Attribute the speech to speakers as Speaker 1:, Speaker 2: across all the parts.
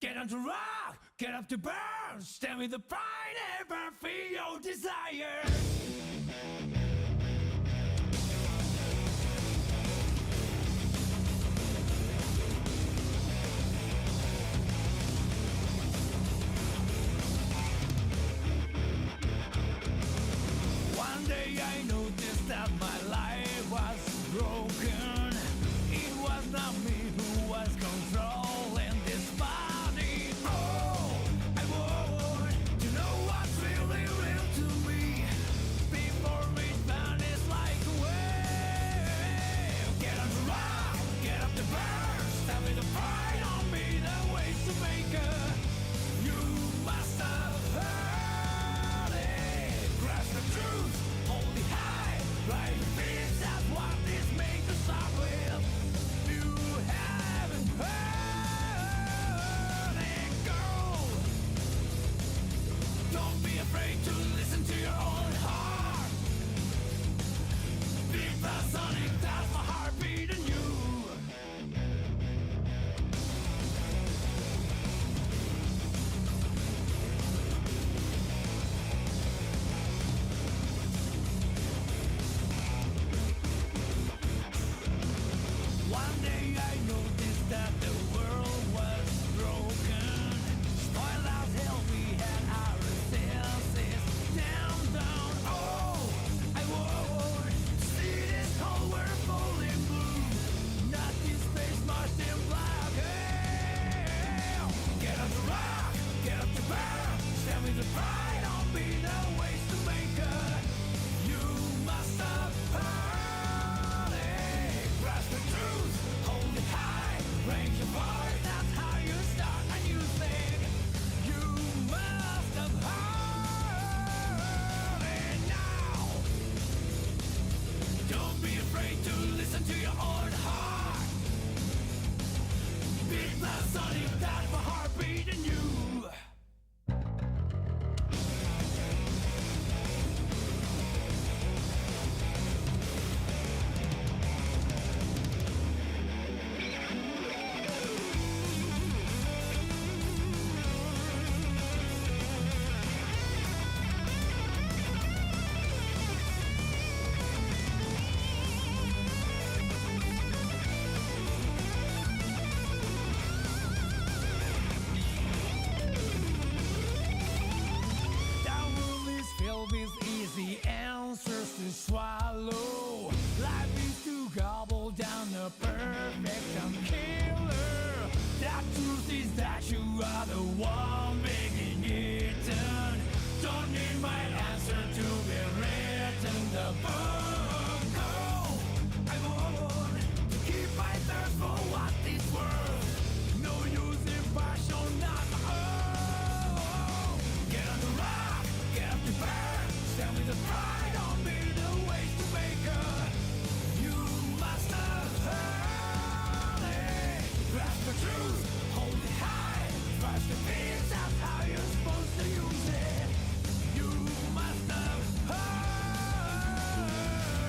Speaker 1: Get on to rock, get up to burn, stand with the pride and burn for your desire. One day I noticed that my life was broken. It was not me who was controlling this body. Oh, I want to know what's really real to me before it vanishes like a wave. Get on the rock, get up the burn, stand with the pride on me, the ways to make it. You must have heard it. Grasp the truth, only high, right fears, that's what this makes us start with. You haven't heard it, girl. Don't be afraid to listen to your own heart. Beat the sonic, that's my heartbeat in you. One day I noticed that the world was broken. Spoiled as hell, we had our resources down with the pride on being the ways to make it. You must have heard it. Grasp the truth, hold it high, raise your voice. That's how you start a new thing. You must have heard it now. Don't be afraid to listen to your own heart. Beat the sonic that my heart beating you. Easy answers to swallow. Life is to gobble down a perfection killer. That truth is that you are the one being eaten. Don't need my answer to be written the book. Oh, I'm on to keep my thirst for what is worth. No use in passion, not my own. Get on the rock, get up to burn. Stand with the pride on me, the ways to make it. You must have heard it. Grasp the truth, hold it high. Trust the peace, that's how you're supposed to use it. You must have heard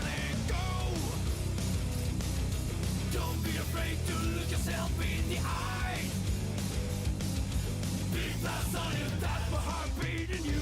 Speaker 1: it. Go. Don't be afraid to look yourself in the eye. Beat the sun if that's my heart beating you.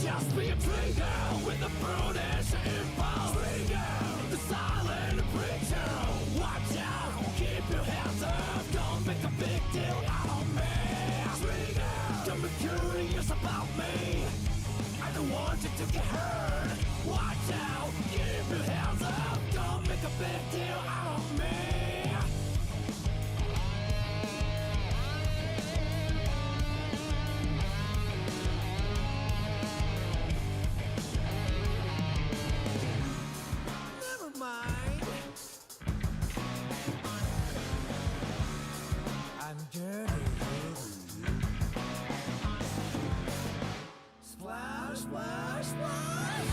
Speaker 1: Just be a trigger with a brutish impulse. Trigger, the silent preacher. Watch out, keep your hands up. Don't make a big deal out of me. Trigger, don't be curious about me. I don't want you to get hurt. Watch out, keep your hands up. Don't make a big deal out of me. I'm dirty. Splash, splash, splash.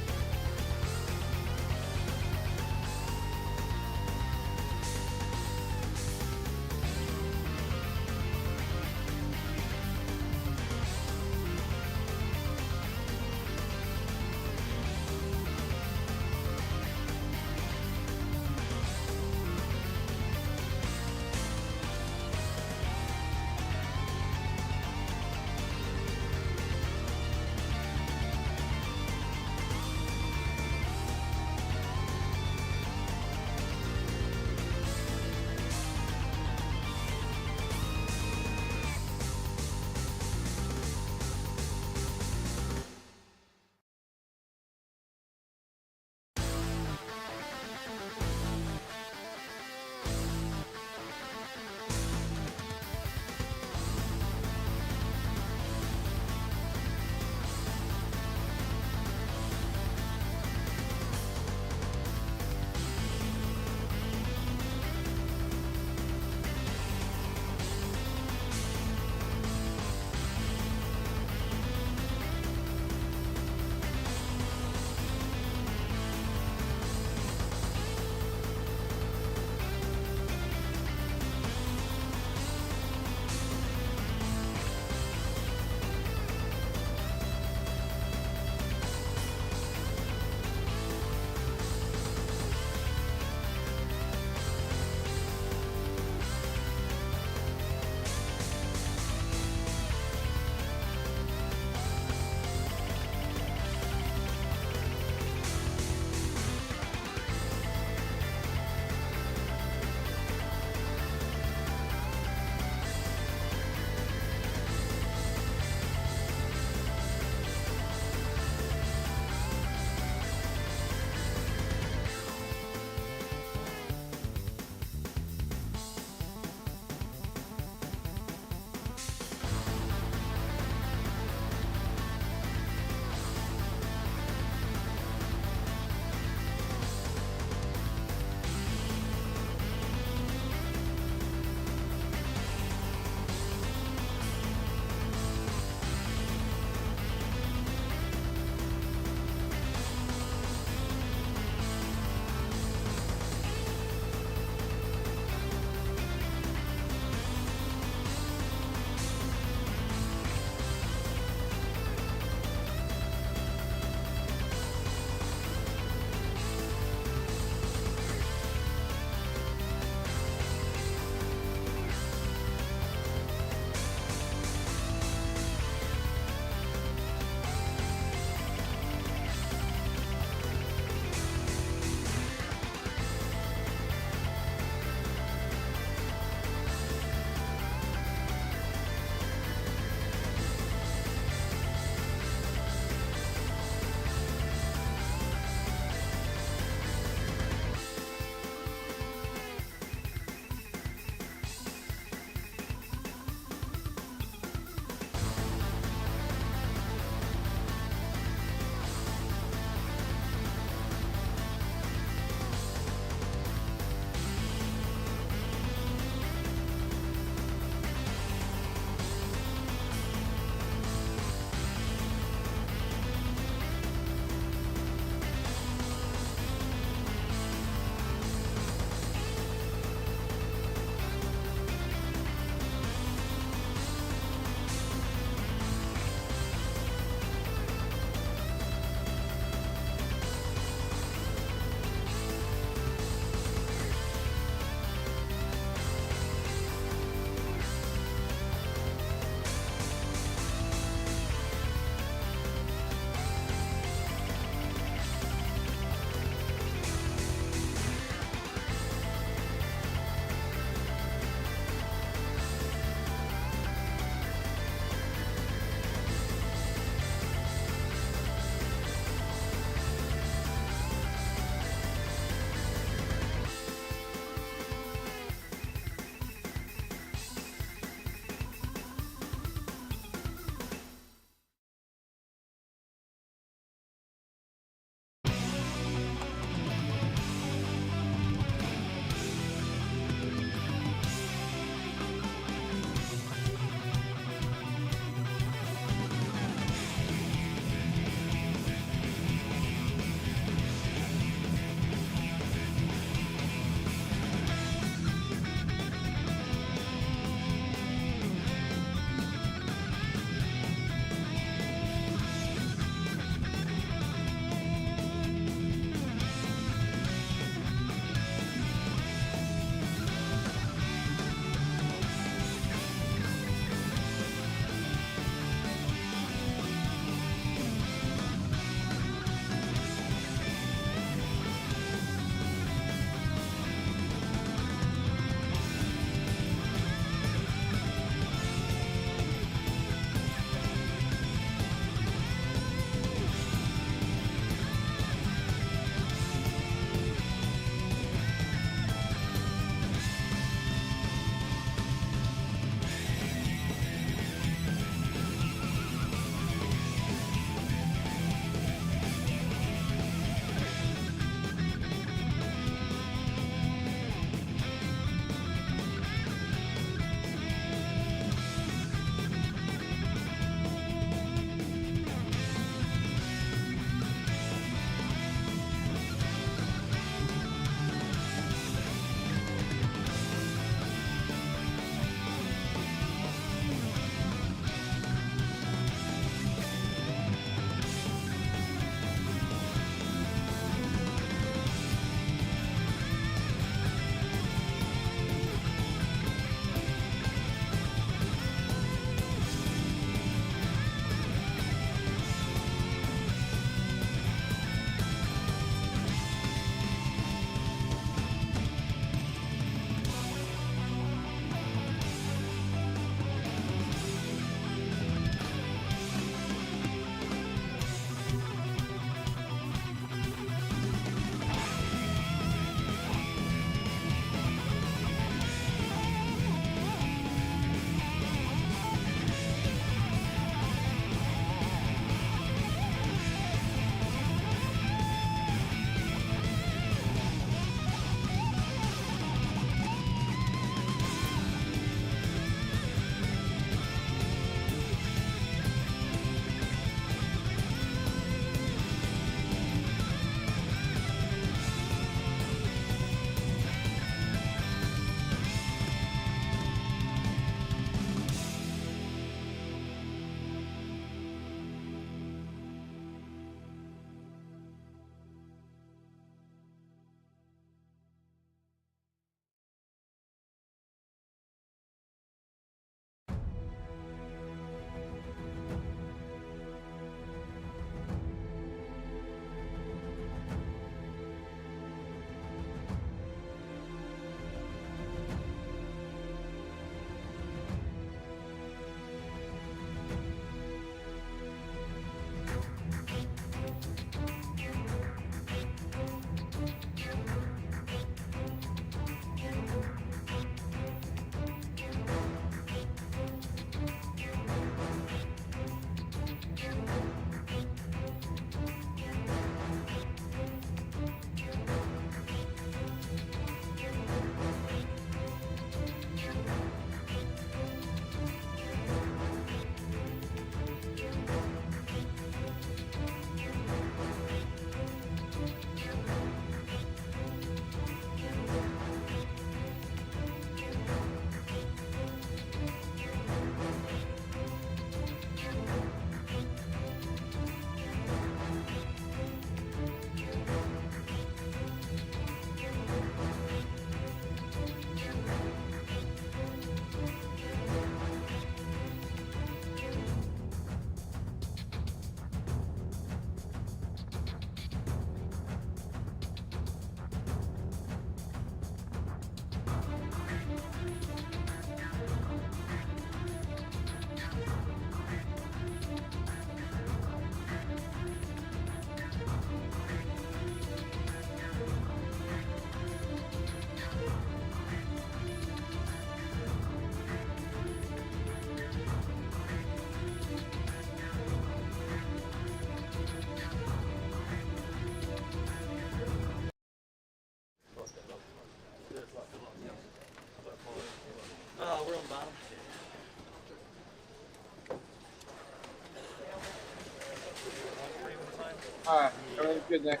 Speaker 2: Everything's good, Nick.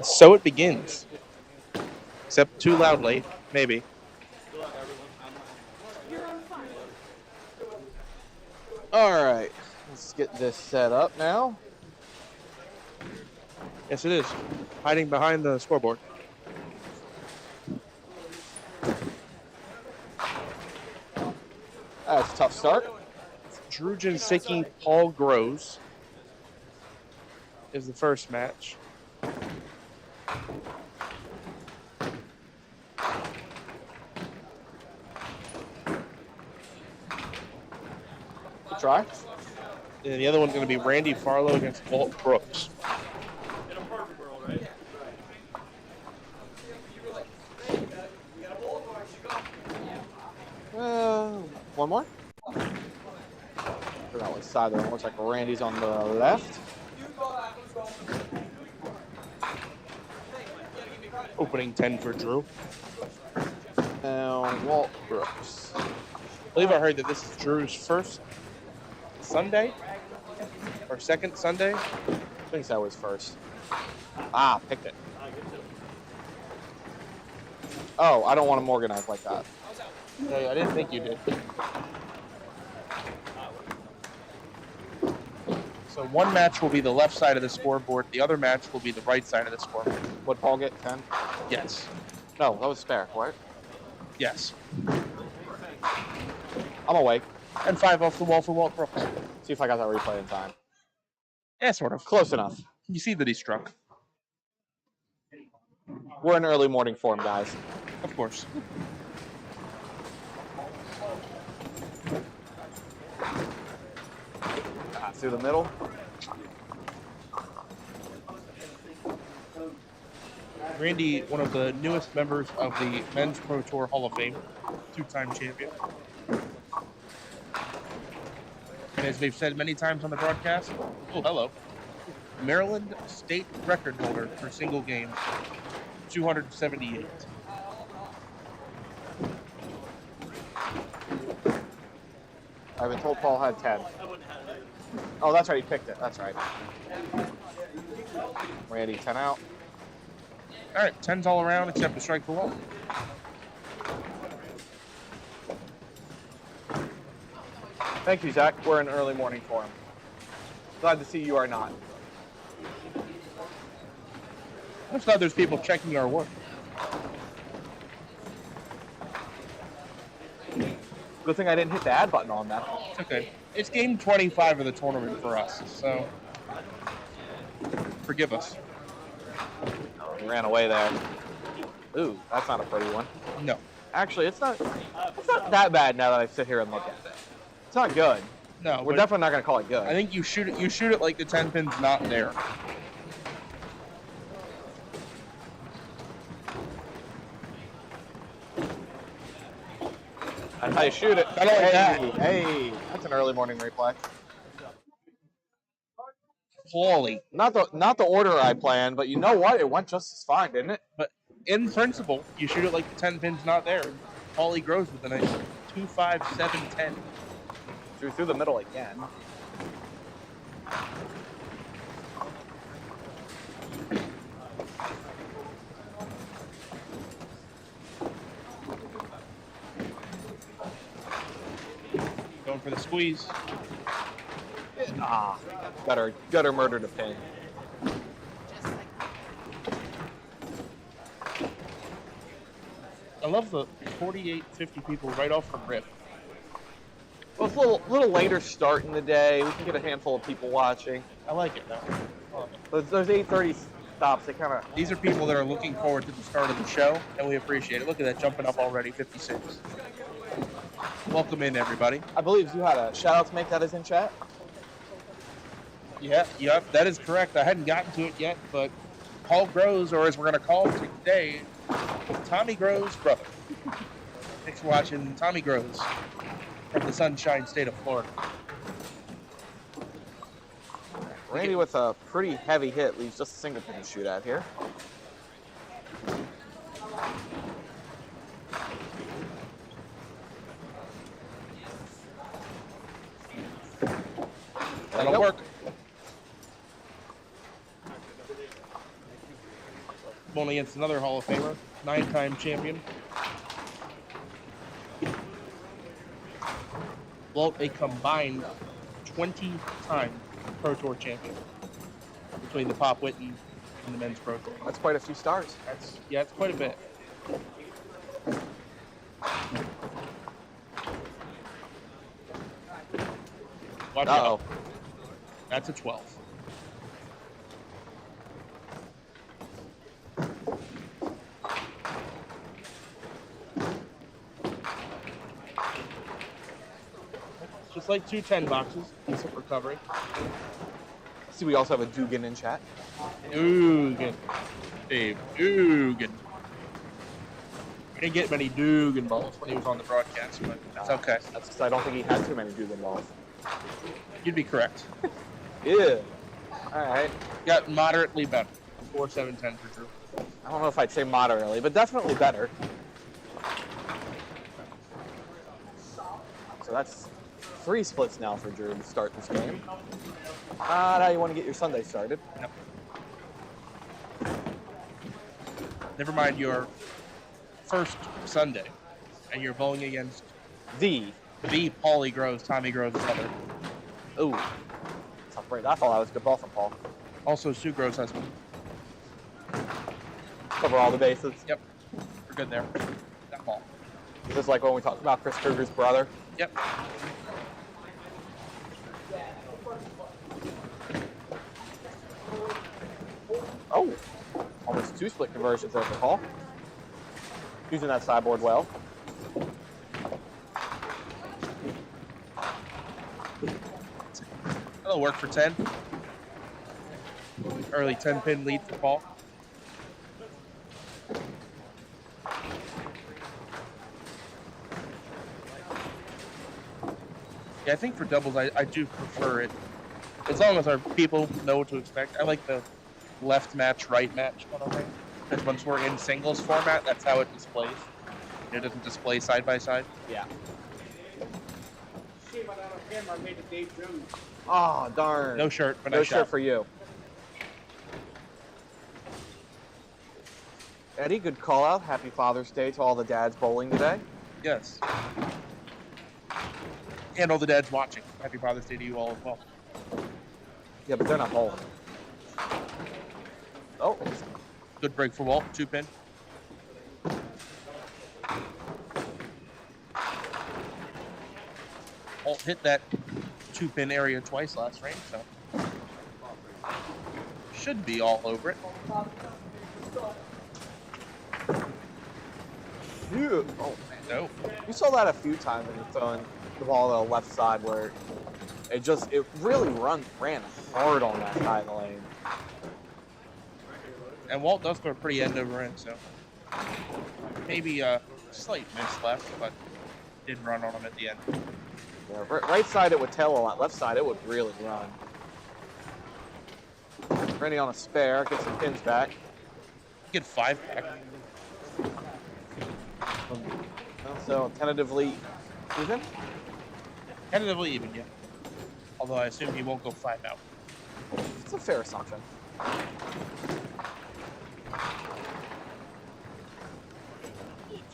Speaker 3: So it begins. Except too loudly, maybe.
Speaker 2: All right, let's get this set up now.
Speaker 3: Yes, it is. Hiding behind the scoreboard.
Speaker 2: That's a tough start.
Speaker 3: Drew Jinsicki, Paul Groves is the first match.
Speaker 2: Try.
Speaker 3: And the other one's going to be Randy Farlow against Walt Brooks.
Speaker 2: One more. Forgot what side there. Looks like Randy's on the left.
Speaker 3: Opening 10 for Drew.
Speaker 2: And Walt Brooks.
Speaker 3: I believe I heard that this is Drew's first Sunday or second Sunday.
Speaker 2: I think that was first. Ah, picked it. Oh, I don't want them organized like that.
Speaker 3: No, I didn't think you did. So one match will be the left side of the scoreboard. The other match will be the right side of the scoreboard.
Speaker 2: Would Paul get 10?
Speaker 3: Yes.
Speaker 2: No, that was spare, right?
Speaker 3: Yes.
Speaker 2: I'm awake.
Speaker 3: And 5 off the wall for Walt Brooks.
Speaker 2: See if I got that replay in time.
Speaker 3: Yeah, sort of.
Speaker 2: Close enough.
Speaker 3: You see that he struck.
Speaker 2: We're in early morning form, guys.
Speaker 3: Of course.
Speaker 2: Through the middle.
Speaker 3: Randy, one of the newest members of the Men's Pro Tour Hall of Fame, 2-time champion. And as they've said many times on the broadcast, oh, hello, Maryland state record holder for single games, 278.
Speaker 2: I've been told Paul had 10. Oh, that's right. He picked it. That's right. Randy, 10 out.
Speaker 3: All right, 10's all around except a strike for Walt.
Speaker 2: Thank you, Zach. We're in early morning form. Glad to see you are not.
Speaker 3: I'm glad there's people checking our work.
Speaker 2: Good thing I didn't hit the add button on that.
Speaker 3: It's okay. It's game 25 of the tournament for us, so forgive us.
Speaker 2: He ran away there. Ooh, that's not a pretty one.
Speaker 3: No.
Speaker 2: Actually, it's not that bad now that I sit here and look at it. It's not good.
Speaker 3: No,
Speaker 2: We're definitely not going to call it good.
Speaker 3: I think you shoot it like the 10 pin's not there.
Speaker 2: That's how you shoot it.
Speaker 3: I don't like that.
Speaker 2: Hey, that's an early morning replay.
Speaker 3: Paulie.
Speaker 2: Not the order I planned, but you know what? It went just as fine, didn't it?
Speaker 3: But in principle, you shoot it like the 10 pin's not there. Paulie grows with a nice 2-5-7-10.
Speaker 2: Through the middle again.
Speaker 3: Going for the squeeze.
Speaker 2: Ah, gutter murdered a pin.
Speaker 3: I love the 48-50 people right off the rip.
Speaker 2: Well, it's a little later start in the day. We can get a handful of people watching.
Speaker 3: I like it though.
Speaker 2: Those 8:30 stops, they kind of...
Speaker 3: These are people that are looking forward to the start of the show, and we appreciate it. Look at that, jumping up already, 56. Welcome in, everybody.
Speaker 2: I believe you had a shout-out to make. That is in chat.
Speaker 3: Yeah, yep, that is correct. I hadn't gotten to it yet, but Paul Groves, or as we're going to call him today, Tommy Groves' brother. Thanks for watching Tommy Groves from the Sunshine State of Florida.
Speaker 2: Randy with a pretty heavy hit leaves just a single pin to shoot at here.
Speaker 3: That'll work. going against another Hall of Famer, 9-time champion. Walt, a combined 20-time Pro Tour champion between the Pop Whitten and the Men's Pro Tour.
Speaker 2: That's quite a few stars.
Speaker 3: It's quite a bit. Watch out. That's a 12. Just like 2 10 boxes, decent recovery.
Speaker 2: See, we also have a Dugan in chat.
Speaker 3: Dugan. Dave Dugan. We didn't get many Dugan balls when he was on the broadcast, but that's okay.
Speaker 2: That's because I don't think he had too many Dugan balls.
Speaker 3: You'd be correct.
Speaker 2: Yeah. All right.
Speaker 3: Got moderately better. 4, 7, 10 for Drew.
Speaker 2: I don't know if I'd say moderately, but definitely better. So that's 3 splits now for Drew to start this game. Not how you want to get your Sunday started.
Speaker 3: Nope. Never mind your first Sunday, and you're bowling against the Paulie Groves, Tommy Groves' brother.
Speaker 2: Ooh. Tough break. I thought that was a good ball from Paul.
Speaker 3: Also Sue Groves' husband.
Speaker 2: Cover all the bases.
Speaker 3: Yep. We're good there. That ball.
Speaker 2: Is this like when we talked about Chris Kruger's brother?
Speaker 3: Yep.
Speaker 2: Oh. Almost 2 split conversions there for Paul. Using that sideboard well.
Speaker 3: That'll work for 10. Early 10-pin lead for Paul. Yeah, I think for doubles, I do prefer it. As long as our people know what to expect. I like the left match, right match kind of thing. Because once we're in singles format, that's how it displays. It doesn't display side by side.
Speaker 2: Yeah. Oh, darn.
Speaker 3: No shirt, but
Speaker 2: no
Speaker 3: nice
Speaker 2: shirt
Speaker 3: shot.
Speaker 2: for you. Eddie, good call out. Happy Father's Day to all the dads bowling today.
Speaker 3: Yes. And all the dads watching. Happy Father's Day to you all as well.
Speaker 2: Yeah, but they're not bowling. Oh.
Speaker 3: Good break for Walt, 2-pin. Walt hit that 2-pin area twice last range, so should be all over it.
Speaker 2: Phew. Oh, man.
Speaker 3: No.
Speaker 2: You saw that a few times when you're throwing the ball to the left side where it really ran hard on that side of the lane.
Speaker 3: And Walt does throw pretty end over end, so maybe a slight miss left, but did run on him at the end.
Speaker 2: Yeah, right side it would tail a lot. Left side it would really run. Ready on a spare, get some pins back.
Speaker 3: Get 5 back.
Speaker 2: So tentatively even?
Speaker 3: Tentatively even, yeah. Although I assume he won't go 5 out.
Speaker 2: It's a fair assumption.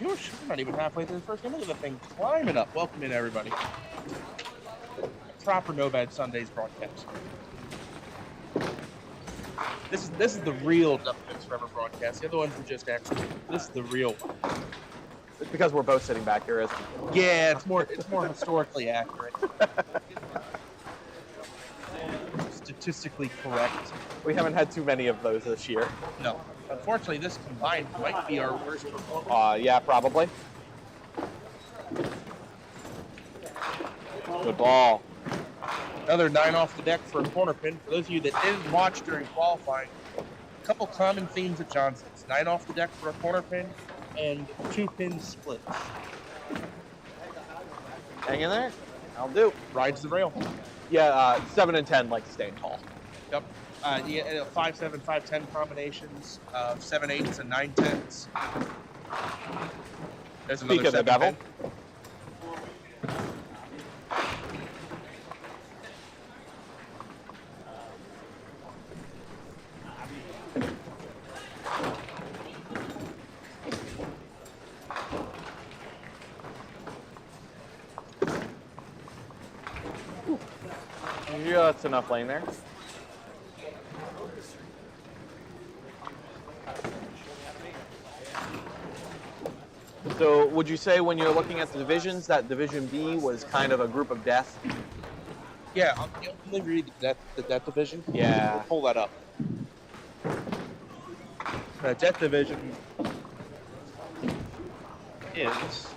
Speaker 3: We're not even halfway through the first game. Look at the thing climbing up. Welcome in, everybody. Proper No Bad Sundays broadcast. This is the real Duckpins Forever broadcast. The other ones were just extra. This is the real one.
Speaker 2: It's because we're both sitting back here, isn't it?
Speaker 3: Yeah, it's more historically accurate. Statistically correct.
Speaker 2: We haven't had too many of those this year.
Speaker 3: No. Unfortunately, this combined might be our worst performance.
Speaker 2: Yeah, probably. Good ball.
Speaker 3: Another 9 off the deck for a corner pin. For those of you that didn't watch during qualifying, a couple common themes at Johnson's. 9 off the deck for a corner pin and 2-pin splits.
Speaker 2: Hang in there. I'll do.
Speaker 3: Rides the rail.
Speaker 2: Yeah, 7 and 10 like to stay tall.
Speaker 3: Yep. Yeah, 5-7, 5-10 combinations of 7/8s and 9/10s. There's another
Speaker 2: Speak of the devil. Just enough lane there. So would you say when you're looking at the divisions that Division B was kind of a group of death?
Speaker 3: Yeah, let me read the death division.
Speaker 2: Yeah.
Speaker 3: Pull that up. The death division is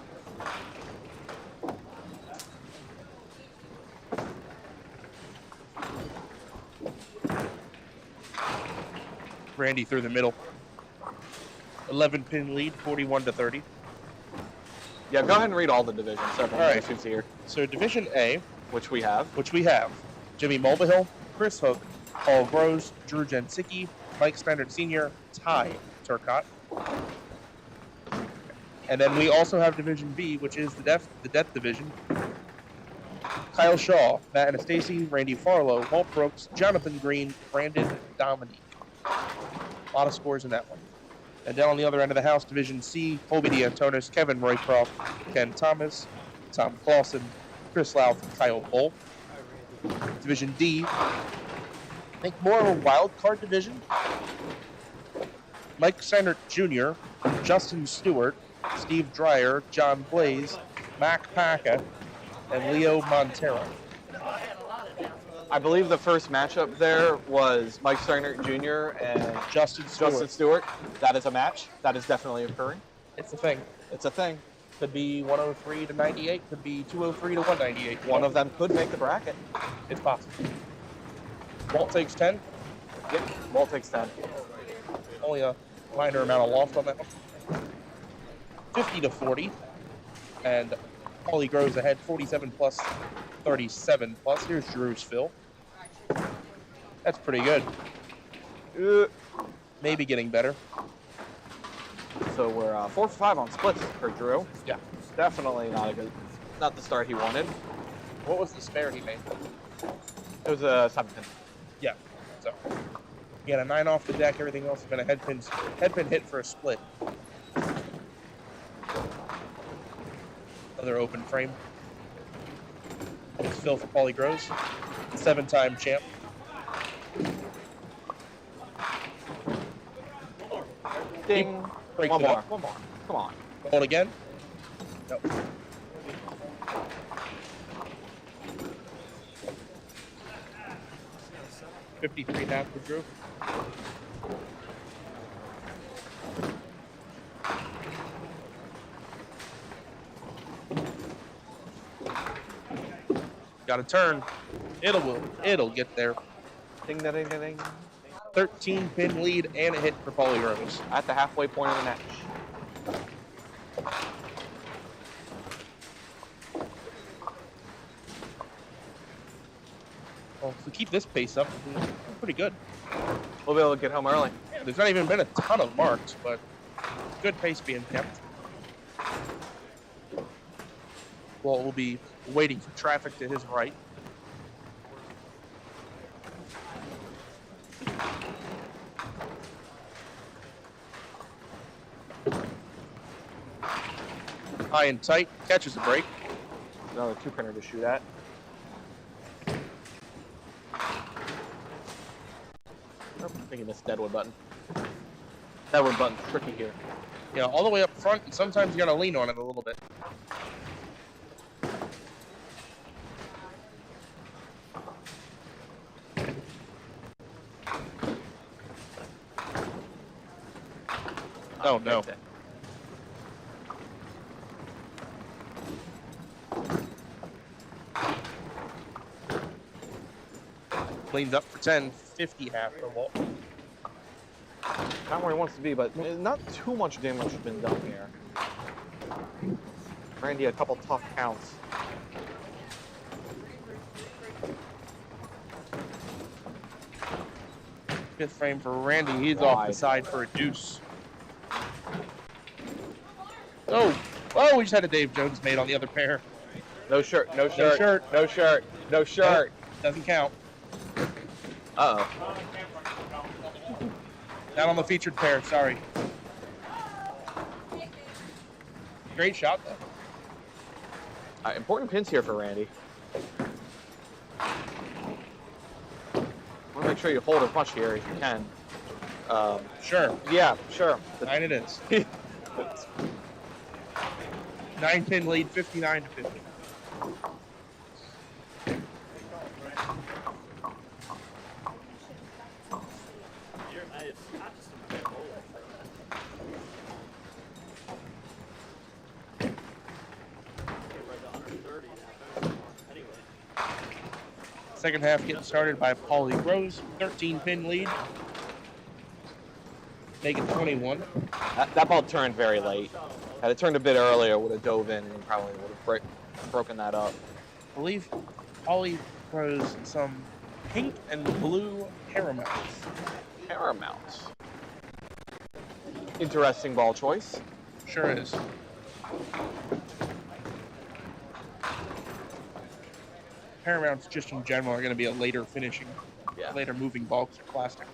Speaker 3: Randy through the middle. 11-pin lead, 41-30.
Speaker 2: Yeah, go ahead and read all the divisions. So everyone
Speaker 3: All
Speaker 2: knows
Speaker 3: right.
Speaker 2: who's here,
Speaker 3: So Division A,
Speaker 2: which we have.
Speaker 3: Jimmy Mulvihill, Chris Hook, Paul Groves, Drew Jensicki, Mike Steinert Sr., Ty Turcott. And then we also have Division B, which is the death division. Kyle Shaw, Matt Anastasi, Randy Farlow, Walt Brooks, Jonathan Green, Brandon Dominique. A lot of scores in that one. And down on the other end of the house, Division C, Colby D'Antonis, Kevin Roycroft, Ken Thomas, Tom Clausen, Chris Louth, and Kyle Bull. Division D, I think more of a wild card division. Mike Steinert Jr., Justin Stewart, Steve Dreyer, John Blaze, Mac Paca, and Leo Montero.
Speaker 2: I believe the first matchup there was Mike Steinert Jr. and
Speaker 3: Justin
Speaker 2: Stewart. That is a match. That is definitely occurring.
Speaker 3: It's a thing.
Speaker 2: It's a thing.
Speaker 3: Could be 103 to 98. Could be 203 to 198.
Speaker 2: One of them could make the bracket.
Speaker 3: It's possible. Walt takes 10.
Speaker 2: Yep. Walt takes 10.
Speaker 3: Only a minor amount of loft on that one. 50 to 40. And Paulie Groves ahead 47 plus 37 plus. Here's Drew's Phil. That's pretty good. Maybe getting better.
Speaker 2: So we're 4 for 5 on splits for Drew.
Speaker 3: Yeah.
Speaker 2: Definitely not the start he wanted.
Speaker 3: What was the spare he made?
Speaker 2: It was a 7-pin.
Speaker 3: Yeah. So he had a 9 off the deck. Everything else has been a headpin hit for a split. Another open frame. It's Phil for Paulie Groves. 7-time champ.
Speaker 2: Ding.
Speaker 3: Breaks
Speaker 2: One
Speaker 3: it
Speaker 2: more.
Speaker 3: up.
Speaker 2: One more. Come on.
Speaker 3: Hold again. No. $53.5 for Drew. Got a turn. It'll get there.
Speaker 2: Ding, ding, ding, ding.
Speaker 3: 13-pin lead and a hit for Paulie Groves.
Speaker 2: At the halfway point of the match.
Speaker 3: Well, if we keep this pace up, we'll be pretty good.
Speaker 2: We'll be able to get home early.
Speaker 3: Yeah, there's not even been a ton of marks, but good pace being kept. Well, we'll be waiting for traffic to his right. High and tight, catches the break.
Speaker 2: Another 2-pinner to shoot at. I think he missed Deadwood button. Deadwood button's tricky here.
Speaker 3: Yeah, all the way up front, and sometimes you gotta lean on it a little bit. Oh no. Cleans up for 10, 50 half for Walt.
Speaker 2: Not where he wants to be, but not too much damage has been done here. Randy, a couple tough counts.
Speaker 3: Fifth frame for Randy. He's
Speaker 2: Wide.
Speaker 3: off the side for a deuce. Oh, we just had a Dave Jones made on the other pair.
Speaker 2: No shirt, no
Speaker 3: No
Speaker 2: shirt,
Speaker 3: shirt.
Speaker 2: no shirt, no shirt.
Speaker 3: Doesn't count.
Speaker 2: Uh-oh.
Speaker 3: Not on the featured pair, sorry. Great shot, though.
Speaker 2: Important pins here for Randy. make sure you hold as much here as you can.
Speaker 3: Sure.
Speaker 2: Yeah, sure.
Speaker 3: 9 it is. 9-pin lead, 59 to 50. Second half getting started by Paulie Rose, 13-pin lead. Make it 21.
Speaker 2: That ball turned very late. Had it turned a bit earlier, would have dove in and he probably would have broken that up.
Speaker 3: I believe Paulie throws some pink and blue caramel's.
Speaker 2: Paramount. Interesting ball choice.
Speaker 3: Sure is. Paramounts just in general are going to be a later finishing, later moving ball because they're plastic.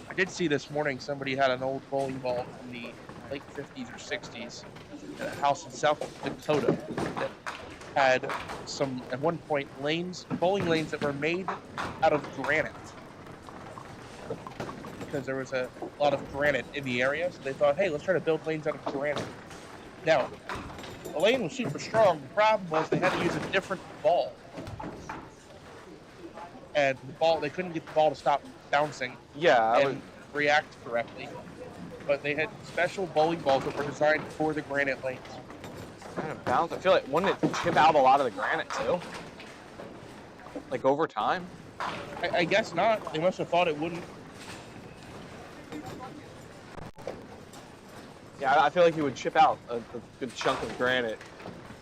Speaker 3: I did see this morning somebody had an old bowling ball from the late 50s or 60s at a house in South Dakota that had some, at one point, bowling lanes that were made out of granite. Because there was a lot of granite in the area, so they thought, hey, let's try to build lanes out of granite. Now, the lane was super strong. The problem was they had to use a different ball. And the ball, they couldn't get the ball to stop bouncing and react correctly. But they had special bowling balls that were designed for the granite lanes.
Speaker 2: Kind of bounce. I feel like, wouldn't it chip out a lot of the granite too? Like over time?
Speaker 3: I guess not. They must have thought it wouldn't.
Speaker 2: Yeah, I feel like you would chip out a good chunk of granite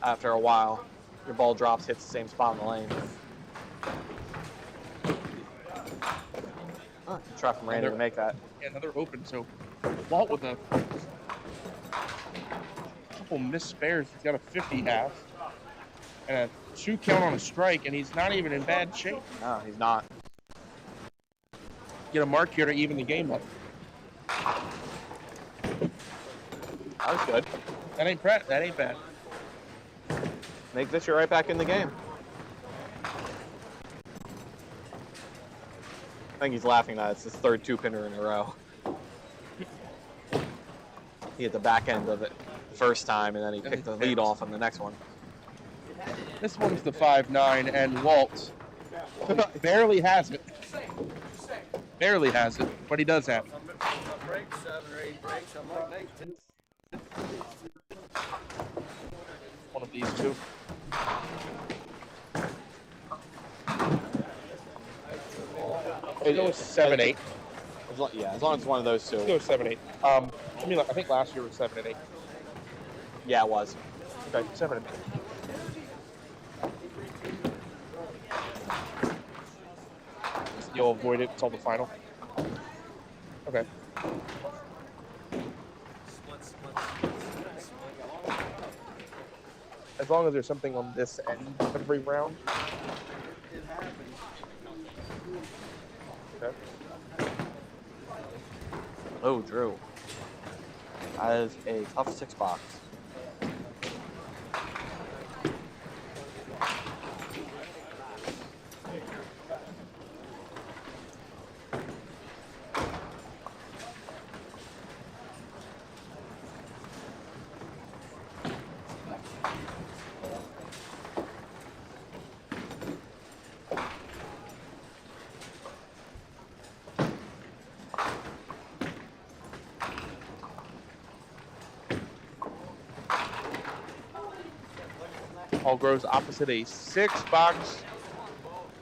Speaker 2: after a while. Your ball drops, hits the same spot in the lane. Oh, try from Randy to make that.
Speaker 3: Yeah, another open. So Walt with a couple missed spares. He's got a 50 half and a 2 count on a strike, and he's not even in bad shape.
Speaker 2: No, he's not.
Speaker 3: Get a mark here to even the game up.
Speaker 2: That was good.
Speaker 3: That ain't bad. That ain't bad.
Speaker 2: Make this you're right back in the game. I think he's laughing that it's his third 2-pinner in a row. He hit the back end of it the first time, and then he picked the lead off on the next one.
Speaker 3: This one's the 5-9, and Walt barely has it. Barely has it, but he does have it. One of these two. It goes 7-8.
Speaker 2: Yeah, as long as it's one of those two.
Speaker 3: It goes 7-8. I think last year was 7 and 8.
Speaker 2: Yeah, it was.
Speaker 3: Okay, 7 and 8. You'll avoid it until the final. Okay. As long as there's something on this end of every round. Okay.
Speaker 2: Oh, Drew. That is a tough 6 box.
Speaker 3: All grows opposite a 6 box.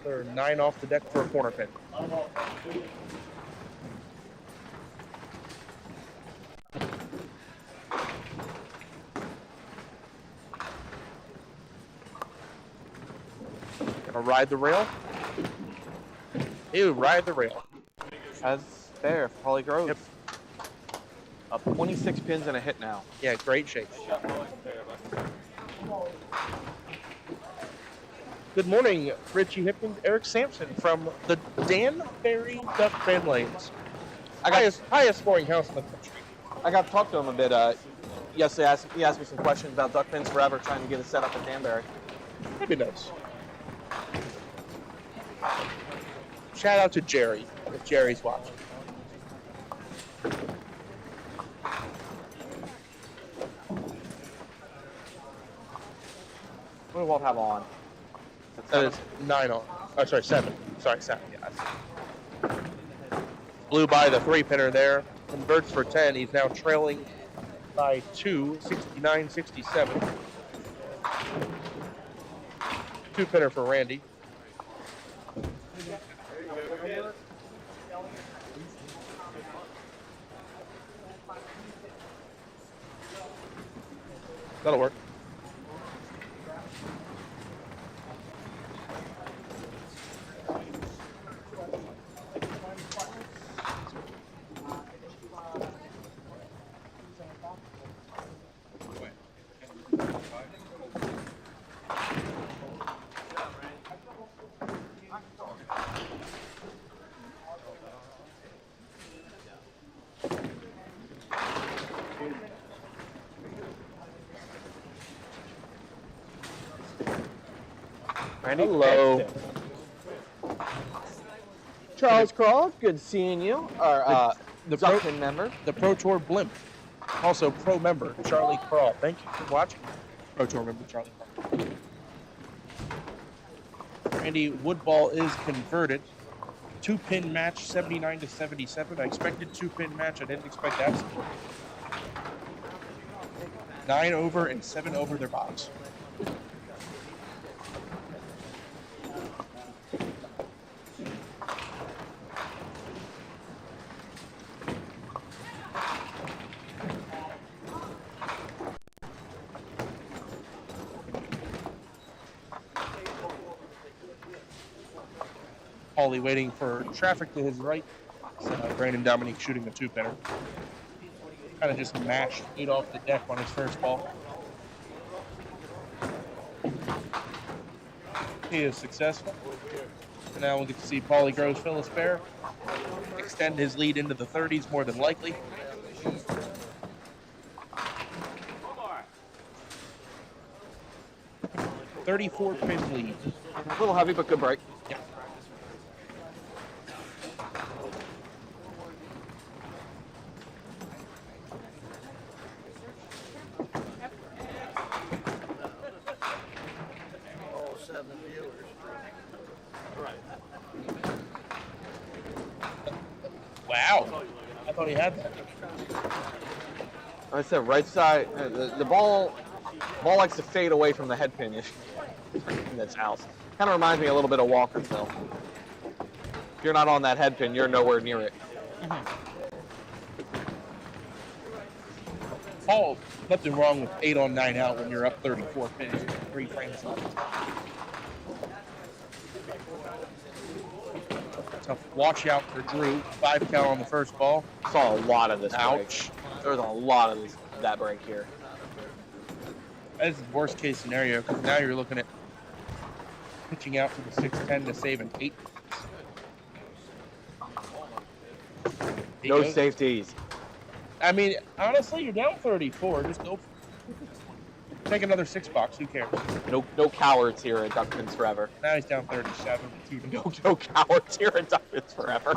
Speaker 3: They're 9 off the deck for a corner pin. Gonna ride the rail. Ew, ride the rail.
Speaker 2: As there, Paulie Groves.
Speaker 3: Yep.
Speaker 2: Up 26 pins and a hit now.
Speaker 3: Yeah, great shape. Good morning, Richie Hipkins, Eric Sampson from the Danbury Duckpin lanes. highest scoring house in the country.
Speaker 2: I got to talk to him a bit. Yesterday, he asked me some questions about Duckpins Forever, trying to get it set up at Danbury.
Speaker 3: That'd be nice. Shout out to Jerry, if Jerry's watching.
Speaker 2: What do Walt have on?
Speaker 3: That is 9 on. Oh, sorry, 7. Sorry, 7. Yeah. Blew by the 3-pinner there. Converts for 10. He's now trailing by 2, 69-67. 2-pinner for Randy. That'll work.
Speaker 2: Randy,
Speaker 3: hello.
Speaker 2: Charles Croft, good seeing you. Our
Speaker 3: the
Speaker 2: Duckpin member.
Speaker 3: The Pro Tour Blimp. Also pro member, Charlie Crawl. Thank you for watching. Pro Tour member, Charlie Crawl. Randy, Woodball is converted. 2-pin match, 79-77. I expected 2-pin match. I didn't expect that. 9 over and 7 over their box. Paulie waiting for traffic to his right. Brandon Dominique shooting the 2-pinner. Kind of just mashed 8 off the deck on his first ball. He is successful. And now we'll get to see Paulie Groves Phyllis Fair extend his lead into the 30s more than likely. $34-pin lead.
Speaker 2: A little heavy, but good break.
Speaker 3: Yeah. Wow. I thought he had that.
Speaker 2: Like I said, right side. The ball likes to fade away from the head pin in this house. Kind of reminds me a little bit of Walkersville. If you're not on that head pin, you're nowhere near it.
Speaker 3: Paul, nothing wrong with 8 on 9 out when you're up 34 pins, 3 frames up. Tough watch out for Drew. 5 count on the first ball.
Speaker 2: Saw a lot of this.
Speaker 3: Ouch.
Speaker 2: Break. There was a lot of that break here.
Speaker 3: That is the worst case scenario because now you're looking at pitching out to the 6-10 to save an 8.
Speaker 2: No safeties.
Speaker 3: I mean, honestly, you're down 34. Just go. Take another 6-box. Who cares?
Speaker 2: No cowards here at Duckpins Forever.
Speaker 3: Now he's down 37.
Speaker 2: No cowards here at Duckpins Forever.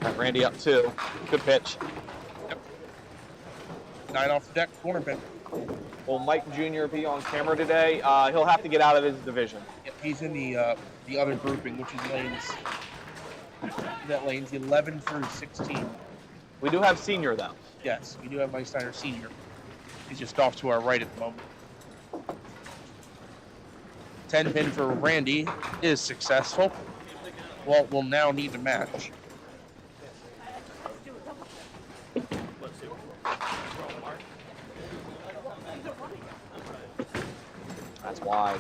Speaker 2: Got Randy up 2. Good pitch.
Speaker 3: Yep. 9 off the deck, corner pin.
Speaker 2: Will Mike Jr. be on camera today? He'll have to get out of his division.
Speaker 3: Yep, he's in the other grouping, which is lanes. That lanes 11 through 16.
Speaker 2: We do have senior though.
Speaker 3: Yes, we do have Mike Steiner Sr. He's just off to our right at the moment. 10 pin for Randy is successful. Walt will now need to match.
Speaker 2: That's wide.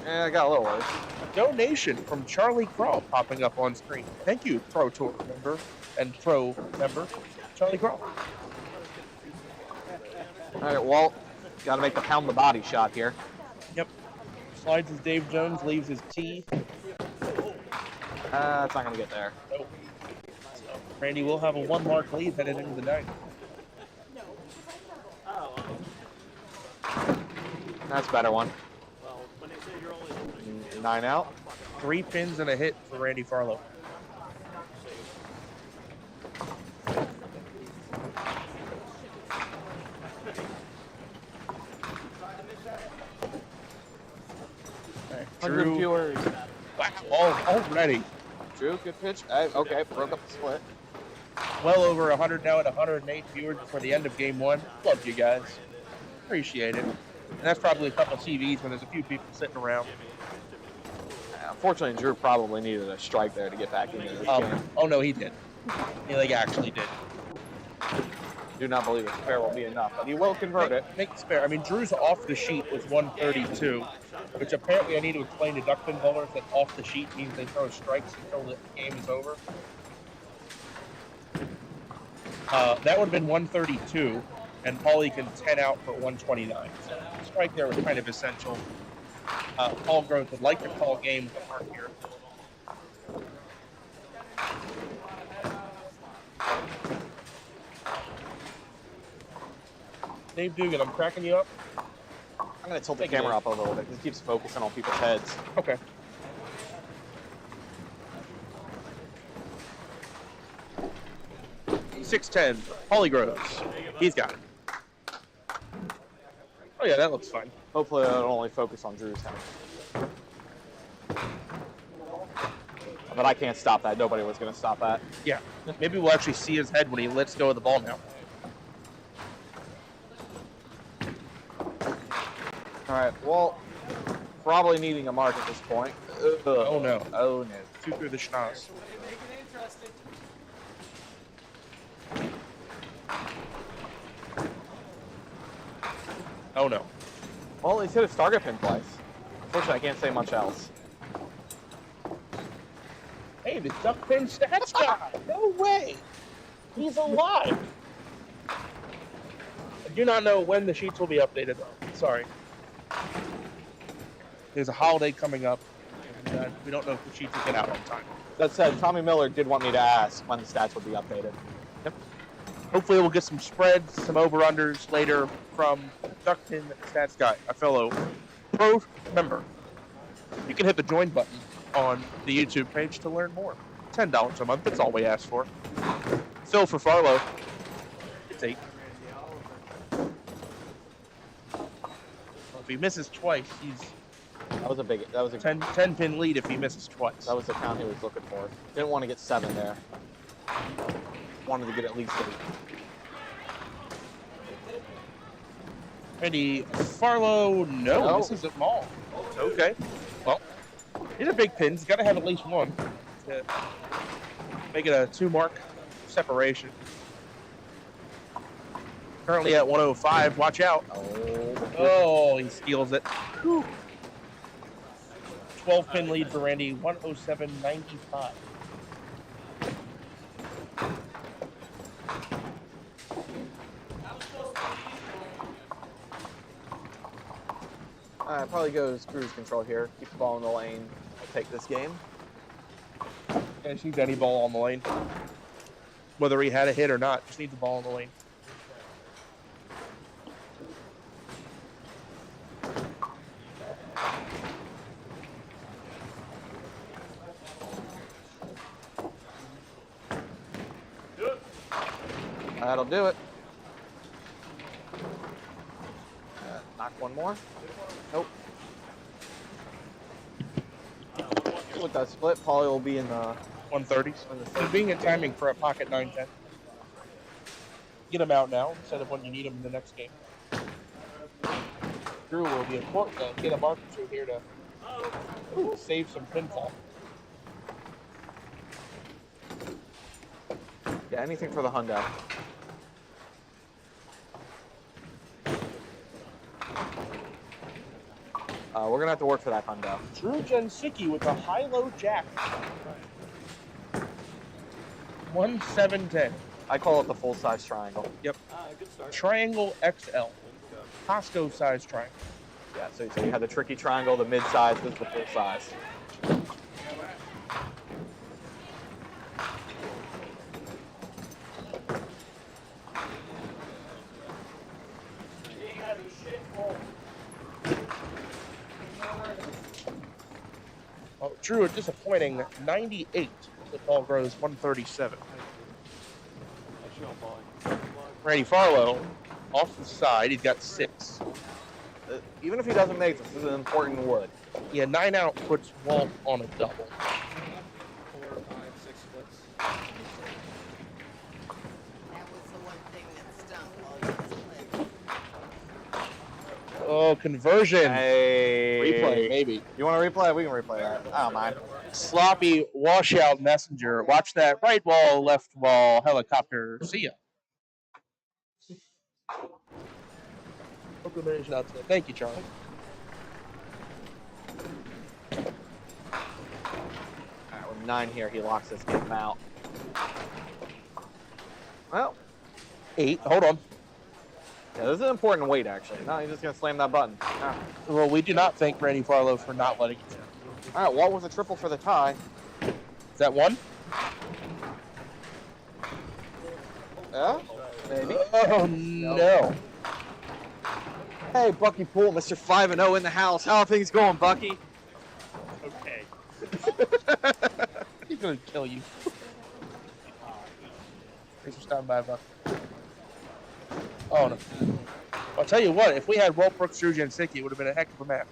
Speaker 2: Yeah, I got a little worse.
Speaker 3: Donation from Charlie Crawl popping up on screen. Thank you, Pro Tour member and Pro member, Charlie Crawl.
Speaker 2: All right, Walt, got to make the pound the body shot here.
Speaker 3: Yep. Slides his Dave Jones, leaves his T.
Speaker 2: It's not going to get there.
Speaker 3: Nope. So Randy will have a 1-mark lead headed into the ninth.
Speaker 2: That's a better one. 9 out.
Speaker 3: 3 pins and a hit for Randy Farlow.
Speaker 2: Drew viewers.
Speaker 3: Wow, already.
Speaker 2: Drew, good pitch. Okay, broke up the split.
Speaker 3: Well over 100 now at 108 viewers before the end of game 1. Love you guys. Appreciate it. And that's probably a couple CVs when there's a few people sitting around.
Speaker 2: Unfortunately, Drew probably needed a strike there to get back into this game.
Speaker 3: Oh, no, he did. He actually did.
Speaker 2: Do not believe a spare will be enough, but he will convert it.
Speaker 3: Make the spare. I mean, Drew's off the sheet was 132, which apparently I need to explain to Duckpin bowlers that off the sheet means they throw strikes until the game is over. That would have been 132, and Paulie can 10 out for 129. So the strike there was kind of essential. Paul Groth would like to call game but aren't here. Dave Dugan, I'm cracking you up.
Speaker 2: I'm going to tilt the camera up a little bit because it keeps focusing on people's heads.
Speaker 3: Okay. .610, Paulie Groves. He's got it. Oh yeah, that looks fine.
Speaker 2: Hopefully it'll only focus on Drew's head. But I can't stop that. Nobody was going to stop that.
Speaker 3: Yeah. Maybe we'll actually see his head when he lets go of the ball now.
Speaker 2: All right, well, probably needing a mark at this point.
Speaker 3: Oh no.
Speaker 2: Oh no.
Speaker 3: 2 through the schnoz. Oh no.
Speaker 2: Well, he's hit a target pin twice. Unfortunately, I can't say much else.
Speaker 3: Hey, the Duckpin stats guy! No way! He's alive! I do not know when the sheets will be updated, though. Sorry. There's a holiday coming up, and we don't know if the sheets will get out on time.
Speaker 2: That said, Tommy Miller did want me to ask when the stats would be updated.
Speaker 3: Yep. Hopefully we'll get some spreads, some over-unders later from Duckpin Stats Guy, a fellow pro member. You can hit the join button on the YouTube page to learn more. $10 a month, that's all we ask for. Phil for Farlow, it's 8. If he misses twice, he's
Speaker 2: That was a
Speaker 3: 10 pin lead if he misses twice.
Speaker 2: That was the count he was looking for. Didn't want to get 7 there. Wanted to get at least 8.
Speaker 3: Randy Farlow, no, this isn't Mall. Okay, well, these are big pins. You got to have at least one to make it a 2-mark separation. Currently at 105. Watch out. Oh, he steals it. 12-pin lead for Randy, 107.95.
Speaker 2: Probably goes cruise control here. Keep the ball in the lane. I'll take this game.
Speaker 3: Yeah, just needs any ball on the lane. Whether he had a hit or not, just needs the ball on the lane.
Speaker 2: That'll do it. Knock one more. Nope. With that split, Paulie will be in the
Speaker 3: 130s. Convenient timing for a pocket 9-10. Get him out now instead of when you need him in the next game. Drew will be important to get a mark or two here to save some pinfall.
Speaker 2: Yeah, anything for the hundo. We're gonna have to work for that hundo.
Speaker 3: Drew Jensicki with a high-low jack. 1-7-10.
Speaker 2: I call it the full-size triangle.
Speaker 3: Yep. Triangle XL. Costco size triangle.
Speaker 2: Yeah, so you had the tricky triangle, the mid-size, this is the full size.
Speaker 3: Oh, Drew, a disappointing 98 to Paul Groves 137. Randy Farlow, off the side, he's got 6.
Speaker 2: Even if he doesn't make this is an important wood.
Speaker 3: Yeah, 9 out puts Walt on a double.
Speaker 4: 4, 5, 6 splits.
Speaker 5: That was the one thing that stunk all split.
Speaker 3: Oh, conversion.
Speaker 2: Hey.
Speaker 3: Replay, maybe.
Speaker 2: You want to replay? We can replay that. I don't mind.
Speaker 3: Sloppy washout messenger. Watch that right wall, left wall, helicopter. See ya. Thank you, Charlie.
Speaker 2: All right, with 9 here, he locks this game out. Well,
Speaker 3: 8. Hold on.
Speaker 2: yeah, this is an important weight, actually. No, he's just going to slam that button. Ah.
Speaker 3: Well, we do not thank Randy Farlow for not letting it.
Speaker 2: All right, Walt with a triple for the tie.
Speaker 3: Is that 1?
Speaker 2: Yeah, maybe.
Speaker 3: Oh, no.
Speaker 2: Hey, Bucky Poole, Mr. 5-0 in the house. How are things going, Bucky?
Speaker 3: Okay. He's going to kill you. Thanks for stopping by, Buck. Oh, no. I'll tell you what, if we had Walt Brooks, Drew Jansicki, it would have been a heck of a match.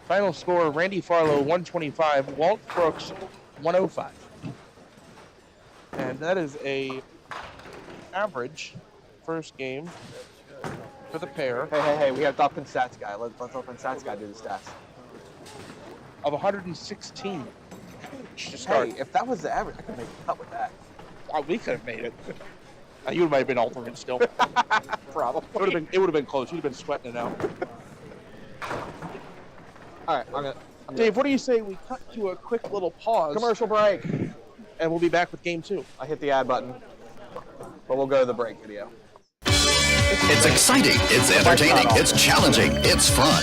Speaker 3: Final score, Randy Farlow, 125, Walt Brooks, 105. And that is a average first game for the pair
Speaker 2: Hey, we have Duckpin stats guy. Let's Duckpin stats guy do the stats.
Speaker 3: of 116 to start.
Speaker 2: Hey, if that was the average, I could make a cut with that.
Speaker 3: Oh, we could have made it. You might have been alternate still.
Speaker 2: Probably.
Speaker 3: It would have been close. You'd have been sweating it out.
Speaker 2: All right, I'm gonna
Speaker 3: Dave, what do you say we cut to a quick little pause,
Speaker 2: commercial break.
Speaker 3: and we'll be back with game 2.
Speaker 2: I hit the add button, but we'll go to the break video.
Speaker 6: It's exciting, it's entertaining, it's challenging, it's fun.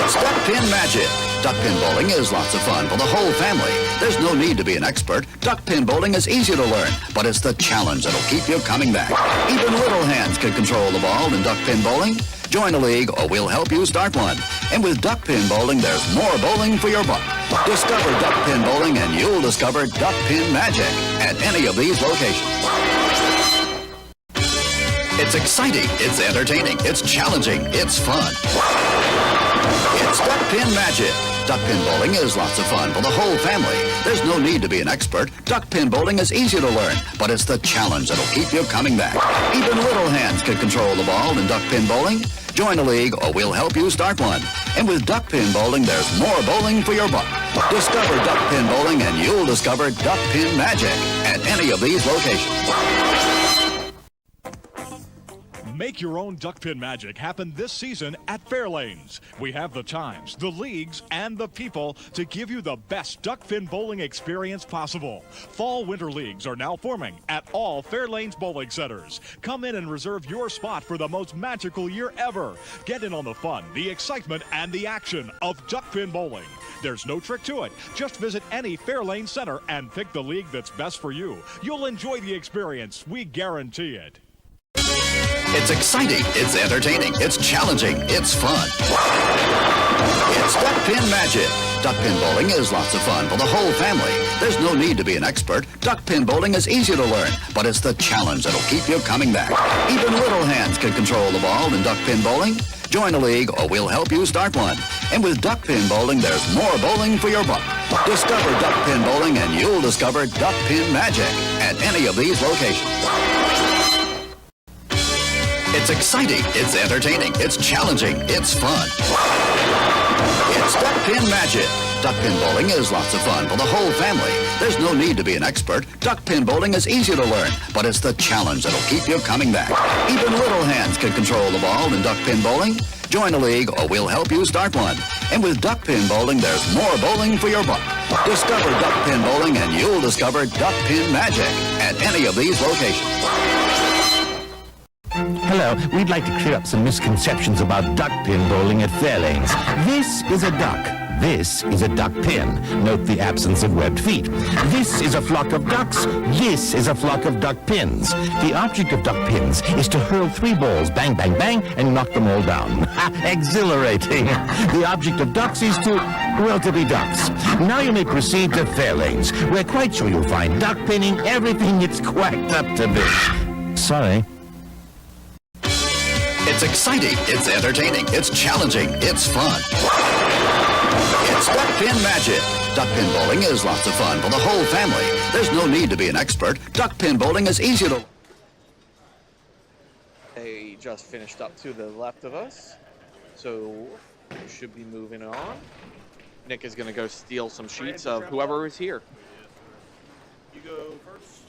Speaker 6: It's Duckpin Magic. Duckpin bowling is lots of fun for the whole family. There's no need to be an expert. Duckpin bowling is easy to learn, but it's the challenge that'll keep you coming back. Even little hands can control the ball in duckpin bowling. Join a league or we'll help you start one. And with duckpin bowling, there's more bowling for your buck. Discover duckpin bowling and you'll discover Duckpin Magic at any of these locations. It's exciting, it's entertaining, it's challenging, it's fun. It's Duckpin Magic. Duckpin bowling is lots of fun for the whole family. There's no need to be an expert. Duckpin bowling is easy to learn, but it's the challenge that'll keep you coming back. Even little hands can control the ball in duckpin bowling. Join a league or we'll help you start one. And with duckpin bowling, there's more bowling for your buck. Discover duckpin bowling and you'll discover Duckpin Magic at any of these locations.
Speaker 7: Make your own Duckpin Magic happen this season at Fairlanes. We have the times, the leagues, and the people to give you the best duckpin bowling experience possible. Fall-winter leagues are now forming at all Fairlanes bowling centers. Come in and reserve your spot for the most magical year ever. Get in on the fun, the excitement, and the action of duckpin bowling. There's no trick to it. Just visit any Fairlane center and pick the league that's best for you. You'll enjoy the experience. We guarantee it.
Speaker 6: It's exciting, it's entertaining, it's challenging, it's fun. It's Duckpin Magic. Duckpin bowling is lots of fun for the whole family. There's no need to be an expert. Duckpin bowling is easy to learn, but it's the challenge that'll keep you coming back. Even little hands can control the ball in duckpin bowling. Join a league or we'll help you start one. And with duckpin bowling, there's more bowling for your buck. Discover duckpin bowling and you'll discover Duckpin Magic at any of these locations. It's exciting, it's entertaining, it's challenging, it's fun. It's Duckpin Magic. Duckpin bowling is lots of fun for the whole family. There's no need to be an expert. Duckpin bowling is easy to learn, but it's the challenge that'll keep you coming back. Even little hands can control the ball in duckpin bowling. Join a league or we'll help you start one. And with duckpin bowling, there's more bowling for your buck. Discover duckpin bowling and you'll discover Duckpin Magic at any of these locations.
Speaker 8: Hello, we'd like to clear up some misconceptions about duckpin bowling at Fairlanes. This is a duck. This is a duck pin. Note the absence of webbed feet. This is a flock of ducks. This is a flock of duck pins. The object of duck pins is to hurl 3 balls, bang, bang, bang, and knock them all down. Exhilarating. The object of ducks is to, well, to be ducks. Now you may proceed to Fairlanes. We're quite sure you'll find duck pinning everything it's quacked up to be. Sorry.
Speaker 6: It's exciting, it's entertaining, it's challenging, it's fun. It's Duckpin Magic. Duckpin bowling is lots of fun for the whole family. There's no need to be an expert. Duckpin bowling is easy to...
Speaker 2: They just finished up to the left of us, so we should be moving on. Nick is going to go steal some sheets of whoever is here.
Speaker 3: You go first.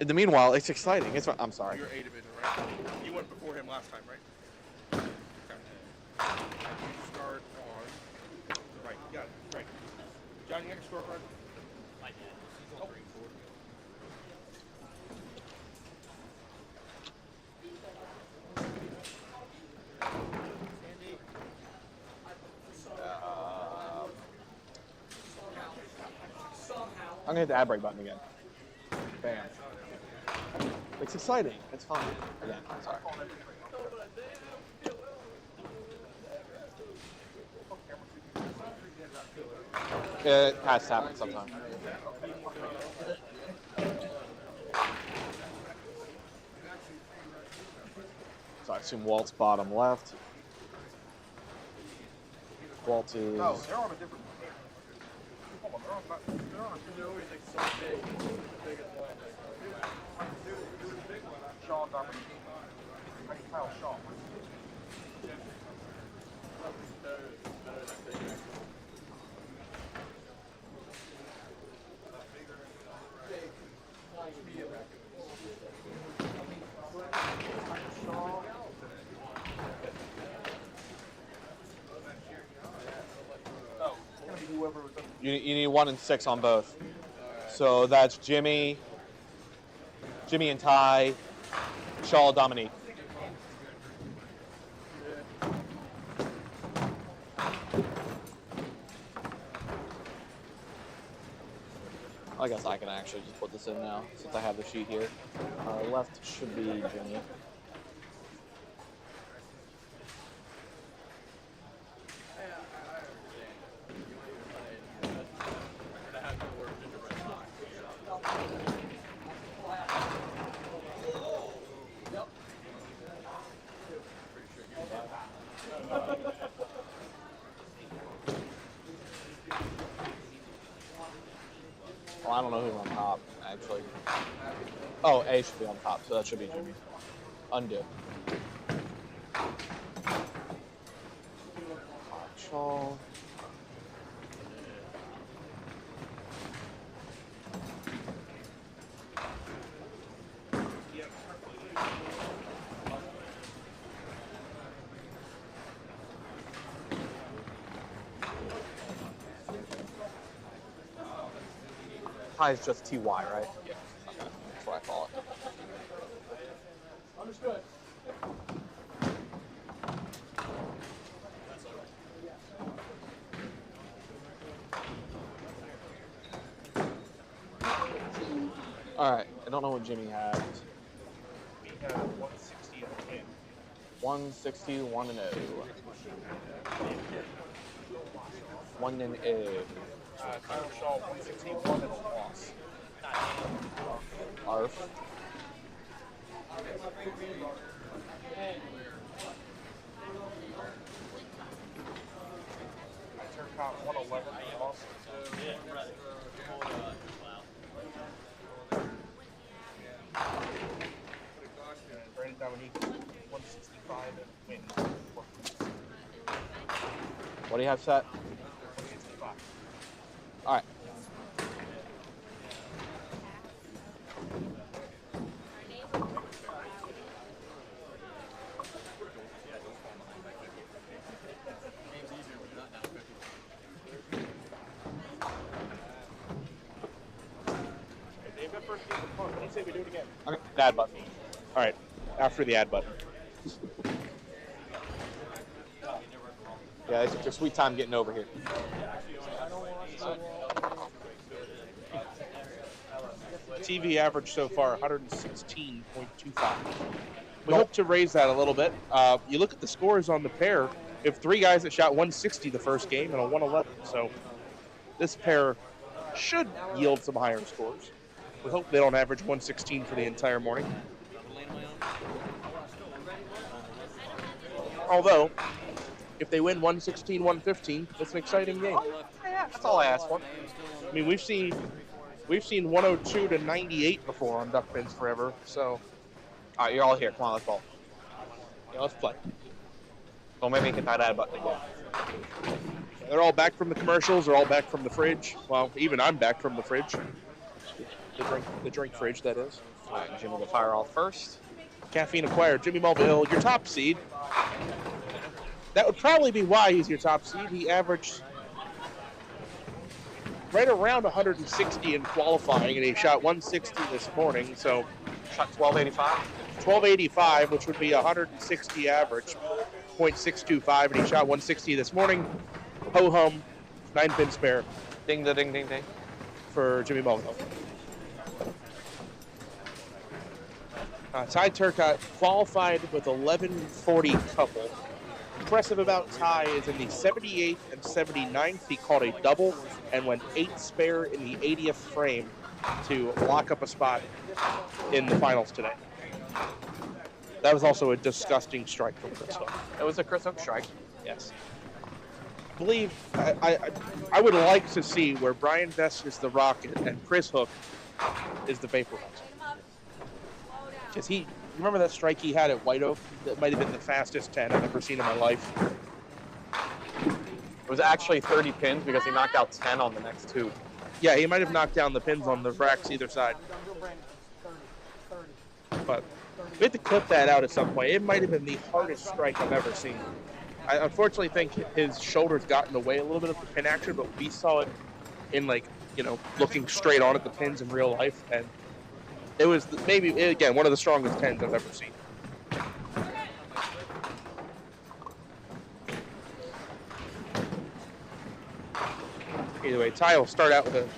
Speaker 2: In the meanwhile, it's exciting. I'm sorry.
Speaker 3: You're A division, right? You went before him last time, right? Okay. You start on. Right, you got it. Right. John, you got your scorecard? I did. Oh.
Speaker 2: I'm going to hit the ad break button again. Bam. It's exciting. It's fun. Again, I'm sorry. It has to happen sometime. So I assume Walt's bottom left. Walt is...
Speaker 3: Oh, they're on a different... Hold on, they're on Shaw Dominique. I can tell Shaw.
Speaker 2: You need 1 and 6 on both. So that's Jimmy and Ty, Shaw, Dominique. I guess I can actually just put this in now since I have the sheet here. Left should be Jimmy. Well, I don't know who's on top, actually. Oh, A should be on top, so that should be Jimmy. Undo. Shaw. Pi is just TY, right? Yeah. Okay. That's what I call it. Understood. All right. I don't know what Jimmy has.
Speaker 3: We have 160 and 10.
Speaker 2: 160, 1 and 0. 1 and 0.
Speaker 3: Kyle Shaw, 161 and a loss.
Speaker 2: Arf.
Speaker 3: I turned out 111 and a loss. Brandon Dominique, 165 and win.
Speaker 2: What do you have set?
Speaker 3: 165.
Speaker 2: All right. Okay, the ad button.
Speaker 3: All right, after the ad button.
Speaker 2: Yeah, it's your sweet time getting over here.
Speaker 3: TV average so far 116.25. We hope to raise that a little bit. You look at the scores on the pair. We have 3 guys that shot 160 the first game and a 111. So this pair should yield some higher scores. We hope they don't average 116 for the entire morning. Although, if they win 116, 115, it's an exciting game.
Speaker 2: Yeah, that's all I asked for.
Speaker 3: I mean, we've seen 102 to 98 before on duck pins forever. So,
Speaker 2: All right, you're all here. Come on, let's ball.
Speaker 3: yeah, let's play.
Speaker 2: Don't make me hit that add button again.
Speaker 3: They're all back from the commercials. They're all back from the fridge. Well, even I'm back from the fridge. The drink fridge, that is.
Speaker 2: All right, Jimmy will fire off first.
Speaker 3: Caffeine acquired. Jimmy Mulvihill, your top seed. That would probably be why he's your top seed. He averaged right around 160 in qualifying, and he shot 160 this morning. So
Speaker 2: Shot 1285.
Speaker 3: 1285, which would be 160 average, 0.625, and he shot 160 this morning. Ho hum, 9-pin spare
Speaker 2: Ding, da, ding, ding, ding.
Speaker 3: for Jimmy Mulvihill. Ty Turcotte qualified with 1140 couple. Impressive about Ty is in the 78th and 79th. He called a double and went 8 spare in the 80th frame to lock up a spot in the finals today. That was also a disgusting strike from Chris Hook.
Speaker 2: It was a Chris Hook strike.
Speaker 3: Yes. I believe I would like to see where Brian Best is the Rocket and Chris Hook is the Vaporizer. Because you remember that strike he had at White Oak? That might have been the fastest 10 I've ever seen in my life.
Speaker 2: It was actually 30 pins because he knocked out 10 on the next 2.
Speaker 3: Yeah, he might have knocked down the pins on the racks either side. But we have to clip that out at some point. It might have been the hardest strike I've ever seen. I unfortunately think his shoulders got in the way a little bit of the pin action, but we saw it in, like, looking straight on at the pins in real life, and it was maybe, again, one of the strongest 10s I've ever seen. Either way, Ty will start out with a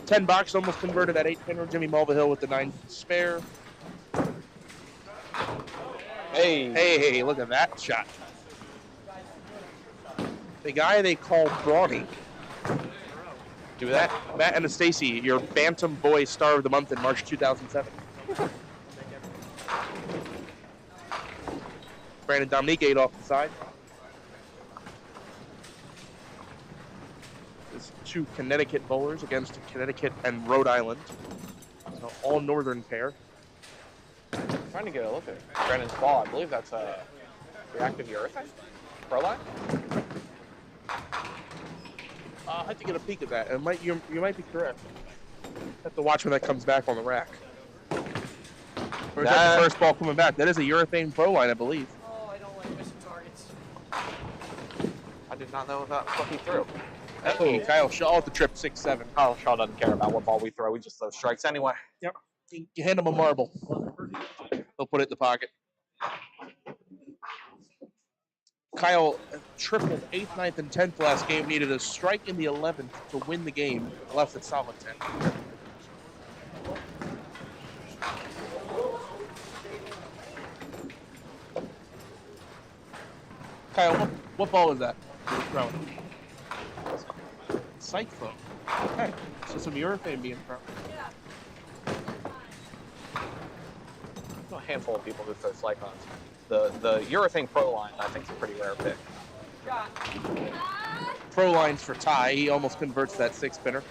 Speaker 3: 10 box, almost converted at 8-pinner. Jimmy Mulvihill with the 9 spare. Hey, look at that shot. The guy they call Brawny.
Speaker 2: Do that.
Speaker 3: Matt Anastasi, your Bantam Boy Star of the Month in March 2007. Brandon Dominique 8 off the side. There's 2 Connecticut bowlers against Connecticut and Rhode Island. So all northern pair.
Speaker 2: Trying to get a look at Brennan's ball. I believe that's a reactive urethane? Proline?
Speaker 3: I'll have to get a peek at that. You might be correct. Have to watch when that comes back on the rack. Or is that the first ball coming back? That is a urethane pro line, I believe.
Speaker 4: Oh, I don't like missing targets.
Speaker 2: I did not know that's what he threw.
Speaker 3: Kyle Shaw with the trip 6-7.
Speaker 2: Kyle Shaw doesn't care about what ball we throw. We just throw strikes anyway.
Speaker 3: Yep. You hand him a marble. He'll put it in the pocket. Kyle tripled 8th, 9th, and 10th last game. Needed a strike in the 11th to win the game. Left at solid 10. Kyle, what ball is that you're throwing? Cyclone. Okay, so some urethane being thrown.
Speaker 2: A handful of people who throw cyclones. The urethane pro line, I think, is a pretty rare pick.
Speaker 3: Pro lines for Ty. He almost converts that 6-pinner.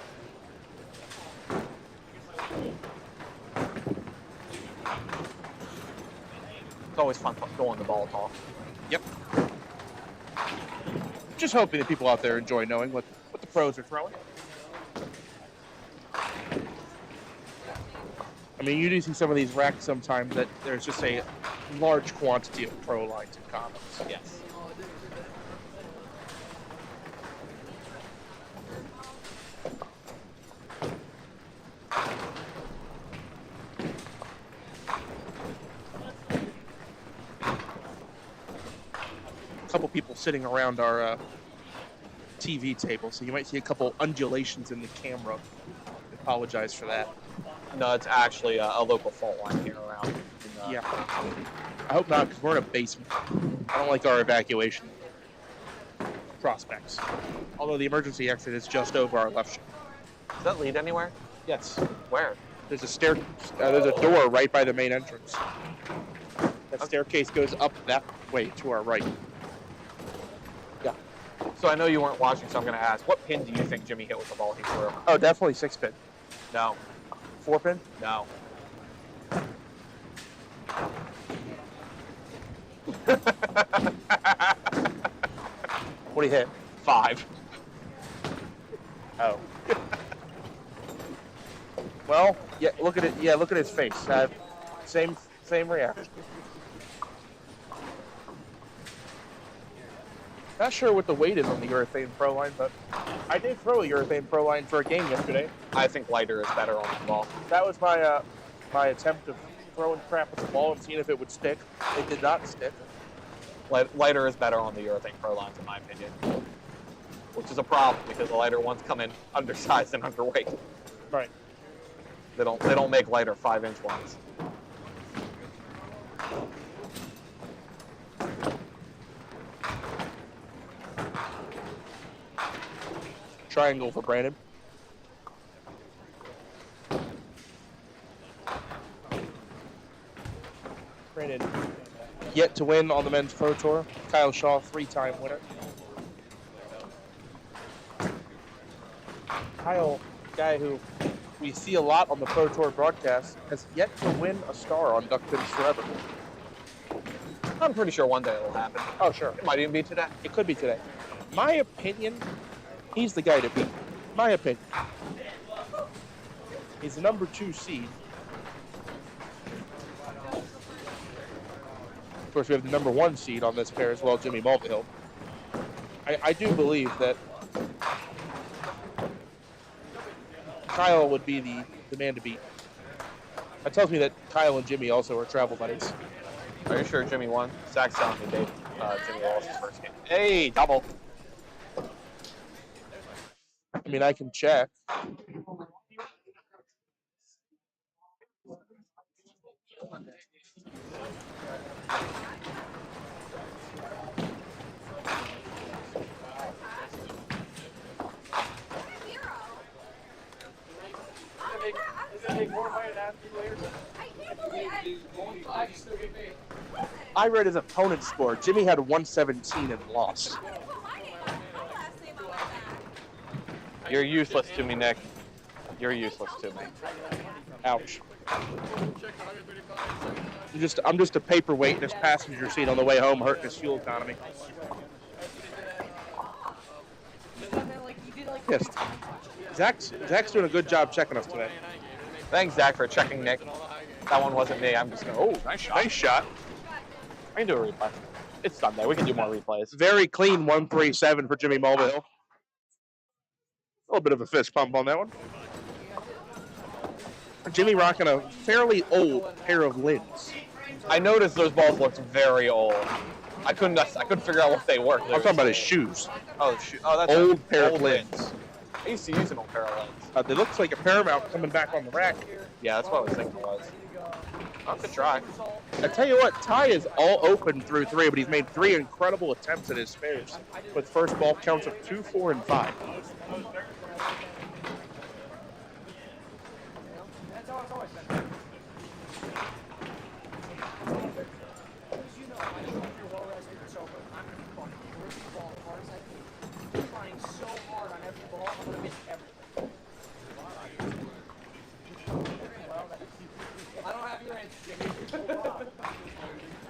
Speaker 2: It's always fun going the ball talk.
Speaker 3: Yep. Just hoping that people out there enjoy knowing what the pros are throwing. I mean, you do see some of these racks sometimes that there's just a large quantity of pro lines and condoms.
Speaker 2: Yes.
Speaker 3: sitting around our TV table, so you might see a couple undulations in the camera. I apologize for that.
Speaker 2: No, it's actually a local fault line here around.
Speaker 3: Yeah. I hope not, because we're in a basement. I don't like our evacuation prospects. Although the emergency exit is just over our left shoulder.
Speaker 2: Does that lead anywhere?
Speaker 3: Yes.
Speaker 2: Where?
Speaker 3: There's a door right by the main entrance. That staircase goes up that way to our right. Yeah.
Speaker 2: So I know you weren't watching, so I'm going to ask, what pin do you think Jimmy hit with the ball he threw?
Speaker 3: Oh, definitely 6-pin.
Speaker 2: No.
Speaker 3: 4-pin?
Speaker 2: No.
Speaker 3: What do you hit?
Speaker 2: 5.
Speaker 3: Oh. Well, yeah. Look at it. Yeah, look at his face. Same reaction. Not sure what the weight is on the urethane pro line, but I did throw a urethane pro line for a game yesterday.
Speaker 2: I think lighter is better on the ball.
Speaker 3: That was my my attempt of throwing crap at the ball and seeing if it would stick. It did not stick.
Speaker 2: Lighter is better on the urethane pro lines, in my opinion. Which is a problem because the lighter ones come in undersized and underweight.
Speaker 3: Right.
Speaker 2: They don't make lighter 5-inch ones.
Speaker 3: Triangle for Brandon. Brandon yet to win on the men's pro tour. Kyle Shaw, 3-time winner. Kyle, guy who we see a lot on the pro tour broadcast, has yet to win a star on Duckpins forever.
Speaker 2: I'm pretty sure one day it'll happen.
Speaker 3: Oh, sure.
Speaker 2: It might even be today.
Speaker 3: It could be today. My opinion, he's the guy to beat. My opinion. He's the number 2 seed. Of course, we have the number 1 seed on this pair as well, Jimmy Mulvihill. I do believe that Kyle would be the man to beat. That tells me that Kyle and Jimmy also are travel buddies.
Speaker 2: Are you sure Jimmy won? Zach's telling me Dave, Jimmy lost his first game. Hey, double.
Speaker 3: I mean, I can check. I read his opponent's score. Jimmy had 117 and lost.
Speaker 2: You're useless to me, Nick. You're useless to me.
Speaker 3: Ouch. I'm just a paperweight in his passenger seat on the way home, hurting his fuel economy. Yes. Zach's doing a good job checking us today.
Speaker 2: Thanks, Zach, for checking Nick. That one wasn't me. I'm just going, oh, nice shot.
Speaker 3: Nice shot.
Speaker 2: I can do a replay. It's Sunday. We can do more replays.
Speaker 3: Very clean 137 for Jimmy Mulvihill. A little bit of a fist pump on that one. Jimmy rocking a fairly old pair of lids.
Speaker 2: I noticed those balls looked very old. I couldn't figure out what they were.
Speaker 3: I'm talking about his shoes.
Speaker 2: Oh, that's
Speaker 3: old pair of lids.
Speaker 2: I used to use an old pair of lids.
Speaker 3: It looks like a Paramount coming back on the rack.
Speaker 2: Yeah, that's what I was thinking it was. Oh, good try.
Speaker 3: I tell you what, Ty is all open through 3, but he's made 3 incredible attempts at his spares with first ball counts of 2, 4, and 5.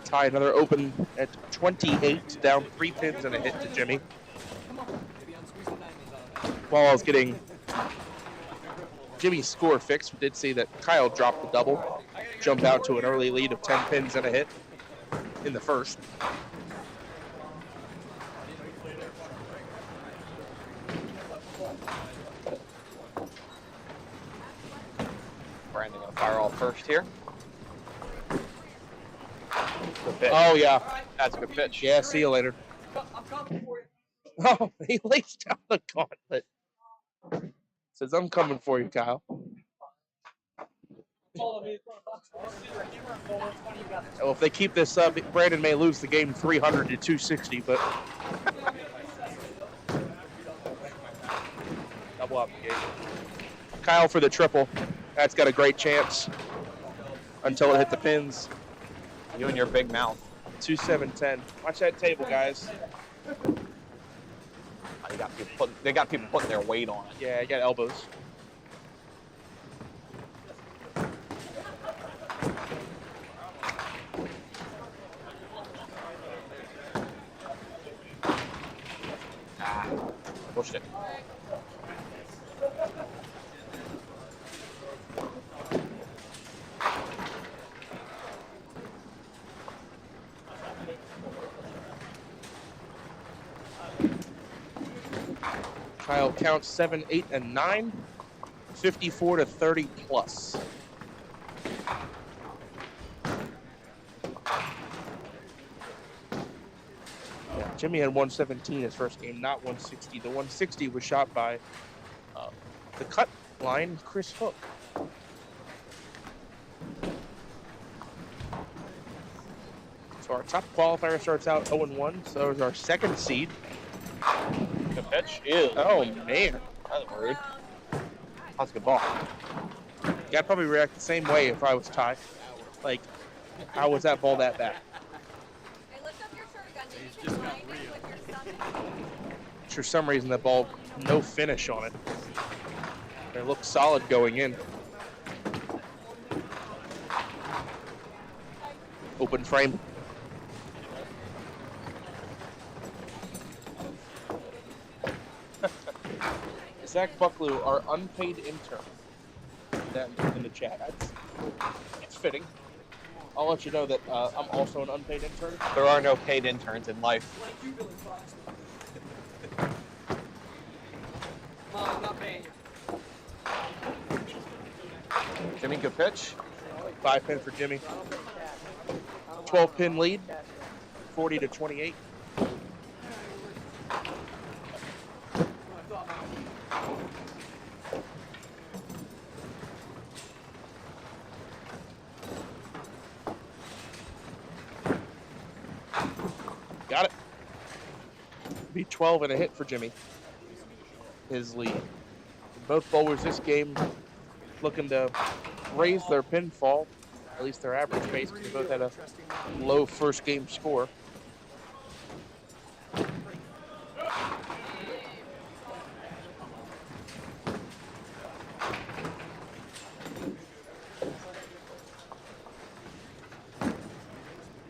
Speaker 3: Ty, another open at 28, down 3 pins and a hit to Jimmy. While I was getting Jimmy's score fixed, we did see that Kyle dropped the double, jumped out to an early lead of 10 pins and a hit in the first.
Speaker 2: Brandon gonna fire off first here. Good pitch.
Speaker 3: Oh, yeah.
Speaker 2: That's a good pitch.
Speaker 3: Yeah, see you later. Oh, he lays down the gauntlet. Says, I'm coming for you, Kyle. Oh, if they keep this up, Brandon may lose the game 300 to 260, but double up the game. Kyle for the triple. That's got a great chance until it hit the pins.
Speaker 2: You and your big mouth.
Speaker 3: 2-7-10. Watch that table, guys.
Speaker 2: They got people putting their weight on it.
Speaker 3: Yeah, I got elbows.
Speaker 2: Pushed it.
Speaker 3: Kyle counts 7, 8, and 9. 54 to 30 plus. Yeah, Jimmy had 117 his first game, not 160. The 160 was shot by the cut line, Chris Hook. So our top qualifier starts out 0-1. So is our second seed.
Speaker 2: Good pitch. Ew.
Speaker 3: Oh, man.
Speaker 2: That's rude. That's a good ball.
Speaker 3: Yeah, I'd probably react the same way if I was Ty. Like, how was that ball that bad?
Speaker 5: Hey, lift up your shirt gun. Did you just find it with your son?
Speaker 3: For some reason, that ball, no finish on it. It looked solid going in. Open frame. Zach Bucklew, our unpaid intern. That in the chat. It's fitting. I'll let you know that I'm also an unpaid intern.
Speaker 2: There are no paid interns in life.
Speaker 4: Mom, I'm not paying you.
Speaker 2: Jimmy, good pitch.
Speaker 3: 5-pin for Jimmy. 12-pin lead. 40 to 28. Got it. Be 12 and a hit for Jimmy. His lead. Both bowlers this game looking to raise their pinfall, at least their average pace, because they both had a low first game score.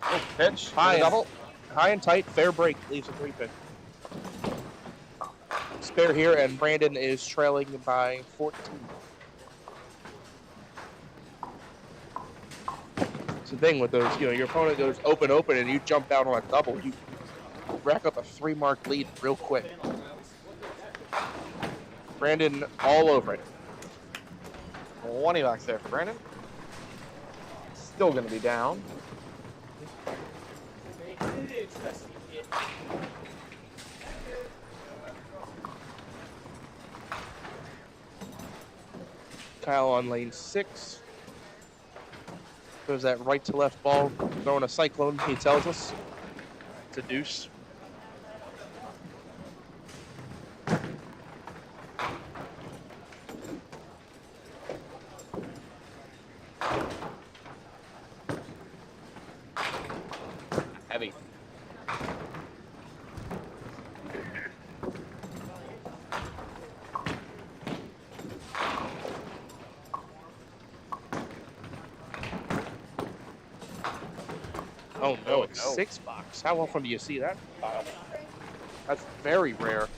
Speaker 2: Oh, pitch.
Speaker 3: High
Speaker 2: Double.
Speaker 3: High and tight, fair break, leaves a 3-pin. Spare here, and Brandon is trailing by 14. It's the thing with those, your opponent goes open, and you jump out on a double. You rack up a 3-mark lead real quick. Brandon all over it.
Speaker 2: 20 bucks there for Brandon. Still going to be down.
Speaker 3: Kyle on lane 6. Throws that right to left ball, throwing a cyclone, he tells us. It's a deuce.
Speaker 2: Heavy.
Speaker 3: Oh no, it's 6 box. How often do you see that? That's very rare.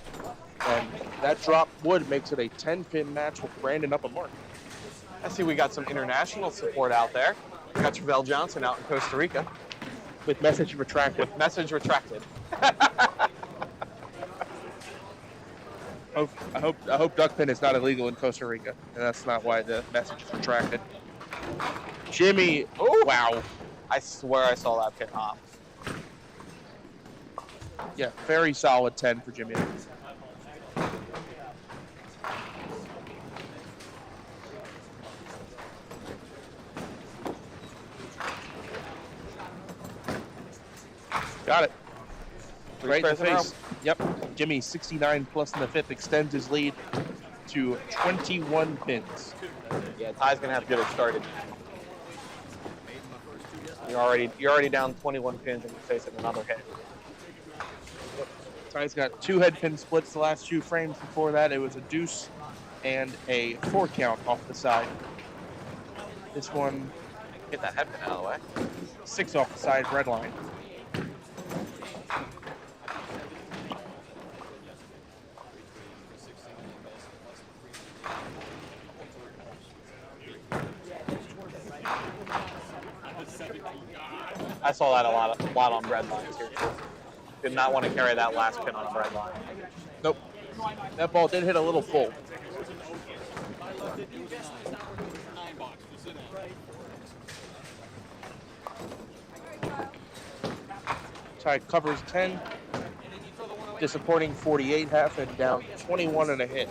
Speaker 3: And that drop wood makes it a 10-pin match with Brandon up a mark.
Speaker 2: I see we got some international support out there. We got Travell Johnson out in Costa Rica.
Speaker 3: With message retracted.
Speaker 2: With message retracted.
Speaker 3: I hope Duckpin is not illegal in Costa Rica, and that's not why the message is retracted. Jimmy, oh wow.
Speaker 2: I swear I saw that pin off.
Speaker 3: Yeah, very solid 10 for Jimmy. Got it. Right in the face. Yep. Jimmy, 69 plus in the fifth, extends his lead to 21 pins.
Speaker 2: Yeah, Ty's gonna have to get it started. You're already down 21 pins and you're facing another hit.
Speaker 3: Ty's got 2 head pin splits the last 2 frames. Before that, it was a deuce and a 4 count off the side. This one,
Speaker 2: Get that head pin out of the way.
Speaker 3: 6 off the side, red line.
Speaker 2: I saw that a lot on red lines here too. Did not want to carry that last pin on a red line.
Speaker 3: Nope. That ball did hit a little full. Ty covers 10. Disappointing 48 half and down 21 and a hit.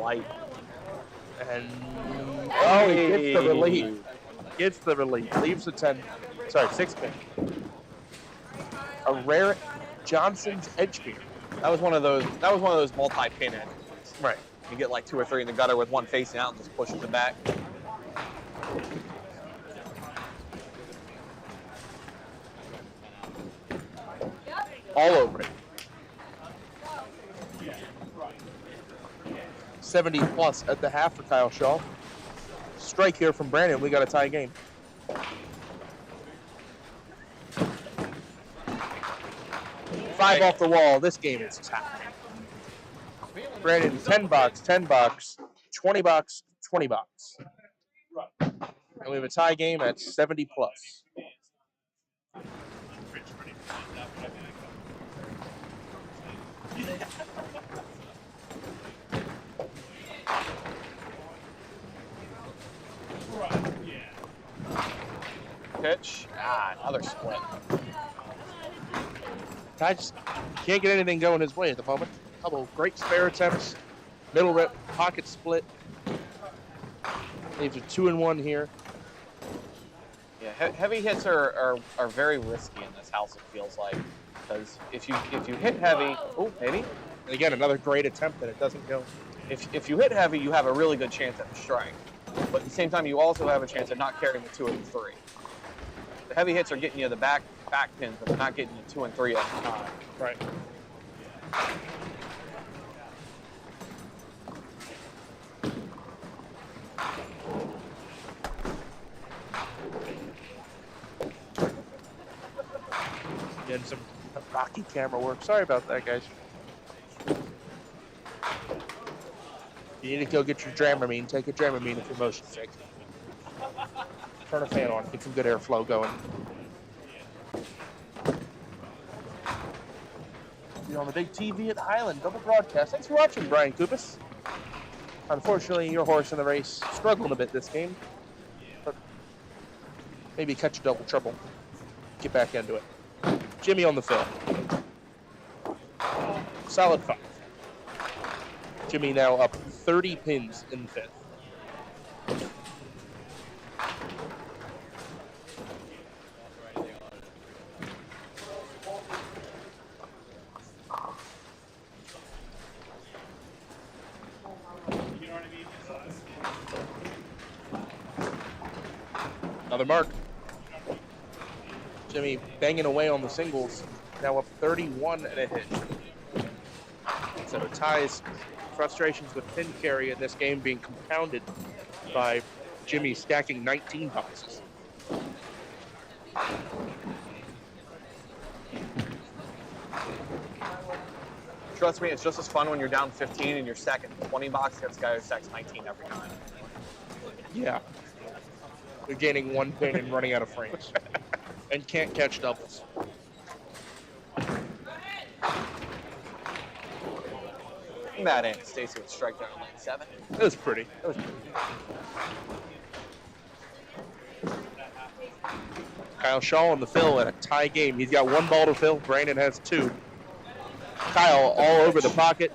Speaker 2: Light.
Speaker 3: And oh, he gets the relief. Gets the relief. Leaves the 10. Sorry, 6 pin. A rare Johnson's edge beer.
Speaker 2: That was one of those multi-pin ends.
Speaker 3: Right.
Speaker 2: You get like 2 or 3 in the gutter with one facing out and just pushes it back. All over it.
Speaker 3: 70 plus at the half for Kyle Shaw. Strike here from Brandon. We got a tie game. Five off the wall. This game is tied. Brandon, 10 bucks, 10 bucks, 20 bucks, 20 bucks. And we have a tie game at 70 plus.
Speaker 2: Pitch. Another split.
Speaker 3: Ty just can't get anything going his way at the moment. Couple of great spare attempts. Middle rip, pocket split. Leaves a 2-1 here.
Speaker 2: Yeah, heavy hits are very risky in this house, it feels like. Because if you hit heavy, maybe.
Speaker 3: And again, another great attempt that it doesn't go.
Speaker 2: If you hit heavy, you have a really good chance at a strike. But at the same time, you also have a chance of not carrying the 2 and 3. The heavy hits are getting you the back pins, but they're not getting you 2 and 3 at a time.
Speaker 3: Right. Getting some rocky camera work. Sorry about that, guys. You need to go get your Dramamine. Take a Dramamine if you're motion sick. Turn a fan on. Get some good airflow going. You're on the big TV at Highland. Double broadcast. Thanks for watching, Brian Kupas. Unfortunately, your horse in the race struggled a bit this game. But maybe catch a double trouble. Get back into it. Jimmy on the fill. Solid 5. Jimmy now up 30 pins in the 5th. Another mark. Jimmy banging away on the singles. Now up 31 and a hit. So Ty's frustrations with pin carry in this game being compounded by Jimmy stacking 19 boxes.
Speaker 2: Trust me, it's just as fun when you're down 15 and you're stacking 20 boxes against a guy who stacks 19 every time.
Speaker 3: Yeah. They're gaining 1 pin and running out of frames. And can't catch doubles.
Speaker 2: That and Stacy would strike down lane 7.
Speaker 3: It was pretty. Kyle Shaw on the fill in a tie game. He's got 1 ball to fill. Brandon has 2. Kyle all over the pocket.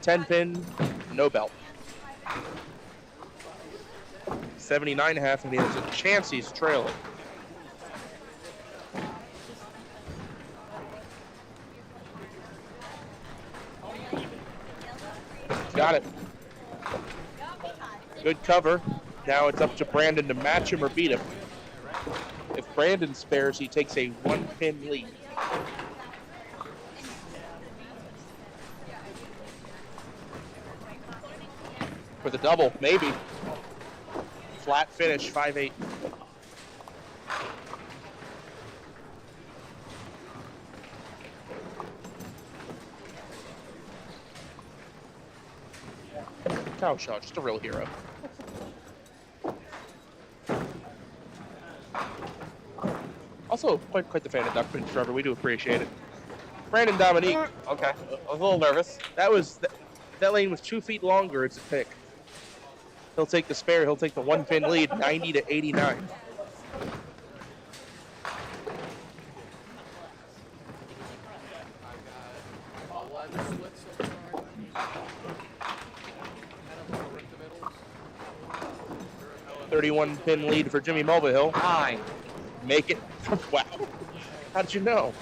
Speaker 3: 10 pin, no belt. 79.5, and he has a chance he's trailing. Got it. Good cover. Now it's up to Brandon to match him or beat him. If Brandon spares, he takes a 1-pin lead. For the double, maybe. Flat finish, 5-8. Kyle Shaw, just a real hero. Also, quite the fan of Duckpin, Trevor. We do appreciate it. Brandon Dominique.
Speaker 2: Okay, I was a little nervous.
Speaker 3: That lane was 2 feet longer. It's a pick. He'll take the spare. He'll take the 1-pin lead, 90-89. $31-pin lead for Jimmy Mulvihill.
Speaker 2: 9.
Speaker 3: Make it. Wow. How did you know?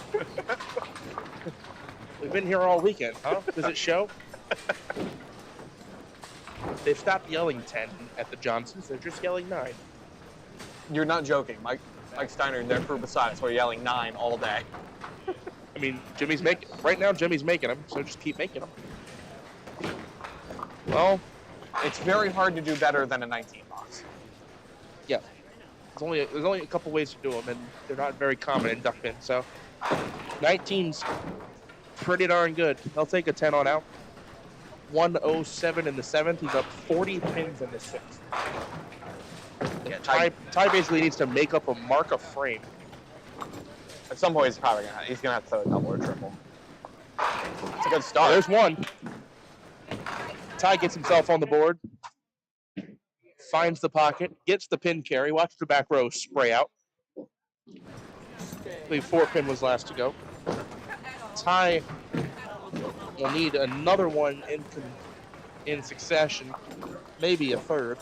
Speaker 3: We've been here all weekend, huh? Does it show? They've stopped yelling 10 at the Johnsons. They're just yelling 9.
Speaker 2: You're not joking. Mike Steiner and their crew beside us were yelling 9 all day.
Speaker 3: I mean, right now Jimmy's making them, so just keep making them. Well,
Speaker 2: It's very hard to do better than a 19 box.
Speaker 3: yeah. There's only a couple ways to do them, and they're not very common in Duckpin. So 19's pretty darn good. They'll take a 10 on out. 107 in the 7th. He's up 40 pins in the 6th.
Speaker 2: Yeah,
Speaker 3: Ty basically needs to make up a mark of frame.
Speaker 2: At some point, he's gonna have to throw a double or triple. It's a good start.
Speaker 3: There's one. Ty gets himself on the board. Finds the pocket, gets the pin carry. Watch the back row spray out. I believe 4 pin was last to go. Ty will need another one in succession, maybe a third.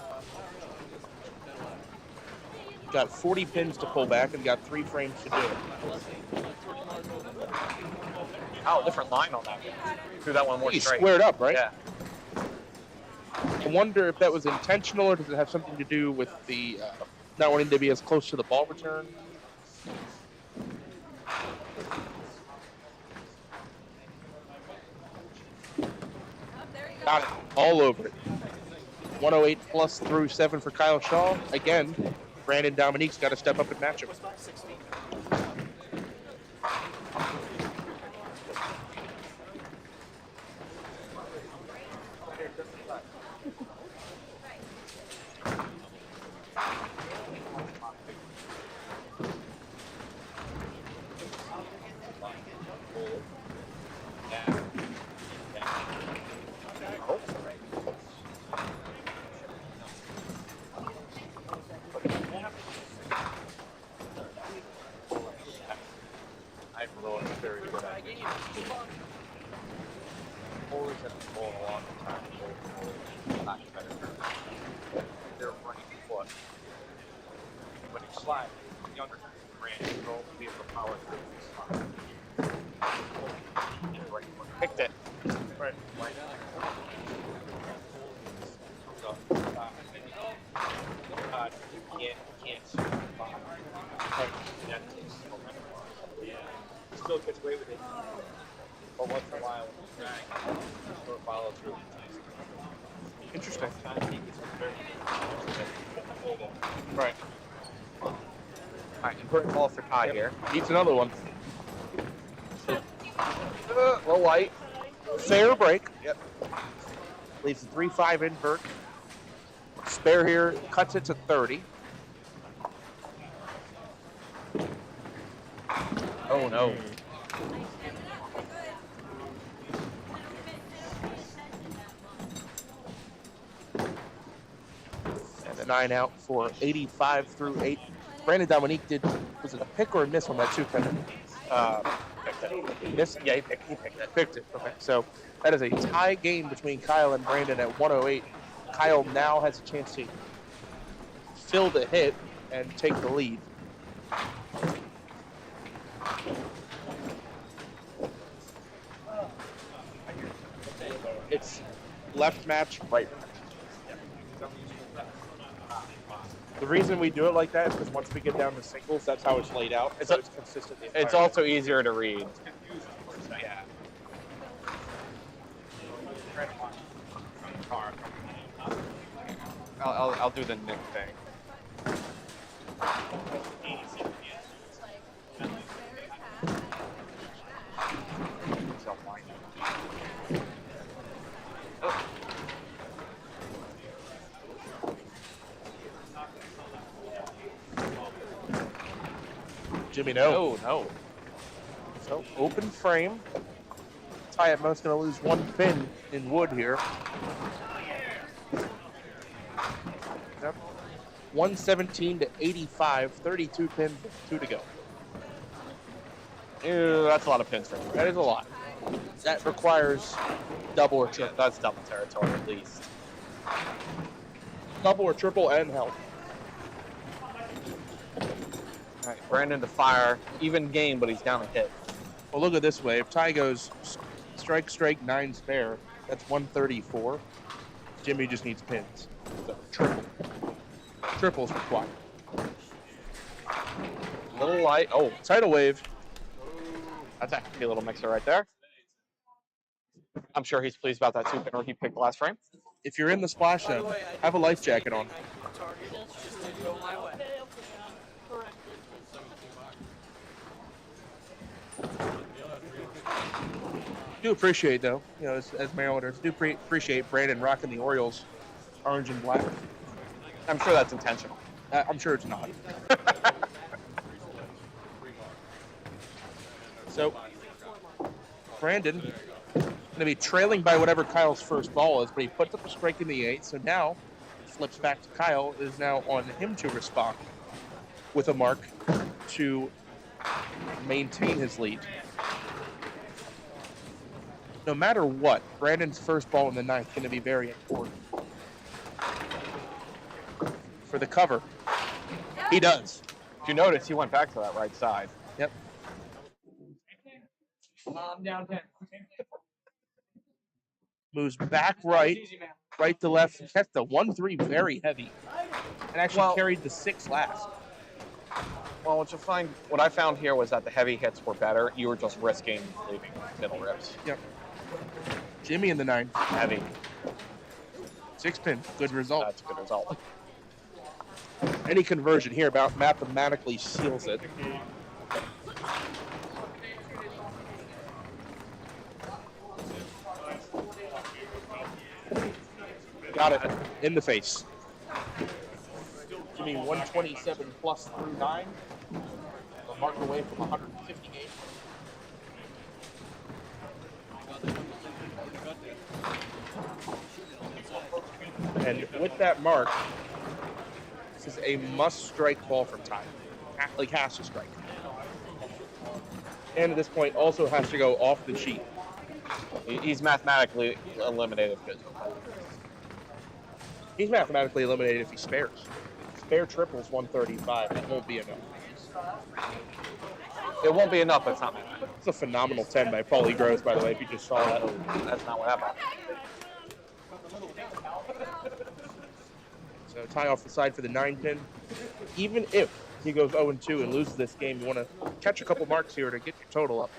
Speaker 3: Got 40 pins to pull back and got 3 frames to do it.
Speaker 2: Oh, different line on that. Do that one more
Speaker 3: He
Speaker 2: straight.
Speaker 3: squared up, right?
Speaker 2: Yeah.
Speaker 3: I wonder if that was intentional or does it have something to do with the not wanting to be as close to the ball return? Got it. All over it. 108 plus through 7 for Kyle Shaw. Again, Brandon Dominique's got to step up and match him.
Speaker 2: Picked it.
Speaker 3: Right.
Speaker 9: Still gets away with it. But once in a while, or follow through.
Speaker 3: Interesting.
Speaker 2: Right. All right, important ball for Ty here.
Speaker 3: Needs another one.
Speaker 2: Low light.
Speaker 3: Fair break. Yep. Leaves a 3-5 invert. Spare here cuts it to 30.
Speaker 2: Oh no.
Speaker 3: And a 9 out for 85 through 8. Brandon Dominique was it a pick or a miss on that 2-pin? Miss?
Speaker 2: Yeah, he picked it.
Speaker 3: Picked it. Okay, so that is a tie game between Kyle and Brandon at 108. Kyle now has a chance to fill the hit and take the lead. It's left match, right match. The reason we do it like that is because once we get down to singles, that's how it's laid out. It's consistent.
Speaker 2: It's also easier to read.
Speaker 9: Yeah.
Speaker 2: I'll do the Nick thing.
Speaker 3: Jimmy, no.
Speaker 2: Oh no.
Speaker 3: So open frame. Ty at most going to lose 1 pin in wood here. Yep. 117 to 85, 32 pins, 2 to go.
Speaker 2: Ew, that's a lot of pins for me.
Speaker 3: That is a lot. That requires double or
Speaker 2: Yeah,
Speaker 3: triple.
Speaker 2: that's double territory at least.
Speaker 3: Double or triple and help.
Speaker 2: All right, Brandon to fire. Even game, but he's down a hit.
Speaker 3: Well, look at this way. If Ty goes strike, strike, 9 spare, that's 134. Jimmy just needs pins. So triple. Triple's required.
Speaker 2: Little light. Oh,
Speaker 3: Tidal wave.
Speaker 2: that's actually a little mixer right there. I'm sure he's pleased about that 2-pinner he picked last frame.
Speaker 3: If you're in the splash zone, have a life jacket on.
Speaker 4: Go my way.
Speaker 3: Do appreciate, though, you know, as Marylanders, do appreciate Brandon rocking the Orioles orange and black.
Speaker 2: I'm sure that's intentional.
Speaker 3: I'm sure it's not. So, Brandon going to be trailing by whatever Kyle's first ball is, but he puts up a strike in the 8th. So now, flips back to Kyle. It is now on him to respond with a mark to maintain his lead. No matter what, Brandon's first ball in the 9th is going to be very important. For the cover, he does.
Speaker 2: If you notice, he went back to that right side.
Speaker 3: Yep.
Speaker 4: I'm down 10.
Speaker 3: Moves back right, right to left. Kept the 1-3 very heavy, and actually carried the 6 last.
Speaker 2: Well, what I found here was that the heavy hits were better. You were just risking leaving middle rips.
Speaker 3: Yep. Jimmy in the 9.
Speaker 2: Heavy.
Speaker 3: 6 pin. Good result.
Speaker 2: That's a good result.
Speaker 3: Any conversion here about mathematically seals it. Got it in the face. Jimmy 127 plus through 9. A mark away from 158. And with that mark, this is a must-strike ball from Ty. Like, has to strike. And at this point, also has to go off the sheet.
Speaker 2: He's mathematically eliminated.
Speaker 3: He's mathematically eliminated if he spares. Spare triples 135. That won't be enough.
Speaker 2: It won't be enough, but it's not bad.
Speaker 3: It's a phenomenal 10 by Paulie Gross, by the way, if you just saw that.
Speaker 2: That's not what happened.
Speaker 3: So Ty off the side for the 9 pin. Even if he goes 0-2 and loses this game, you want to catch a couple marks here to get your total up.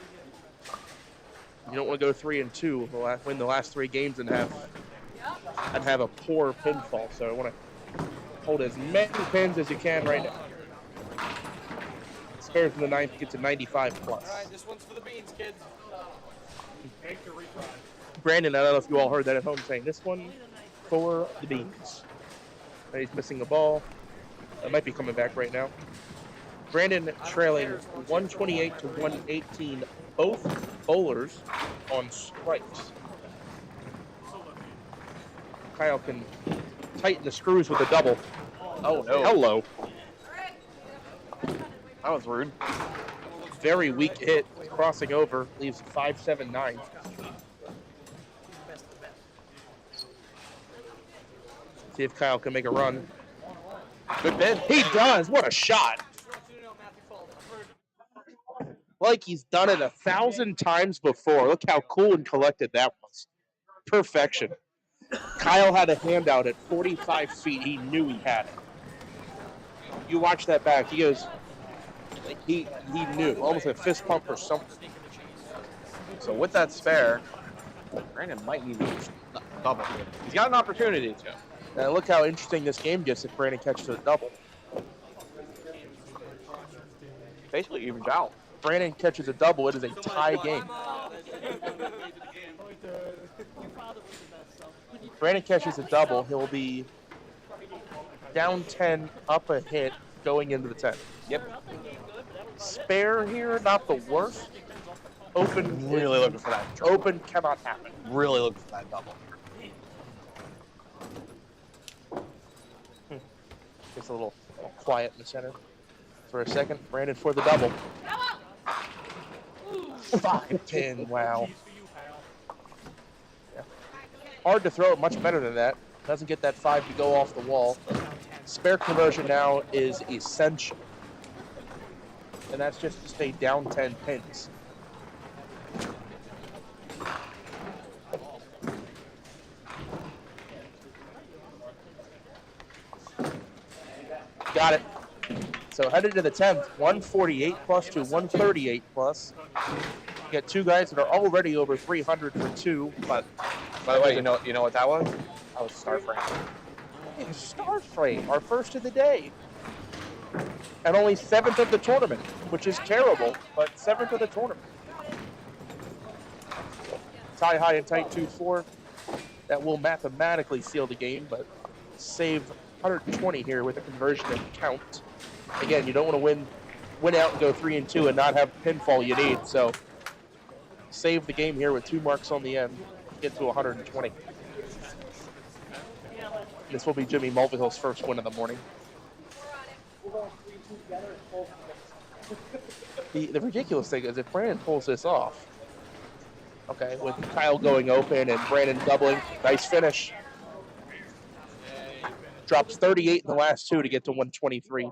Speaker 3: You don't want to go 3-2, win the last 3 games and have a poor pinfall. So I want to hold as many pins as you can right now. Spares in the 9th, gets a 95 plus.
Speaker 4: All right, this one's for the beans, kids.
Speaker 3: Brandon, I don't know if you all heard that at home saying this one for the beans. And he's missing a ball. That might be coming back right now. Brandon trailing 128 to 118. Both bowlers on strikes. Kyle can tighten the screws with a double.
Speaker 2: Oh, no.
Speaker 3: Hello.
Speaker 2: That was rude.
Speaker 3: Very weak hit. Crossing over. Leaves 5-7-9. See if Kyle can make a run.
Speaker 2: Good bid.
Speaker 3: He does. What a shot. Like he's done it 1,000 times before. Look how cool and collected that was. Perfection. Kyle had a handout at 45 feet. He knew he had it. You watch that back. He goes, like he knew. Almost a fist pump or something.
Speaker 2: So with that spare, Brandon might need to double here. He's got an opportunity to.
Speaker 3: And look how interesting this game gets if Brandon catches a double.
Speaker 2: Basically evens out.
Speaker 3: Brandon catches a double. It is a tie game. Brandon catches a double. He'll be down 10, up a hit, going into the 10.
Speaker 2: Yep.
Speaker 3: Spare here, not the worst. Open.
Speaker 2: Really looking for that.
Speaker 3: Open cannot happen.
Speaker 2: Really looking for that double.
Speaker 3: Just a little quiet in the center for a second. Brandon for the double. 5-10. Wow. Yeah. Hard to throw it much better than that. Doesn't get that 5 to go off the wall. Spare conversion now is essential. And that's just to stay down 10 pins. Got it. So headed to the 10th, 148 plus to 138 plus. You get two guys that are already over 300 for two.
Speaker 2: But by the way, you know what that was? That was Star Frame.
Speaker 3: It's Star Frame, our first of the day. And only 7th of the tournament, which is terrible, but 7th of the tournament. Tie high and tight 2-4. That will mathematically seal the game, but save 120 here with a conversion and count. Again, you don't want to win out and go 3-2 and not have pinfall you need. So save the game here with 2 marks on the end. Get to 120. This will be Jimmy Mulvihill's first win of the morning. The ridiculous thing is if Brandon pulls this off, okay, with Kyle going open and Brandon doubling, nice finish. Drops 38 in the last 2 to get to 123.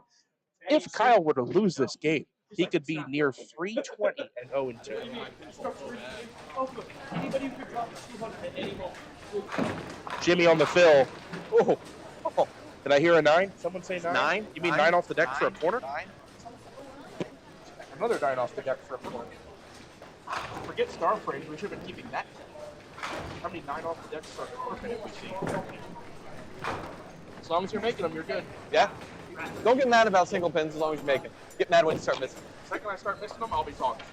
Speaker 3: If Kyle were to lose this game, he could be near 320 and 0-2. Jimmy on the fill. Oh. Did I hear a 9? Someone say 9?
Speaker 2: 9?
Speaker 3: You mean 9 off the deck for a corner?
Speaker 2: 9.
Speaker 3: Another 9 off the deck for a corner. Forget star frames. We should have been keeping that. How many 9 off the deck for a corner have we seen? As long as you're making them, you're good.
Speaker 2: Yeah. Don't get mad about single pins as long as you make it. Get mad when you start missing.
Speaker 3: The second I start missing them, I'll be talking.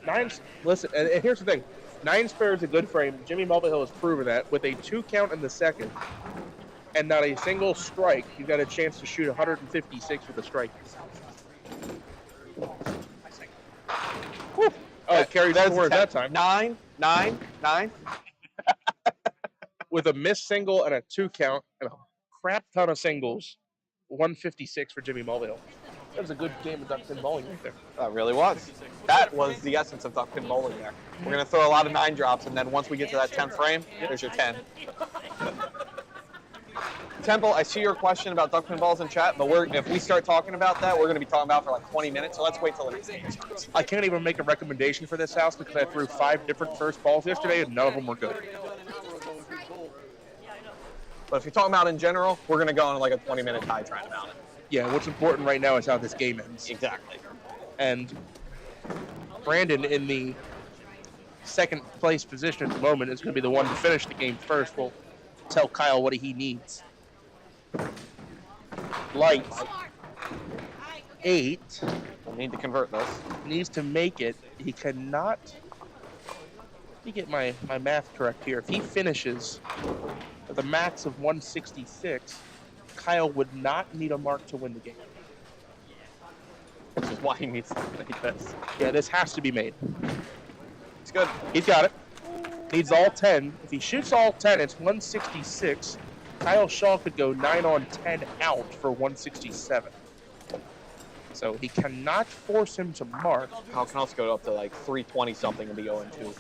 Speaker 3: 9s, listen, and here's the thing. 9 spare is a good frame. Jimmy Mulvihill has proven that. With a 2 count in the second and not a single strike, you got a chance to shoot 156 with a strike. Whew. Oh, it carries forward that time.
Speaker 2: 9, 9, 9.
Speaker 3: With a missed single and a 2 count and a crap ton of singles, 156 for Jimmy Mulvihill. That was a good game of duckpin bowling right there.
Speaker 2: That really was. That was the essence of duckpin bowling there. We're going to throw a lot of 9 drops, and then once we get to that 10th frame, there's your 10. Temple, I see your question about duckpin balls in chat, but if we start talking about that, we're going to be talking about it for like 20 minutes, so let's wait till the next game starts.
Speaker 3: I can't even make a recommendation for this house because I threw 5 different first balls yesterday, and none of them were good.
Speaker 2: But if you're talking about in general, we're going to go on like a 20-minute tie trying about it.
Speaker 3: Yeah, what's important right now is how this game ends.
Speaker 2: Exactly.
Speaker 3: And Brandon, in the second place position at the moment, is going to be the one to finish the game first. We'll tell Kyle what he needs. Light 8.
Speaker 2: We'll need to convert this.
Speaker 3: Needs to make it. He cannot me get my math correct here. If he finishes with a max of 166, Kyle would not need a mark to win the game.
Speaker 2: Which is why he needs to make this.
Speaker 3: Yeah, this has to be made.
Speaker 2: It's good.
Speaker 3: He's got it. Needs all 10. If he shoots all 10, it's 166. Kyle Shaw could go 9 on 10 out for 167. So he cannot force him to mark.
Speaker 2: Kyle can also go up to like 320 something and be 0-2.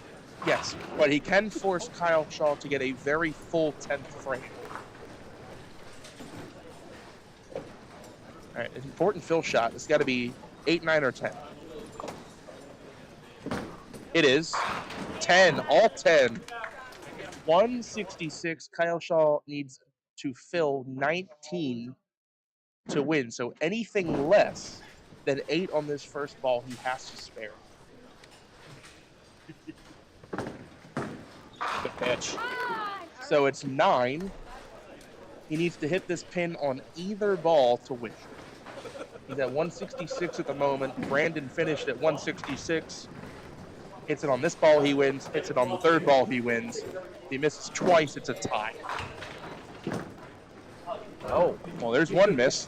Speaker 3: Yes, but he can force Kyle Shaw to get a very full 10th frame. All right, an important fill shot. It's got to be 8, 9, or 10. It is 10, all 10. 166. Kyle Shaw needs to fill 19 to win. So anything less than 8 on this first ball, he has to spare.
Speaker 2: Good pitch.
Speaker 3: So it's 9. He needs to hit this pin on either ball to win. He's at 166 at the moment. Brandon finished at 166. Hits it on this ball, he wins. Hits it on the third ball, he wins. If he misses twice, it's a tie. Oh, well, there's one miss.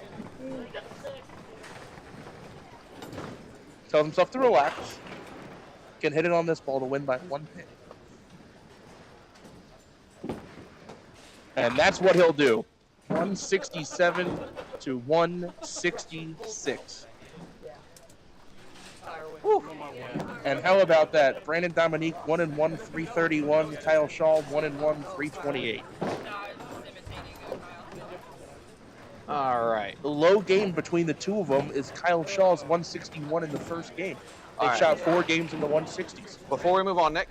Speaker 3: Tells himself to relax. Can hit it on this ball to win by 1 pin. And that's what he'll do. 167 to 166. Whew. And how about that? Brandon Dominique, 1-1, 331. Kyle Shaw, 1-1, 328.
Speaker 2: All right.
Speaker 3: The low game between the two of them is Kyle Shaw's 161 in the first game. They shot 4 games in the 160s.
Speaker 2: Before we move on, Nick.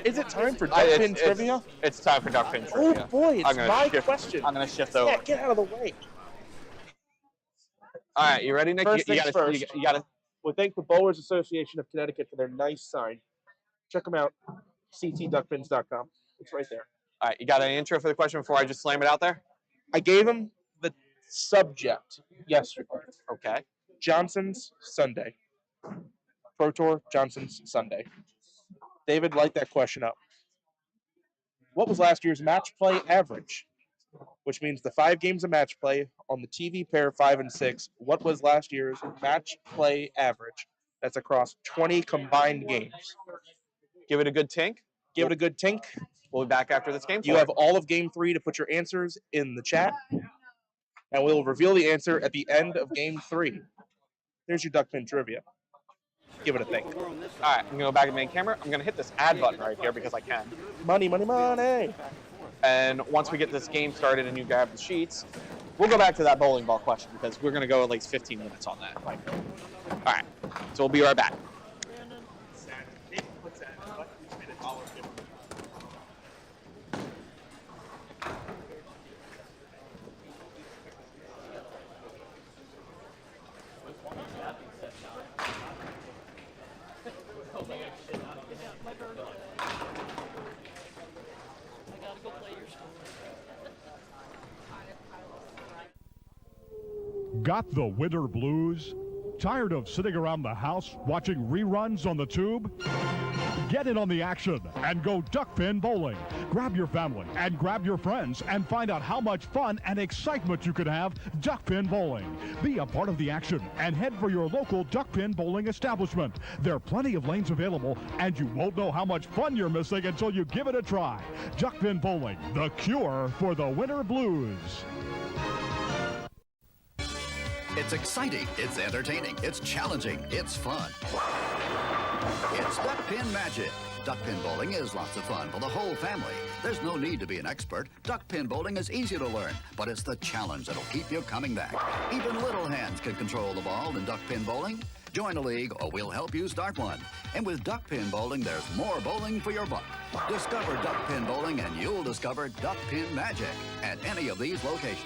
Speaker 3: Is it time for Duckpin trivia?
Speaker 2: It's time for Duckpin trivia.
Speaker 3: Oh boy, it's my
Speaker 2: shift,
Speaker 3: question.
Speaker 2: I'm going to shift over.
Speaker 3: Yeah, get out of the way.
Speaker 2: All right, you ready, Nick?
Speaker 3: First
Speaker 2: You
Speaker 3: things
Speaker 2: gotta,
Speaker 3: first.
Speaker 2: you gotta.
Speaker 3: We thank the Bowlers Association of Connecticut for their nice sign. Check them out, ctduckpins.com. It's right there.
Speaker 2: All right, you got an intro for the question before I just slam it out there?
Speaker 3: I gave him the subject yesterday.
Speaker 2: Okay.
Speaker 3: Johnson's Sunday. Pro Tour, Johnson's Sunday. David, light that question up. What was last year's match play average? Which means the 5 games of match play on the TV pair 5 and 6. What was last year's match play average? That's across 20 combined games.
Speaker 2: Give it a good tink.
Speaker 3: Give it a good tink.
Speaker 2: We'll be back after this game.
Speaker 3: You have all of game 3 to put your answers in the chat. And we'll reveal the answer at the end of game 3. Here's your Duckpin trivia. Give it a think.
Speaker 2: All right, I'm going to go back to main camera. I'm going to hit this add button right here because I can.
Speaker 3: Money, money, money.
Speaker 2: And once we get this game started and you grab the sheets, we'll go back to that bowling ball question because we're going to go at least 15 minutes on that. All right, so we'll be right back.
Speaker 7: Got the winter blues? Tired of sitting around the house watching reruns on the tube? Get in on the action and go duckpin bowling. Grab your family and grab your friends and find out how much fun and excitement you could have duckpin bowling. Be a part of the action and head for your local duckpin bowling establishment. There are plenty of lanes available and you won't know how much fun you're missing until you give it a try. Duckpin bowling, the cure for the winter blues.
Speaker 6: It's exciting, it's entertaining, it's challenging, it's fun. It's Duckpin Magic. Duckpin bowling is lots of fun for the whole family. There's no need to be an expert. Duckpin bowling is easy to learn, but it's the challenge that'll keep you coming back. Even little hands can control the ball in duckpin bowling. Join a league or we'll help you start one. And with duckpin bowling, there's more bowling for your buck. Discover duckpin bowling and you'll discover Duckpin Magic at any of these locations.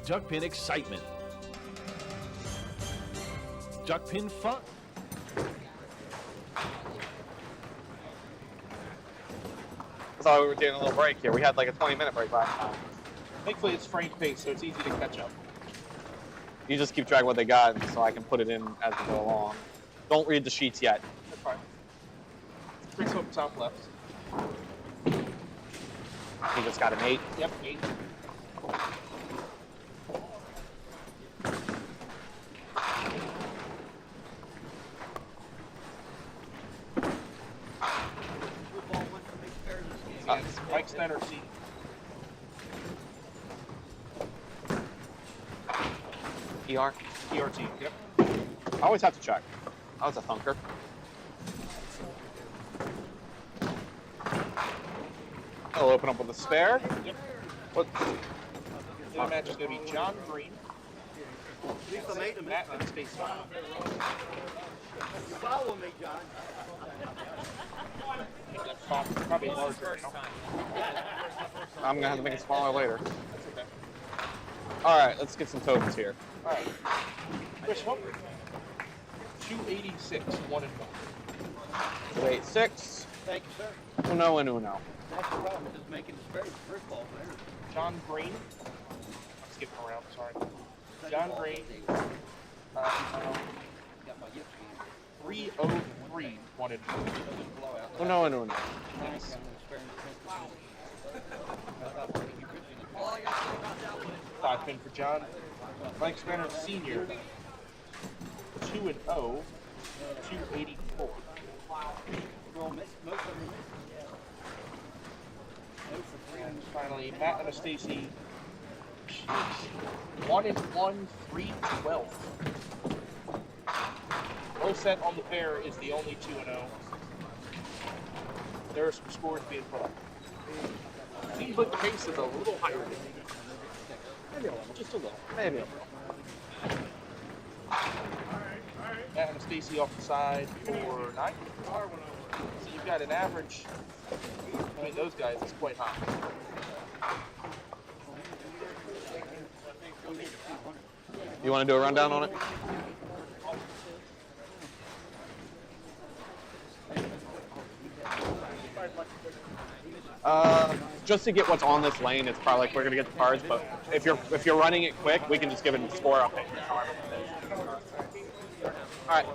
Speaker 10: Duckpin excitement. Duckpin fun.
Speaker 2: I thought we were doing a little break here. We had like a 20-minute break last time.
Speaker 3: Thankfully, it's frame pace, so it's easy to catch up.
Speaker 2: You just keep track of what they got so I can put it in as we go along. Don't read the sheets yet.
Speaker 3: That's fine. Chris Hook, top left.
Speaker 2: He just got an 8.
Speaker 3: Yep, 8. Mike Snyder, C.
Speaker 2: ER?
Speaker 3: ERT, yep.
Speaker 2: I always have to check. That was a thunker. I'll open up with a spare.
Speaker 3: Yep.
Speaker 2: What?
Speaker 3: The match is going to be John Green. Matt and Stacy.
Speaker 1: Follow me, John.
Speaker 3: That font is probably larger.
Speaker 2: I'm gonna have to make it smaller later.
Speaker 3: That's okay.
Speaker 2: All right, let's get some tokens here.
Speaker 3: All right. Chris Hook. 286, 1 and 1.
Speaker 2: 286.
Speaker 1: Thank you, sir.
Speaker 2: Uno and uno.
Speaker 1: That's the problem, is making the first ball there.
Speaker 3: John Green. I'm skipping around, sorry. John Green. 303, 1 and 2.
Speaker 2: Uno and uno.
Speaker 3: Five pin for John. Mike Spanner Sr. 2 and 0, 284. And finally, Matt and Stacy. 1 and 1, 312. No set on the pair is the only 2 and 0. There are some scores being put up. Seems like the pace is a little higher. Maybe a little, just a little.
Speaker 2: Maybe.
Speaker 3: Matt and Stacy off the side for 9. So you've got an average between those guys is quite high.
Speaker 2: You want to do a rundown on it? Just to get what's on this lane, it's probably like we're gonna get the cards. But if you're running it quick, we can just give it a score update. All right.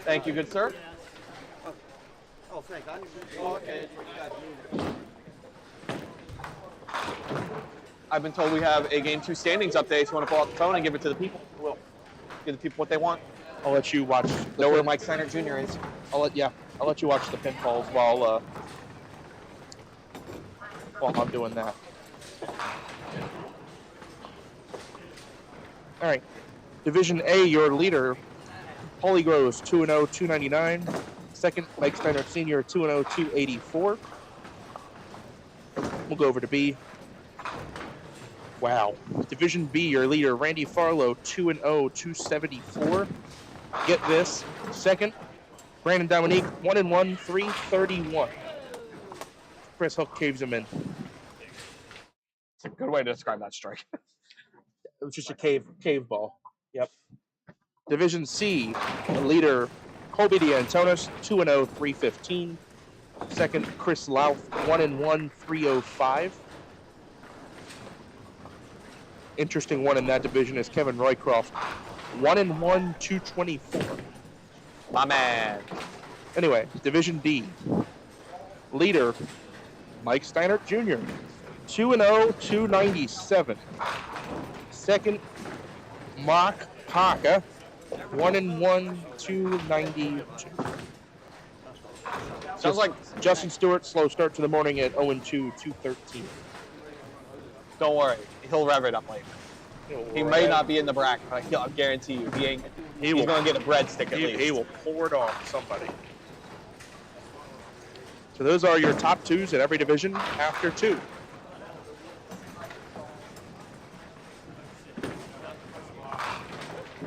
Speaker 2: Thank you, good sir.
Speaker 1: Oh, thanks. Okay, that's what you got to do.
Speaker 2: I've been told we have a Game 2 standings update. So you want to pull out the phone and give it to the people? We'll give the people what they want.
Speaker 3: I'll let you watch.
Speaker 2: Know where Mike Steiner Jr. is.
Speaker 3: I'll let you watch the pinfalls while I'm doing that. All right. Division A, your leader, Paulie Groves, 2-0, 299. Second, Mike Steiner Sr., 2-0, 284. We'll go over to B. Wow. Division B, your leader, Randy Farlow, 2-0, 274. Get this. Second, Brandon Dominique, 1-1, 331. Chris Hook caves him in.
Speaker 2: It's a good way to describe that strike.
Speaker 3: It was just a cave ball. Yep. Division C, the leader, Colby DeAntonis, 2-0, 315. Second, Chris Louth, 1-1, 305. Interesting one in that division is Kevin Roycroft, 1-1, 224.
Speaker 2: My man.
Speaker 3: Anyway, Division D, leader, Mike Steiner Jr., 2-0, 297. Second, Mark Parker, 1-1, 292.
Speaker 2: Sounds like
Speaker 3: Justin Stewart, slow start to the morning at 0-2, 213.
Speaker 2: Don't worry, he'll rev it up later. He may not be in the bracket, but I guarantee you, he's going to get a breadstick at least.
Speaker 3: He will pour it on somebody. So those are your top twos in every division after 2.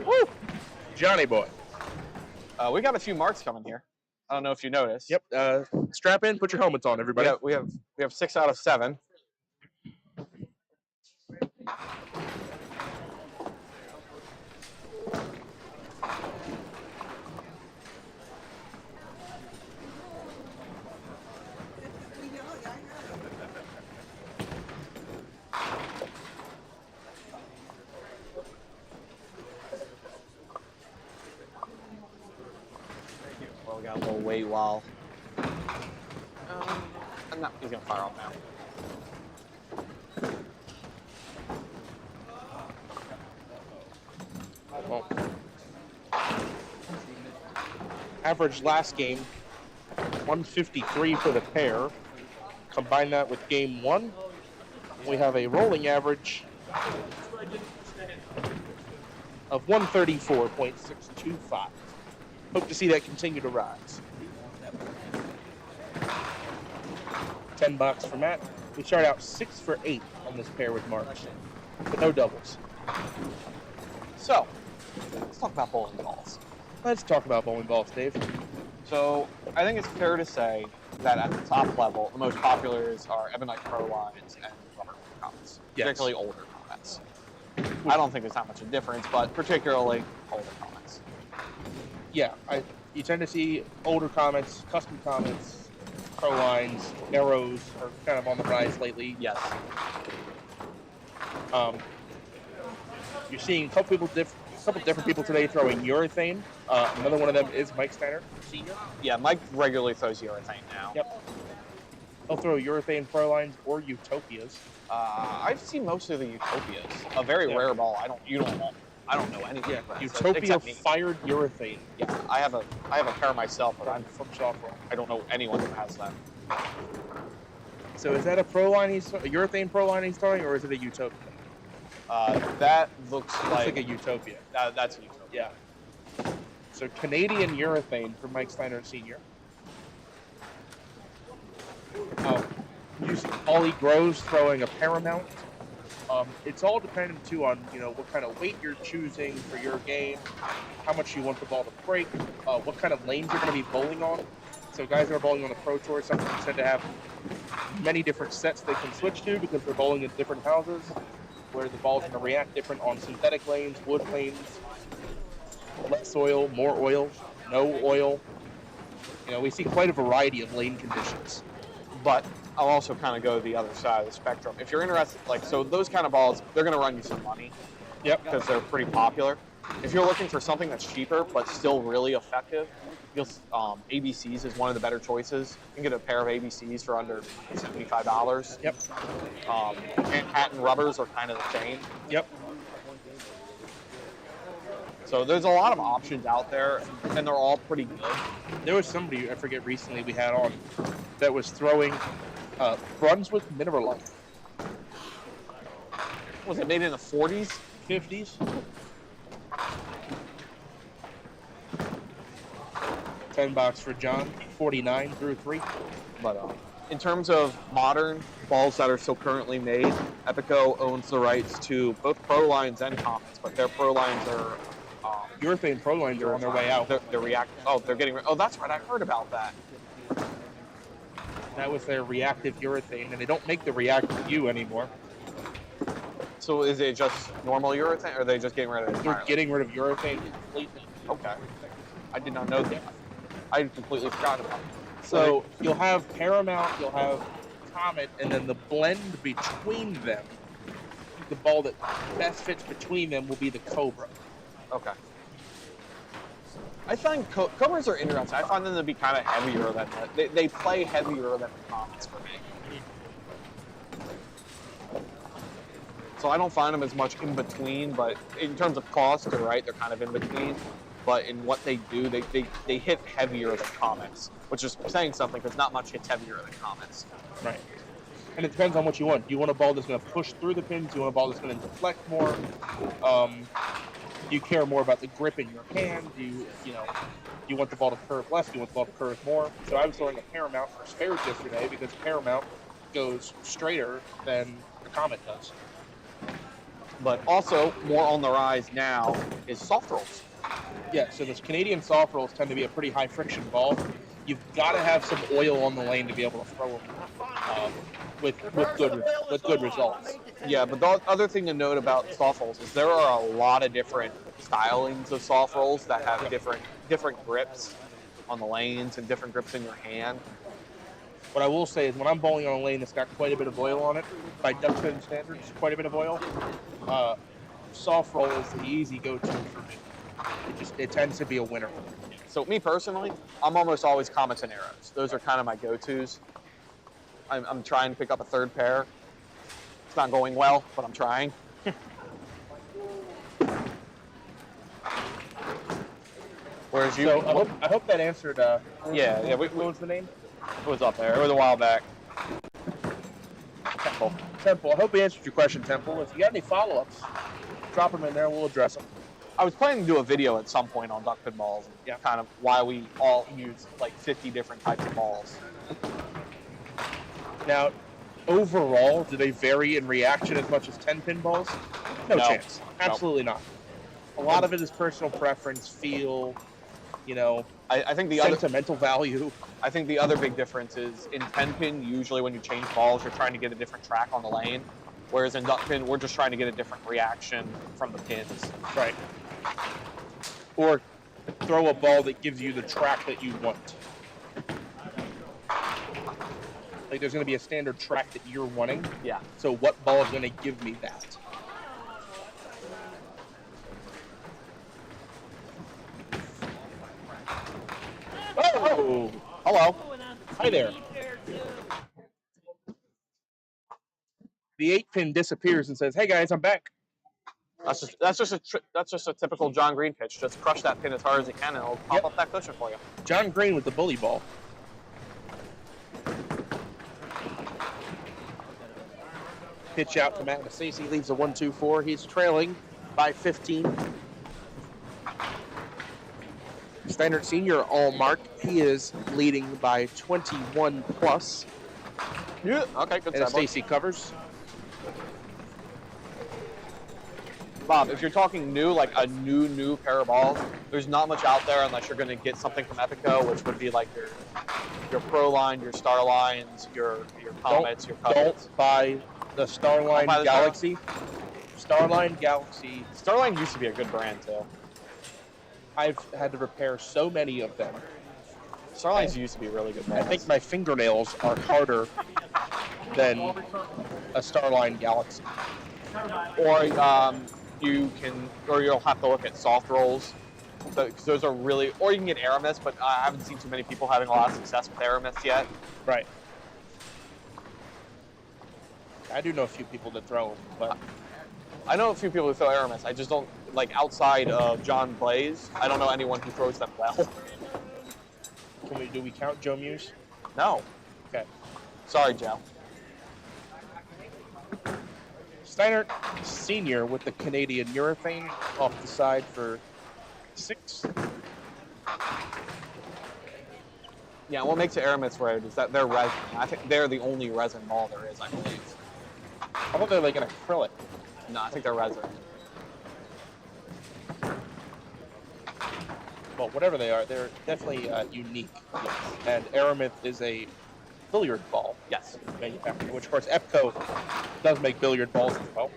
Speaker 3: Woo! Johnny boy.
Speaker 2: We got a few marks coming here. I don't know if you noticed.
Speaker 3: Yep. Strap in. Put your helmets on, everybody.
Speaker 2: We have 6 out of 7. got a little wait while. No, he's gonna fire off now.
Speaker 3: Well, average last game, 153 for the pair. Combine that with game one, we have a rolling average of 134.625. Hope to see that continue to rise. $10 for Matt. We start out 6 for 8 on this pair with March, but no doubles.
Speaker 2: So, let's talk about bowling balls.
Speaker 3: Let's talk about bowling balls, Dave.
Speaker 2: So, I think it's fair to say that at the top level, the most popular are Ebonite Pro lines and rubber comets,
Speaker 3: Yes.
Speaker 2: particularly older comets. I don't think there's that much of a difference, but particularly older comets.
Speaker 3: Yeah, you tend to see older comets, custom comets, pro lines, arrows are kind of on the rise lately.
Speaker 2: Yes.
Speaker 3: You're seeing a couple different people today throwing urethane. Another one of them is Mike Steiner, senior.
Speaker 2: Yeah, Mike regularly throws urethane now.
Speaker 3: Yep. He'll throw urethane pro lines or utopias.
Speaker 2: I've seen most of the utopias. A very rare ball. I don't know anything.
Speaker 3: Yeah,
Speaker 2: about it,
Speaker 3: utopia
Speaker 2: except me.
Speaker 3: fired urethane.
Speaker 2: Yeah, I have a pair myself, but
Speaker 3: from software.
Speaker 2: I don't know anyone who has that.
Speaker 3: So is that a pro line a urethane pro line he's throwing, or is it a utopia?
Speaker 2: That looks
Speaker 3: Looks like a utopia.
Speaker 2: That's a utopia.
Speaker 3: Yeah. So Canadian urethane for Mike Steiner Sr. Ollie Groves throwing a Paramount. It's all dependent too on what kind of weight you're choosing for your game, how much you want the ball to break, what kind of lanes you're going to be bowling on. So guys that are bowling on the Pro Tour sometimes tend to have many different sets they can switch to because they're bowling in different houses, where the ball's going to react different on synthetic lanes, wood lanes, less oil, more oil, no oil. We see quite a variety of lane conditions.
Speaker 2: But I'll also kind of go the other side of the spectrum. If you're interested, so those kind of balls, they're going to run you some money.
Speaker 3: Yep.
Speaker 2: Because they're pretty popular. If you're looking for something that's cheaper but still really effective, ABCs is one of the better choices. You can get a pair of ABCs for under $75.
Speaker 3: Yep.
Speaker 2: Manhattan rubbers are kind of the same.
Speaker 3: Yep.
Speaker 2: So there's a lot of options out there, and they're all pretty good.
Speaker 3: There was somebody, I forget recently we had on, that was throwing Brunswick Mineral Light.
Speaker 2: Was it made in the 40s?
Speaker 3: 50s? $10 for John, 49 through 3.
Speaker 2: But in terms of modern balls that are still currently made, Epico owns the rights to both pro lines and comets, but their pro lines are
Speaker 3: urethane pro lines are on their way out.
Speaker 2: They're reacting. Oh, they're getting. Oh, that's right. I heard about that.
Speaker 3: That was their reactive urethane, and they don't make the reactive U anymore.
Speaker 2: So is it just normal urethane, or are they just getting rid of it entirely?
Speaker 3: They're getting rid of urethane completely.
Speaker 2: Okay. I did not know that. I completely forgot about it.
Speaker 3: So you'll have Paramount, you'll have Comet, and then the blend between them, the ball that best fits between them will be the Cobra.
Speaker 2: Okay. I find Cobras are interesting. I find them to be kind of heavier than they play heavier than the Comets for me. So I don't find them as much in between, but in terms of cost, they're right. They're kind of in between. But in what they do, they hit heavier than Comets, which is saying something because not much hits heavier than Comets.
Speaker 3: Right. And it depends on what you want. Do you want a ball that's going to push through the pins? Do you want a ball that's going to deflect more? Do you care more about the grip in your hand? Do you want the ball to curve less? Do you want the ball to curve more? So I was throwing a Paramount for spares yesterday because Paramount goes straighter than the Comet does.
Speaker 2: But also, more on the rise now is soft rolls.
Speaker 3: Yeah, so those Canadian soft rolls tend to be a pretty high friction ball. You've got to have some oil on the lane to be able to throw them with good results.
Speaker 2: Yeah, but the other thing to note about soft rolls is there are a lot of different stylings of soft rolls that have different grips on the lanes and different grips in your hand.
Speaker 3: What I will say is when I'm bowling on a lane that's got quite a bit of oil on it, by Duckpin standards, quite a bit of oil, soft roll is the easy go-to for me. it tends to be a winner.
Speaker 2: So me personally, I'm almost always comets and arrows. Those are kind of my go-tos. I'm trying to pick up a third pair. It's not going well, but I'm trying. Whereas you,
Speaker 3: So I hope that answered.
Speaker 2: yeah.
Speaker 3: What was the name?
Speaker 2: It was up there. It was a while back. Temple.
Speaker 3: Temple. I hope we answered your question, Temple. If you got any follow-ups, drop them in there. We'll address them.
Speaker 2: I was planning to do a video at some point on duckpin balls, and
Speaker 3: Yeah.
Speaker 2: kind of why we all use like 50 different types of balls.
Speaker 3: Now, overall, do they vary in reaction as much as 10-pin balls? No chance. Absolutely not. A lot of it is personal preference, feel,
Speaker 2: I think the
Speaker 3: sentimental value.
Speaker 2: I think the other big difference is in 10-pin, usually when you change balls, you're trying to get a different track on the lane. Whereas in duckpin, we're just trying to get a different reaction from the pins.
Speaker 3: Right. Or throw a ball that gives you the track that you want. Like there's going to be a standard track that you're wanting.
Speaker 2: Yeah.
Speaker 3: So what ball is going to give me that? Oh!
Speaker 2: Hello.
Speaker 3: Hi there. The 8-pin disappears and says, "Hey guys, I'm back."
Speaker 2: That's just a typical John Green pitch. Just crush that pin as hard as you can, and it'll pop up that cushion for you.
Speaker 3: John Green with the bully ball. Pitch out to Matt Stacey, leaves a 1-2-4. He's trailing by 15. Steinert Sr. all mark. He is leading by 21 plus.
Speaker 2: Yeah. Okay. Good.
Speaker 3: And Stacey covers.
Speaker 2: Bob, if you're talking new, like a new pair of balls, there's not much out there unless you're going to get something from Epico, which would be like your Pro Line, your Star Lines, your Comets, your Covets.
Speaker 3: Don't buy the Starline
Speaker 2: buy the
Speaker 3: Galaxy. Starline Galaxy.
Speaker 2: Starline used to be a good brand too.
Speaker 3: I've had to repair so many of them.
Speaker 2: Starlines used to be really good
Speaker 3: I
Speaker 2: brands.
Speaker 3: think my fingernails are harder than a Starline Galaxy.
Speaker 2: Or you'll have to look at soft rolls. Because those are really, or you can get Aramis, but I haven't seen too many people having a lot of success with Aramis yet.
Speaker 3: Right. I do know a few people that throw them, but
Speaker 2: I know a few people who throw Aramis. I just don't, like outside of John Blaze, I don't know anyone who throws them well.
Speaker 3: do we count Joe Muse?
Speaker 2: No.
Speaker 3: Okay.
Speaker 2: Sorry, Joe.
Speaker 3: Steinert Sr. with the Canadian urethane off the side for 6.
Speaker 2: Yeah, what makes Aramis rare is that they're resin. I think they're the only resin ball there is, I believe.
Speaker 3: How about they're like an acrylic?
Speaker 2: No, I think they're resin.
Speaker 3: Well, whatever they are, they're definitely unique. And Aramith is a billiard ball.
Speaker 2: Yes.
Speaker 3: Manufacturer, which of course Epco does make billiard balls as well.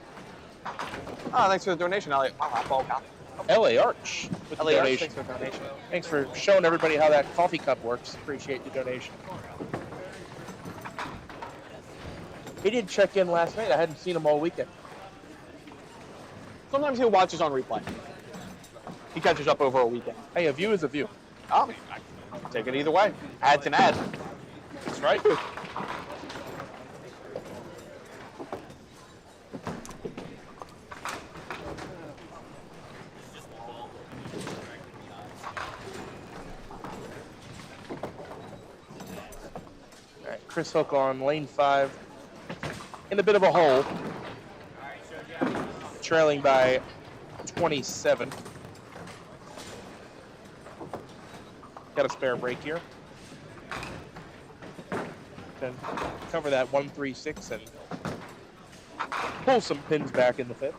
Speaker 2: Oh, thanks for the donation, Elliot. Wow,
Speaker 3: LA Arch with the
Speaker 2: LA Arch,
Speaker 3: donation.
Speaker 2: thanks for the donation.
Speaker 3: Thanks for showing everybody how that coffee cup works. Appreciate the donation. He did check in last night. I hadn't seen him all weekend.
Speaker 2: Sometimes he watches on replay. He catches up over a weekend.
Speaker 3: Hey, a view is a view.
Speaker 2: Oh, I take it either way. Ad's an ad.
Speaker 3: That's right. All right, Chris Hook on lane 5 in a bit of a hole, trailing by 27. Got a spare break here. Then cover that 1-3-6 and pull some pins back in the 5th.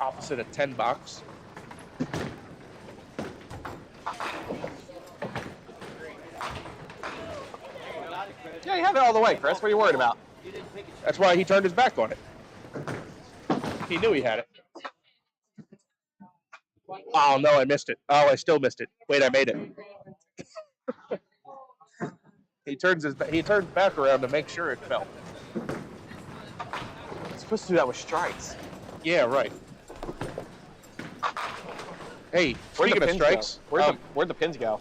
Speaker 3: Opposite a 10 box.
Speaker 2: Yeah, you have it all the way, Chris. What are you worried about?
Speaker 3: That's why he turned his back on it. He knew he had it. Oh no, I missed it. Oh, I still missed it. Wait, I made it. He turns back around to make sure it fell.
Speaker 2: You're supposed to do that with strikes.
Speaker 3: Yeah, right. Hey,
Speaker 2: Where'd
Speaker 3: speaking
Speaker 2: the
Speaker 3: of
Speaker 2: pins
Speaker 3: strikes,
Speaker 2: go? Where'd the pins go?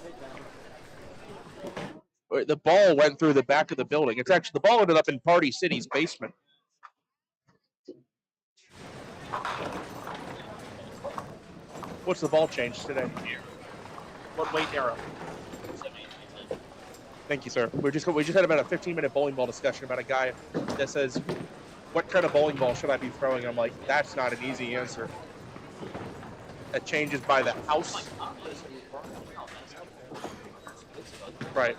Speaker 3: the ball went through the back of the building. It's actually, the ball ended up in Party City's basement. What's the ball change today? What weight arrow? Thank you, sir. We just had about a 15-minute bowling ball discussion about a guy that says, "What kind of bowling ball should I be throwing?" I'm like, that's not an easy answer. That changes by the house. Right.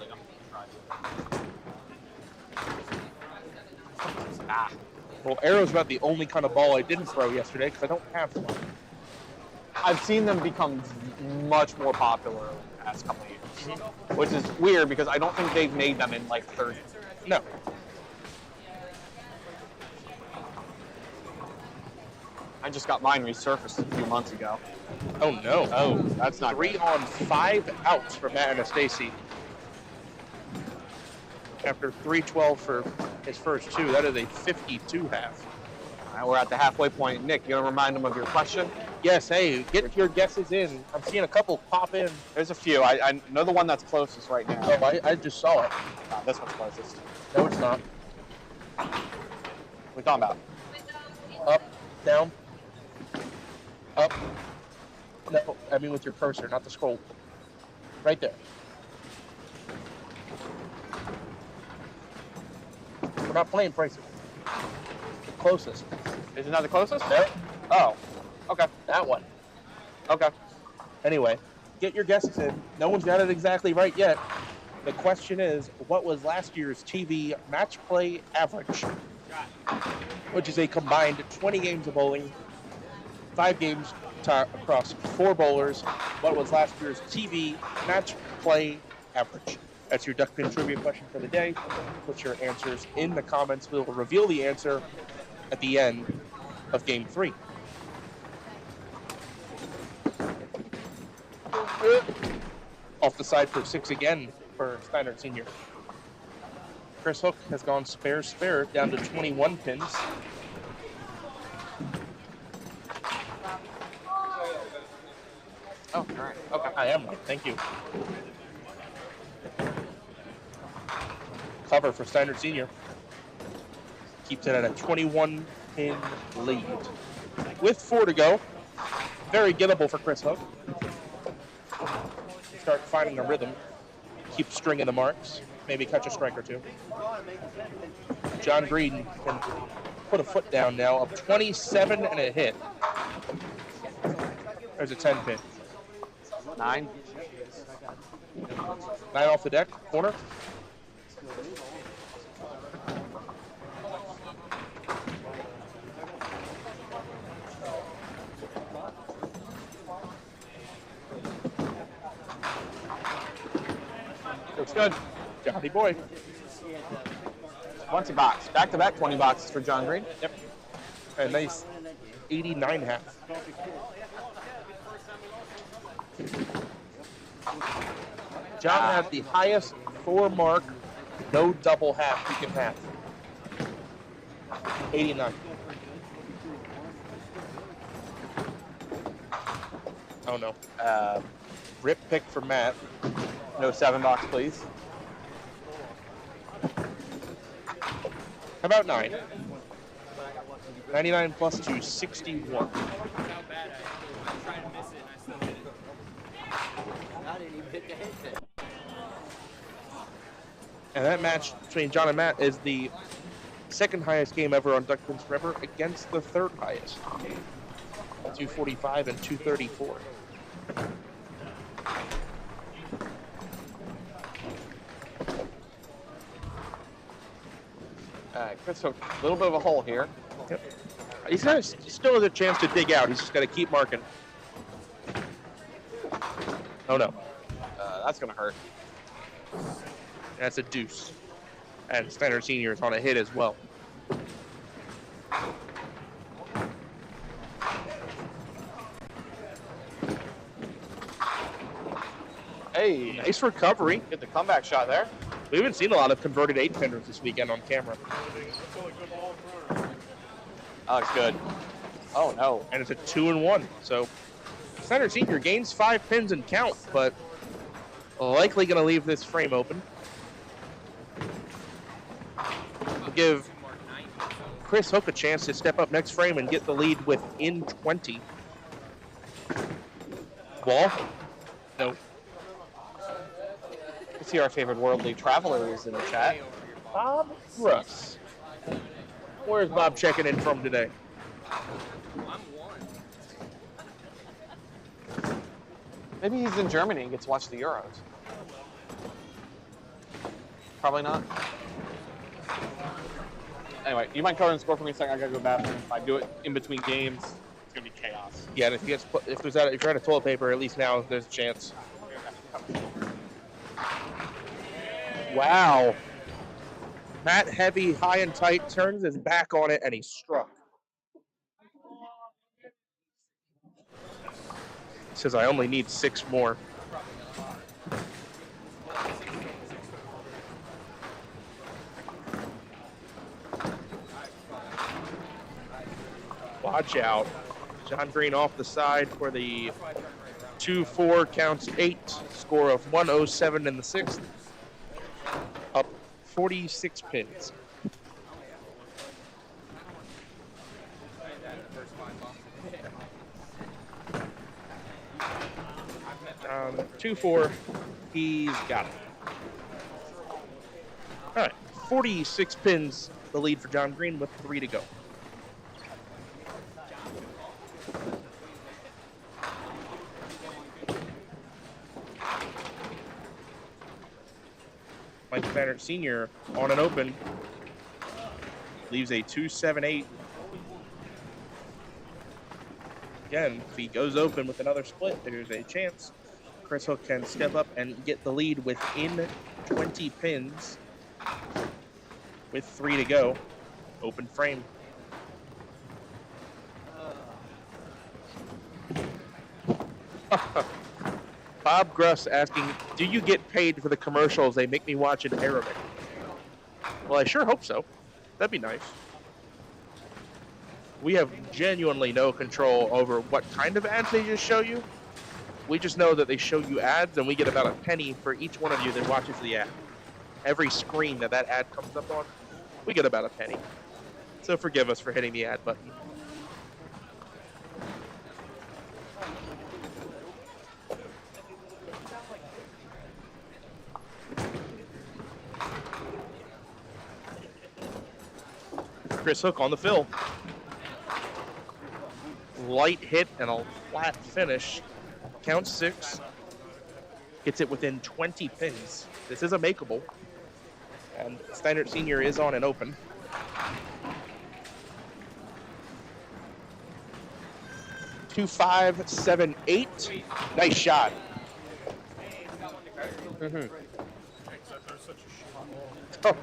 Speaker 3: Well, arrow's about the only kind of ball I didn't throw yesterday because I don't have one.
Speaker 2: I've seen them become much more popular in the past couple of years, which is weird because I don't think they've made them in like 30.
Speaker 3: No.
Speaker 2: I just got mine resurfaced a few months ago.
Speaker 3: Oh no.
Speaker 2: Oh, that's not
Speaker 3: 3
Speaker 2: good.
Speaker 3: on 5 outs for Matt Anastasi. After 312 for his first 2, that is a 52 half.
Speaker 2: All right, we're at the halfway point. Nick, you want to remind them of your question?
Speaker 3: Yes, hey, get your guesses in. I'm seeing a couple pop in.
Speaker 2: There's a few. I know the one that's closest right now.
Speaker 3: Oh, I just saw it.
Speaker 2: This one's closest.
Speaker 3: No, it's not.
Speaker 2: What are we talking about?
Speaker 3: Up, down, up. No, I mean with your cursor, not the scroll. Right there. We're not playing prices. The closest.
Speaker 2: Is it not the closest?
Speaker 3: No.
Speaker 2: Oh, okay.
Speaker 3: That one.
Speaker 2: Okay.
Speaker 3: Anyway, get your guesses in. No one's got it exactly right yet. The question is, what was last year's TV match play average? Which is a combined 20 games of bowling, 5 games across 4 bowlers. What was last year's TV match play average? That's your Duckpin trivia question for the day. Put your answers in the comments. We will reveal the answer at the end of Game 3. Off the side for 6 again for Steiner Sr. Chris Hook has gone spare down to 21 pins.
Speaker 2: Oh, all right. Okay.
Speaker 3: I am right. Thank you. Cover for Steiner Sr. Keeps it at a 21-pin lead. With 4 to go, very gettable for Chris Hook. Start finding a rhythm. Keep stringing the marks. Maybe catch a strike or 2. John Green can put a foot down now. Up 27 and a hit. There's a 10-pin.
Speaker 2: 9.
Speaker 3: 9 off the deck. Corner.
Speaker 2: Looks good.
Speaker 3: Johnny boy.
Speaker 2: 20 box. Back-to-back 20 boxes for John Green.
Speaker 3: Yep. A nice 89 half. John had the highest 4 mark, no double half you can have. 89. Oh no. Rip pick for Matt.
Speaker 2: No 7 box, please.
Speaker 3: How about 9? 99 plus 2, 61. And that match between John and Matt is the 2nd highest game ever on Duckpins Forever against the 3rd highest. 245 and 234.
Speaker 2: Chris Hook, a little bit of a hole here.
Speaker 3: Yep. He still has a chance to dig out. He's just got to keep marking. Oh no.
Speaker 2: That's going to hurt.
Speaker 3: That's a deuce. And Steiner Sr. is on a hit as well.
Speaker 2: Hey,
Speaker 3: Nice recovery.
Speaker 2: get the comeback shot there.
Speaker 3: We haven't seen a lot of converted 8-pinners this weekend on camera.
Speaker 2: That looks good. Oh, no.
Speaker 3: And it's a 2-1. So Center Senior gains 5 pins and count, but likely going to leave this frame open. We'll give Chris Hook a chance to step up next frame and get the lead within 20. Ball? No.
Speaker 2: You see our favorite worldly travelers in the chat.
Speaker 3: Bob Russ. Where's Bob checking in from today?
Speaker 2: Maybe he's in Germany and gets to watch the Euros. Probably not. Anyway, you mind covering the score for me a second? I gotta go to the bathroom. If I do it in between games, it's gonna be chaos.
Speaker 3: Yeah, and if you're out of toilet paper, at least now there's a chance. Wow. Matt Heavy, high and tight, turns his back on it, and he struck. Says, I only need 6 more. Watch out. John Green off the side for the 2-4, counts 8, score of 107 in the 6th. Up 46 pins. 2-4, he's got it. All right, 46 pins, the lead for John Green with 3 to go. Mike Bannert Sr. on an open, leaves a 2-7-8. Again, if he goes open with another split, there's a chance Chris Hook can step up and get the lead within 20 pins with 3 to go. Open frame. Bob Gruss asking, do you get paid for the commercials they make me watch in Arabic? Well, I sure hope so. That'd be nice. We have genuinely no control over what kind of ads they just show you. We just know that they show you ads, and we get about a penny for each one of you that watches the ad. Every screen that ad comes up on, we get about a penny. So forgive us for hitting the ad button. Chris Hook on the fill. Light hit and a flat finish. Count 6. Gets it within 20 pins. This is a makeable. And Steinert Sr. is on an open. Two, 5, 7, 8. Nice shot. Oh.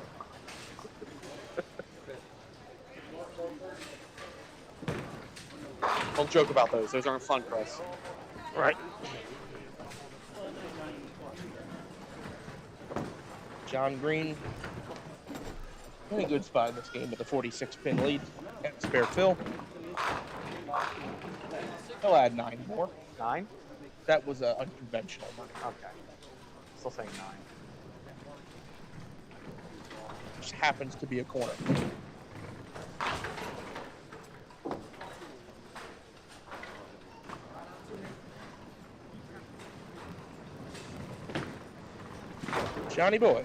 Speaker 2: Don't joke about those. Those aren't fun, Chris.
Speaker 3: All right. John Green in a good spot in this game with a 46-pin lead. And spare fill. He'll add 9 more.
Speaker 2: 9?
Speaker 3: That was an unconventional 9.
Speaker 2: Okay. Still saying 9.
Speaker 3: Just happens to be a corner. Johnny boy.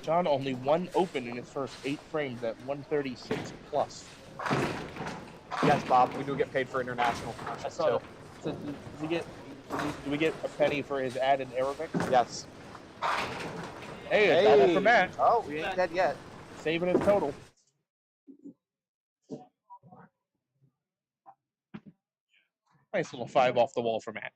Speaker 3: John only 1 open in his first 8 frames at 136 plus.
Speaker 2: Yes, Bob, we do get paid for international commercials too.
Speaker 3: So do we get a penny for his ad in Arabic?
Speaker 2: Yes.
Speaker 3: Hey, it's that for Matt.
Speaker 2: Oh, we ain't dead yet.
Speaker 3: Saving his total. Nice little 5 off the wall for Matt.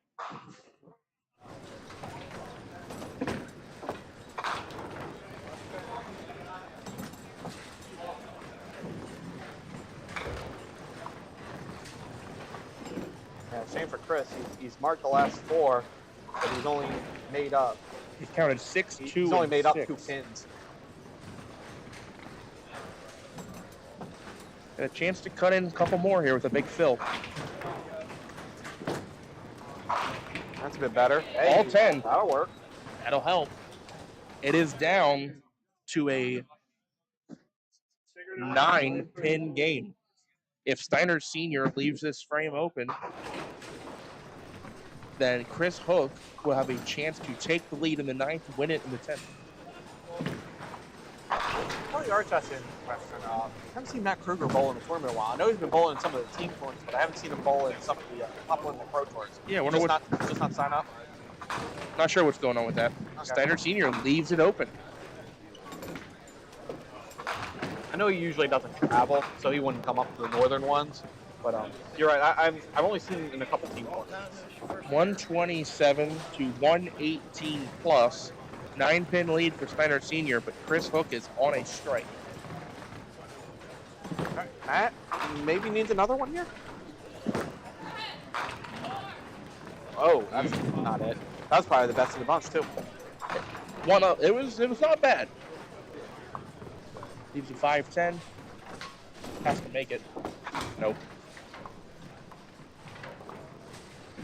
Speaker 2: Yeah, same for Chris. He's marked the last 4, but he's only made up.
Speaker 3: He's counted 6, 2,
Speaker 2: He's only made up
Speaker 3: 6.
Speaker 2: 2 pins.
Speaker 3: And a chance to cut in a couple more here with a big fill.
Speaker 2: That's a bit better.
Speaker 3: All 10.
Speaker 2: That'll work.
Speaker 3: That'll help. It is down to a 9-pin game. If Steiner Sr. leaves this frame open, then Chris Hook will have a chance to take the lead in the 9th, win it in the 10th.
Speaker 2: Probably our question. I haven't seen Matt Kruger bowl in the tournament in a while. I know he's been bowling in some of the team tournaments, but I haven't seen him bowl in some of the top-level pro tours.
Speaker 3: Yeah, I wonder what.
Speaker 2: Just not sign up.
Speaker 3: Not sure what's going on with that. Okay. Steiner Sr. leaves it open.
Speaker 2: I know he usually doesn't travel, so he wouldn't come up to the northern ones. But you're right. I've only seen him in a couple team tournaments.
Speaker 3: 127 to 118 plus. 9-pin lead for Steiner Sr., but Chris Hook is on a strike.
Speaker 2: Right. Matt maybe needs another one here. Oh, that's not it. That was probably the best of the bunch too.
Speaker 3: One up. It was not bad. Leaves a 5-10. Has to make it. Nope.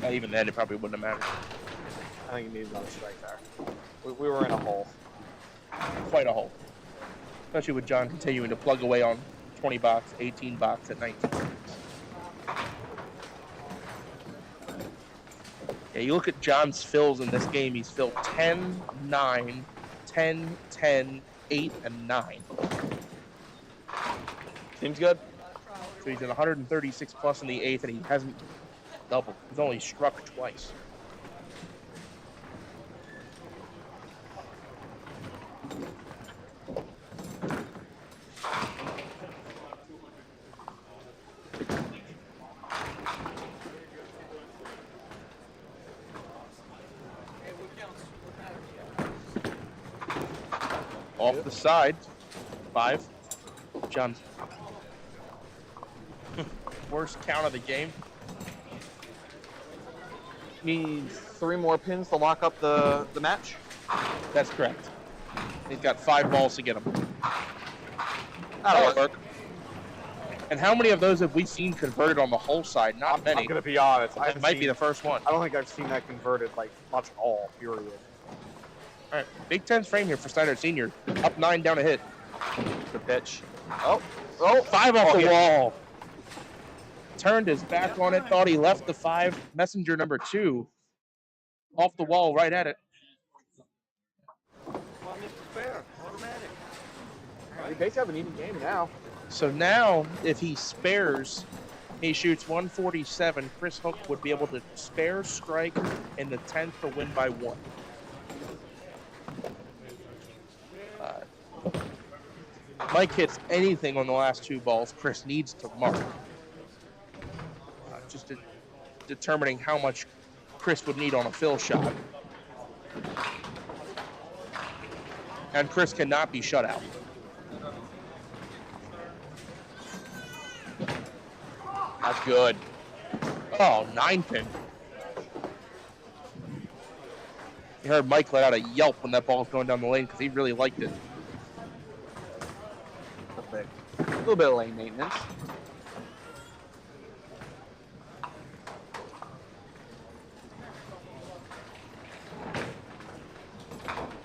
Speaker 3: Even then, it probably wouldn't have mattered.
Speaker 2: I think he needs another strike there. We were in a hole.
Speaker 3: Quite a hole. Especially with John continuing to plug away on 20 box, 18 box at 19. Yeah, you look at John's fills in this game, he's filled 10, 9, 10, 10, 8, and 9.
Speaker 2: Seems good.
Speaker 3: So he's at 136 plus in the 8th, and he hasn't doubled. He's only struck twice. Off the side, 5. John's worst count of the game.
Speaker 2: Needs 3 more pins to lock up the match.
Speaker 3: That's correct. He's got 5 balls to get him.
Speaker 2: That'll work.
Speaker 3: And how many of those have we seen converted on the whole side? Not many.
Speaker 2: I'm going to be honest.
Speaker 3: It might be the first one.
Speaker 2: I don't think I've seen that converted like much at all, period.
Speaker 3: All right, Big Ten's frame here for Steiner Sr. Up 9, down a hit.
Speaker 2: The pitch.
Speaker 3: Oh, 5 off the wall. Turned his back on it, thought he left the 5. Messenger number 2 off the wall, right at it.
Speaker 2: We basically have an even game now.
Speaker 3: So now, if he spares, he shoots 147. Chris Hook would be able to spare, strike in the 10th to win by 1. Mike hits anything on the last 2 balls. Chris needs to mark. Just determining how much Chris would need on a fill shot. And Chris cannot be shut out.
Speaker 2: That's good.
Speaker 3: Oh, 9-pin. You heard Mike let out a yelp when that ball was going down the lane because he really liked it.
Speaker 2: A little bit of lane maintenance.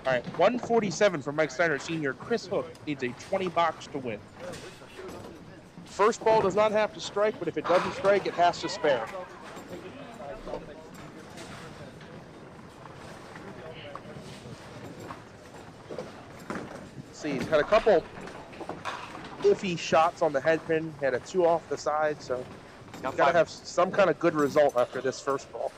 Speaker 3: All right, 147 for Mike Steiner Sr. Chris Hook needs a 20 box to win. First ball does not have to strike, but if it doesn't strike, it has to spare. Let's see, he's had a couple iffy shots on the head pin, had a 2 off the side, so he's got to have some kind of good result after this first ball.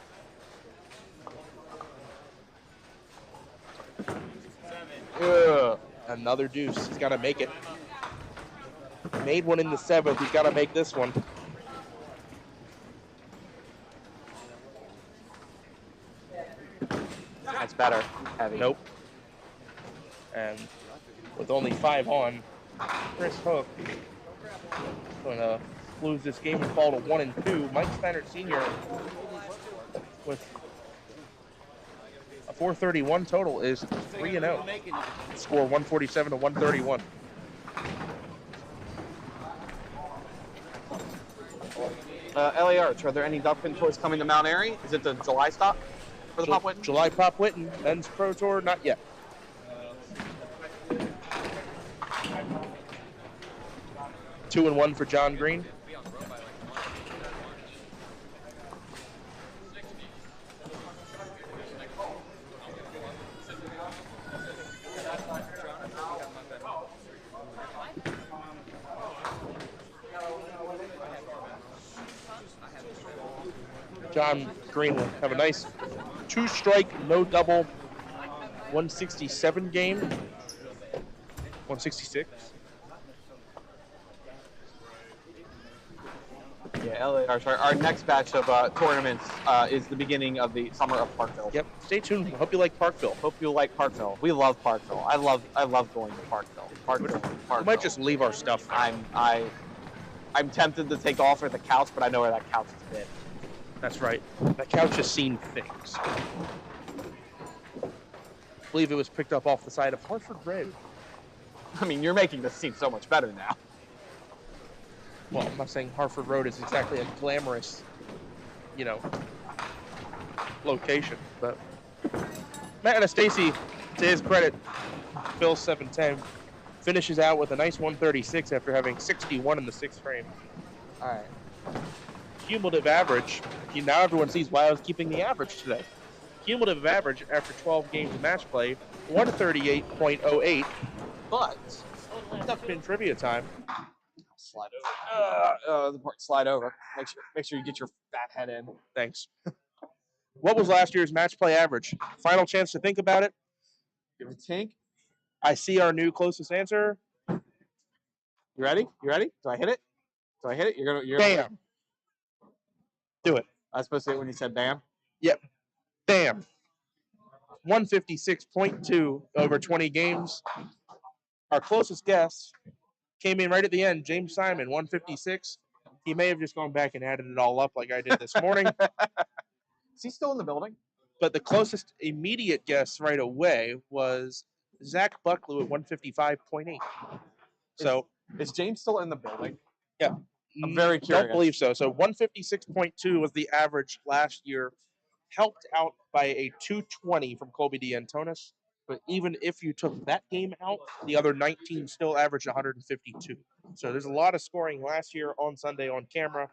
Speaker 3: Another deuce. He's got to make it. Made one in the 7th. He's got to make this one.
Speaker 2: That's better. Heavy.
Speaker 3: Nope. And with only 5 on, Chris Hook going to lose this game and fall to 1 and 2. Mike Steiner Sr. with a 431 total is 3-0. Score 147 to 131.
Speaker 2: LA Arch, are there any Duckpin tours coming to Mount Airy? Is it the July stop for the Pop Whitten?
Speaker 3: July Pop Whitten, men's pro tour, not yet. Two and one for John Green. John Green will have a nice 2-strike, no double, 167 game. 166.
Speaker 2: Yeah, LA Arch. Our next batch of tournaments is the beginning of the summer of Parkville.
Speaker 3: Yep. Stay tuned. Hope you like Parkville.
Speaker 2: Hope you like Parkville. We love Parkville. I love going to Parkville. Parkville.
Speaker 3: We might just leave our stuff.
Speaker 2: I'm tempted to take off for the couch, but I know where that couch is been.
Speaker 3: That's right. That couch has seen things. I believe it was picked up off the side of Hartford Road.
Speaker 2: I mean, you're making this seem so much better now.
Speaker 3: Well, I'm not saying Hartford Road is exactly a glamorous, location, but Matt Anastasi, to his credit, Phil 710, finishes out with a nice 136 after having 61 in the 6th frame.
Speaker 2: All right.
Speaker 3: Cumulative average, now everyone sees why I was keeping the average today. Cumulative average after 12 games of match play, 138.08, but Duckpin trivia time.
Speaker 2: Slide over. Slide over. Make sure you get your fat head in.
Speaker 3: Thanks. What was last year's match play average? Final chance to think about it.
Speaker 2: Give it a think.
Speaker 3: I see our new closest answer.
Speaker 2: You ready? You ready? Do I hit it? Do I hit it? You're
Speaker 3: Bam. Do it.
Speaker 2: I was supposed to say it when you said bam.
Speaker 3: Yep. Bam. 156.2 over 20 games. Our closest guess came in right at the end. James Simon, 156. He may have just gone back and added it all up like I did this morning.
Speaker 2: Is he still in the building?
Speaker 3: But the closest immediate guess right away was Zach Bucklew at 155.8. So
Speaker 2: is James still in the building?
Speaker 3: Yeah.
Speaker 2: I'm very curious.
Speaker 3: Don't believe so. So 156.2 was the average last year, helped out by a 220 from Colby DeAntonis. But even if you took that game out, the other 19 still averaged 152. So there's a lot of scoring last year on Sunday on camera.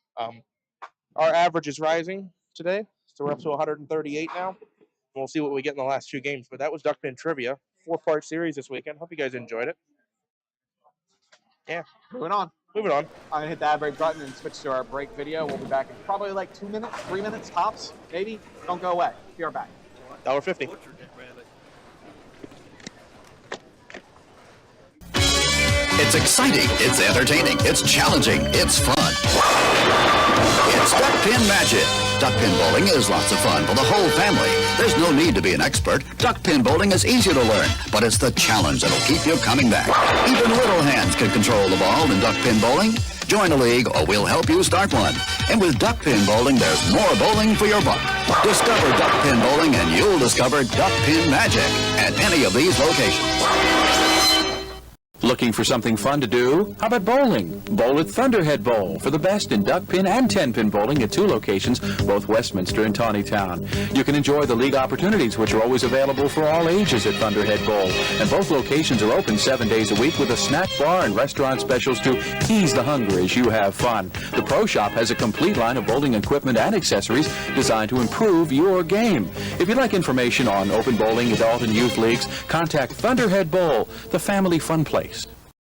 Speaker 3: Our average is rising today, so we're up to 138 now. We'll see what we get in the last 2 games. But that was Duckpin Trivia, 4-part series this weekend. Hope you guys enjoyed it. Yeah.
Speaker 2: Moving on.
Speaker 3: Moving on.
Speaker 2: I'm going to hit the ad break button and switch to our break video. We'll be back in probably like 2 minutes, 3 minutes tops, maybe. Don't go away. Be right back.
Speaker 3: $1.50.
Speaker 6: It's exciting, it's entertaining, it's challenging, it's fun. It's Duckpin Magic. Duckpin bowling is lots of fun for the whole family. There's no need to be an expert. Duckpin bowling is easy to learn, but it's the challenge that'll keep you coming back. Even little hands can control the ball in duckpin bowling. Join a league or we'll help you start one. And with duckpin bowling, there's more bowling for your buck. Discover duckpin bowling and you'll discover Duckpin Magic at any of these locations.
Speaker 11: Looking for something fun to do? How about bowling? Bowl at Thunderhead Bowl for the best in duckpin and 10-pin bowling at 2 locations, both Westminster and Tawnytown. You can enjoy the league opportunities, which are always available for all ages at Thunderhead Bowl. And both locations are open 7 days a week with a snack bar and restaurant specials to ease the hunger as you have fun. The Pro Shop has a complete line of bowling equipment and accessories designed to improve your game. If you'd like information on open bowling, adult and youth leagues, contact Thunderhead Bowl, the family fun place.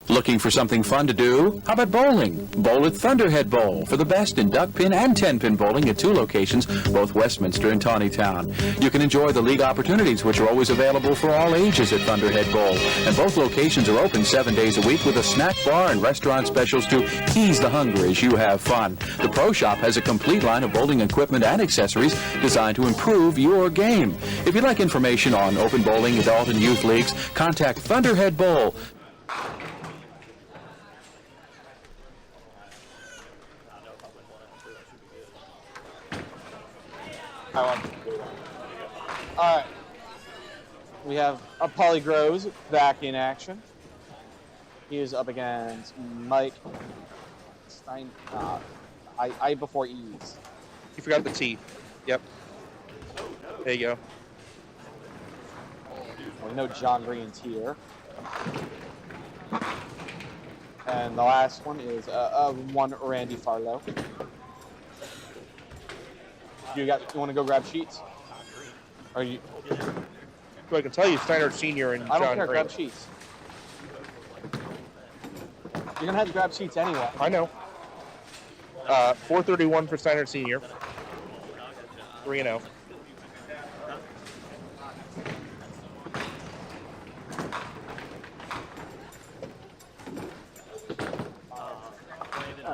Speaker 11: Looking for something fun to do? How about bowling? Bowl at Thunderhead Bowl for the best in duckpin and 10-pin bowling at 2 locations, both Westminster and Tawnytown. You can enjoy the league opportunities, which are always available for all ages at Thunderhead Bowl. And both locations are open 7 days a week with a snack bar and restaurant specials to ease the hunger as you have fun. The Pro Shop has a complete line of bowling equipment and accessories designed to improve your game. If you'd like information on open bowling, adult and youth leagues, contact Thunderhead Bowl.
Speaker 2: All right. We have Paulie Groves back in action. He is up against Mike Stein. I before E's.
Speaker 3: You forgot the T. Yep. There you go.
Speaker 2: We know John Green's here. And the last one is one Randy Farlow. You want to go grab sheets? Are you?
Speaker 3: So I can tell you, Steiner Senior and
Speaker 2: I don't
Speaker 3: John
Speaker 2: care.
Speaker 3: Green.
Speaker 2: Grab sheets. You're gonna have to grab sheets anyway.
Speaker 3: I know. 431 for Steiner Senior. 3-0.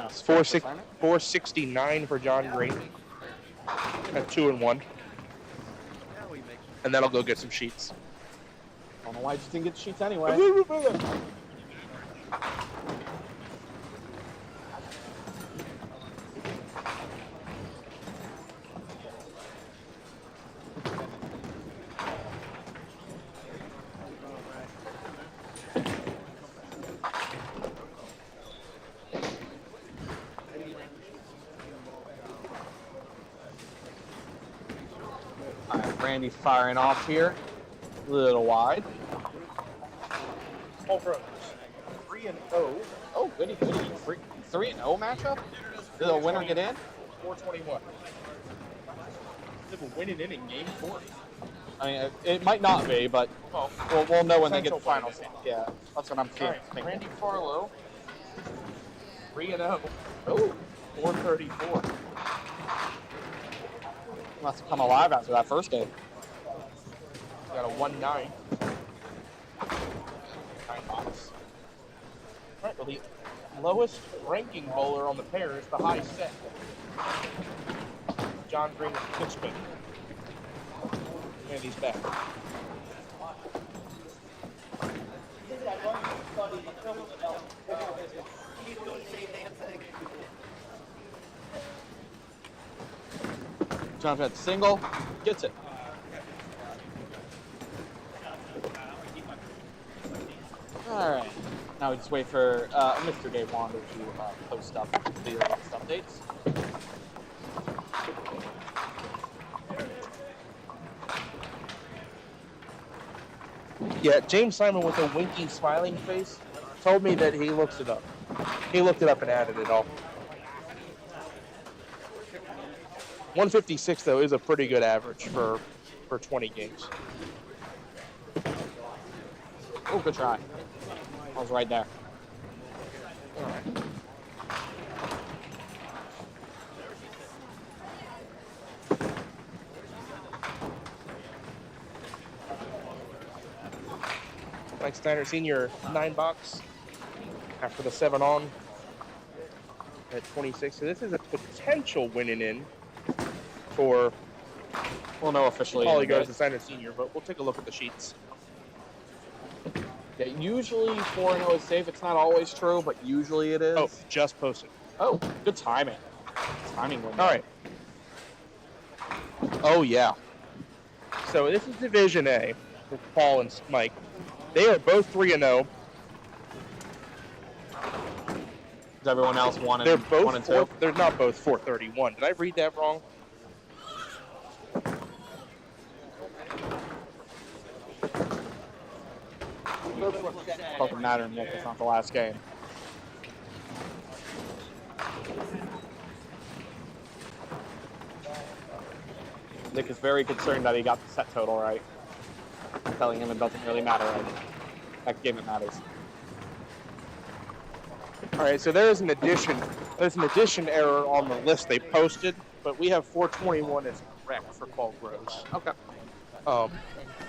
Speaker 3: It's 469 for John Green at 2-1. And then I'll go get some sheets.
Speaker 2: I don't know why you didn't get the sheets anyway. All right, Randy firing off here. A little wide.
Speaker 3: Paul Groves, 3-0.
Speaker 2: Oh, goody, goody. 3-0 matchup? Did the winner get in?
Speaker 3: 421.
Speaker 9: If a winning inning, game 4.
Speaker 2: I mean, it might not be, but we'll know when they get the
Speaker 3: Potential
Speaker 2: finals. Yeah, that's what I'm
Speaker 3: All
Speaker 2: thinking.
Speaker 3: right, Randy Farlow, 3-0. Oh, 434.
Speaker 2: Must have come alive after that first game.
Speaker 3: Got a 1-9. 9 box. All right, well, the lowest ranking bowler on the pair is the high set. John Green with pitch spin. And he's back.
Speaker 2: John's at single, gets it. All right, now we just wait for Mr. Dave Wander to post up the latest updates.
Speaker 3: Yeah, James Simon with a winky, smiling face told me that he looks it up. He looked it up and added it all. 156 though is a pretty good average for 20 games.
Speaker 2: Oh, good try. I was right there.
Speaker 3: All right. Mike Steiner Senior 9 box after the 7 on at 26. So this is a potential winning in for
Speaker 2: We'll know officially.
Speaker 3: Paulie goes to Steiner Senior, but we'll take a look at the sheets.
Speaker 2: Yeah, usually 4-0 is safe. It's not always true, but usually it is.
Speaker 3: Oh, just posted.
Speaker 2: Oh, good timing. Timing window.
Speaker 3: All right. Oh, yeah. So this is Division A with Paul and Mike. They are both 3-0.
Speaker 2: Is everyone else 1 and
Speaker 3: They're both
Speaker 2: 1 and 2?
Speaker 3: They're not both 431. Did I read that wrong?
Speaker 2: Doesn't matter, Nick. It's not the last game. Nick is very concerned that he got the set total right. I'm telling him it doesn't really matter right now. That game it matters.
Speaker 3: All right, so there's an addition. There's an addition error on the list they posted, but we have 421 as correct for Paul Groves.
Speaker 2: Okay.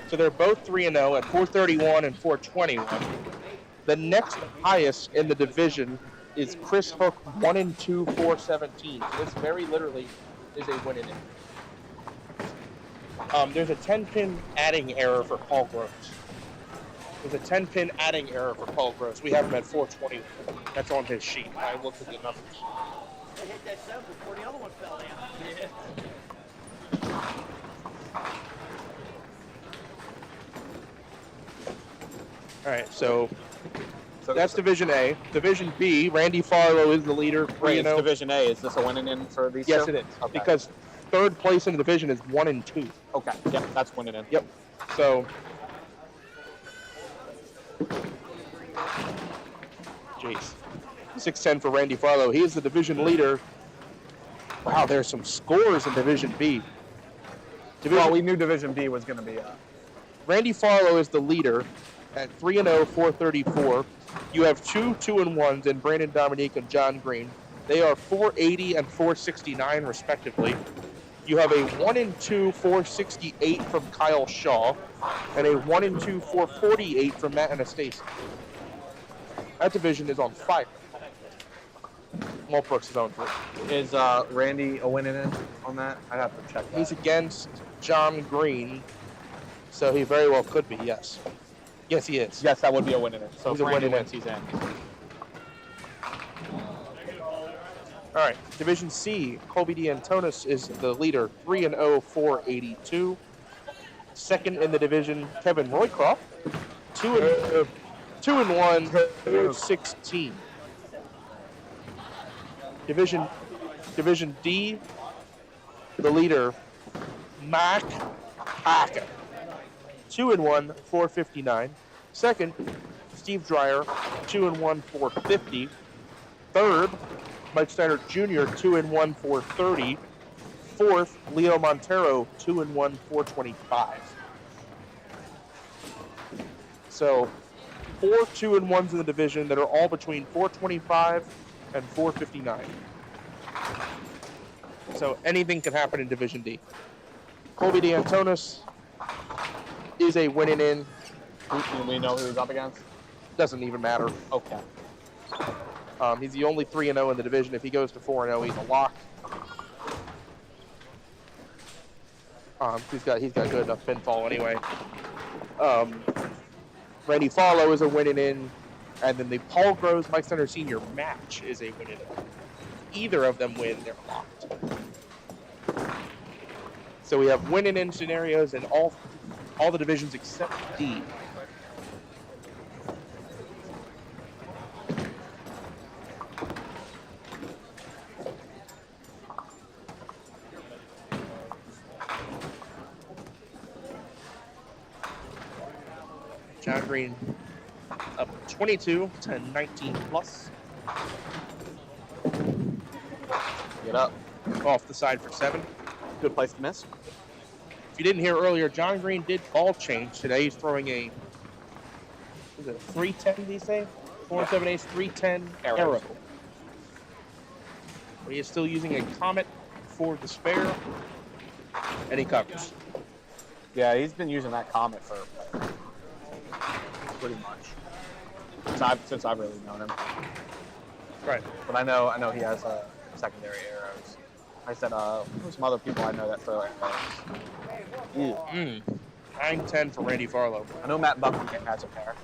Speaker 3: So they're both 3-0 at 431 and 421. The next highest in the division is Chris Hook, 1-2, 417. So this very literally is a win in it. There's a 10-pin adding error for Paul Groves. There's a 10-pin adding error for Paul Groves. We have him at 420. That's on his sheet. I looked at the numbers.
Speaker 4: I hit that 7 before the other one fell down. Yeah.
Speaker 3: All right, so That's Division A. Division B, Randy Farlow is the leader, 3-0.
Speaker 2: It's Division A. Is this a winning in for these
Speaker 3: Yes,
Speaker 2: two?
Speaker 3: it is.
Speaker 2: Okay.
Speaker 3: Because third place in the division is 1 and 2.
Speaker 2: Okay. Yep, that's winning in.
Speaker 3: Yep. So, Jace, 6-10 for Randy Farlow. He is the division leader. Wow, there's some scores in Division B.
Speaker 2: Well, we knew Division B was going to be.
Speaker 3: Randy Farlow is the leader at 3-0, 434. You have 2 2-1s in Brandon Dominique and John Green. They are 480 and 469 respectively. You have a 1-2, 468 from Kyle Shaw, and a 1-2, 448 from Matt Anastasi. That division is on fire. Walt Brooks is on 3.
Speaker 2: Is Randy a winning in on that? I have to check that.
Speaker 3: He's against John Green, so he very well could be, yes. Yes, he is.
Speaker 2: Yes, that would be a winning in. So
Speaker 3: He's
Speaker 2: if
Speaker 3: a
Speaker 2: Randy
Speaker 3: winning
Speaker 2: wins, he's in.
Speaker 3: All right, Division C, Colby D'Antonis is the leader, 3-0, 482. Second in the division, Kevin Roycroft, 2-1, 416. Division D, the leader, Mac Hacker, 2-1, 459. Second, Steve Dreyer, 2-1, 450. Third, Mike Steiner Jr., 2-1, 430. Fourth, Leo Montero, 2-1, 425. So, 4 2-1s in the division that are all between 425 and 459. So anything can happen in Division D. Colby D'Antonis is a winning in.
Speaker 2: Do we know who he's up against?
Speaker 3: Doesn't even matter.
Speaker 2: Okay.
Speaker 3: He's the only 3-0 in the division. If he goes to 4-0, he's a lock. He's got good enough pinfall anyway. Randy Farlow is a winning in, and then the Paul Groves Mike Center Senior match is a winning in. Either of them win, they're locked. So we have winning in scenarios in all the divisions except D. John Green up 22 to 19 plus.
Speaker 2: Get up.
Speaker 3: Off the side for 7.
Speaker 2: Good place to miss.
Speaker 3: If you didn't hear earlier, John Green did ball change today. He's throwing a 310, did he say? 4-7 ace, 310 arrow. He is still using a Comet for the spare, and he covers.
Speaker 2: Yeah, he's been using that Comet for pretty much since I've really known him.
Speaker 3: Right.
Speaker 2: But I know he has secondary arrows. I said there's some other people I know that throw arrows.
Speaker 3: 9-10 for Randy Farlow.
Speaker 2: I know Matt Buckingham has a pair.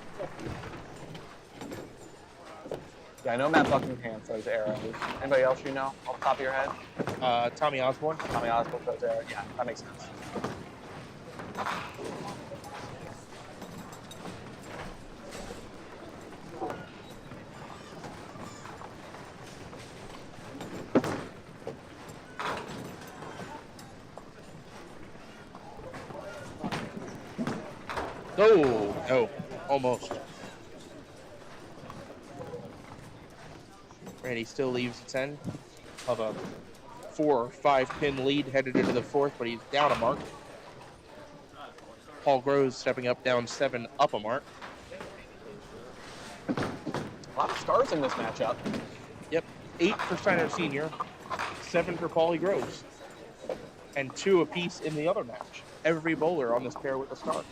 Speaker 2: Yeah, I know Matt Buckingham throws arrows. Anybody else you know off the top of your head?
Speaker 3: Tommy Osborne.
Speaker 2: Tommy Osborne throws arrows. Yeah, that makes sense.
Speaker 3: No, almost. Randy still leaves 10 of a 4 or 5 pin lead headed into the 4th, but he's down a mark. Paul Groves stepping up, down 7, up a mark.
Speaker 2: A lot of stars in this matchup.
Speaker 3: Yep, 8 for Steiner Senior, 7 for Paulie Groves, and 2 apiece in the other match. Every bowler on this pair with a star.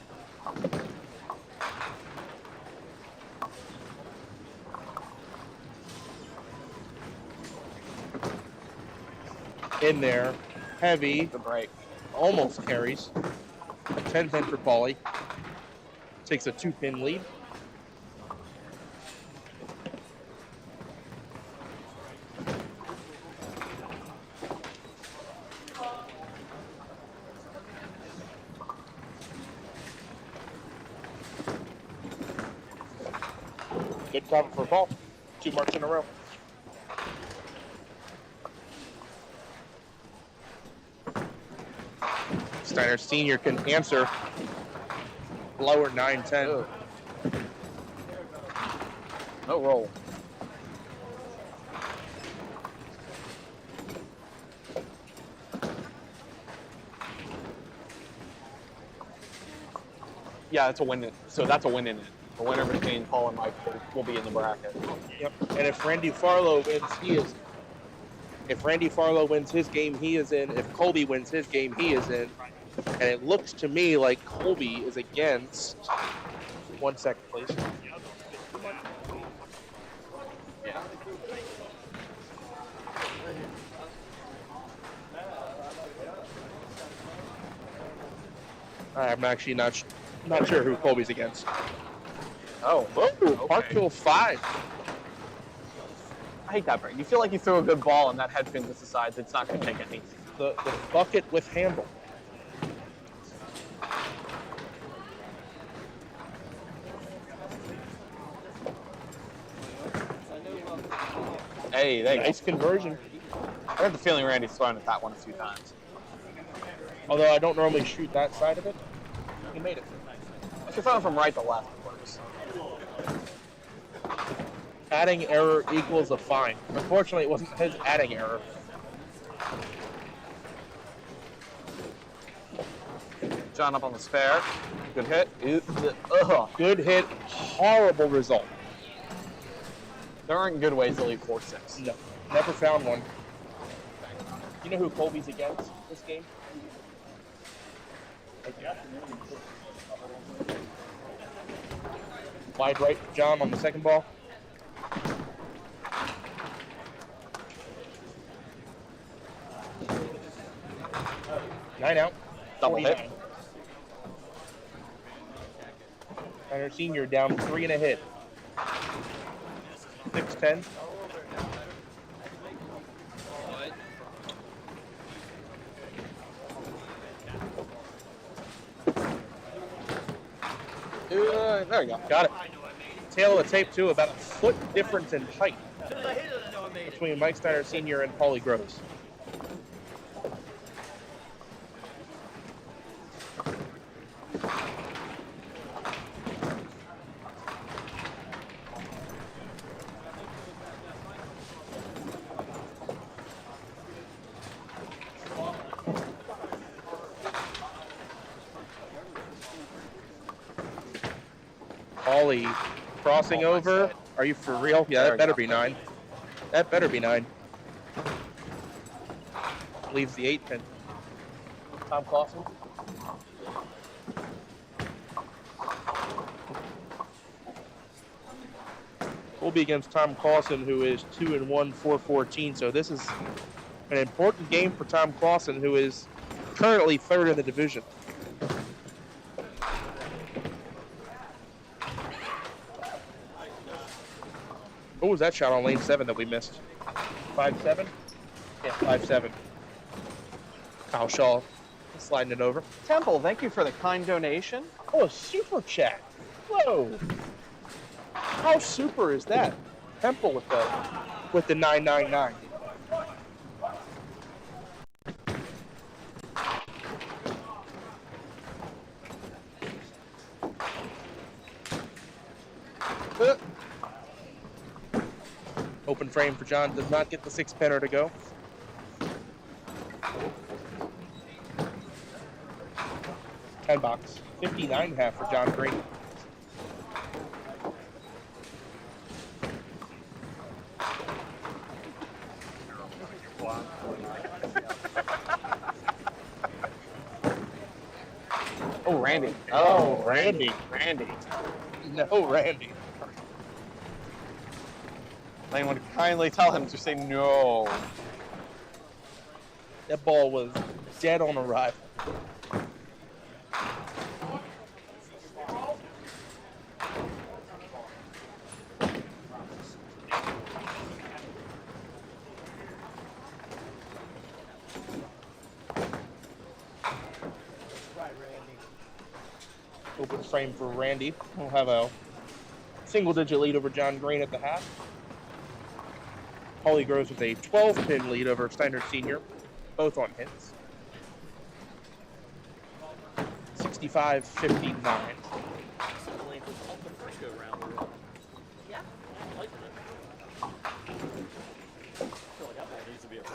Speaker 3: In there, heavy,
Speaker 2: The break.
Speaker 3: almost carries. A 10-pin for Paulie. Takes a 2-pin lead. Good cover for ball. 2 marks in a row. Steiner Sr. can answer. Lower 9-10.
Speaker 2: No roll. Yeah, it's a win. So that's a win in it. The winner between Paul and Mike will be in the bracket.
Speaker 3: Yep. And if Randy Farlow wins, he is. If Randy Farlow wins his game, he is in. If Colby wins his game, he is in. And it looks to me like Colby is against. 1 second, please.
Speaker 2: Yeah.
Speaker 3: I'm actually not sure who Colby's against.
Speaker 2: Oh, okay.
Speaker 3: Parkville 5.
Speaker 2: I hate that break. You feel like you threw a good ball and that head pin just decides it's not going to take anything.
Speaker 3: The bucket with handle.
Speaker 2: Hey, there you
Speaker 3: Nice conversion.
Speaker 2: go. I have the feeling Randy's thrown at that one a few times.
Speaker 3: Although I don't normally shoot that side of it, he made it.
Speaker 2: If you're throwing from right to left, it works.
Speaker 3: Adding error equals a fine. Unfortunately, it wasn't his adding error.
Speaker 2: John up on the spare. Good hit.
Speaker 3: Good hit. Horrible result.
Speaker 2: There aren't good ways to leave 4-6.
Speaker 3: No, never found one. You know who Colby's against this game? Wide right for John on the second ball. Nine out.
Speaker 2: Double hit.
Speaker 3: 49. Steiner Sr. down 3 and a hit. 6-10.
Speaker 2: There you go.
Speaker 3: Got it. Tail of the tape, too, about a foot difference in height between Mike Steiner Sr. and Paulie Groves. Paulie crossing over. Are you for real? Yeah, that better be 9. That better be 9. Leaves the 8 pin. Tom Clausen. We'll be against Tom Clausen, who is 2-1, 414. So this is an important game for Tom Clausen, who is currently 3rd in the division. What was that shot on lane 7 that we missed? 5-7? Yeah, 5-7. Kyle Shaw sliding it over.
Speaker 2: Temple, thank you for the kind donation.
Speaker 3: Oh, a super chat. Whoa. How super is that? Temple with the 999. Open frame for John, does not get the 6-pinner to go. $10. 59.5 for John Green.
Speaker 2: Oh, Randy.
Speaker 3: Oh, Randy.
Speaker 2: Randy.
Speaker 3: No, Randy.
Speaker 2: Lane would kindly tell him to say no.
Speaker 3: That ball was dead on arrival. Open frame for Randy. We'll have a single-digit lead over John Green at the half. Holly Groves with a 12-pin lead over Steiner Senior, both on hits. 65-59.
Speaker 4: Yeah. I like it. I feel like that needs to be a break.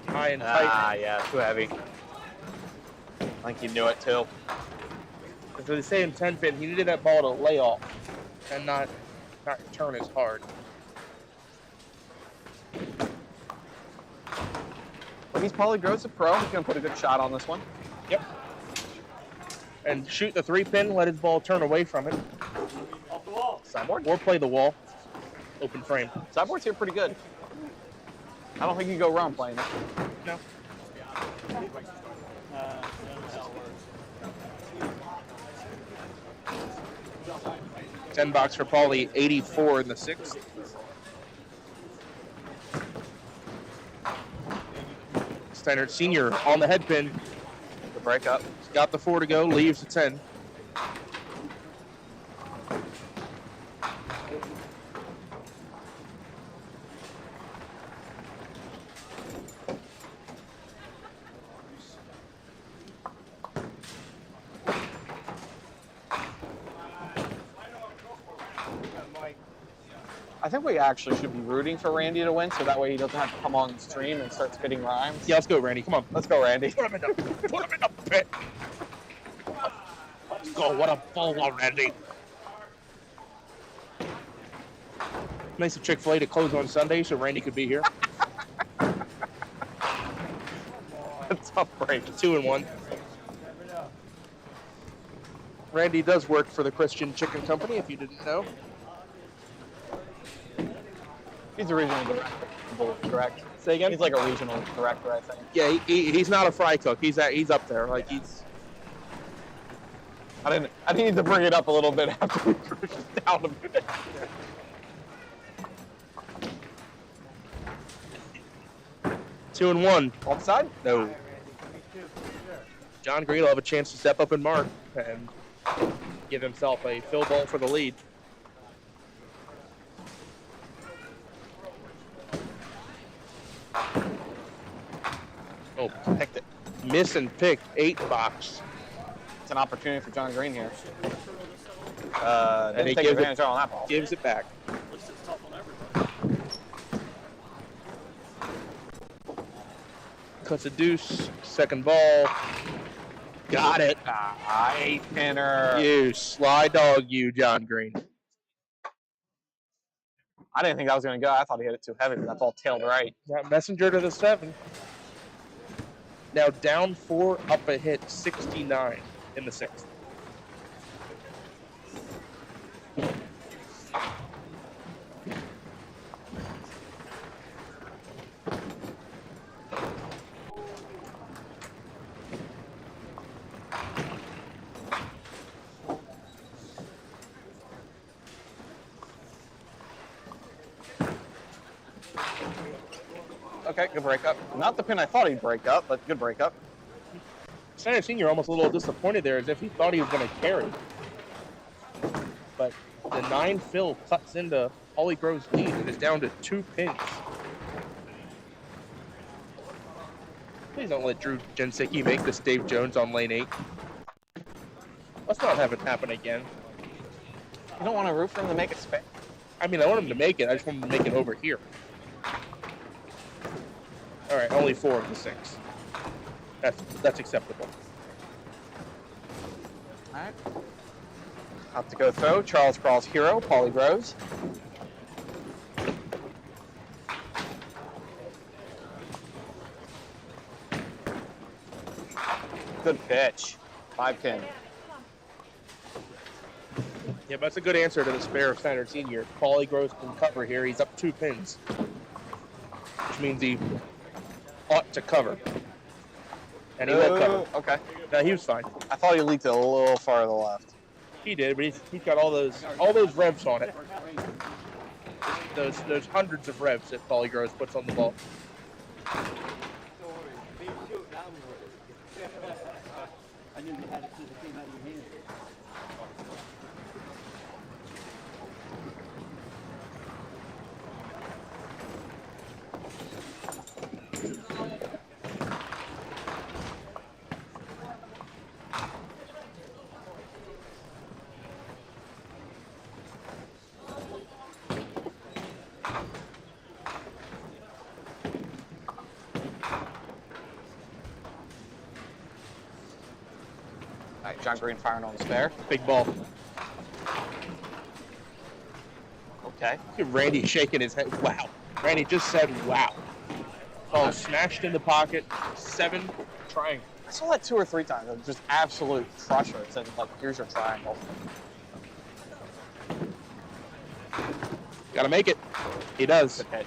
Speaker 3: High and tight.
Speaker 2: Ah, yeah, too heavy. I think he knew it too.
Speaker 3: As they say in 10-pin, he needed that ball to lay off and not turn as hard.
Speaker 2: But he's Paulie Groves a pro. He's going to put a good shot on this one.
Speaker 3: Yep. And shoot the 3-pin, let his ball turn away from it.
Speaker 4: Off the wall.
Speaker 2: Sideboard?
Speaker 3: Or play the wall. Open frame.
Speaker 2: Sideboard's here pretty good. I don't think you can go wrong playing it.
Speaker 3: No. 10 box for Paulie, 84 in the 6th. Steiner Senior on the head pin.
Speaker 2: The breakup.
Speaker 3: He's got the 4 to go, leaves the 10.
Speaker 2: I think we actually should be rooting for Randy to win, so that way he doesn't have to come on the stream and start spitting rhymes.
Speaker 3: Yeah, let's go, Randy. Come on.
Speaker 2: Let's go, Randy.
Speaker 3: Put him in the pit. Let's go. What a ball, Randy. Nice of Chick-fil-A to close on Sunday so Randy could be here.
Speaker 2: It's a break.
Speaker 3: 2-1. Randy does work for the Christian Chicken Company, if you didn't know.
Speaker 2: He's a regional director, correct?
Speaker 3: Say again?
Speaker 2: He's like a regional director, I think.
Speaker 3: Yeah, he's not a fry cook. He's up there. Like he's.
Speaker 2: I didn't need to bring it up a little bit after we pushed it down a bit.
Speaker 3: 2-1.
Speaker 2: Offside?
Speaker 3: No. John Green will have a chance to step up and mark and give himself a fill ball for the lead. Oh,
Speaker 2: Picked it.
Speaker 3: miss and picked 8 box.
Speaker 2: It's an opportunity for John Green here.
Speaker 3: And
Speaker 2: Didn't
Speaker 3: he
Speaker 2: take
Speaker 3: gives
Speaker 2: advantage on that ball.
Speaker 3: Gives it back.
Speaker 4: At least it's tough on everybody.
Speaker 3: Cuts a deuce. Second ball. Got it.
Speaker 2: Ah, 8-pinner.
Speaker 3: You sly dog, you, John Green.
Speaker 2: I didn't think that was going to go. I thought he hit it too heavy, but that's all tailed right.
Speaker 3: Got messenger to the 7. Now down 4, up a hit, 69 in the 6th.
Speaker 2: Okay, good breakup. Not the pin I thought he'd break up, but good breakup.
Speaker 3: Steiner Senior almost a little disappointed there, as if he thought he was going to carry. But the 9 fill cuts into Holly Grove's lead. It is down to 2 pins. Please don't let Drew Jensicki make this Dave Jones on lane 8. Let's not have it happen again.
Speaker 2: You don't want to root for him to make it spin?
Speaker 3: I mean, I want him to make it. I just want him to make it over here. All right, only 4 of the 6. That's acceptable.
Speaker 2: All right. Out to go throw. Charles Crawl's hero, Paulie Groves. Good pitch. 5-pin.
Speaker 3: Yeah, but that's a good answer to the spare of Steiner Senior. Paulie Groves can cover here. He's up 2 pins, which means he ought to cover. And he will cover.
Speaker 2: Okay.
Speaker 3: No, he was fine.
Speaker 2: I thought he leaked it a little far to the left.
Speaker 3: He did, but he's got all those revs on it. Those hundreds of revs that Paulie Groves puts on the ball.
Speaker 4: I knew you had it since it came out of your hand.
Speaker 2: All right, John Green firing on the spare.
Speaker 3: Big ball.
Speaker 2: Okay.
Speaker 3: Randy shaking his head. Wow. Randy just said wow. Ball smashed in the pocket. 7 triangle.
Speaker 2: I saw that 2 or 3 times. It was just absolute crusher. It said, like, here's your triangle.
Speaker 3: Gotta make it. He does.
Speaker 2: Okay.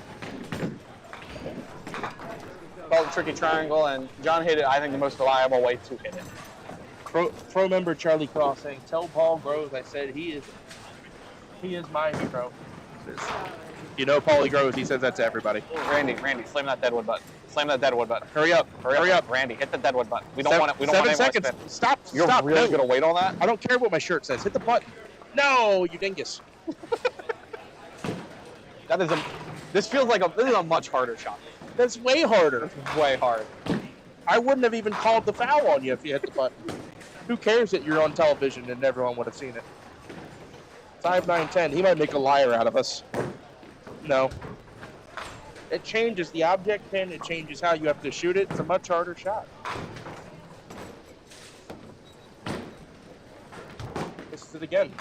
Speaker 2: Called a tricky triangle, and John hit it, I think, the most reliable way to hit it.
Speaker 3: Pro member Charlie Cross saying, tell Paul Groves I said he is my hero. You know Paulie Groves, he says that to everybody.
Speaker 2: Randy, slam that deadwood button. Slam that deadwood button.
Speaker 3: Hurry up.
Speaker 2: Randy, hit the deadwood button. We don't want it. We don't
Speaker 3: 7
Speaker 2: want
Speaker 3: seconds. Stop.
Speaker 2: You're really gonna wait on that?
Speaker 3: I don't care what my shirt says. Hit the button. No, you dingus.
Speaker 2: This feels like this is a much harder shot.
Speaker 3: That's way harder.
Speaker 2: It's way hard.
Speaker 3: I wouldn't have even called the foul on you if you hit the button. Who cares that you're on television and everyone would have seen it? 5, 9, 10. He might make a liar out of us. No. It changes the object pin. It changes how you have to shoot it. It's a much harder shot. This is it again.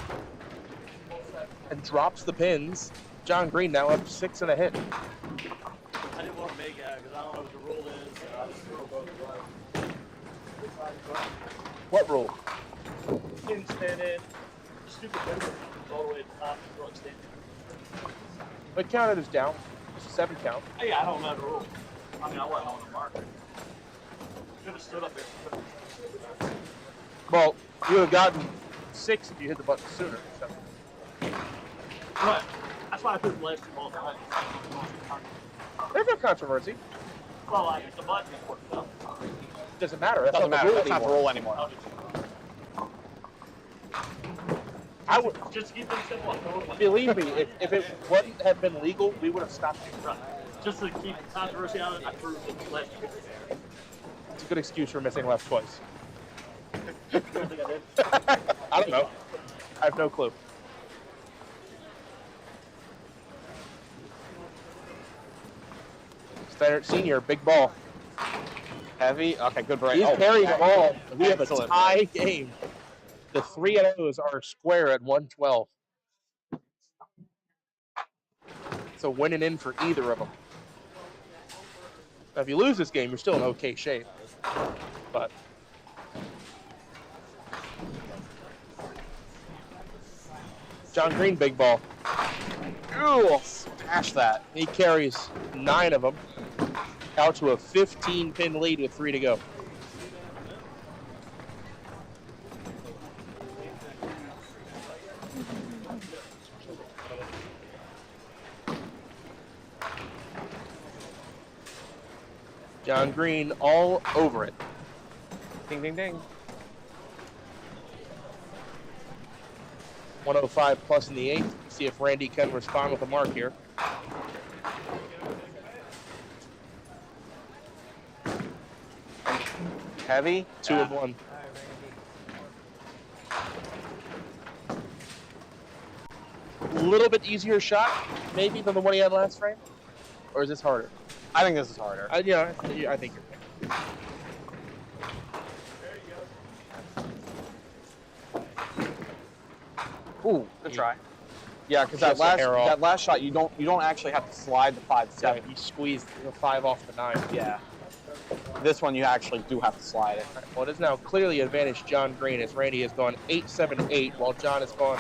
Speaker 3: And drops the pins. John Green now up 6 and a hit.
Speaker 4: I didn't want to make it because I don't know what the rule is. I just threw both away.
Speaker 3: What rule?
Speaker 4: Pin spinning. Stupid pin all the way to the top.
Speaker 3: But counted as down. It's a 7 count.
Speaker 4: Hey, I don't know the rule. I mean, I wasn't on the mark. Should have stood up there.
Speaker 3: Well, you would have gotten 6 if you hit the button sooner. So.
Speaker 4: Right. That's why I put the last 2 balls behind.
Speaker 3: There's no controversy.
Speaker 4: Well, like, the button is worked up.
Speaker 3: Doesn't matter. That's
Speaker 2: Doesn't
Speaker 3: not
Speaker 2: matter.
Speaker 3: the rule
Speaker 2: That's not the
Speaker 3: anymore.
Speaker 2: rule anymore.
Speaker 3: I would
Speaker 4: Just to keep things simple.
Speaker 3: believe me. If it wouldn't have been legal, we would have stopped you.
Speaker 4: Right. Just to keep controversy out of it, I proved it last year.
Speaker 3: It's a good excuse for missing left twice.
Speaker 4: I don't think I did.
Speaker 3: I don't know. I have no clue. Steinert Senior, big ball.
Speaker 2: Heavy. Okay, good break.
Speaker 3: He's carrying the ball. We have a
Speaker 2: Excellent.
Speaker 3: tie game. The 3-0s are square at 112. So winning in for either of them. Now, if you lose this game, you're still in okay shape. But John Green, big ball.
Speaker 2: Ooh, smash that.
Speaker 3: He carries 9 of them out to a 15-pin lead with 3 to go. John Green all over it.
Speaker 2: Ding, ding, ding.
Speaker 3: 105 plus in the 8th. See if Randy can respond with a mark here.
Speaker 2: Heavy.
Speaker 3: 2 and 1. A little bit easier shot, maybe, than the one he had last frame? Or is this harder?
Speaker 2: I think this is harder.
Speaker 3: I think you're right.
Speaker 2: Ooh, good try. Yeah, because
Speaker 3: Just
Speaker 2: that last shot, you don't actually have to slide the 5-7.
Speaker 3: Yeah, you squeezed the 5 off the 9.
Speaker 2: Yeah. This one you actually do have to slide it.
Speaker 3: Well, it is now clearly advantage John Green as Randy has gone 8-7-8 while John has gone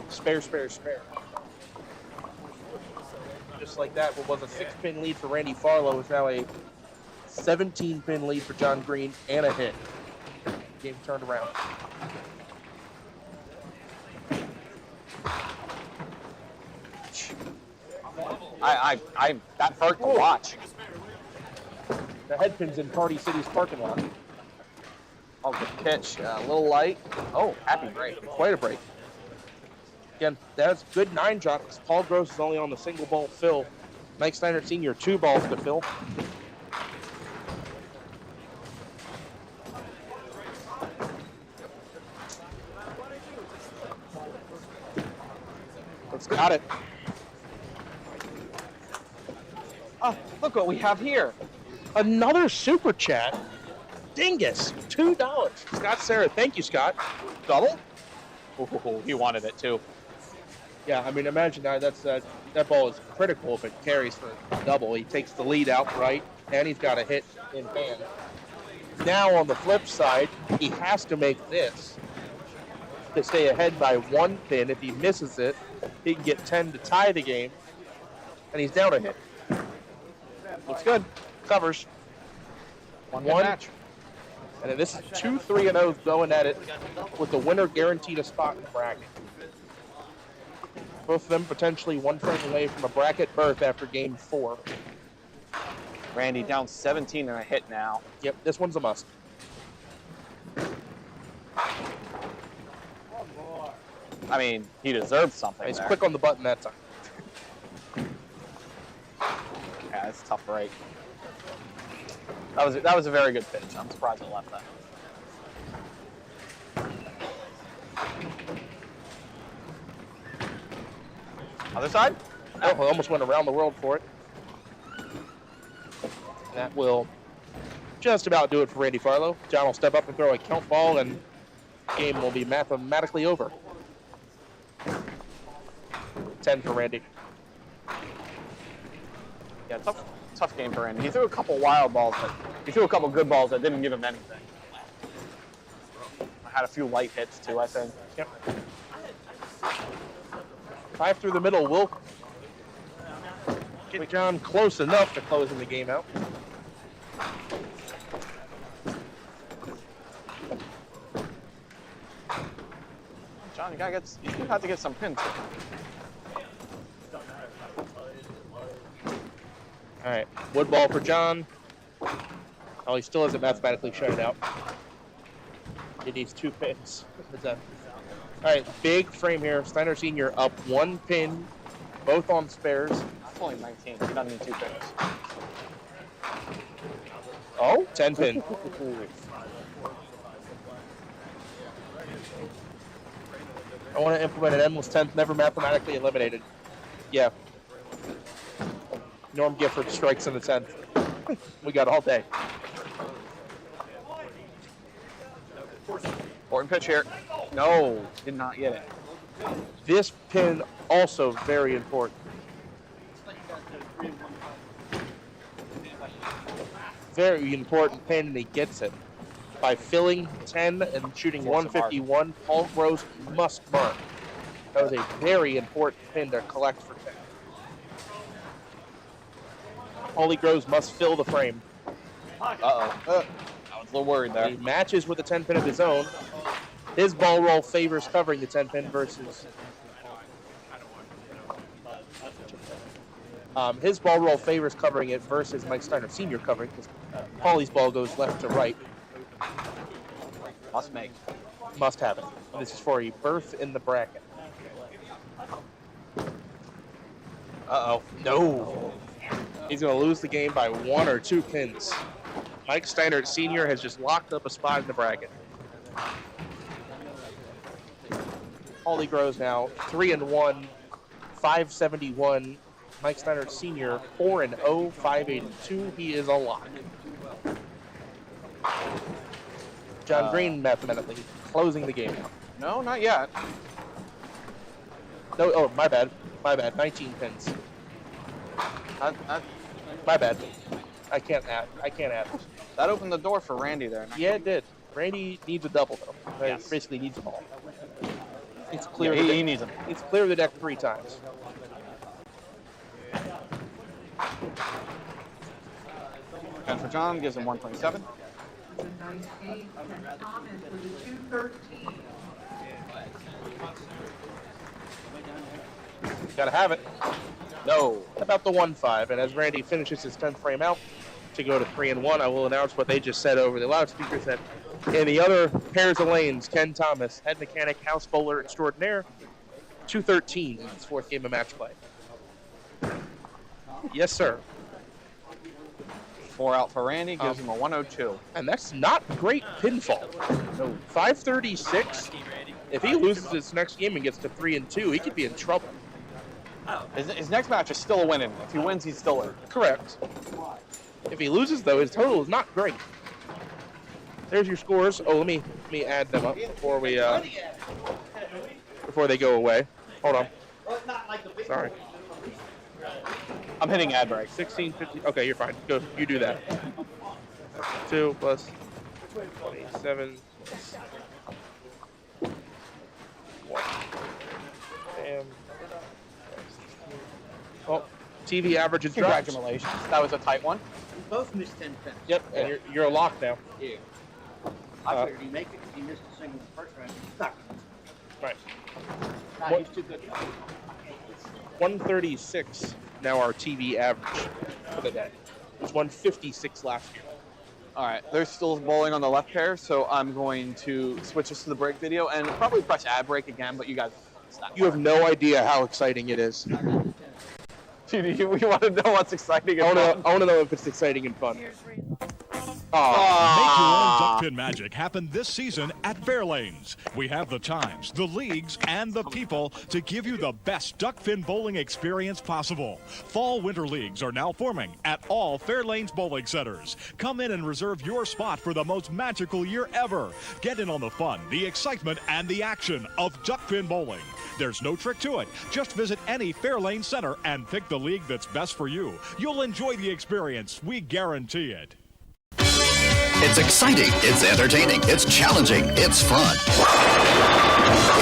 Speaker 3: spare. Just like that, what was a 6-pin lead for Randy Farlow is now a 17-pin lead for John Green and a hit. Game turned around.
Speaker 2: That hurt to watch.
Speaker 3: The head pin's in Party City's parking lot.
Speaker 2: Oh, the pitch, a little light. Oh, happy break.
Speaker 3: Quite a break. Again, that's good 9 drop because Paul Gross is only on the single ball fill. Mike Steiner Sr. 2 balls to fill. Let's got it.
Speaker 2: Oh, look what we have here.
Speaker 3: Another super chat. Dingus, $2. Scott Sarah, thank you, Scott. Double?
Speaker 2: Ooh, he wanted it too.
Speaker 3: Yeah, I mean, imagine that. That ball is critical if it carries for a double. He takes the lead outright, and he's got a hit in hand. Now, on the flip side, he has to make this to stay ahead by 1 pin. If he misses it, he can get 10 to tie the game, and he's down a hit. Looks good. Covers. 1-1 match. And then this is 2 3-0 going at it with the winner guaranteed a spot in the bracket. Both of them potentially 1 frame away from a bracket berth after game 4.
Speaker 2: Randy down 17 and a hit now.
Speaker 3: Yep, this one's a must.
Speaker 2: I mean, he deserves something.
Speaker 3: He's
Speaker 2: there.
Speaker 3: quick on the button that time.
Speaker 2: Yeah, it's a tough break. That was a very good pitch. I'm surprised it left that. Other side?
Speaker 3: Oh, I almost went around the world for it. That will just about do it for Randy Farlow. John will step up and throw a count ball, and the game will be mathematically over. 10 for Randy.
Speaker 2: Yeah, tough game for Randy. He threw a couple wild balls, but he threw a couple good balls that didn't give him anything. I had a few light hits too, I think.
Speaker 3: Yep. 5 through the middle will get John close enough to closing the game out.
Speaker 2: John, you have to get some pins.
Speaker 3: All right, wood ball for John. Oh, he still hasn't mathematically shut it out. He needs 2 pins. All right, big frame here. Steiner Sr. up 1 pin, both on spares.
Speaker 2: That's only 19. He doesn't need 2 pins.
Speaker 3: Oh, 10 pin. I want to implement an endless 10th, never mathematically eliminated. Yeah. Norm Gifford strikes in the 10th. We got all day.
Speaker 2: Important pitch here. No, did not get it.
Speaker 3: This pin also very important. Very important pin, and he gets it. By filling 10 and shooting 151, Paul Gross must mark. That was a very important pin to collect for 10. Paulie Gross must fill the frame.
Speaker 2: I was a little worried there.
Speaker 3: He matches with a 10 pin of his own. His ball roll favors covering the 10 pin versus his ball roll favors covering it versus Mike Steiner Sr. covering because Paulie's ball goes left to right.
Speaker 2: Must make.
Speaker 3: Must have it. This is for a berth in the bracket. Uh-oh. No. He's going to lose the game by 1 or 2 pins. Mike Steiner Sr. has just locked up a spot in the bracket. Paulie Grows now 3-1, 571. Mike Steiner Sr. 4-0, 582. He is a lock. John Green mathematically closing the game.
Speaker 2: No, not yet.
Speaker 3: No, oh, my bad. 19 pins. My bad. I can't add.
Speaker 2: That opened the door for Randy there.
Speaker 3: Yeah, it did. Randy needs a double though.
Speaker 2: Yes.
Speaker 3: Basically needs them all. It's clear.
Speaker 2: Yeah, he needs them.
Speaker 3: It's clear the deck 3 times.
Speaker 2: And for John, gives him 127.
Speaker 3: Gotta have it.
Speaker 2: No.
Speaker 3: About the 1-5. And as Randy finishes his 10th frame out to go to 3-1, I will announce what they just said over the loudspeakers that in the other pairs of lanes, Ken Thomas, head mechanic, house bowler extraordinaire, 213 in his 4th game of match play. Yes, sir.
Speaker 2: 4 out for Randy, gives him a 102.
Speaker 3: And that's not great pinfall. No, 536. If he loses his next game and gets to 3-2, he could be in trouble.
Speaker 2: His next match is still a win. If he wins, he's still in.
Speaker 3: Correct. If he loses, though, his total is not great. There's your scores. Oh, let me add them up before they go away. Hold on. Sorry.
Speaker 2: I'm hitting ad break.
Speaker 3: 1650. Okay, you're fine. Go. You do that. 2 plus 27 plus 1. Damn. Oh, TV average is dropped.
Speaker 2: Congratulations. That was a tight one.
Speaker 12: We both missed 10 pins.
Speaker 3: Yep, and you're a lock now.
Speaker 12: Yeah. I figured he'd make it because he missed a single in the first round. Stuck.
Speaker 3: Right.
Speaker 12: Nah, he's too good.
Speaker 3: 136 now our TV average for the day. It was 156 last year.
Speaker 2: All right, there's still bowling on the left pair, so I'm going to switch us to the break video and probably press ad break again, but you guys stop.
Speaker 3: You have no idea how exciting it is.
Speaker 2: You want to know what's exciting and fun?
Speaker 3: I want to know if it's exciting and fun.
Speaker 7: Make your own Duckpin magic happen this season at Fairlanes. We have the times, the leagues, and the people to give you the best Duckpin bowling experience possible. Fall-winter leagues are now forming at all Fairlanes bowling centers. Come in and reserve your spot for the most magical year ever. Get in on the fun, the excitement, and the action of Duckpin bowling. There's no trick to it. Just visit any Fairlane center and pick the league that's best for you. You'll enjoy the experience. We guarantee it.
Speaker 6: It's exciting, it's entertaining, it's challenging, it's fun.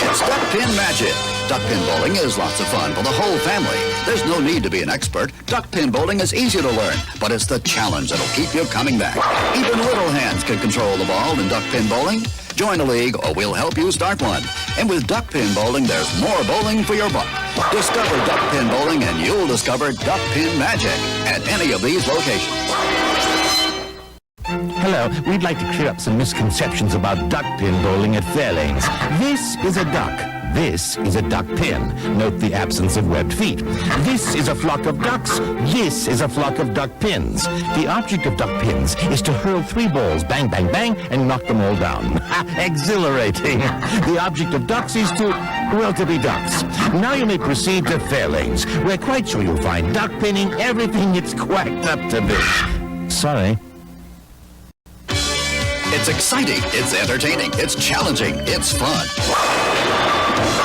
Speaker 6: It's Duckpin Magic. Duckpin bowling is lots of fun for the whole family. There's no need to be an expert. Duckpin bowling is easy to learn, but it's the challenge that'll keep you coming back. Even little hands can control the ball in duckpin bowling. Join a league or we'll help you start one. And with Duckpin bowling, there's more bowling for your buck. Discover Duckpin bowling and you'll discover Duckpin Magic at any of these locations.
Speaker 8: Hello, we'd like to clear up some misconceptions about duckpin bowling at Fairlanes. This is a duck. This is a duck pin. Note the absence of webbed feet. This is a flock of ducks. This is a flock of duck pins. The object of duck pins is to hurl 3 balls, bang, bang, bang, and knock them all down. Exhilarating. The object of ducks is to be ducks. Now you may proceed to Fairlanes. We're quite sure you'll find duck pinning everything it's quacked up to be. Sorry.
Speaker 6: It's exciting, it's entertaining, it's challenging, it's fun.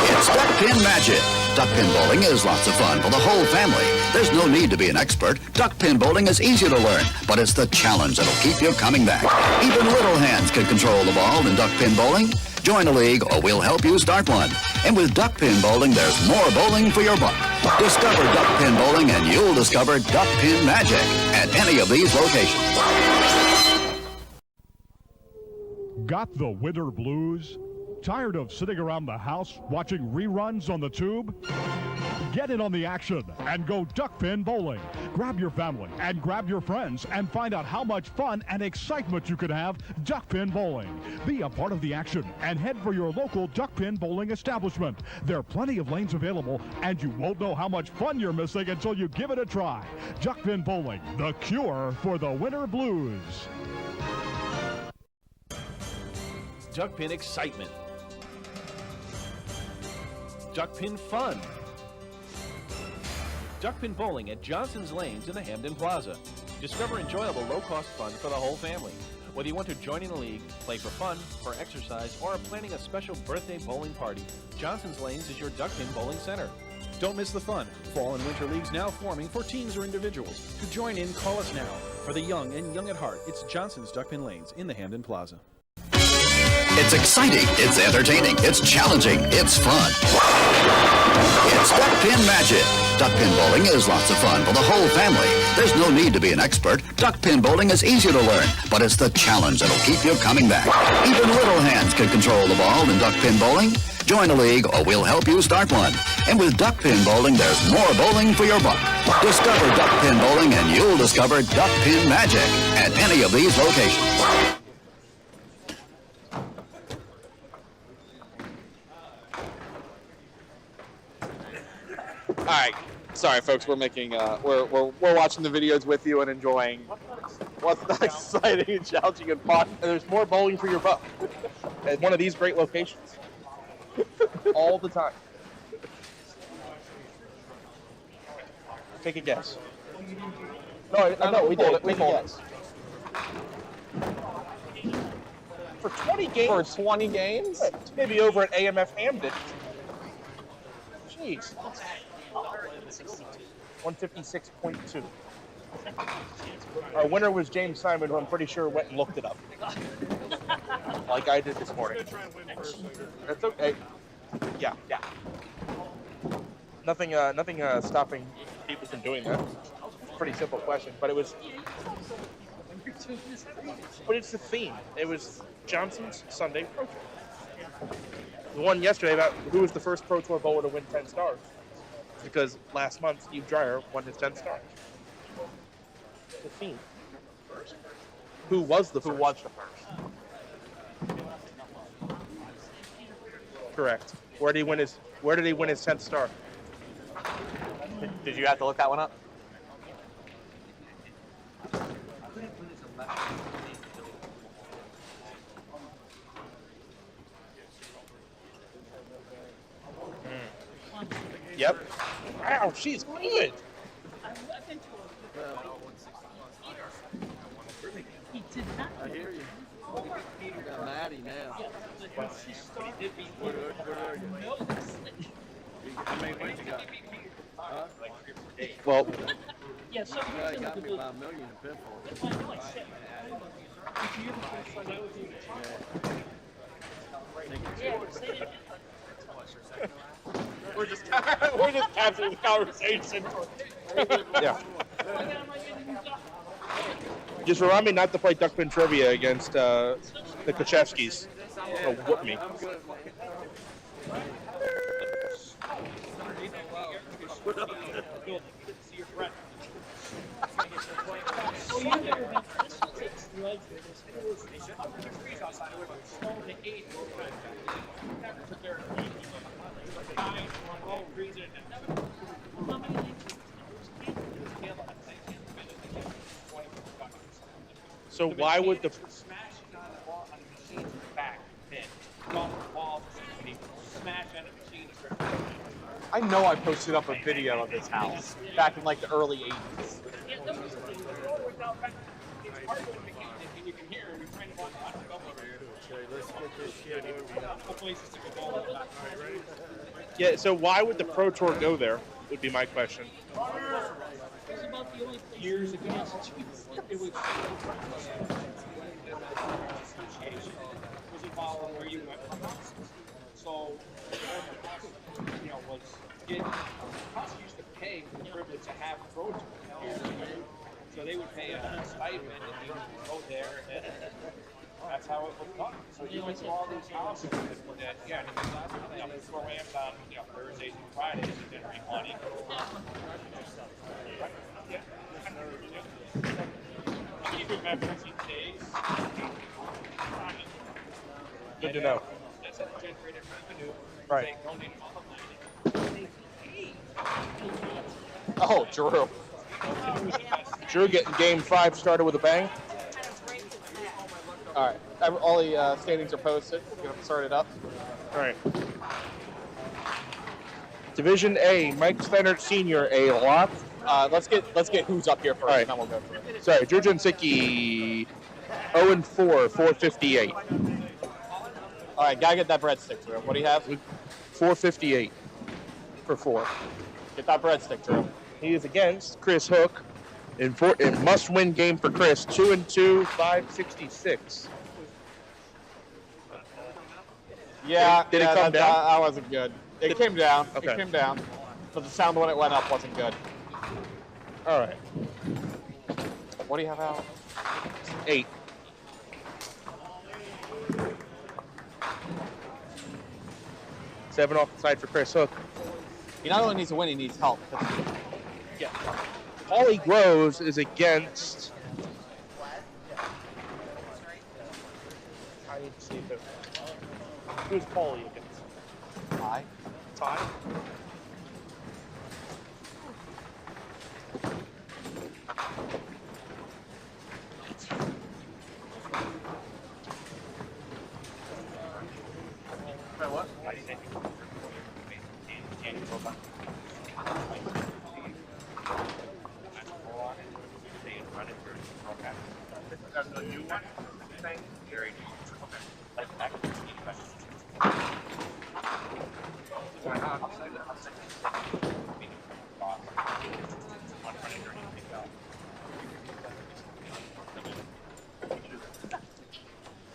Speaker 6: It's Duckpin Magic. Duckpin bowling is lots of fun for the whole family. There's no need to be an expert. Duckpin bowling is easy to learn, but it's the challenge that'll keep you coming back. Even little hands can control the ball in duckpin bowling. Join a league or we'll help you start one. And with duckpin bowling, there's more bowling for your buck. Discover duckpin bowling and you'll discover Duckpin Magic at any of these locations.
Speaker 7: Got the winter blues? Tired of sitting around the house watching reruns on the tube? Get in on the action and go duckpin bowling. Grab your family and grab your friends and find out how much fun and excitement you can have duckpin bowling. Be a part of the action and head for your local duckpin bowling establishment. There are plenty of lanes available and you won't know how much fun you're missing until you give it a try. Duckpin bowling, the cure for the winter blues.
Speaker 10: Duckpin excitement. Duckpin fun. Duckpin bowling at Johnson's Lanes in the Hamden Plaza. Discover enjoyable low-cost fun for the whole family. Whether you want to join in a league, play for fun, for exercise, or are planning a special birthday bowling party, Johnson's Lanes is your Duckpin bowling center. Don't miss the fun. Fall and winter leagues now forming for teams or individuals. To join in, call us now. For the young and young at heart, it's Johnson's Duckpin Lanes in the Hamden Plaza.
Speaker 6: It's exciting, it's entertaining, it's challenging, it's fun. It's Duckpin Magic. Duckpin bowling is lots of fun for the whole family. There's no need to be an expert. Duckpin bowling is easy to learn, but it's the challenge that'll keep you coming back. Even little hands can control the ball in duckpin bowling. Join a league or we'll help you start one. And with Duckpin Bowling, there's more bowling for your buck. Discover Duckpin Bowling and you'll discover Duckpin magic at any of these locations.
Speaker 2: All right, sorry folks, we're making we're watching the videos with you and enjoying what's not exciting and challenging and fun.
Speaker 3: And there's more bowling for your buck at one of these great locations. All the time. Take a guess. No, I know we did. Take a guess. For 20 games.
Speaker 2: For 20 games?
Speaker 3: Maybe over at AMF Hamden. Jeez. 156.2. Our winner was James Simon, who I'm pretty sure went and looked it up. Like I did this morning. That's okay. Yeah. Nothing stopping people from doing that. Pretty simple question, but it was. But it's the theme. It was Johnson's Sunday Pro Tour. The one yesterday about who was the first Pro Tour bowler to win 10 stars. Because last month Steve Dreyer won his 10 stars. The theme. Who was the first?
Speaker 2: Who was the first?
Speaker 3: Correct. Where did he win his 10th star?
Speaker 2: Did you have to look that one up?
Speaker 3: Yep. Wow, she's good.
Speaker 9: I hear you. Got Maddie now. How many wins you got? Huh?
Speaker 3: Well,
Speaker 9: Yeah, got me by a million in pinfall.
Speaker 2: We're just capturing the conversation.
Speaker 3: yeah. Just remind me not to play Duckpin Trivia against the Kuchevskis. They'll whoop me. So why would the
Speaker 2: I know I posted up a video of this house back in like the early 80s.
Speaker 3: Yeah, so why would the Pro Tour go there, would be my question.
Speaker 4: Years ago, it was involved where you went from. So, was getting used to pay for the privilege to have a Pro Tour. So they would pay a stipend and you would go there, and that's how it was done. So you went to all these houses that, programs on Thursdays and Fridays to generate money.
Speaker 3: Good to know. Right.
Speaker 2: Oh, Drew.
Speaker 3: Drew getting game 5 started with a bang.
Speaker 2: All right. All the standings are posted. We're going to start it up.
Speaker 3: All right. Division A, Mike Steinert Sr. A lot.
Speaker 2: Let's get who's up here first,
Speaker 3: right.
Speaker 2: And then we'll go through it.
Speaker 3: Sorry, Drew Jansicki, 0-4, 458.
Speaker 2: All right, gotta get that breadstick, Drew. What do you have?
Speaker 3: 458 for 4.
Speaker 2: Get that breadstick, Drew.
Speaker 3: He is against Chris Hook in must-win game for Chris. 2-2, 566.
Speaker 2: Yeah,
Speaker 3: Did it come down?
Speaker 2: That wasn't good. It came down.
Speaker 3: Okay.
Speaker 2: It came down, but the sound when it went up wasn't good.
Speaker 3: All right.
Speaker 2: What do you have out?
Speaker 3: 8. 7 off the side for Chris Hook.
Speaker 2: He not only needs to win, he needs help.
Speaker 3: Yeah. Paulie Groves is against. I need to see who's Paulie against.
Speaker 2: Ty.
Speaker 3: Ty.
Speaker 4: What?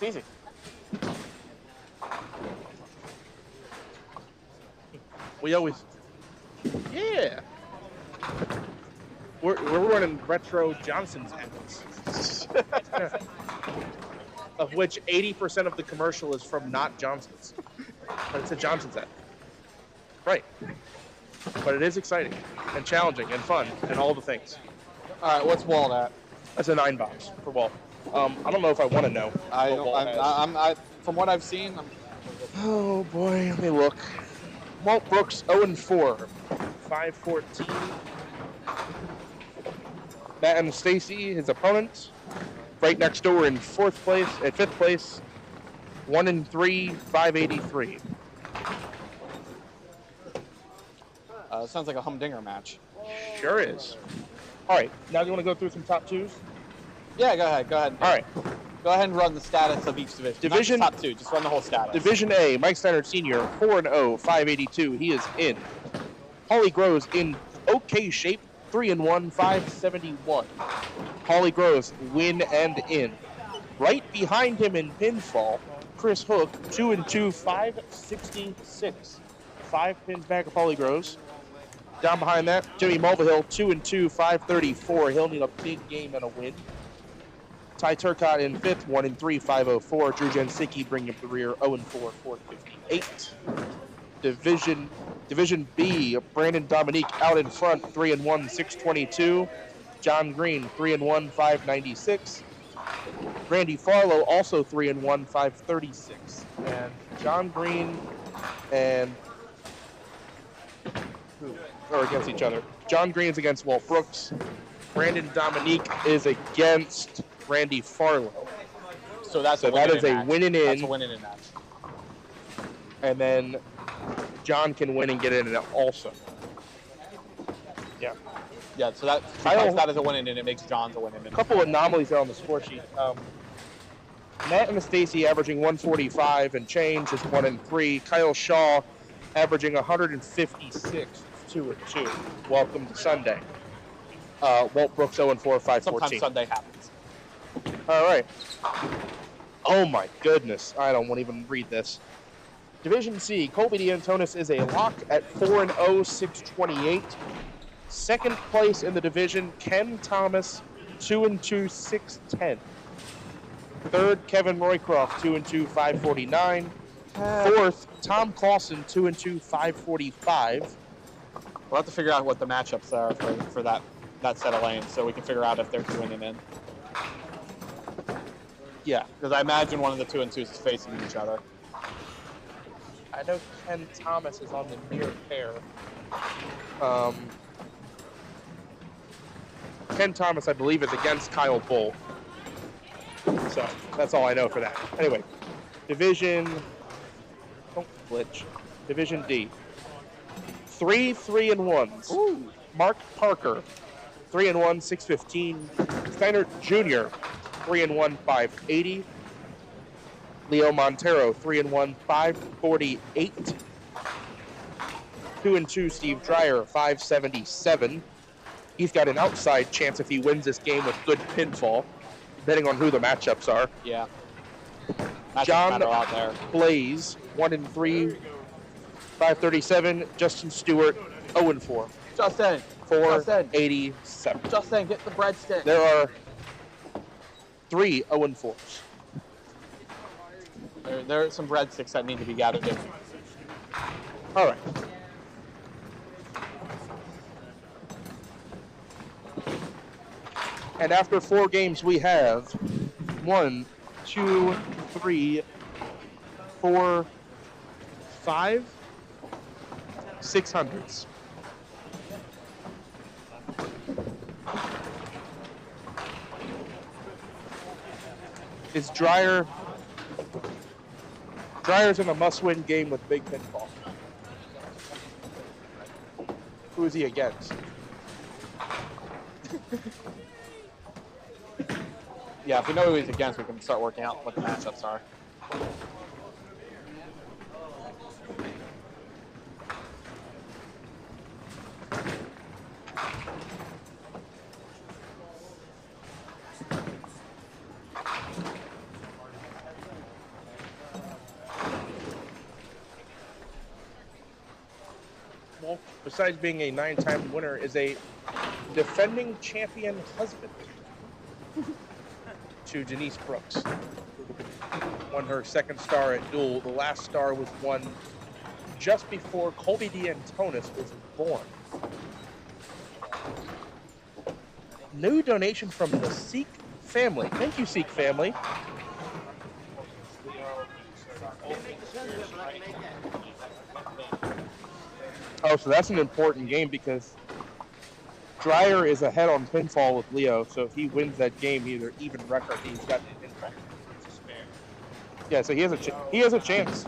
Speaker 2: It's easy.
Speaker 3: We always, yeah. We're running retro Johnson's ads, of which 80% of the commercial is from not Johnson's, but it's a Johnson's ad. Right. But it is exciting and challenging and fun and all the things.
Speaker 2: All right, what's Walt at?
Speaker 3: That's a 9 box for Walt. I don't know if I want to know.
Speaker 2: From what I've seen,
Speaker 3: oh boy, let me look. Walt Brooks 0-4, 514. Matt and Stacy, his opponent, right next door in 5th place, 1-3, 583.
Speaker 2: Sounds like a humdinger match.
Speaker 3: Sure is. All right, now do you want to go through some top 2s?
Speaker 2: Yeah, go ahead.
Speaker 3: All right.
Speaker 2: Go ahead and run the status of each division. Not the top 2, just run the whole status.
Speaker 3: Division A, Mike Steiner Sr., 4-0, 582. He is in. Paulie Groves in okay shape, 3-1, 571. Paulie Groves win and in. Right behind him in pinfall, Chris Hook, 2-2, 566. 5 pins back of Paulie Groves. Down behind that, Jimmy Mulvihill, 2-2, 534. He'll need a big game and a win. Ty Turcotte in 5th, 1-3, 504. Drew Jansicki bringing up the rear, 0-4, 458. Division B, Brandon Dominique out in front, 3-1, 622. John Green, 3-1, 596. Randy Farlow also 3-1, 536. And John Green and who are against each other. John Green is against Walt Brooks. Brandon Dominique is against Randy Farlow.
Speaker 2: So that is a win and in. That's a win and in match.
Speaker 3: And then John can win and get in it also. Yeah.
Speaker 2: Yeah, so that is a win and in. It makes John's a win and in.
Speaker 3: A couple anomalies there on the score sheet. Matt and Stacy averaging 145 and change is 1-3. Kyle Shaw averaging 156, 2-2. Welcome to Sunday. Walt Brooks 0-4, 514.
Speaker 2: Sometimes Sunday happens.
Speaker 3: All right. Oh my goodness. I don't want to even read this. Division C, Colby D'Antonis is a lock at 4-0, 628. Second place in the division, Ken Thomas, 2-2, 610. Third, Kevin Roycroft, 2-2, 549. Fourth, Tom Clausen, 2-2, 545.
Speaker 2: We'll have to figure out what the matchups are for that set of lanes, so we can figure out if they're 2 and in. Yeah, because I imagine one of the 2 and 2s is facing each other.
Speaker 3: I know Ken Thomas is on the near pair. Ken Thomas, I believe, is against Kyle Bull. So that's all I know for that. Anyway, Division, don't glitch. Division D. 3 3-1s. Ooh. Mark Parker, 3-1, 615. Steiner Jr., 3-1, 580. Leo Montero, 3-1, 548. 2-2, Steve Dreyer, 577. He's got an outside chance if he wins this game with good pinfall, depending on who the matchups are.
Speaker 2: Yeah.
Speaker 3: John Blaze, 1-3, 537. Justin Stewart, 0-4.
Speaker 2: Justin,
Speaker 3: 487.
Speaker 2: Justin, get the breadstick.
Speaker 3: There are 3 0-4s.
Speaker 2: There are some breadsticks that need to be gathered in.
Speaker 3: All right. And after 4 games, we have 1, 2, 3, 4, 5, 600s. Is Dreyer? Dreyer's in a must-win game with big pinfall. Who is he against?
Speaker 2: Yeah, if we know who he's against, we can start working out what the matchups are.
Speaker 3: Well, besides being a 9-time winner, is a defending champion husband to Denise Brooks. Won her 2nd star at Duel. The last star was won just before Colby D'Antonis was born. New donation from the Sikh family. Thank you, Sikh family. Oh, so that's an important game because Dreyer is ahead on pinfall with Leo, so if he wins that game, either even record, he's got the pinfall. Yeah, so he has a chance.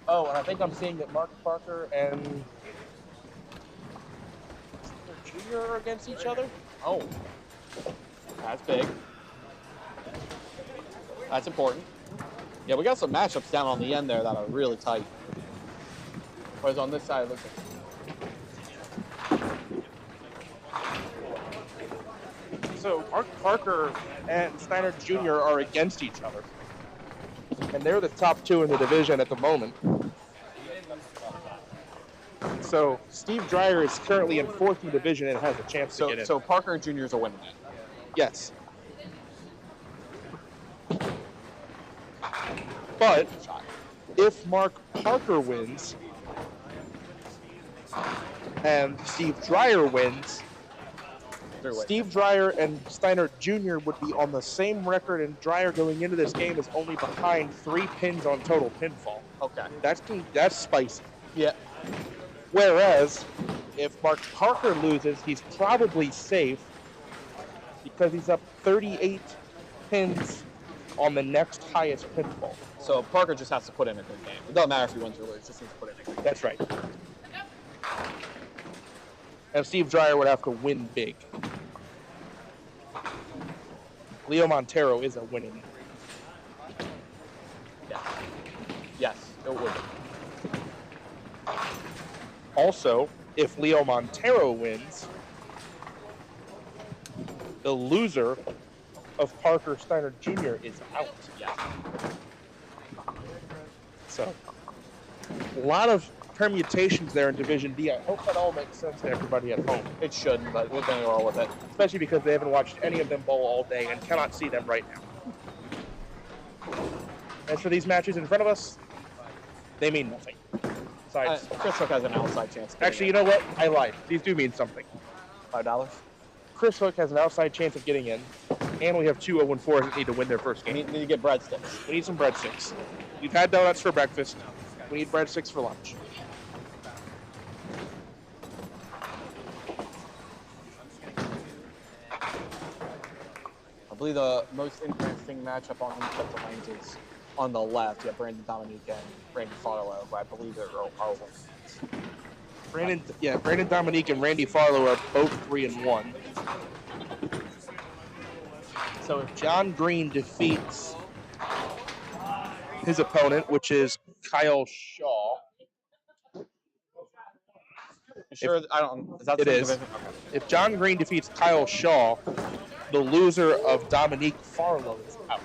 Speaker 3: Oh, and I think I'm seeing that Mark Parker and Jr. are against each other.
Speaker 2: Oh, that's big. That's important. Yeah, we got some matchups down on the end there that are really tight. Whereas on this side, it looks like...
Speaker 3: So Mark Parker and Steiner Jr. are against each other. And they're the top 2 in the division at the moment. So Steve Dreyer is currently in 4th in the division and has a chance to get in.
Speaker 2: So Parker Jr. is a winner.
Speaker 3: Yes. But if Mark Parker wins and Steve Dreyer wins, Steve Dreyer and Steiner Jr. would be on the same record, and Dreyer going into this game is only behind 3 pins on total pinfall.
Speaker 2: Okay.
Speaker 3: That's spicy.
Speaker 2: Yeah.
Speaker 3: Whereas if Mark Parker loses, he's probably safe because he's up 38 pins on the next highest pinfall.
Speaker 2: So Parker just has to put in a good game. It doesn't matter if he wins or loses, just needs to put in a good game.
Speaker 3: That's right. And Steve Dreyer would have to win big. Leo Montero is a winning.
Speaker 2: Yeah. Yes, it would.
Speaker 3: Also, if Leo Montero wins, the loser of Parker Steiner Jr. is out.
Speaker 2: Yeah.
Speaker 3: So, a lot of permutations there in Division D. I hope that all makes sense to everybody at home.
Speaker 2: It shouldn't, but we're going to roll with it.
Speaker 3: Especially because they haven't watched any of them bowl all day and cannot see them right now. As for these matches in front of us, they mean nothing. Besides,
Speaker 2: Chris Hook has an outside chance.
Speaker 3: Actually, you know what? I lied. These do mean something.
Speaker 2: $5?
Speaker 3: Chris Hook has an outside chance of getting in, and we have 2 0-4s that need to win their first game.
Speaker 2: We need to get breadsticks.
Speaker 3: We need some breadsticks. We've had donuts for breakfast. We need breadsticks for lunch.
Speaker 2: I believe the most interesting matchup on each of the lanes is on the left. You have Brandon Dominique and Randy Farlow, who I believe are winners.
Speaker 3: Brandon Dominique and Randy Farlow are both 3-1. So if John Green defeats his opponent, which is Kyle Shaw.
Speaker 2: Sure, I don't. Is that
Speaker 3: it is.
Speaker 2: Okay.
Speaker 3: If John Green defeats Kyle Shaw, the loser of Dominique Farlow is out.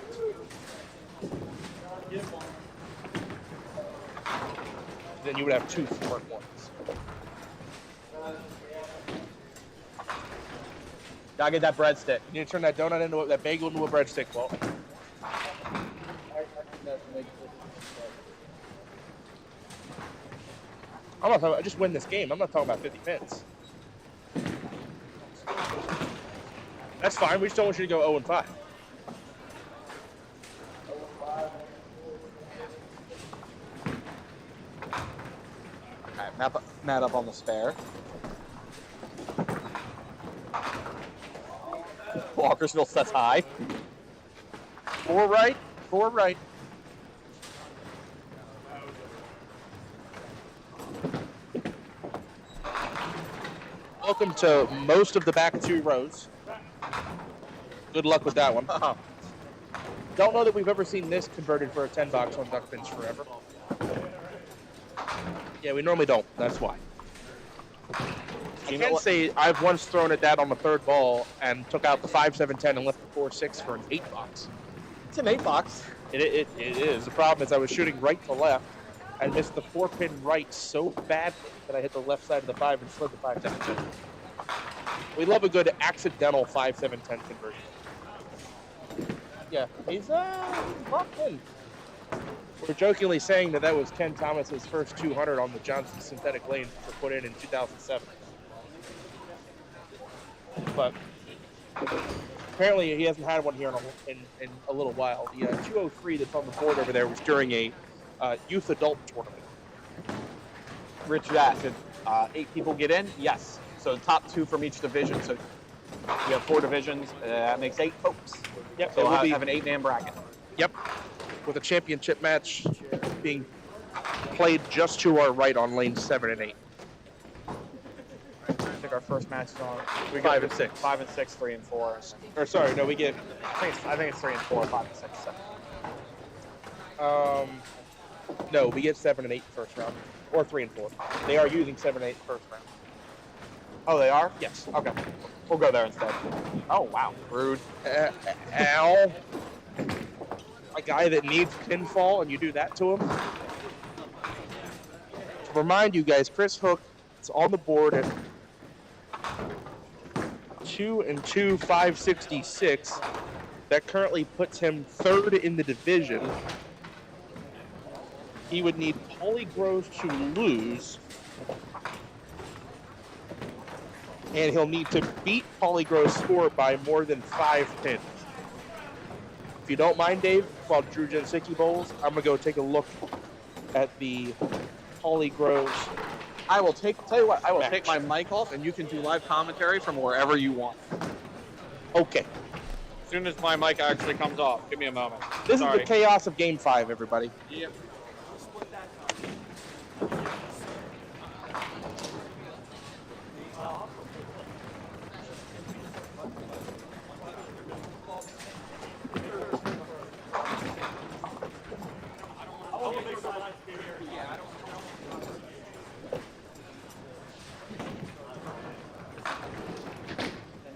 Speaker 3: Then you would have 2 smart ones.
Speaker 2: Gotta get that breadstick.
Speaker 3: You need to turn that bagel into a breadstick. Well, I'm not talking about just win this game. I'm not talking about 50 pins. That's fine. We just don't want you to go 0-5.
Speaker 2: All right, Matt up on the spare. Walkersville sets high.
Speaker 3: 4 right, 4 right. Welcome to most of the back 2 rows. Good luck with that one. Don't know that we've ever seen this converted for a 10 box on Duckpins forever. Yeah, we normally don't. That's why. I can say I've once thrown at that on the 3rd ball and took out the 5-7-10 and left the 4-6 for an 8 box.
Speaker 2: It's an 8 box.
Speaker 3: It is. The problem is I was shooting right to left. I missed the 4-pin right so badly that I hit the left side of the 5 and slid the 5-7-10. We love a good accidental 5-7-10 conversion. Yeah, he's locked in. We're jokingly saying that was Ken Thomas's first 200 on the Johnson synthetic lanes, which were put in 2007. But apparently he hasn't had one here in a little while. The 203 that's on the board over there was during a youth adult tournament.
Speaker 2: Rich asked, did 8 people get in? Yes. So the top 2 from each division. So we have 4 divisions. That makes 8 folks.
Speaker 3: Yep.
Speaker 2: So we'll have an 8-man bracket.
Speaker 3: Yep. With a championship match being played just to our right on lanes 7 and 8.
Speaker 2: I think our first match is on
Speaker 3: 5 and 6.
Speaker 2: 5 and 6, 3 and 4.
Speaker 3: Or sorry, no, we get.
Speaker 2: I think it's 3 and 4, 5 and 6, 7.
Speaker 3: No, we get 7 and 8 first round, or 3 and 4. They are using 7 and 8 first round.
Speaker 2: Oh, they are?
Speaker 3: Yes.
Speaker 2: Okay. We'll go there instead. Oh, wow. Rude.
Speaker 3: Al, a guy that needs pinfall, and you do that to him. To remind you guys, Chris Hook is on the board at 2-2, 566. That currently puts him 3rd in the division. He would need Paulie Groves to lose. And he'll need to beat Paulie Groves' score by more than 5 pins. If you don't mind, Dave, while Drew Jensicki bowls, I'm going to go take a look at the Paulie Groves.
Speaker 2: I will take my mic off and you can do live commentary from wherever you want.
Speaker 3: Okay.
Speaker 2: As soon as my mic actually comes off, give me a moment.
Speaker 3: This is the chaos of Game 5, everybody.
Speaker 2: Yep.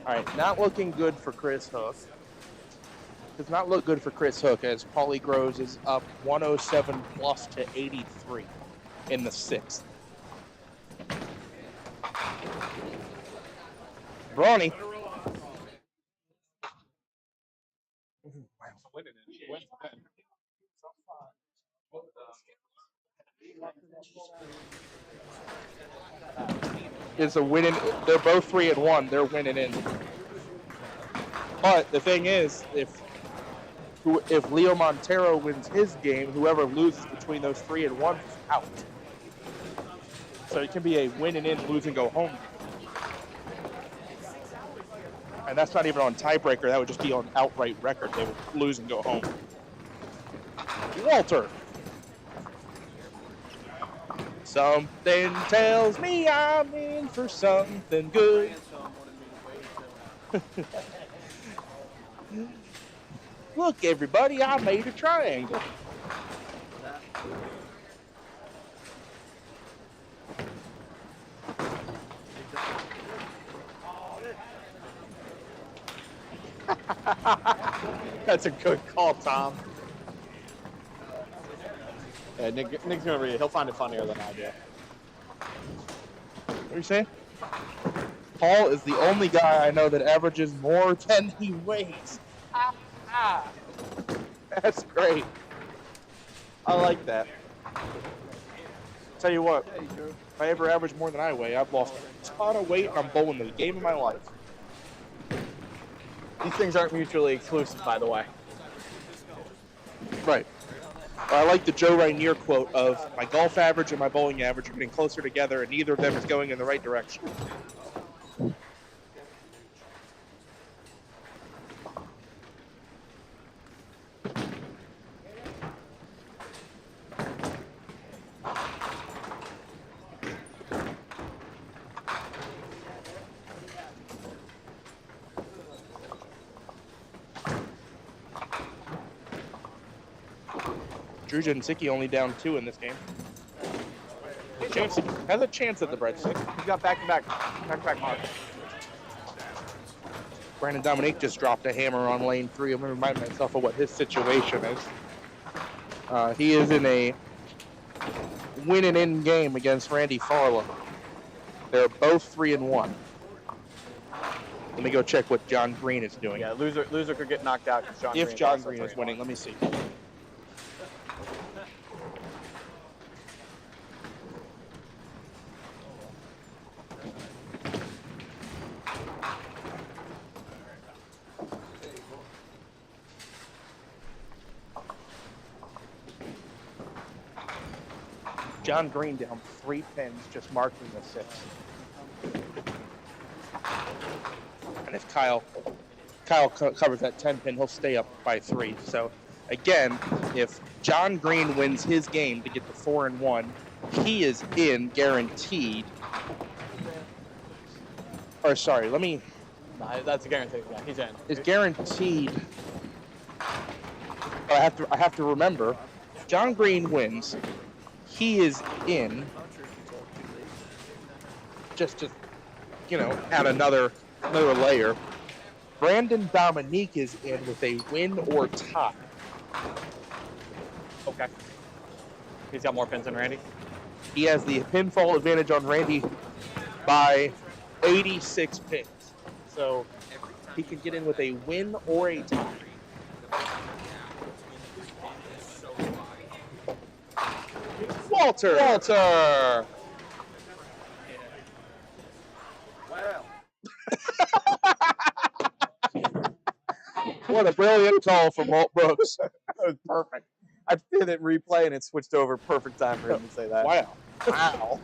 Speaker 3: All right, not looking good for Chris Hook. Does not look good for Chris Hook as Paulie Groves is up 107 plus to 83 in the 6th. Brawny. Is a winning. They're both 3-1. They're winning in. But the thing is, if Leo Montero wins his game, whoever loses between those 3 and 1 is out. So it can be a win and in, lose and go home. And that's not even on tiebreaker. That would just be on outright record. They would lose and go home. Walter. Something tells me I'm in for something good. Look, everybody, I made a triangle.
Speaker 2: That's a good call, Tom. Yeah, Nick's gonna read it. He'll find it funnier than I do.
Speaker 3: What are you saying? Paul is the only guy I know that averages more than he weighs. That's great. I like that. tell you what, if I ever average more than I weigh, I've lost a ton of weight and I'm bowling the game of my life.
Speaker 2: These things aren't mutually exclusive, by the way.
Speaker 3: Right. I like the Joe Rainier quote of my golf average and my bowling average are getting closer together and neither of them is going in the right direction. Drew Jansicki only down 2 in this game. Has a chance at the breadstick.
Speaker 2: He's got back-to-back marks.
Speaker 3: Brandon Dominique just dropped a hammer on lane 3. I'm going to remind myself of what his situation is. He is in a win-and-in game against Randy Farlow. They're both 3-1. Let me go check what John Green is doing.
Speaker 2: Yeah, loser could get knocked out because
Speaker 3: John Green is winning, let me see. John Green down 3 pins, just marking the 6. And if Kyle covers that 10 pin, he'll stay up by 3. So again, if John Green wins his game to get to 4-1, he is in guaranteed. Or sorry, let me.
Speaker 2: No, that's a guarantee. Yeah, he's in.
Speaker 3: Is guaranteed. I have to remember, if John Green wins, he is in. Just add another layer. Brandon Dominique is in with a win or tie.
Speaker 2: Okay. He's got more pins than Randy.
Speaker 3: He has the pinfall advantage on Randy by 86 pins. So he can get in with a win or a tie. Walter! What a brilliant call from Walt Brooks.
Speaker 2: That was perfect. I did it replay and it switched over. Perfect time for him to say that.
Speaker 3: Wow.
Speaker 2: Wow.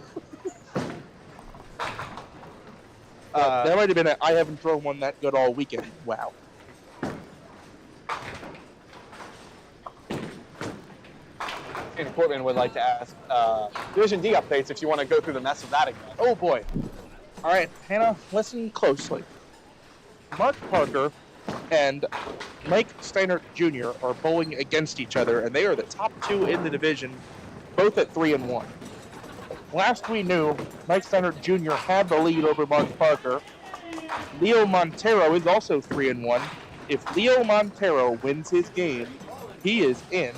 Speaker 3: That might have been I haven't thrown one that good all weekend. Wow.
Speaker 2: And Portman would like to ask Division D updates if you want to go through the mess of that again.
Speaker 3: Oh boy. All right, Hannah, listen closely. Mark Parker and Mike Steinert Jr. are bowling against each other, and they are the top 2 in the division, both at 3-1. Last we knew, Mike Steinert Jr. had the lead over Mark Parker. Leo Montero is also 3-1. If Leo Montero wins his game, he is in.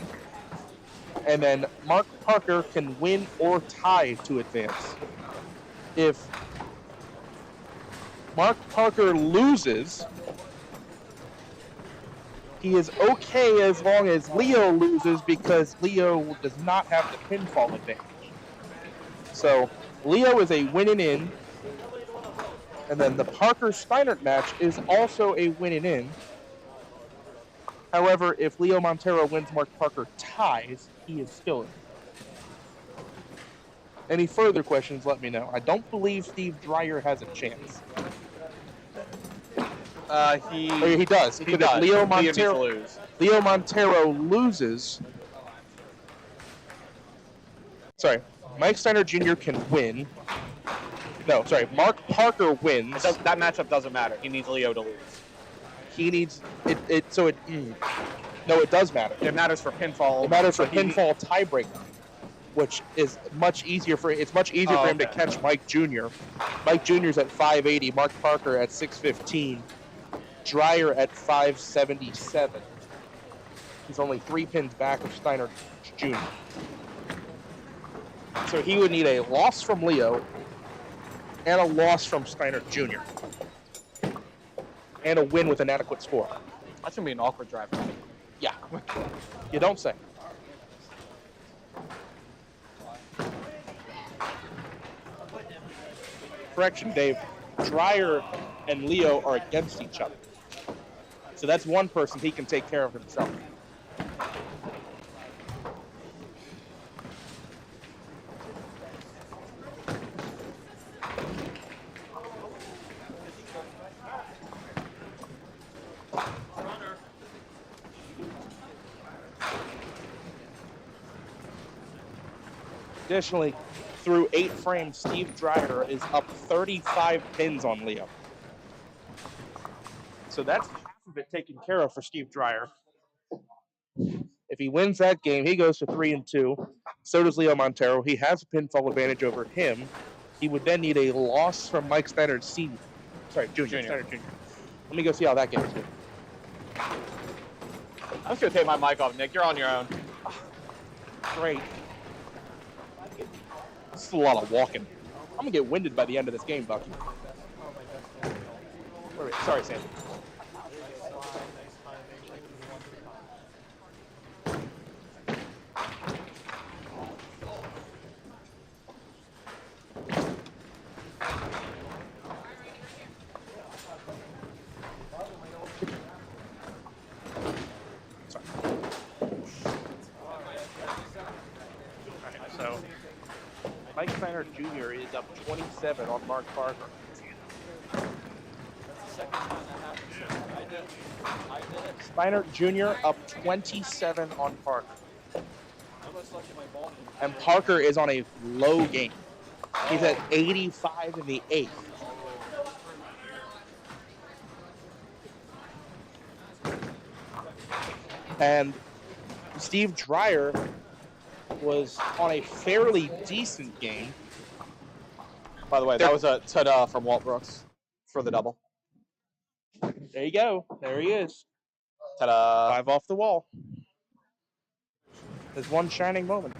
Speaker 3: And then Mark Parker can win or tie to advance. If Mark Parker loses, he is okay as long as Leo loses because Leo does not have the pinfall advantage. So Leo is a win and in. And then the Parker-Steinert match is also a win and in. However, if Leo Montero wins, Mark Parker ties, he is still in. Any further questions, let me know. I don't believe Steve Dreyer has a chance. He does.
Speaker 2: He does.
Speaker 3: Leo Montero loses. Sorry. Mike Steiner Jr. can win. No, sorry. Mark Parker wins.
Speaker 2: That matchup doesn't matter. He needs Leo to lose.
Speaker 3: He needs it. No, it does matter.
Speaker 2: It matters for pinfall.
Speaker 3: It matters for pinfall tiebreaker, which is much easier for. It's much easier for him to catch Mike Jr. Mike Jr.'s at 580. Mark Parker at 615. Dreyer at 577. He's only 3 pins back of Steiner Jr. So he would need a loss from Leo and a loss from Steiner Jr. and a win with an adequate score.
Speaker 2: That's going to be an awkward drive.
Speaker 3: Yeah. You don't say. correction, Dave. Dreyer and Leo are against each other. So that's one person he can take care of himself. Additionally, through 8 frames, Steve Dreyer is up 35 pins on Leo. So that's half of it taken care of for Steve Dreyer. If he wins that game, he goes to 3-2. So does Leo Montero. He has a pinfall advantage over him. He would then need a loss from Mike Steiner Sr. Sorry, Junior. Steiner Jr. Let me go see how that game is going.
Speaker 2: I'm just going to take my mic off, Nick. You're on your own.
Speaker 3: Great. This is a lot of walking. I'm going to get winded by the end of this game, Bucky. Wait, sorry, Sandy. So, Mike Steiner Jr. is up 27 on Mark Parker. Steiner Jr. up 27 on Parker. And Parker is on a low game. He's at 85 in the 8th. And Steve Dreyer was on a fairly decent game.
Speaker 2: By the way, that was a ta-da from Walt Brooks for the double.
Speaker 3: There you go. There he is.
Speaker 2: Ta-da.
Speaker 3: 5 off the wall. There's one shining moment.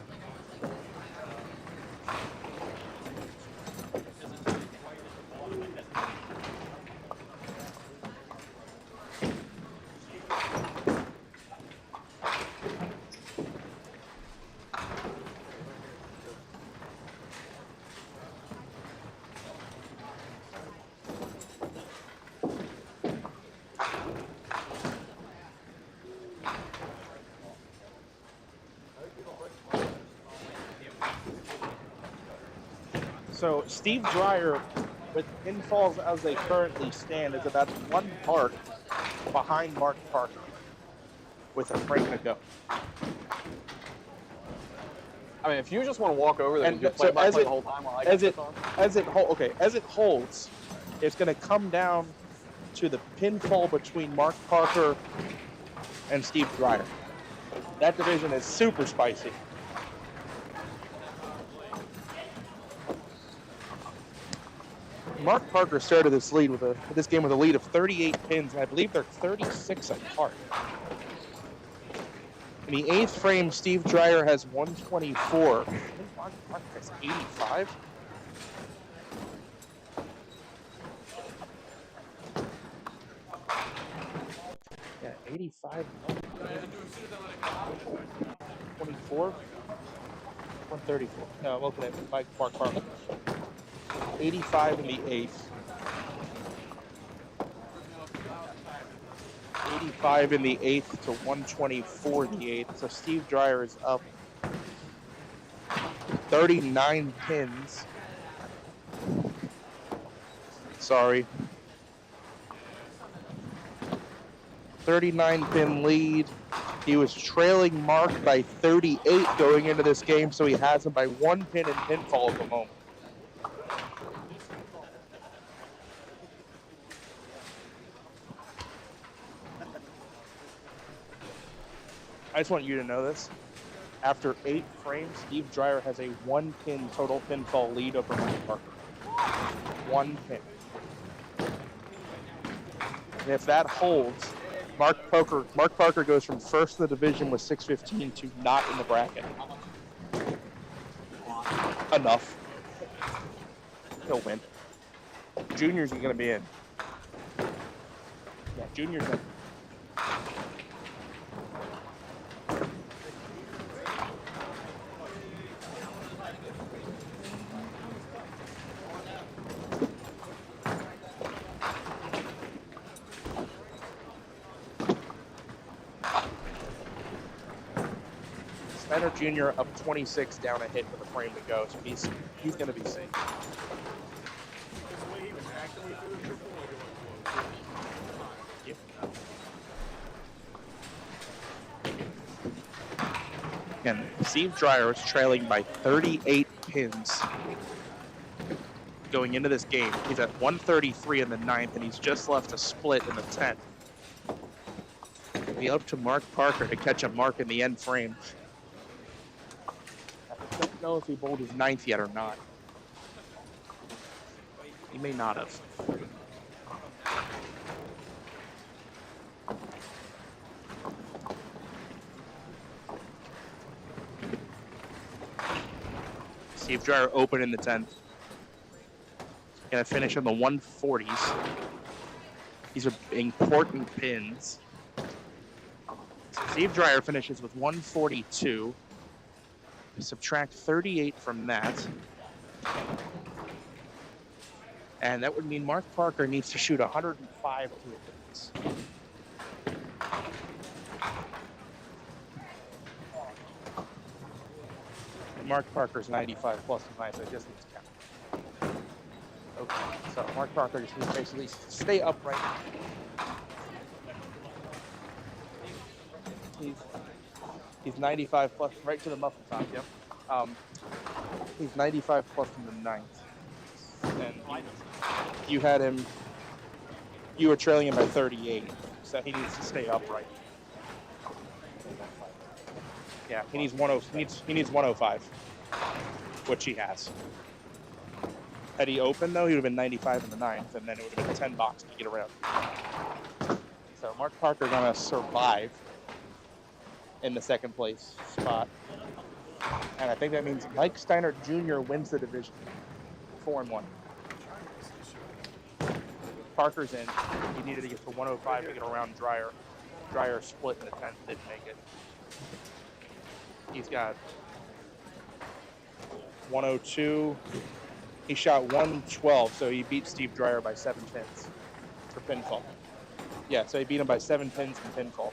Speaker 3: So Steve Dreyer, with pinfalls as they currently stand, is about 1 part behind Mark Parker with a frame to go.
Speaker 2: I mean, if you just want to walk over there and just
Speaker 3: so
Speaker 2: play the whole time while I get this on.
Speaker 3: as it holds, it's going to come down to the pinfall between Mark Parker and Steve Dreyer. That division is super spicy. Mark Parker started this game with a lead of 38 pins, and I believe they're 36 apart. In the 8th frame, Steve Dreyer has 124. I think Mark Parker has 85. Yeah, 85. 24. 134. No, I'm looking at Mark Parker. 85 in the 8th. 85 in the 8th to 124 in the 8th. So Steve Dreyer is up 39 pins. Sorry. 39 pin lead. He was trailing Mark by 38 going into this game, so he has him by 1 pin in pinfall at the moment. I just want you to know this. After 8 frames, Steve Dreyer has a 1 pin total pinfall lead over Mark Parker. 1 pin. And if that holds, Mark Parker goes from first in the division with 615 to not in the bracket. Enough. He'll win. Junior's going to be in. Yeah, Junior's in. Steiner Jr. up 26 down a hit with a frame to go, so he's going to be safe. Yep. And Steve Dreyer is trailing by 38 pins going into this game. He's at 133 in the 9th, and he's just left a split in the 10th. It'll be up to Mark Parker to catch a mark in the end frame. I don't know if he bowled his 9th yet or not. He may not have. Steve Dreyer open in the 10th. Gonna finish on the 140s. These are important pins. Steve Dreyer finishes with 142. Subtract 38 from that. And that would mean Mark Parker needs to shoot 105 to his pins. Mark Parker's 95 plus is nice. I just need to count. Okay, so Mark Parker just needs to basically stay upright. He's 95 plus, right to the muffin top, yep. He's 95 plus in the 9th. And you had him, you were trailing him by 38, so he needs to stay upright. Yeah, he needs 105, which he has. Had he opened though, he would have been 95 in the 9th, and then it would have been 10 box to get around. So Mark Parker gonna survive in the 2nd place spot, and I think that means Mike Steiner Jr. wins the division, 4-1. Parker's in. He needed to get to 105 to get around Dreyer. Dreyer split in the 10th, didn't make it. He's got 102. He shot 112, so he beat Steve Dreyer by 7 pins for pinfall. Yeah, so he beat him by 7 pins in pinfall.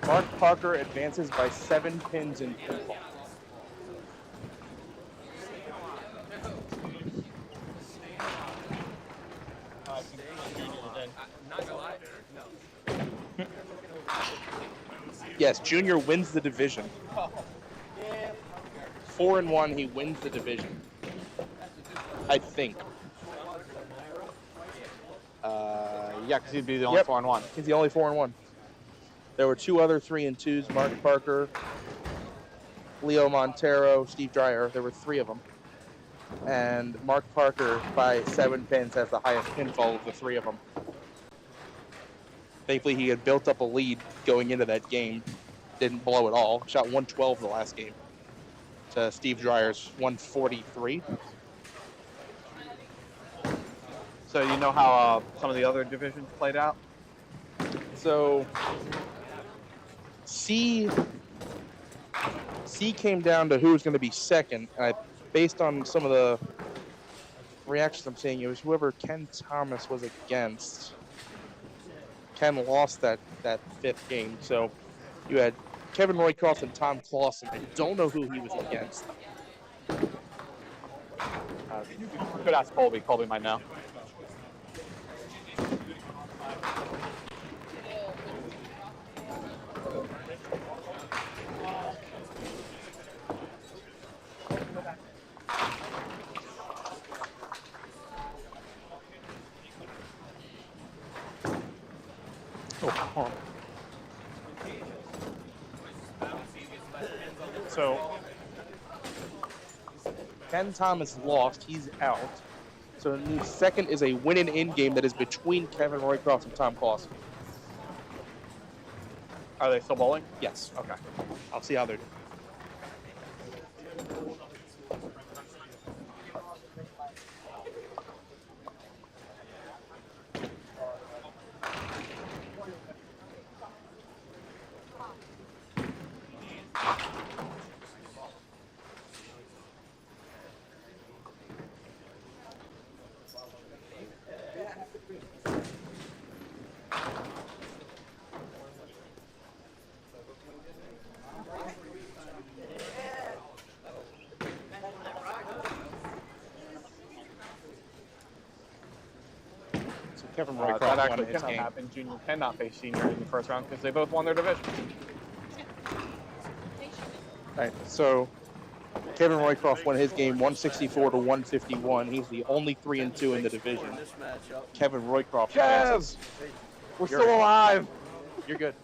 Speaker 3: Mark Parker advances by 7 pins in pinfall. Yes, Junior wins the division. 4-1, he wins the division. I think.
Speaker 2: Yeah, because he'd be the only 4-1.
Speaker 3: He's the only 4-1. There were 2 other 3-2s, Mark Parker, Leo Montero, Steve Dreyer. There were 3 of them. And Mark Parker, by 7 pins, has the highest pinfall of the 3 of them. Thankfully, he had built up a lead going into that game. Didn't blow at all. Shot 112 the last game to Steve Dreyer's 143.
Speaker 2: So you know how some of the other divisions played out?
Speaker 3: So C came down to who was going to be second, and based on some of the reactions I'm seeing, it was whoever Ken Thomas was against. Ken lost that 5th game, so you had Kevin Roycroft and Tom Clausen. I don't know who he was against.
Speaker 2: Could ask Colby. Colby might know.
Speaker 3: So Ken Thomas lost. He's out. So the second is a win and in game that is between Kevin Roycroft and Tom Clausen.
Speaker 2: Are they still bowling?
Speaker 3: Yes. Okay. I'll see how they're doing. Kevin
Speaker 2: That
Speaker 3: Roycroft won
Speaker 2: actually
Speaker 3: his
Speaker 2: cannot
Speaker 3: game.
Speaker 2: happen. Junior cannot face senior in the first round because they both won their division.
Speaker 3: All right, so Kevin Roycroft won his game 164 to 151. He's the only 3-2 in the division. Kevin Roycroft advances.
Speaker 2: We're
Speaker 3: You're-
Speaker 2: still alive.
Speaker 3: You're good.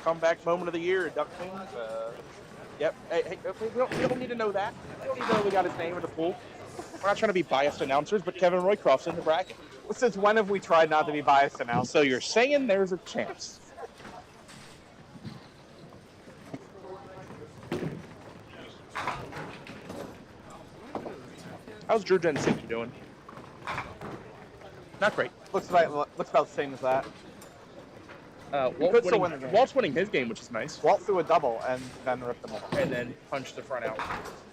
Speaker 3: Comeback moment of the year, Duckpin. Yep. Hey, we don't need to know that. We don't need to know we got his name in the pool. We're not trying to be biased announcers, but Kevin Roycroft's in the bracket.
Speaker 2: Since when have we tried not to be biased announcers?
Speaker 3: So you're saying there's a chance. How's Drew Jensen doing? Not great.
Speaker 2: Looks about the same as that.
Speaker 3: Walt's winning his game, which is nice.
Speaker 2: Walt threw a double and then ripped them off.
Speaker 3: And then punched the front out.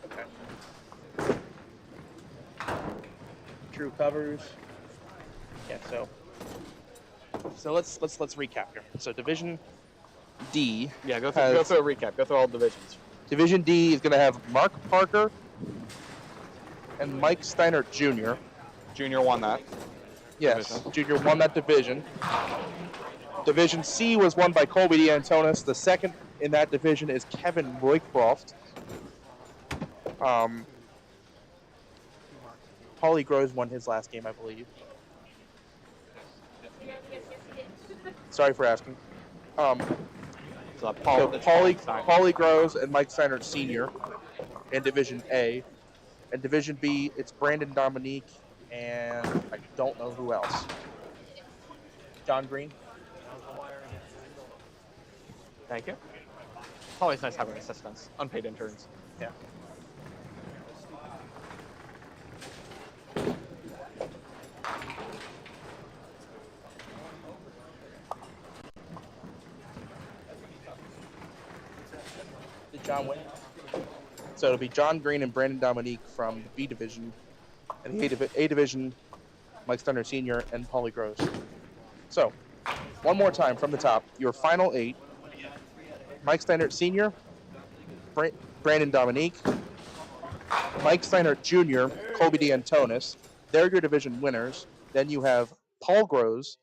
Speaker 3: Okay. Drew covers. Yeah, so let's recap here. So Division D.
Speaker 2: Yeah, go through a recap. Go through all divisions.
Speaker 3: Division D is going to have Mark Parker and Mike Steiner Jr.
Speaker 2: Junior won that.
Speaker 3: Yes,
Speaker 2: division.
Speaker 3: Junior won that division. Division C was won by Colby DeAntonis. The second in that division is Kevin Roycroft. Paulie Groves won his last game, I believe. Sorry for asking.
Speaker 2: So
Speaker 3: Paulie Groves and Mike Steiner Sr. in Division A. In Division B, it's Brandon Dominique and I don't know who else. John Green.
Speaker 2: Thank you. It's always nice having assistants, unpaid interns.
Speaker 3: Yeah. Did John win? So it'll be John Green and Brandon Dominique from the B division, and the A division, Mike Steiner Sr. and Paulie Groves. So, one more time from the top, your final 8. Mike Steiner Sr., Brandon Dominique, Mike Steiner Jr., Colby DeAntonis. They're your division winners. Then you have Paul Groves,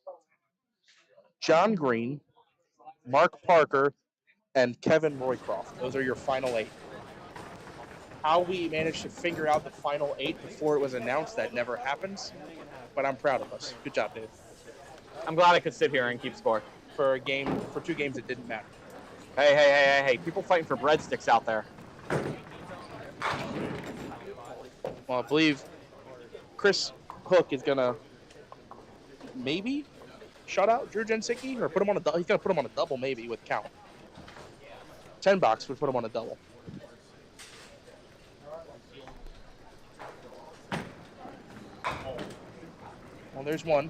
Speaker 3: John Green, Mark Parker, and Kevin Roycroft. Those are your final 8. How we managed to figure out the final 8 before it was announced, that never happens. But I'm proud of us. Good job, Dave.
Speaker 2: I'm glad I could sit here and keep score.
Speaker 3: For 2 games, it didn't matter.
Speaker 2: Hey, people fighting for breadsticks out there.
Speaker 3: Well, I believe Chris Hook is gonna maybe shut out Drew Jensicki, or put him on a he's gonna put him on a double maybe with count. $10 would put him on a double. Well, there's one.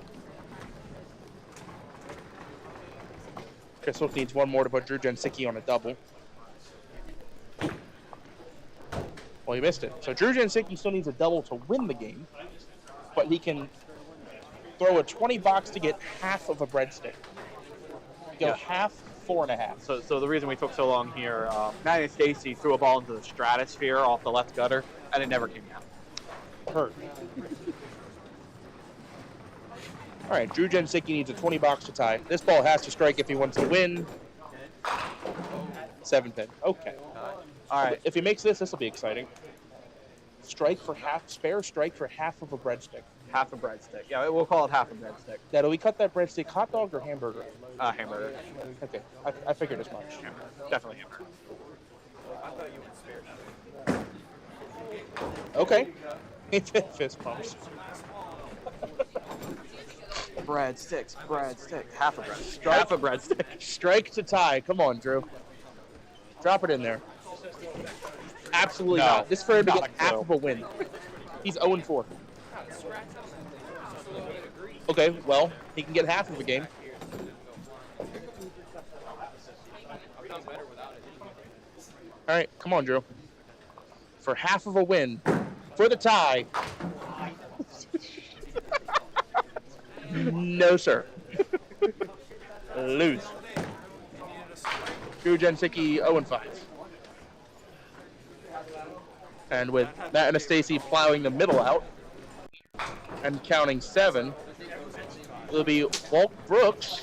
Speaker 3: Chris Hook needs one more to put Drew Jensicki on a double. Well, he missed it. So Drew Jensicki still needs a double to win the game, but he can throw a $20 to get half of a breadstick. Go half, 4.5.
Speaker 2: So the reason we took so long here, Matty and Stacy threw a ball into the stratosphere off the left gutter, and it never came out.
Speaker 3: Hurt. All right, Drew Jensicki needs a $20 to tie. This ball has to strike if he wants to win. 7-10. Okay. All right. If he makes this, this will be exciting. Spare strike for half of a breadstick.
Speaker 2: Half a breadstick. Yeah, we'll call it half a breadstick.
Speaker 3: Now, do we cut that breadstick hot dog or hamburger?
Speaker 2: Hamburger.
Speaker 3: Okay, I figured as much.
Speaker 2: Definitely hamburger.
Speaker 3: Okay. Fist pumps.
Speaker 2: Breadsticks, half a breadstick. Half a breadstick.
Speaker 3: Strike to tie. Come on, Drew. Drop it in there. Absolutely not. This for him to get half of a win. He's 0-4. Okay, well, he can get half of a game. All right, come on, Drew. For half of a win, for the tie. No, sir. Lose. Drew Jensicki 0-5. And with Matt and Stacy plowing the middle out, and counting 7. It'll be Walt Brooks,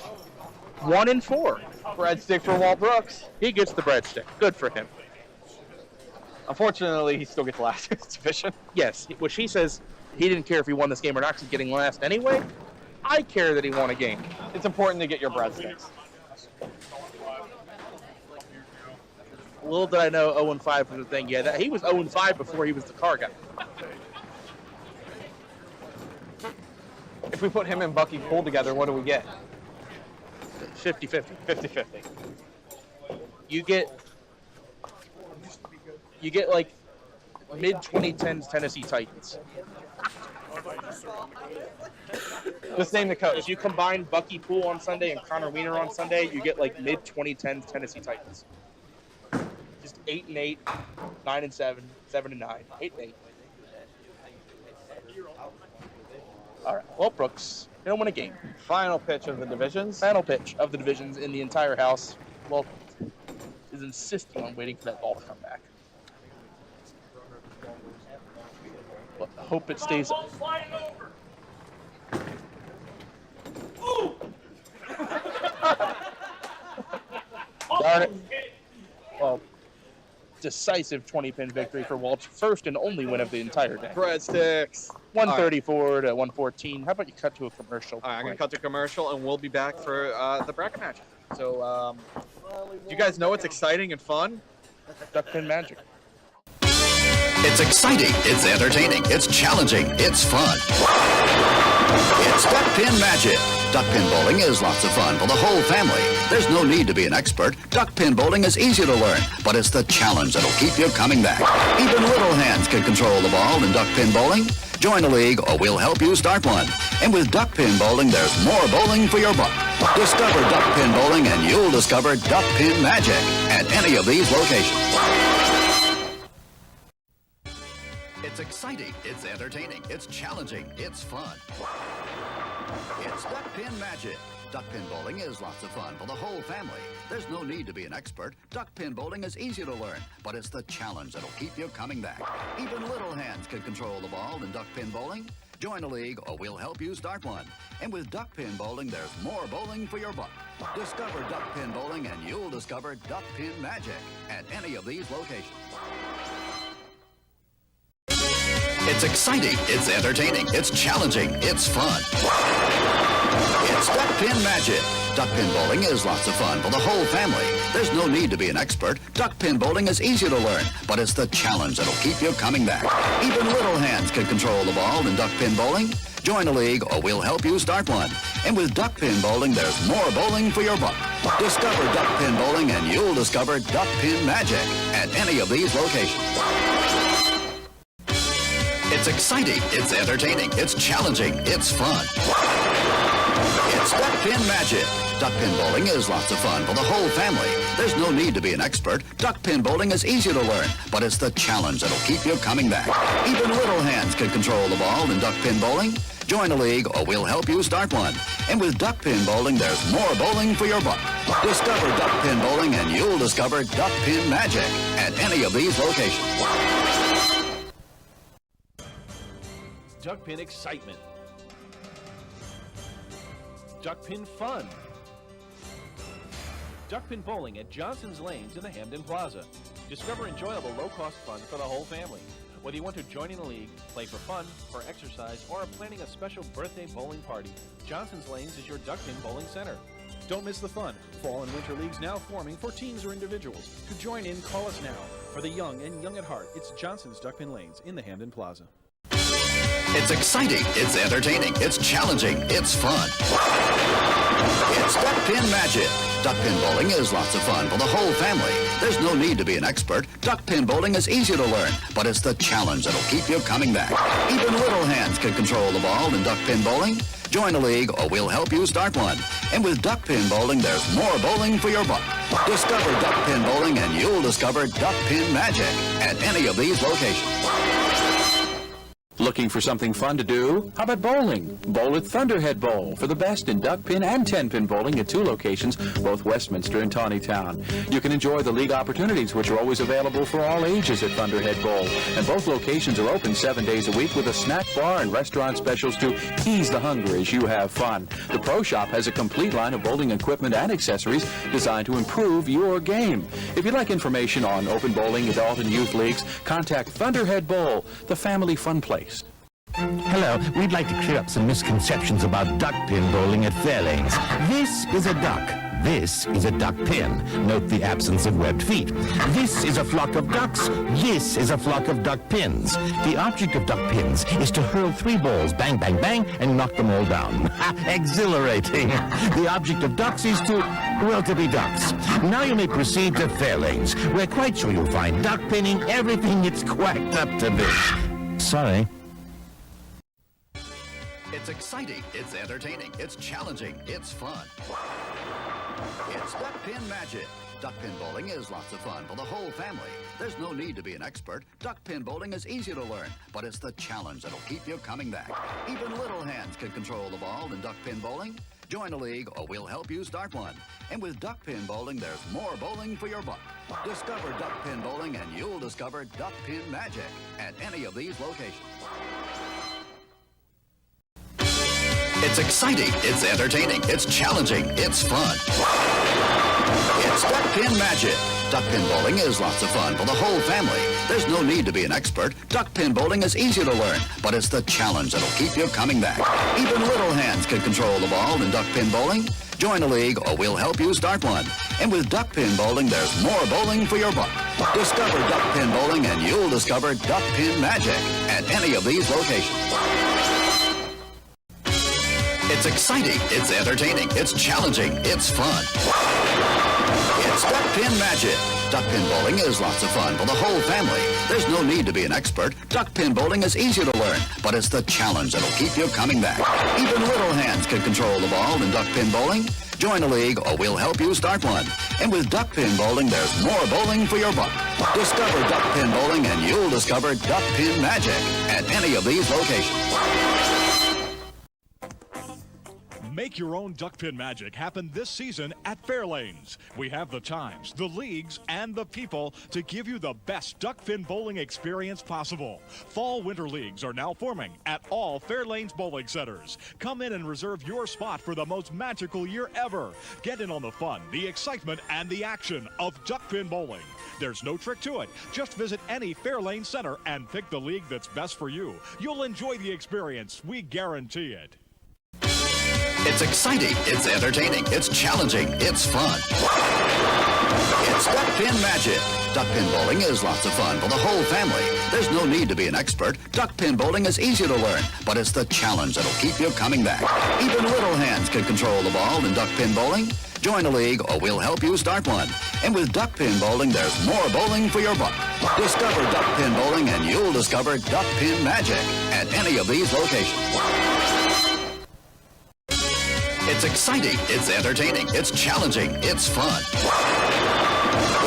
Speaker 3: 1 and 4.
Speaker 2: Breadstick for Walt Brooks.
Speaker 3: He gets the breadstick. Good for him.
Speaker 2: Unfortunately, he still gets last in his division.
Speaker 3: Yes, which he says he didn't care if he won this game or not because he's getting last anyway. I care that he won a game.
Speaker 2: It's important to get your breadsticks.
Speaker 3: Little did I know 0 and 5 was the thing. Yeah, he was 0 and 5 before he was the car guy.
Speaker 2: If we put him and Bucky Poole together, what do we get?
Speaker 3: 50-50.
Speaker 2: 50-50.
Speaker 3: You get like mid-2010s Tennessee Titans.
Speaker 2: Just name the coach.
Speaker 3: If you combine Bucky Poole on Sunday and Connor Wiener on Sunday, you get like mid-2010s Tennessee Titans. Just 8-8, 9-7, 7-9, 8-8. All right, well, Brooks, they don't win a game.
Speaker 2: Final pitch of the divisions.
Speaker 3: Final pitch of the divisions in the entire house. Well, is insisting on waiting for that ball to come back. But I hope it stays up. Darn it. Well, decisive 20-pin victory for Walt's first and only win of the entire day.
Speaker 2: Breadsticks.
Speaker 3: 134 to 114. How about you cut to a commercial?
Speaker 2: All right, I'm going to cut to commercial, and we'll be back for the bracket match. So, do you guys know what's exciting and fun?
Speaker 3: Duckpin Magic.
Speaker 6: It's exciting, it's entertaining, it's challenging, it's fun. It's Duckpin Magic. Duckpin bowling is lots of fun for the whole family. There's no need to be an expert. Duckpin bowling is easy to learn, but it's the challenge that'll keep you coming back. Even little hands can control the ball in duckpin bowling. Join a league or we'll help you start one. And with duckpin bowling, there's more bowling for your buck. Discover duckpin bowling and you'll discover Duckpin Magic at any of these locations. It's exciting, it's entertaining, it's challenging, it's fun. It's Duckpin Magic. Duckpin bowling is lots of fun for the whole family. There's no need to be an expert. Duckpin bowling is easy to learn, but it's the challenge that'll keep you coming back. Even little hands can control the ball in duckpin bowling. Join a league or we'll help you start one. And with duckpin bowling, there's more bowling for your buck. Discover duckpin bowling and you'll discover Duckpin Magic at any of these locations. It's exciting, it's entertaining, it's challenging, it's fun. It's Duckpin Magic. Duckpin bowling is lots of fun for the whole family. There's no need to be an expert. Duckpin bowling is easy to learn, but it's the challenge that'll keep you coming back. Even little hands can control the ball in duckpin bowling. Join a league or we'll help you start one. And with duckpin bowling, there's more bowling for your buck. Discover duckpin bowling and you'll discover Duckpin Magic at any of these locations. It's exciting, it's entertaining, it's challenging, it's fun. It's Duckpin Magic. Duckpin bowling is lots of fun for the whole family. There's no need to be an expert. Duckpin bowling is easy to learn, but it's the challenge that'll keep you coming back. Even little hands can control the ball in duckpin bowling. Join a league or we'll help you start one. And with duckpin bowling, there's more bowling for your buck. Discover duckpin bowling and you'll discover Duckpin Magic at any of these locations.
Speaker 10: Duckpin excitement. Duckpin fun. Duckpin bowling at Johnson's Lanes in the Hamden Plaza. Discover enjoyable low-cost fun for the whole family. Whether you want to join in a league, play for fun, for exercise, or are planning a special birthday bowling party, Johnson's Lanes is your Duckpin bowling center. Don't miss the fun. Fall and winter leagues now forming for teams or individuals. To join in, call us now. For the young and young at heart, it's Johnson's Duckpin Lanes in the Hamden Plaza.
Speaker 6: It's exciting, it's entertaining, it's challenging, it's fun. It's Duckpin Magic. Duckpin bowling is lots of fun for the whole family. There's no need to be an expert. Duckpin bowling is easy to learn, but it's the challenge that'll keep you coming back. Even little hands can control the ball in duckpin bowling. Join a league or we'll help you start one. And with duckpin bowling, there's more bowling for your buck. Discover duckpin bowling and you'll discover Duckpin Magic at any of these locations.
Speaker 11: Looking for something fun to do? How about bowling? Bowl at Thunderhead Bowl for the best in duckpin and 10-pin bowling at 2 locations, both Westminster and Tawnytown. You can enjoy the league opportunities, which are always available for all ages at Thunderhead Bowl. And both locations are open 7 days a week with a snack bar and restaurant specials to ease the hunger as you have fun. The Pro Shop has a complete line of bowling equipment and accessories designed to improve your game. If you'd like information on open bowling, adult and youth leagues, contact Thunderhead Bowl, the family fun place.
Speaker 8: Hello, we'd like to clear up some misconceptions about duckpin bowling at Fairlanes. This is a duck. This is a duck pin. Note the absence of webbed feet. This is a flock of ducks. This is a flock of duck pins. The object of duck pins is to hurl 3 balls, bang, bang, bang, and knock them all down. Exhilarating. The object of ducks is to, well, to be ducks. Now you may proceed to Fairlanes. We're quite sure you'll find duck pinning everything it's quacked up to be. Sorry.
Speaker 6: It's exciting, it's entertaining, it's challenging, it's fun. It's Duckpin Magic. Duckpin bowling is lots of fun for the whole family. There's no need to be an expert. Duckpin bowling is easy to learn, but it's the challenge that'll keep you coming back. Even little hands can control the ball in duckpin bowling. Join a league or we'll help you start one. And with duckpin bowling, there's more bowling for your buck. Discover duckpin bowling and you'll discover Duckpin Magic at any of these locations. It's exciting, it's entertaining, it's challenging, it's fun. It's Duckpin Magic. Duckpin bowling is lots of fun for the whole family. There's no need to be an expert. Duckpin bowling is easy to learn, but it's the challenge that'll keep you coming back. Even little hands can control the ball in duckpin bowling. Join a league or we'll help you start one. And with duckpin bowling, there's more bowling for your buck. Discover duckpin bowling and you'll discover Duckpin Magic at any of these locations. It's exciting, it's entertaining, it's challenging, it's fun. It's Duckpin Magic. Duckpin bowling is lots of fun for the whole family. There's no need to be an expert. Duckpin bowling is easy to learn, but it's the challenge that'll keep you coming back. Even little hands can control the ball in duckpin bowling. Join a league or we'll help you start one. And with duckpin bowling, there's more bowling for your buck. Discover duckpin bowling and you'll discover Duckpin Magic at any of these locations.
Speaker 7: Make your own duckpin magic happen this season at Fairlanes. We have the times, the leagues, and the people to give you the best duckpin bowling experience possible. Fall-winter leagues are now forming at all Fairlanes bowling centers. Come in and reserve your spot for the most magical year ever. Get in on the fun, the excitement, and the action of duckpin bowling. There's no trick to it. Just visit any Fairlanes center and pick the league that's best for you. You'll enjoy the experience. We guarantee it.
Speaker 6: It's exciting, it's entertaining, it's challenging, it's fun. It's Duckpin Magic. Duckpin bowling is lots of fun for the whole family. There's no need to be an expert. Duckpin bowling is easy to learn, but it's the challenge that'll keep you coming back. Even little hands can control the ball in duckpin bowling. Join a league or we'll help you start one. And with duckpin bowling, there's more bowling for your buck. Discover duckpin bowling and you'll discover Duckpin Magic at any of these locations. It's exciting, it's entertaining, it's challenging, it's fun.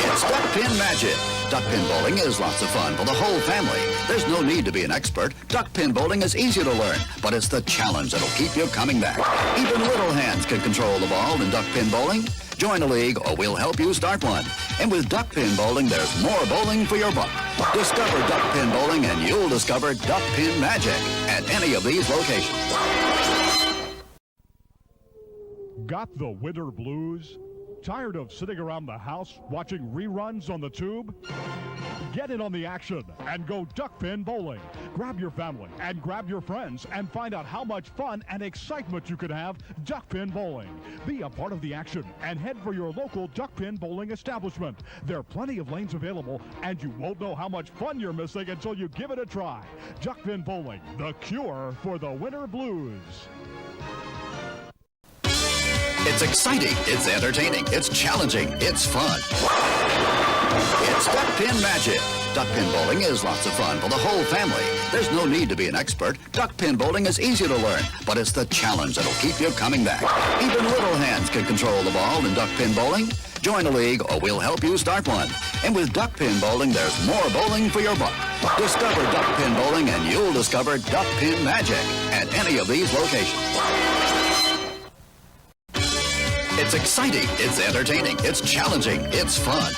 Speaker 6: It's Duckpin Magic. Duckpin bowling is lots of fun for the whole family. There's no need to be an expert. Duckpin bowling is easy to learn, but it's the challenge that'll keep you coming back. Even little hands can control the ball in duckpin bowling. Join a league or we'll help you start one. And with duckpin bowling, there's more bowling for your buck. Discover duckpin bowling and you'll discover Duckpin Magic at any of these locations.
Speaker 7: Got the winter blues? Tired of sitting around the house watching reruns on the tube? Get in on the action and go duckpin bowling. Grab your family and grab your friends and find out how much fun and excitement you can have duckpin bowling. Be a part of the action and head for your local duckpin bowling establishment. There are plenty of lanes available and you won't know how much fun you're missing until you give it a try. Duckpin bowling, the cure for the winter blues.
Speaker 6: It's exciting, it's entertaining, it's challenging, it's fun. It's Duckpin Magic. Duckpin bowling is lots of fun for the whole family. There's no need to be an expert. Duckpin bowling is easy to learn, but it's the challenge that'll keep you coming back. Even little hands can control the ball in duckpin bowling. Join a league or we'll help you start one. And with Duckpin Bowling, there's more bowling for your buck. Discover Duckpin Bowling and you'll discover Duckpin magic at any of these locations. It's exciting, it's entertaining, it's challenging, it's fun.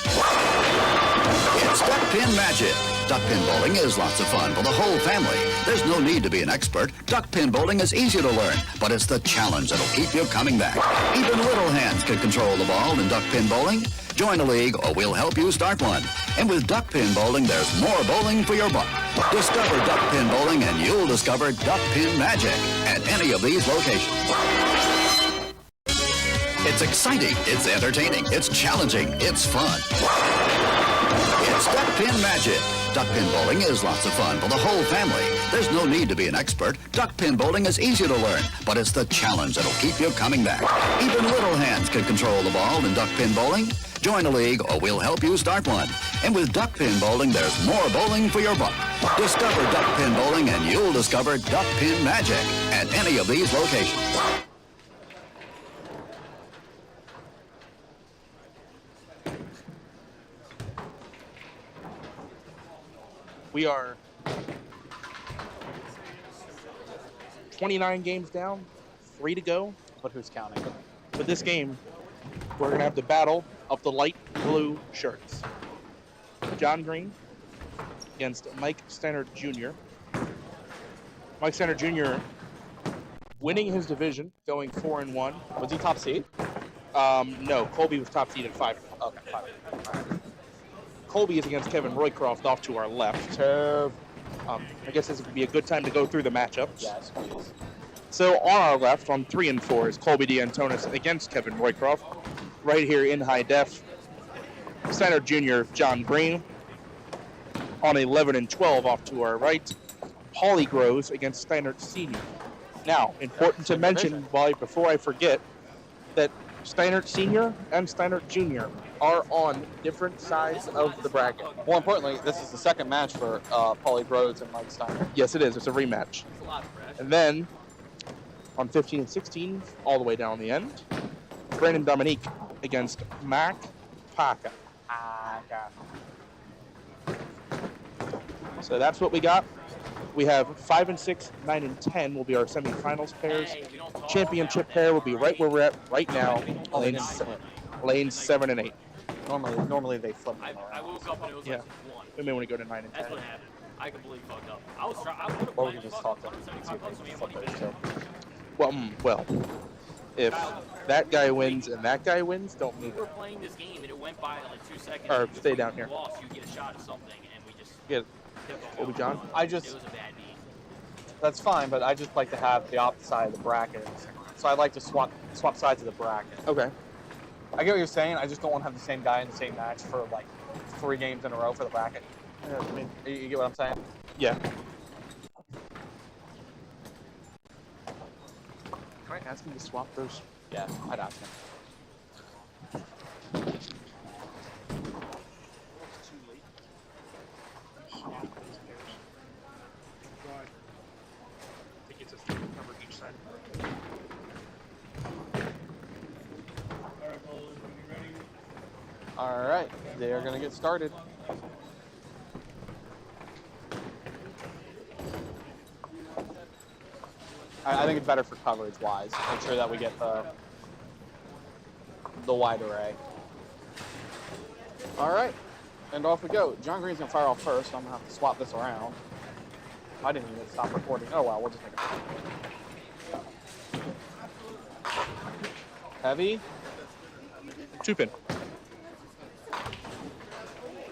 Speaker 6: It's Duckpin magic. Duckpin bowling is lots of fun for the whole family. There's no need to be an expert. Duckpin bowling is easy to learn, but it's the challenge that'll keep you coming back. Even little hands can control the ball in Duckpin bowling. Join a league or we'll help you start one. And with Duckpin bowling, there's more bowling for your buck. Discover Duckpin bowling and you'll discover Duckpin magic at any of these locations. It's exciting, it's entertaining, it's challenging, it's fun. It's Duckpin magic. Duckpin bowling is lots of fun for the whole family. There's no need to be an expert. Duckpin bowling is easy to learn, but it's the challenge that'll keep you coming back. Even little hands can control the ball in Duckpin bowling. Join a league or we'll help you start one. And with Duckpin bowling, there's more bowling for your buck. Discover Duckpin bowling and you'll discover Duckpin magic at any of these locations.
Speaker 3: We are 29 games down, 3 to go.
Speaker 2: But who's counting?
Speaker 3: But this game, we're going to have the battle of the light blue shirts. John Green against Mike Steiner Jr. Mike Steiner Jr. winning his division, going 4-1.
Speaker 2: Was he top seed?
Speaker 3: No, Colby was top seed at 5.
Speaker 2: Okay, 5.
Speaker 3: Colby is against Kevin Roycroft off to our left. I guess this would be a good time to go through the matchups.
Speaker 2: Yes, please.
Speaker 3: So on our left, on 3 and 4, is Colby DeAntonis against Kevin Roycroft. Right here in high def, Steiner Jr. John Green. On 11 and 12 off to our right, Paulie Groves against Steiner Sr. Now, important to mention, before I forget, that Steiner Sr. and Steiner Jr. are on different sides of the bracket.
Speaker 2: More importantly, this is the second match for Paulie Groves and Mike Steiner.
Speaker 3: Yes, it is. It's a rematch. And then, on 15 and 16, all the way down the end, Brandon Dominique against Mac Paca. So that's what we got. We have 5 and 6, 9 and 10 will be our semifinals pairs. Championship pair will be right where we're at right now, lanes 7 and 8.
Speaker 2: Normally they flip them
Speaker 13: I
Speaker 2: around.
Speaker 13: woke up and it was
Speaker 3: Yeah.
Speaker 13: like 1.
Speaker 3: We may want to go to 9 and 10.
Speaker 13: That's what happened. I completely fucked up. I was trying.
Speaker 2: Or we can just talk to them and see if they can flip those too.
Speaker 3: Well, if that guy wins and that guy wins, don't
Speaker 13: We
Speaker 3: move.
Speaker 13: were playing this game and it went by in like 2 seconds.
Speaker 3: Or
Speaker 13: and
Speaker 3: stay
Speaker 13: if
Speaker 3: down
Speaker 13: you
Speaker 3: here.
Speaker 13: Lost, you get a shot at something, and we just
Speaker 3: Get
Speaker 13: kept
Speaker 3: Obi
Speaker 13: going.
Speaker 3: John.
Speaker 2: I
Speaker 13: It
Speaker 2: just,
Speaker 13: was a bad beat.
Speaker 2: that's fine, but I just like to have the opposite side of the bracket. So I like to swap sides of the bracket.
Speaker 3: Okay.
Speaker 2: I get what you're saying. I just don't want to have the same guy in the same match for like 3 games in a row for the bracket.
Speaker 3: Yeah, I mean,
Speaker 2: You get what I'm saying?
Speaker 3: yeah. Can I ask him to swap those?
Speaker 2: Yeah, I'd ask him. All right, they are going to get started. I think it's better for coverage-wise. Make sure that we get the wide array. All right, and off we go. John Green's going to fire off first, so I'm going to have to swap this around. I didn't even stop recording. Oh, well, we'll just make it. Heavy.
Speaker 3: 2-pin.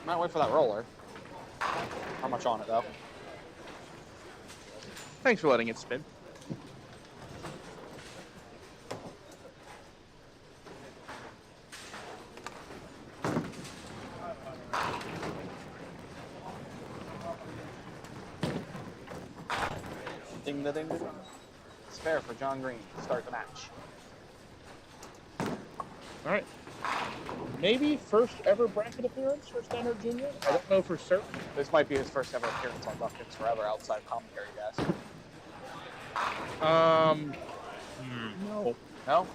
Speaker 2: Might wait for that roller. Not much on it, though.
Speaker 3: Thanks for letting it spin.
Speaker 2: Ding da ding da ding. It's fair for John Green to start the match.
Speaker 3: All right. Maybe first ever bracket appearance for Steiner Jr. I don't know for certain.
Speaker 2: This might be his first ever appearance on Duckpins Forever outside commentary, guys.
Speaker 3: No.
Speaker 2: No?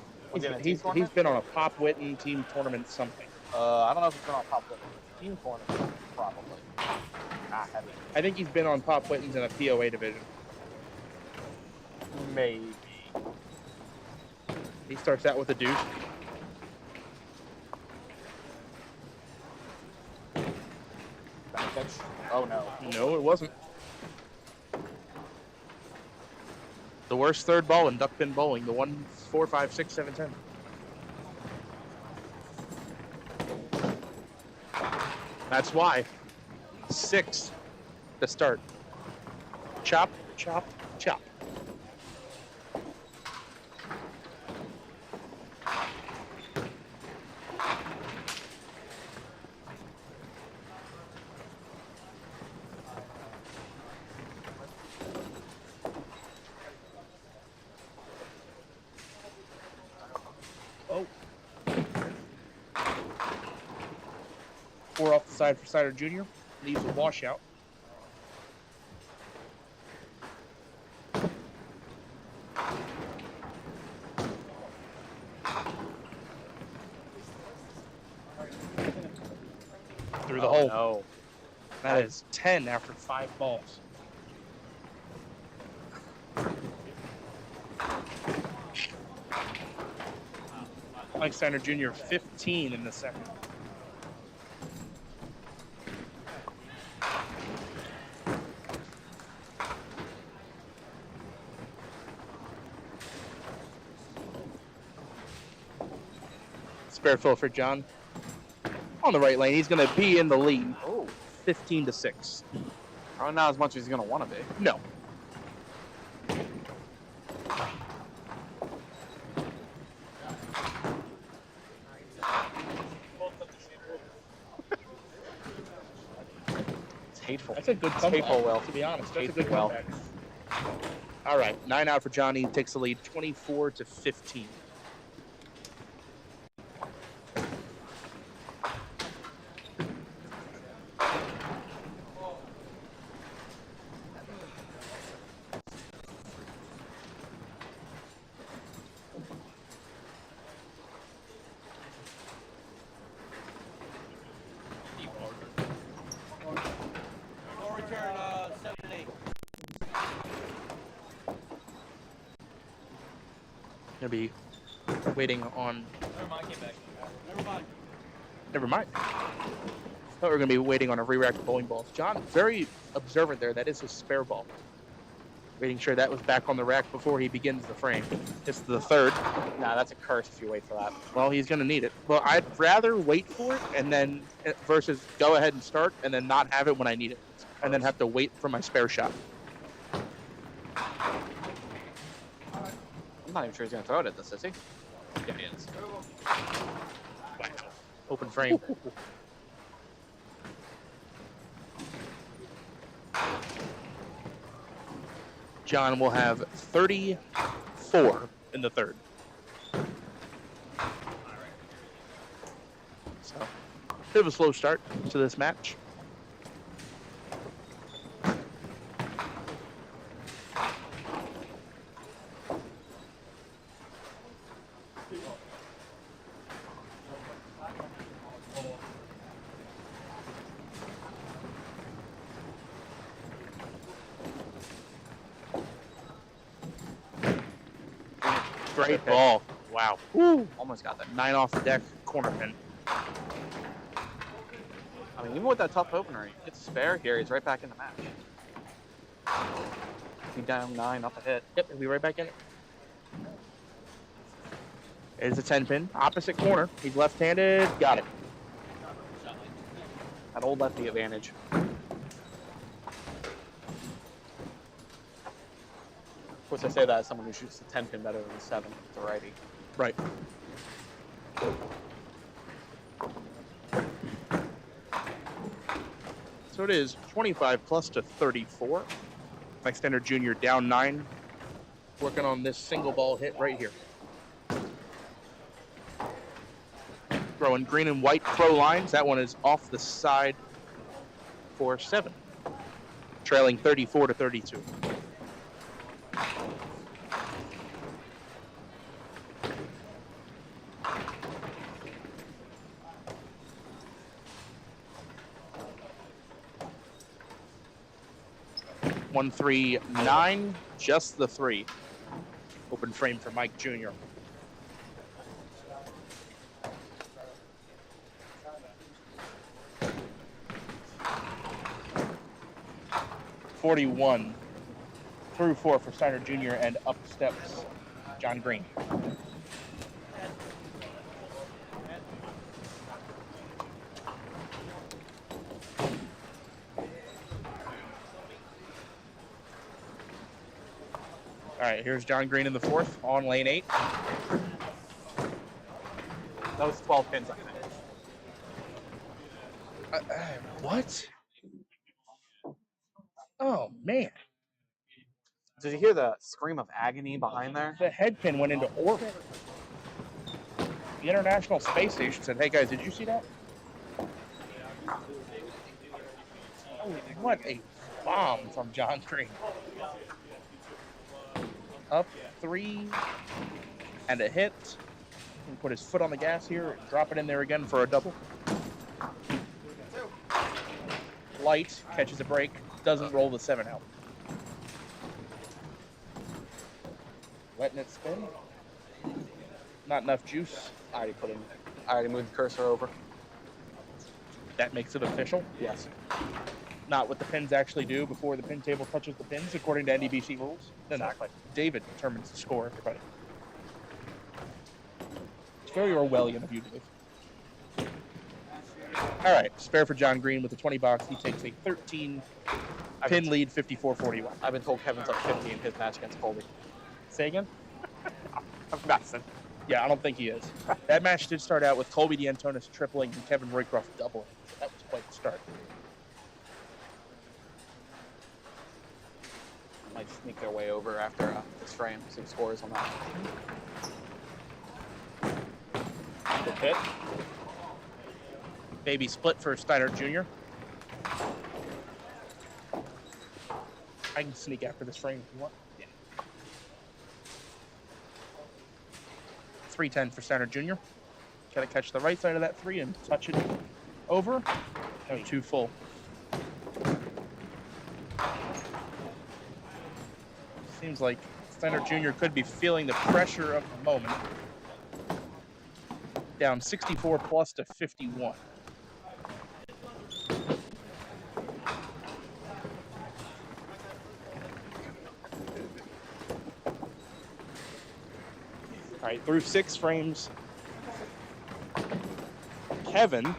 Speaker 3: He's been on a Pop Witten team tournament something.
Speaker 2: I don't know if it's been on Pop Whitman. Team corner, probably. Heavy.
Speaker 3: I think he's been on Pop Whitman's in a POA division.
Speaker 2: Maybe.
Speaker 3: He starts out with a deuce.
Speaker 2: Back catch. Oh no.
Speaker 3: No, it wasn't. The worst third ball in duckpin bowling. The 1, 4, 5, 6, 7, 10. That's why. 6 to start. Chop, chop, chop. Oh. 4 off the side for Sider Jr. Leaves a washout. Through the hole.
Speaker 2: No.
Speaker 3: That is 10 after 5 balls. Alexander Jr. 15 in the second. Spare fill for John. On the right lane, he's going to be in the lead.
Speaker 2: Oh.
Speaker 3: 15 to 6.
Speaker 2: Probably not as much as he's going to want to be.
Speaker 3: No.
Speaker 2: It's hateful.
Speaker 3: That's a good
Speaker 2: It's
Speaker 3: comeback,
Speaker 2: hateful, Will.
Speaker 3: to be honest. That's
Speaker 2: Hateful,
Speaker 3: a good
Speaker 2: Will.
Speaker 3: comeback. All right, 9 out for Johnny. Takes the lead 24 to 15.
Speaker 4: No return, 7 and 8.
Speaker 3: Gonna be waiting on.
Speaker 4: Never mind, came back. Never mind.
Speaker 3: Never mind. Thought we were gonna be waiting on a re-rack bowling balls. John, very observant there. That is his spare ball. Making sure that was back on the rack before he begins the frame. It's the third.
Speaker 2: Nah, that's a curse if you wait for that.
Speaker 3: Well, he's gonna need it. Well, I'd rather wait for it and then versus go ahead and start and then not have it when I need it, and then have to wait for my spare shot.
Speaker 2: I'm not even sure he's going to throw it at this, is he? Yeah, he is.
Speaker 3: Wow. Open frame. John will have 34 in the third. So, bit of a slow start to this match. Great ball. Wow.
Speaker 2: Woo. Almost got that.
Speaker 3: 9 off the deck, corner pin.
Speaker 2: I mean, even with that tough opener, he gets a spare here. He's right back in the match. He down 9, up a hit.
Speaker 3: Yep, he'll be right back in it. It's a 10 pin, opposite corner. He's left-handed, got it.
Speaker 2: That old lefty advantage. Of course, I say that as someone who shoots the 10 pin better than the 7. It's a righty.
Speaker 3: Right. So it is 25 plus to 34. Mike Stender Jr. down 9. Working on this single ball hit right here. Throwing green and white pro lines. That one is off the side for 7. Trailing 34 to 32. 1-3-9, just the 3. Open frame for Mike Jr. (41) through 4 for Steiner Jr. and up steps John Green. All right, here's John Green in the 4th on lane 8.
Speaker 2: That was 12 pins, I think.
Speaker 3: What? Oh, man.
Speaker 2: Did you hear the scream of agony behind there?
Speaker 3: The head pin went into orbit. The International Space Station said, hey, guys, did you see that? Oh, what a bomb from John Green. Up 3 and a hit. He put his foot on the gas here, drop it in there again for a double. Light catches a break, doesn't roll the 7 out. Letting it spin. Not enough juice.
Speaker 2: I already moved the cursor over.
Speaker 3: That makes it official.
Speaker 2: Yes.
Speaker 3: Not what the pins actually do before the pin table touches the pins, according to NDBC rules.
Speaker 2: Exactly.
Speaker 3: David determines the score, everybody. It's very Orwellian of you, Dave. All right, spare for John Green with the 20 box. He takes a 13 pin lead, 54-41.
Speaker 2: I've been told Kevin's up 50 in his match against Colby.
Speaker 3: Say again?
Speaker 2: I'm Madison.
Speaker 3: Yeah, I don't think he is. That match did start out with Colby DeAntonis tripling and Kevin Roycroft doubling. That was quite the start.
Speaker 2: Might sneak their way over after this frame, see the scores on that.
Speaker 3: Good hit. Baby split for Steiner Jr. I can sneak after this frame if you want. Yeah. 310 for Steiner Jr. Gotta catch the right side of that 3 and touch it over. No, 2 full. Seems like Steiner Jr. could be feeling the pressure of the moment. Down 64 plus to 51. All right, through 6 frames, Kevin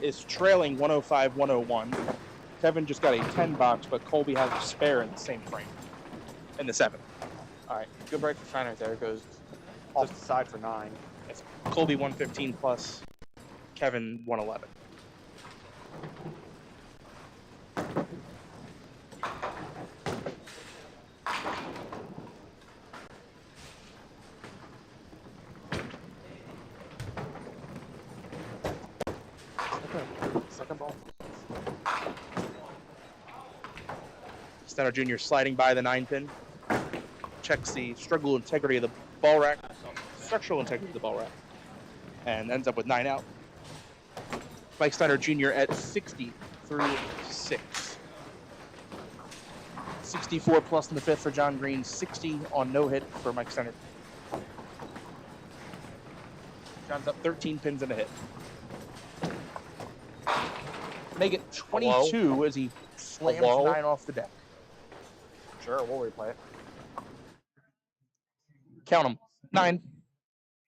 Speaker 3: is trailing 105-101. Kevin just got a 10 box, but Colby has a spare in the same frame, in the 7.
Speaker 2: All right, good break for Steiner. There goes off the side for 9.
Speaker 3: It's Colby 115 plus, Kevin 111.
Speaker 2: Second ball.
Speaker 3: Steiner Jr. sliding by the 9 pin. Checks the structural integrity of the ball rack. And ends up with 9 out. Mike Steiner Jr. at 60 through 6. 64 plus in the 5th for John Green. 60 on no hit for Mike Steiner. John's up 13 pins and a hit. Make it 22
Speaker 2: Hello?
Speaker 3: as he slams
Speaker 2: Hello?
Speaker 3: 9 off the deck.
Speaker 2: Sure, we'll replay it.
Speaker 3: Count them. 9.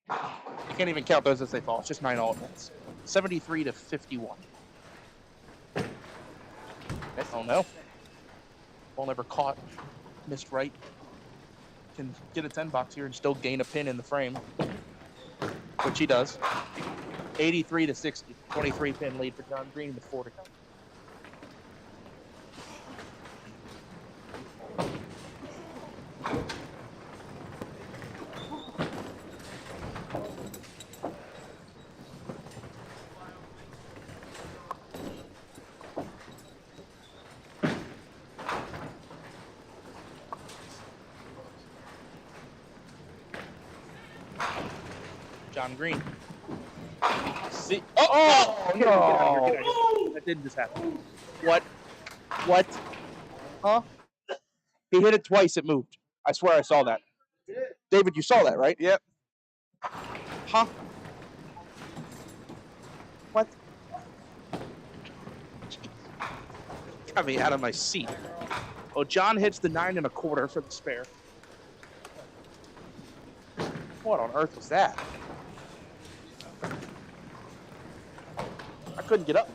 Speaker 3: You can't even count those as they fall. It's just 9 all at once. 73 to 51. Oh no. Ball never caught. Missed right. Can get a 10 box here and still gain a pin in the frame. Which he does. 83 to 60. 23 pin lead for John Green with 4 to come. John Green. See? Oh no! That didn't just happen. What? What? Huh? He hit it twice. It moved. I swear I saw that. David, you saw that, right?
Speaker 2: Yep.
Speaker 3: Huh? What? Got me out of my seat. Oh, John hits the 9 1/4 for the spare. What on earth was that? I couldn't get up.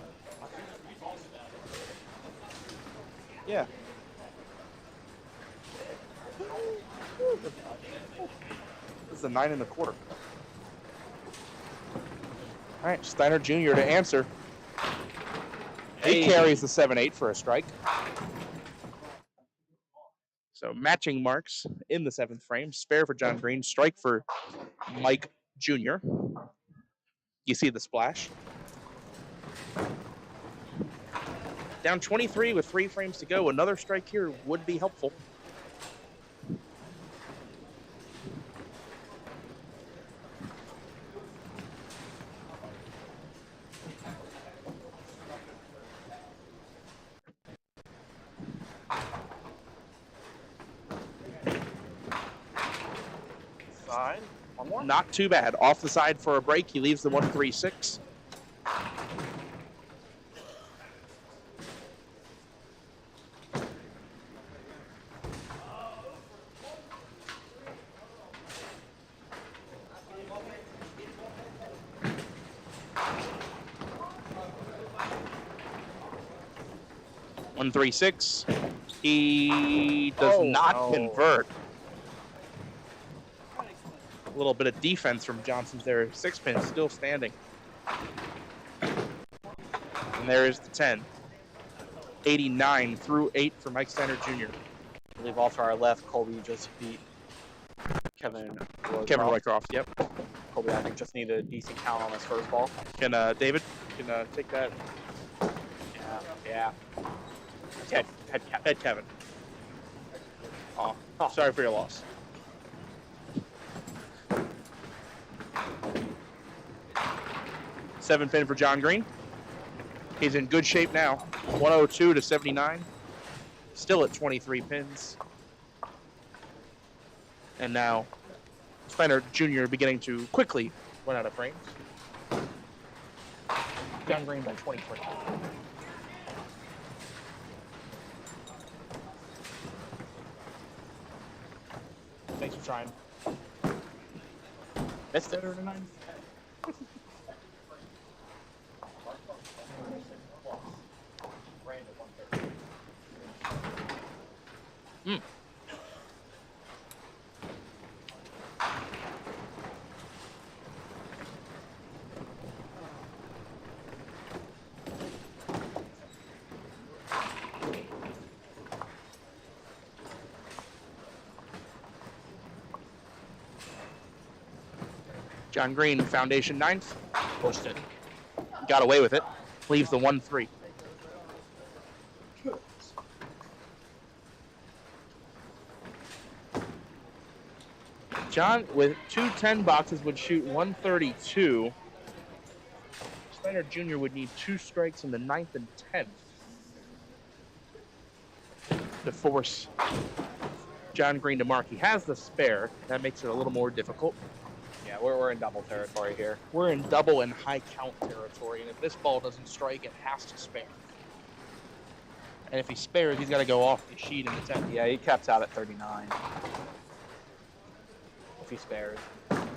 Speaker 3: Yeah. This is a 9 1/4. All right, Steiner Jr. to answer. He carries the 7-8 for a strike. So matching marks in the 7th frame. Spare for John Green, strike for Mike Jr. You see the splash. Down 23 with 3 frames to go. Another strike here would be helpful.
Speaker 2: Side. One more.
Speaker 3: Not too bad. Off the side for a break. He leaves the 1-3-6. One, 3-6. He does not convert. A little bit of defense from Johnson's there. 6-pin still standing. And there is the 10. 89 through 8 for Mike Steiner Jr.
Speaker 2: I believe off to our left, Colby just beat Kevin
Speaker 3: Roycroft, yep.
Speaker 2: Colby, I think, just needed a decent count on his first ball.
Speaker 3: Can David take that?
Speaker 2: Yeah.
Speaker 3: Head Kevin. Oh, sorry for your loss. Seven pin for John Green. He's in good shape now. 102 to 79. Still at 23 pins. And now Steiner Jr. beginning to quickly run out of frames.
Speaker 2: John Green by 23. Thanks for trying. Missed it.
Speaker 3: John Green, foundation 9th.
Speaker 2: Pushed it.
Speaker 3: Got away with it. Leaves the 1-3. John, with 2 10 boxes, would shoot 132. Steiner Jr. would need 2 strikes in the 9th and 10th to force John Green to mark. He has the spare. That makes it a little more difficult.
Speaker 2: Yeah, we're in double territory here.
Speaker 3: We're in double and high count territory, and if this ball doesn't strike, it has to spare. And if he spares, he's got to go off the sheet in the 10th.
Speaker 2: Yeah, he caps out at 39. If he spares. I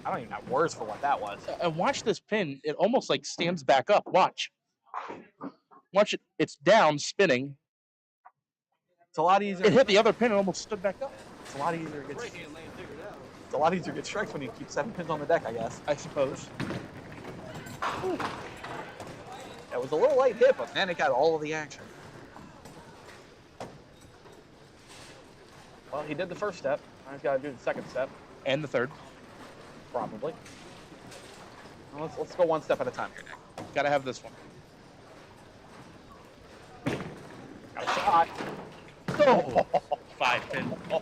Speaker 2: don't even have words for what that was.
Speaker 3: And watch this pin. It almost like stands back up. Watch. Watch it. It's down, spinning.
Speaker 2: It's a lot easier.
Speaker 3: It hit the other pin and almost stood back up.
Speaker 2: It's a lot easier to get. It's a lot easier to get strikes when you keep 7 pins on the deck, I guess.
Speaker 3: I suppose.
Speaker 2: Ooh. It was a little light hit, but man, it got all of the action. Well, he did the first step. Now he's got to do the second step.
Speaker 3: And the third.
Speaker 2: Probably. Well, let's go one step at a time here, Nick.
Speaker 3: Got to have this one.
Speaker 2: Got a shot.
Speaker 3: Oh, 5 pin. Oh.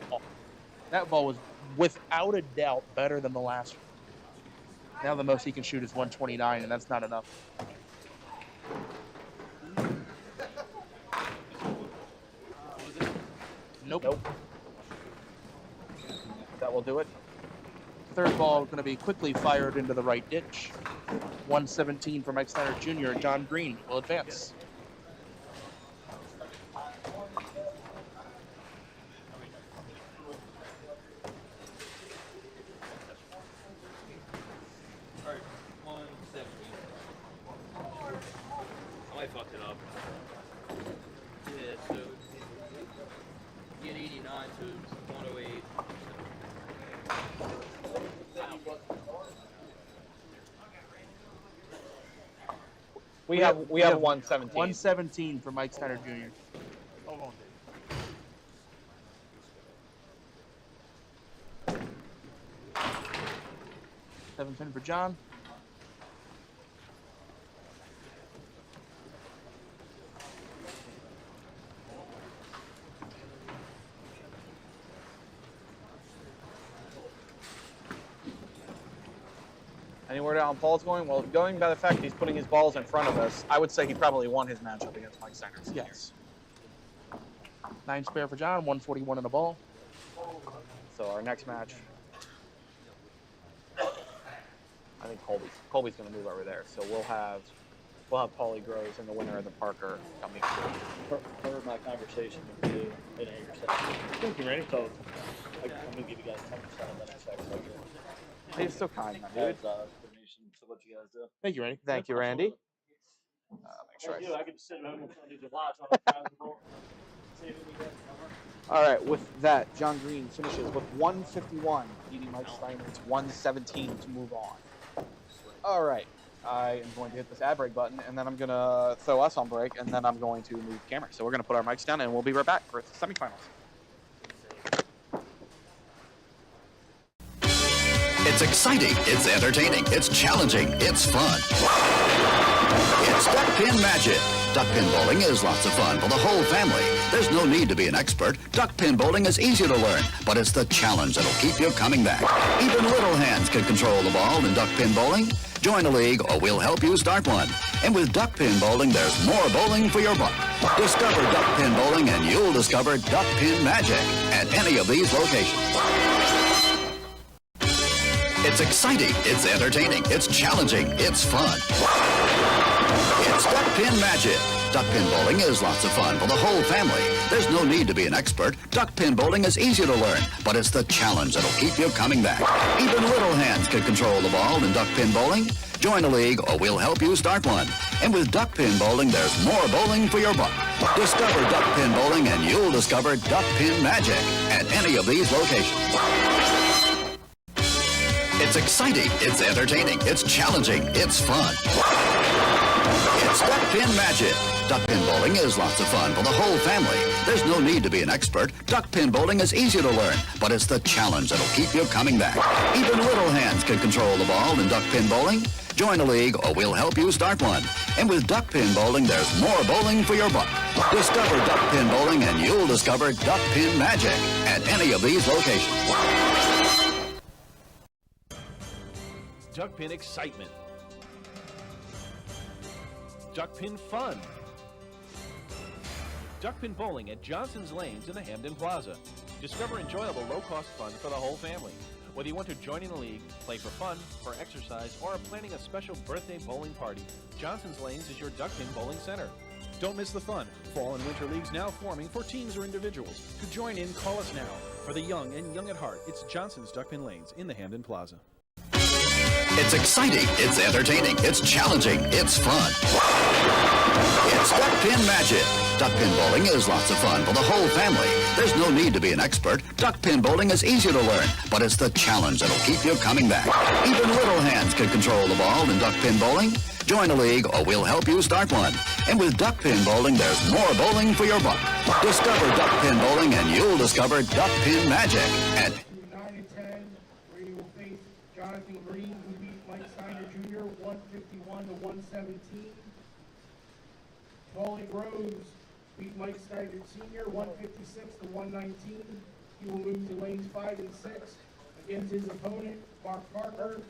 Speaker 3: That ball was without a doubt better than the last one. Now the most he can shoot is 129, and that's not enough. Nope.
Speaker 2: That will do it.
Speaker 3: Third ball going to be quickly fired into the right ditch. 117 for Mike Steiner Jr. John Green will advance.
Speaker 13: I fucked it up. Yeah, so get 89 to 108.
Speaker 2: We have 117.
Speaker 3: 117 for Mike Steiner Jr. Hold on. $710 for John.
Speaker 2: Any word out on Paul's going? Well, going by the fact he's putting his balls in front of us, I would say he probably won his matchup against Mike Steiner.
Speaker 3: Yes. 9 spare for John, 141 in the ball.
Speaker 2: So our next match, I think Colby's going to move over there. So we'll have Paulie Groves and the winner of the Parker coming through.
Speaker 9: Per my conversation with you in your session. Thank you, Randy. So I'm going to give you guys 10% of that check. So
Speaker 2: He's so kind, my dude.
Speaker 9: Information to what you guys do.
Speaker 3: Thank you, Randy.
Speaker 2: Thank you, Randy. Make sure
Speaker 9: Thank you. I can sit home and do the watch on the roll. See if we get
Speaker 2: All right, with that, John Green finishes with 151, beating Mike Steiner's 117 to move on. All right, I am going to hit this ad break button, and then I'm going to throw us on break, and then I'm going to move the camera. So we're going to put our mics down, and we'll be right back for the semifinals.
Speaker 6: It's exciting, it's entertaining, it's challenging, it's fun. It's Duckpin Magic. Duckpin bowling is lots of fun for the whole family. There's no need to be an expert. Duckpin bowling is easy to learn, but it's the challenge that'll keep you coming back. Even little hands can control the ball in duckpin bowling. Join a league or we'll help you start one. And with duckpin bowling, there's more bowling for your buck. Discover duckpin bowling and you'll discover Duckpin Magic at any of these locations. It's exciting, it's entertaining, it's challenging, it's fun. It's Duckpin Magic. Duckpin bowling is lots of fun for the whole family. There's no need to be an expert. Duckpin bowling is easy to learn, but it's the challenge that'll keep you coming back. Even little hands can control the ball in duckpin bowling. Join a league or we'll help you start one. And with duckpin bowling, there's more bowling for your buck. Discover duckpin bowling and you'll discover Duckpin Magic at any of these locations. It's exciting, it's entertaining, it's challenging, it's fun. It's Duckpin Magic. Duckpin bowling is lots of fun for the whole family. There's no need to be an expert. Duckpin bowling is easy to learn, but it's the challenge that'll keep you coming back. Even little hands can control the ball in duckpin bowling. Join a league or we'll help you start one. And with duckpin bowling, there's more bowling for your buck. Discover duckpin bowling and you'll discover Duckpin Magic at any of these locations.
Speaker 10: Duckpin excitement. Duckpin fun. Duckpin bowling at Johnson's Lanes in the Hamden Plaza. Discover enjoyable low-cost fun for the whole family. Whether you want to join in a league, play for fun, for exercise, or are planning a special birthday bowling party, Johnson's Lanes is your Duckpin bowling center. Don't miss the fun. Fall and winter leagues now forming for teams or individuals. To join in, call us now. For the young and young at heart, it's Johnson's Duckpin Lanes in the Hamden Plaza.
Speaker 6: It's exciting, it's entertaining, it's challenging, it's fun. It's Duckpin Magic. Duckpin bowling is lots of fun for the whole family. There's no need to be an expert. Duckpin bowling is easy to learn, but it's the challenge that'll keep you coming back. Even little hands can control the ball in duckpin bowling. Join a league or we'll help you start one. And with duckpin bowling, there's more bowling for your buck. Discover duckpin bowling and you'll discover Duckpin Magic at
Speaker 14: 9-10, we will face Jonathan Green, who beat Mike Steiner Jr. 151 to 117. Paulie Groves beat Mike Steiner Sr. 156 to 119. He will move to lanes 5 and 6 against his opponent, Mark Parker,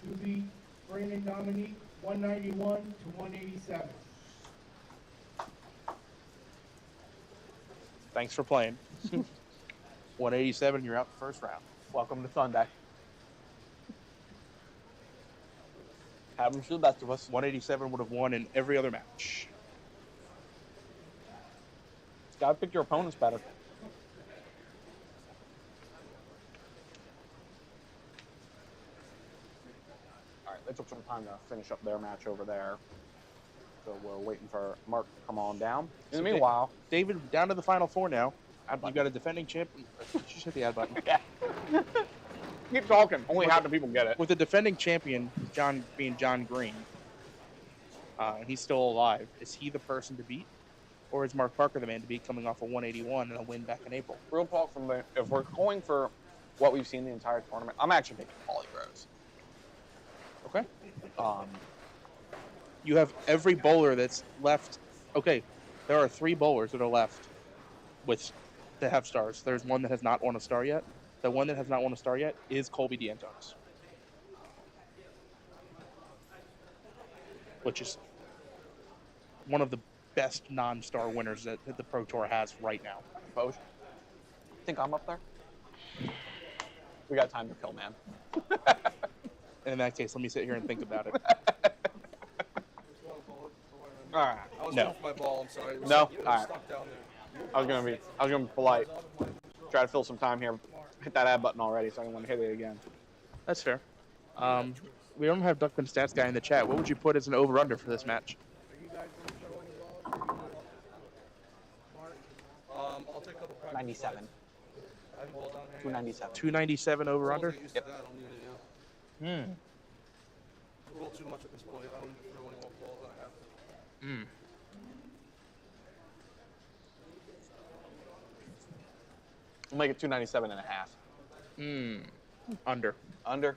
Speaker 14: who beat Brandon Dominique, 191 to 187.
Speaker 3: Thanks for playing. 187, you're out the first round.
Speaker 2: Welcome to Sunday. Happens to the best of us.
Speaker 3: 187 would have won in every other match.
Speaker 2: Gotta pick your opponents better. All right, they took some time to finish up their match over there. So we're waiting for Mark to come on down. In the meanwhile,
Speaker 3: David, down to the final four now. You got a defending champion. Just hit the add button.
Speaker 2: Yeah. Keep talking. Only half the people get it.
Speaker 3: With the defending champion, John Green, he's still alive. Is he the person to beat? Or is Mark Parker the man to beat coming off a 181 and a win back in April?
Speaker 2: Real talk from the, if we're going for what we've seen the entire tournament, I'm actually picking Paulie Groves.
Speaker 3: Okay. You have every bowler that's left. Okay, there are 3 bowlers that are left that have stars. There's one that has not won a star yet. The one that has not won a star yet is Colby DeAntonis, which is one of the best non-star winners that the Pro Tour has right now.
Speaker 2: Both. Think I'm up there? We got time to kill, man.
Speaker 3: In that case, let me sit here and think about it.
Speaker 2: All right.
Speaker 15: I was
Speaker 3: No.
Speaker 15: looking for my ball. I'm sorry. It was
Speaker 2: No?
Speaker 15: stuck- it was
Speaker 2: All right.
Speaker 15: stuck down there.
Speaker 2: I was gonna be polite. Try to fill some time here. Hit that add button already, so I don't want to hit it again.
Speaker 3: That's fair. We don't have Duckpin Stats guy in the chat. What would you put as an over-under for this match?
Speaker 15: I'll take a couple practice.
Speaker 2: 97.
Speaker 15: I have ball down here.
Speaker 2: 297.
Speaker 3: 297 over-under?
Speaker 15: Get used to that. I don't need it, yeah. A little too much at this point. I don't throw any more balls than I have.
Speaker 2: We'll make it 297 and a half.
Speaker 3: Under.
Speaker 2: Under?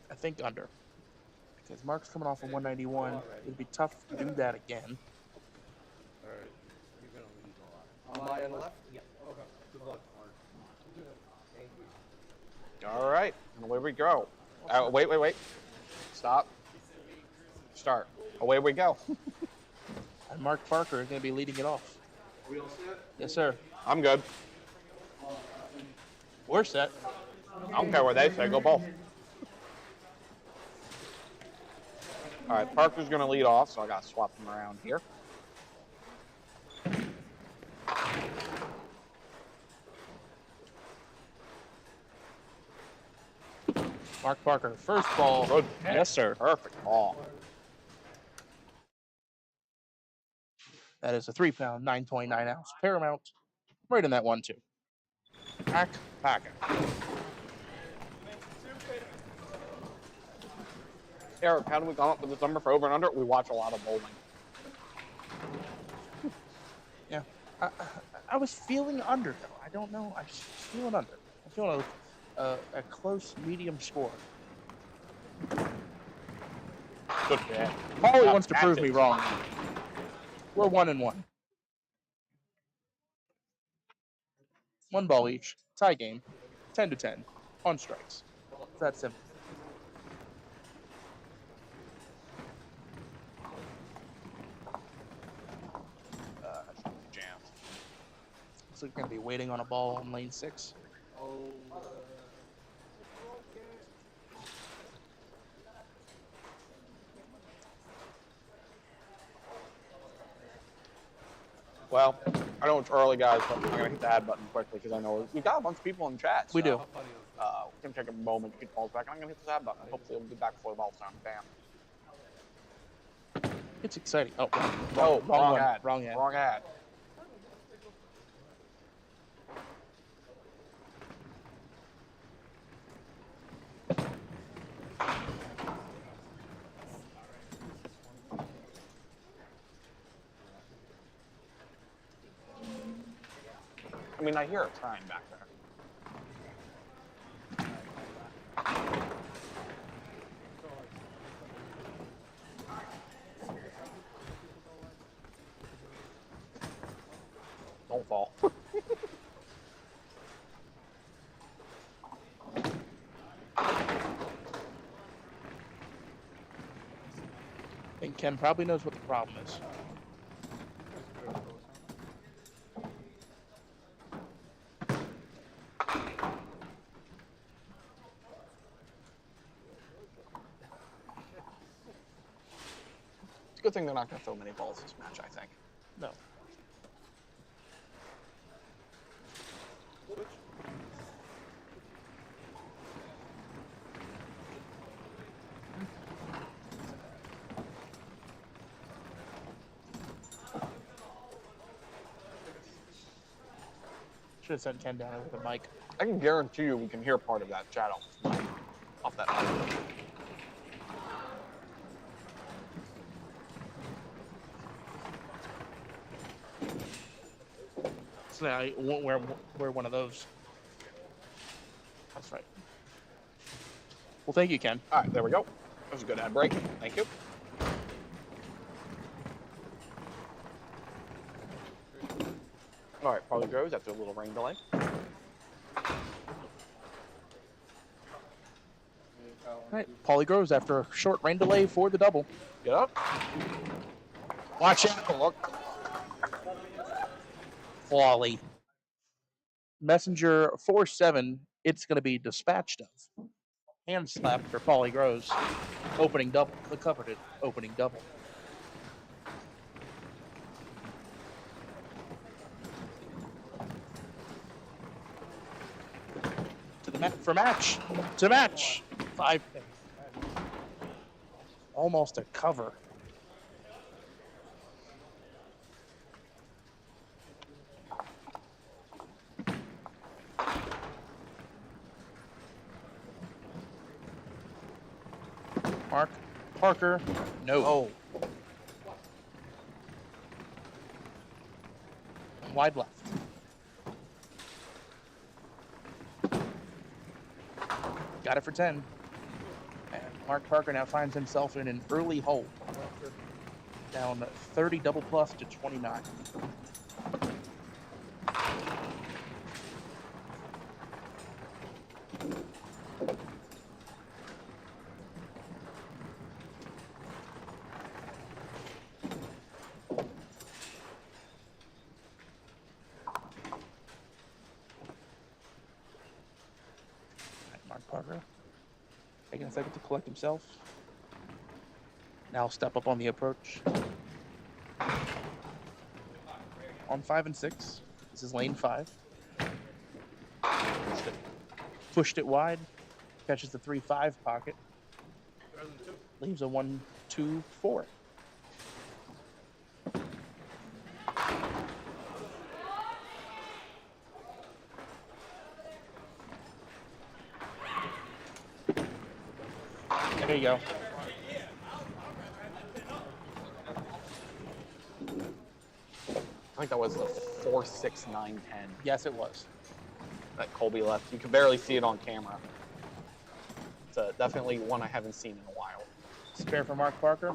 Speaker 3: I think under. Because Mark's coming off a 191. It'd be tough to do that again.
Speaker 15: All right. You're going to lead. Am I on the left? Yeah. Okay. Good luck. Thank you.
Speaker 2: All right. And away we go. Wait. Stop. Start. Away we go.
Speaker 3: And Mark Parker is going to be leading it off.
Speaker 15: Are we all set?
Speaker 3: Yes, sir.
Speaker 2: I'm good.
Speaker 3: We're set.
Speaker 2: I don't care what they say. Go both. All right. Parker's going to lead off, so I got to swap them around here.
Speaker 3: Mark Parker, first ball.
Speaker 2: Good.
Speaker 3: Yes, sir.
Speaker 2: Perfect ball.
Speaker 3: That is a 3-pound, 9.9-ounce Paramount. Right in that 1-2. Packer.
Speaker 2: Eric, how do we come up with this number for over and under? We watch a lot of bowling.
Speaker 3: Yeah. I was feeling under, though. I don't know. I was feeling under. I'm feeling a close medium score.
Speaker 2: Good man.
Speaker 3: Paulie wants to prove me wrong. We're 1-1. 1 ball each. Tie game. 10-10. On strikes. It's that simple.
Speaker 2: Jam.
Speaker 3: Looks like we're going to be waiting on a ball on lane 6.
Speaker 2: Well, I know it's early, guys, but I'm going to hit the add button quickly because I know we've got a bunch of people in chat.
Speaker 3: We do.
Speaker 2: We can take a moment to get balls back. I'm going to hit this add button. Hopefully, we'll be back before the ball's time. Bam.
Speaker 3: It's exciting. Oh,
Speaker 2: Wrong
Speaker 3: one.
Speaker 2: ad.
Speaker 3: Wrong ad.
Speaker 2: Wrong ad. I mean, I hear it trying back there. Don't fall.
Speaker 3: think Ken probably knows what the problem is.
Speaker 2: It's a good thing they're not going to throw many balls this match, I think.
Speaker 3: No. Should have sent Ken down there with the mic.
Speaker 2: I can guarantee you we can hear part of that chat off that mic.
Speaker 3: So now I won't wear one of those. That's right. Well, thank you, Ken.
Speaker 2: All right, there we go. That was a good ad break. Thank you. All right, Paulie goes after a little rain delay.
Speaker 3: All right, Paulie Groves after a short rain delay for the double.
Speaker 2: Get up. Watch out. Look.
Speaker 3: Paulie. Messenger 4-7, it's going to be dispatched of. Hand slap for Paulie Groves. Opening double. The coveted opening double. For match. To match. 5 pins. Almost a cover. Mark Parker. No. Oh. Wide left. Got it for 10. And Mark Parker now finds himself in an early hole. Down 30 double plus to 29. Mark Parker taking a second to collect himself. Now step up on the approach. On 5 and 6. This is lane 5. Pushed it wide. Catches the 3-5 pocket. Leaves a 1-2-4. There you go.
Speaker 2: I think that was the 4-6-9-10.
Speaker 3: Yes, it was.
Speaker 2: That Colby left. You can barely see it on camera. It's definitely one I haven't seen in a while.
Speaker 3: Spare for Mark Parker.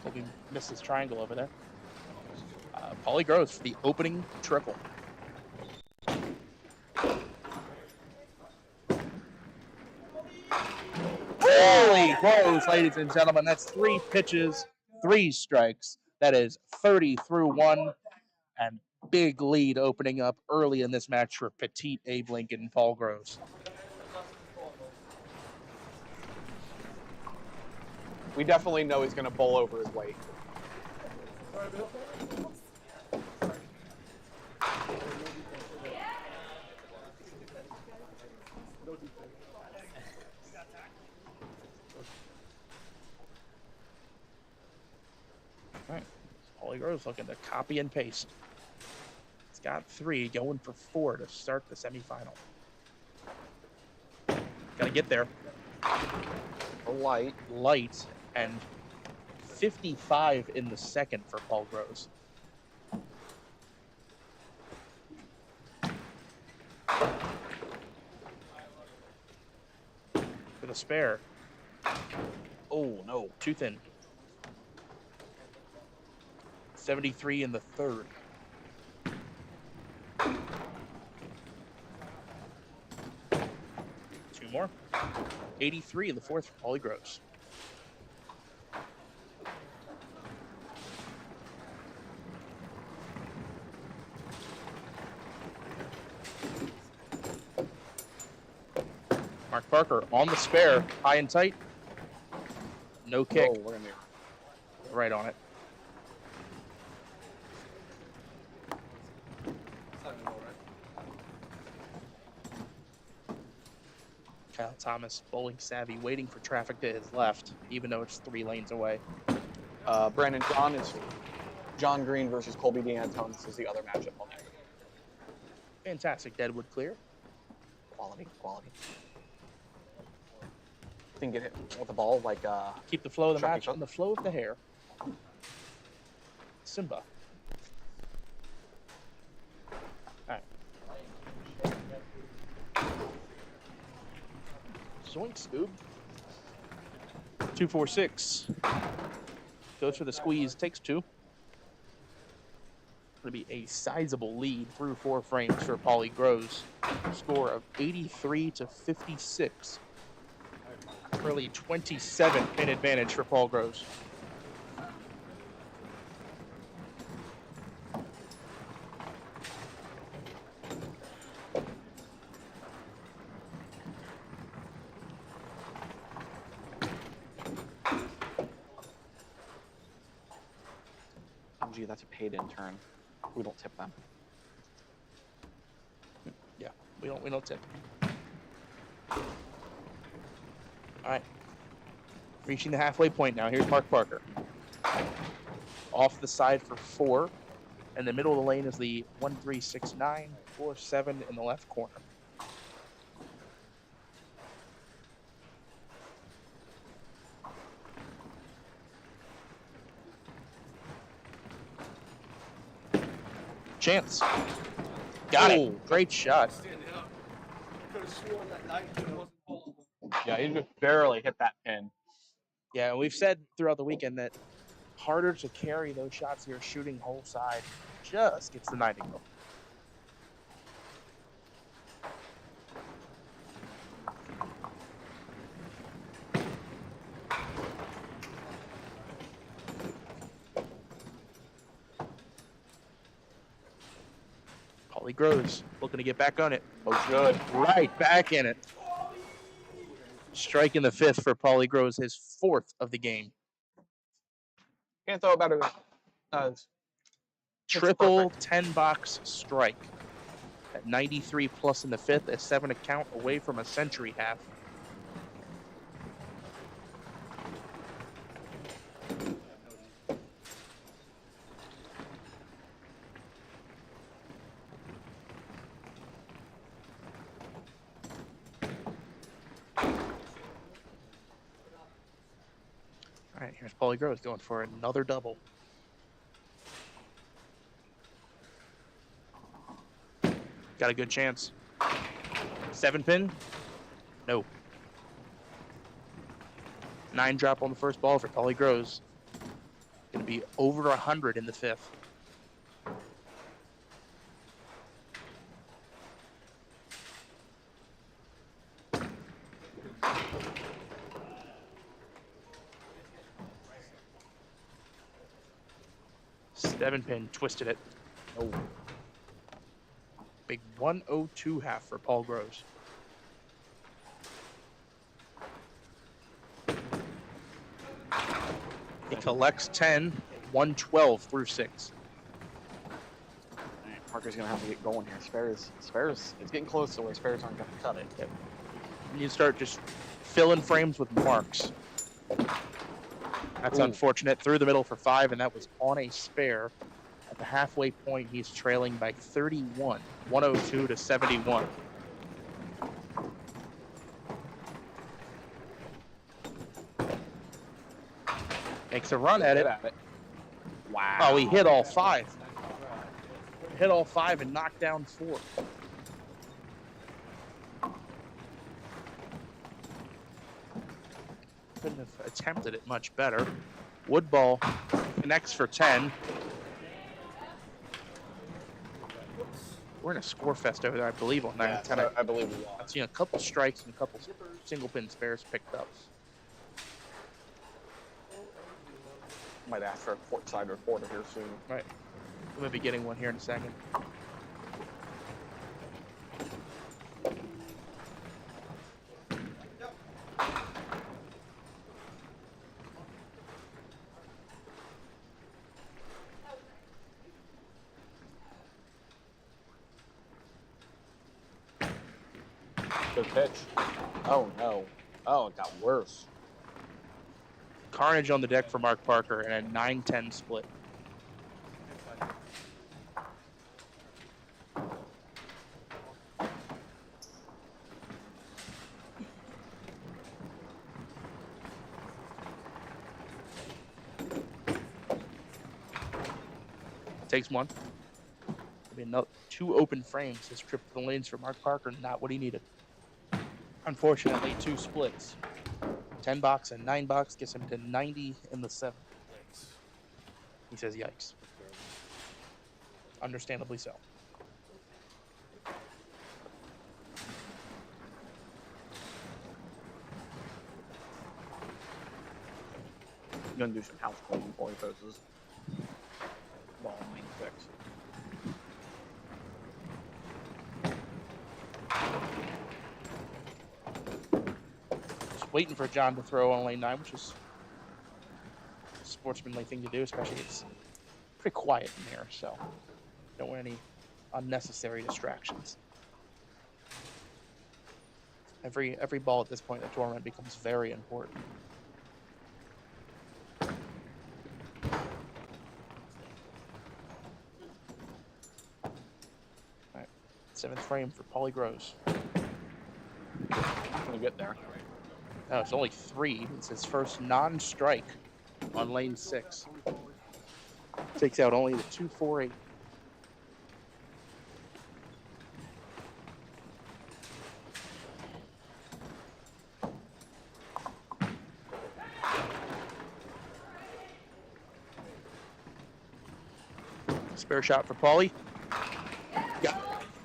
Speaker 3: Colby missed his triangle over there. Paulie Groves for the opening triple. Paulie Groves, ladies and gentlemen. That's 3 pitches, 3 strikes. That is 30-1. And big lead opening up early in this match for Petite Abe Lincoln and Paul Groves.
Speaker 2: We definitely know he's going to bowl over his weight.
Speaker 3: All right, Paulie Groves looking to copy and paste. He's got 3, going for 4 to start the semifinal. Got to get there. Light, and 55 in the second for Paul Groves. For the spare. Oh, no. Too thin. 73 in the third. Two more. 83 in the fourth for Paulie Groves. Mark Parker on the spare, high and tight. No kick.
Speaker 2: Oh, we're gonna
Speaker 3: Right on it. Kyle Thomas, bowling savvy, waiting for traffic to his left, even though it's 3 lanes away.
Speaker 2: Brandon John is John Green versus Colby DeAntonis is the other matchup on there.
Speaker 3: Fantastic deadwood clear.
Speaker 2: Quality. Didn't get hit with the ball like
Speaker 3: keep the flow of the
Speaker 2: Chucky
Speaker 3: match
Speaker 2: Cook.
Speaker 3: and the flow of the hair. Simba. All right. Zoink, Scoob. 2-4-6. Goes for the squeeze, takes 2. Going to be a sizable lead through 4 frames for Paulie Groves. Score of 83-56. Early 27 pin advantage for Paul Groves.
Speaker 2: Oh, gee, that's a paid intern. We don't tip them.
Speaker 3: Yeah, we don't tip. All right. Reaching the halfway point now. Here's Mark Parker. Off the side for 4. In the middle of the lane is the 1-3-6-9, 4-7 in the left corner. Chance. Got it. Great shot.
Speaker 2: Yeah, he just barely hit that pin.
Speaker 3: Yeah, we've said throughout the weekend that harder to carry those shots here shooting whole side. Just gets the 90 go. Paulie Groves looking to get back on it.
Speaker 2: Oh, good.
Speaker 3: Right back in it. Strike in the 5th for Paulie Groves, his 4th of the game.
Speaker 2: Can't throw it better than
Speaker 3: Triple 10-box strike at 93 plus in the 5th, a 7 count away from a century half. All right, here's Paulie Groves going for another double. Got a good chance. 7 pin? No. 9 drop on the first ball for Paulie Groves. Going to be over 100 in the 5th. Seven pin, twisted it. Oh. Big 102 half for Paul Groves. He collects 10, 112 through 6.
Speaker 2: Parker's gonna have to get going here. Spares. It's getting close to where spares aren't gonna cut it.
Speaker 3: Yep. And you start just filling frames with marks. That's unfortunate. Through the middle for 5, and that was on a spare. At the halfway point, he's trailing by 31, 102 to 71. Makes a run at it.
Speaker 2: Wow.
Speaker 3: Oh, he hit all 5. Hit all 5 and knocked down 4. Couldn't have attempted it much better. Woodball connects for 10. We're in a score fest over there, I believe, on 9 and 10.
Speaker 2: I believe we are.
Speaker 3: I've seen a couple strikes and a couple single pin spares picked up.
Speaker 2: Might ask for a courtside reporter here soon.
Speaker 3: Right. We'll be getting one here in a second.
Speaker 2: Good pitch. Oh no. Oh, it got worse.
Speaker 3: Carnage on the deck for Mark Parker and a 9-10 split. Takes one. I mean, 2 open frames. His trip to the lanes for Mark Parker, not what he needed. Unfortunately, 2 splits. 10 box and 9 box gets him to 90 in the 7th. He says, yikes. Understandably so.
Speaker 2: I'm gonna do some house cleaning before he poses. Ball main fix.
Speaker 3: Just waiting for John to throw on lane 9, which is a sportsmanly thing to do, especially it's pretty quiet in here, so don't want any unnecessary distractions. Every ball at this point in the tournament becomes very important. All right, 7th frame for Paulie Groves.
Speaker 2: Gonna get there.
Speaker 3: Oh, it's only 3. It's his first non-strike on lane 6. Takes out only the 2-4-8. Spare shot for Paulie. Yeah,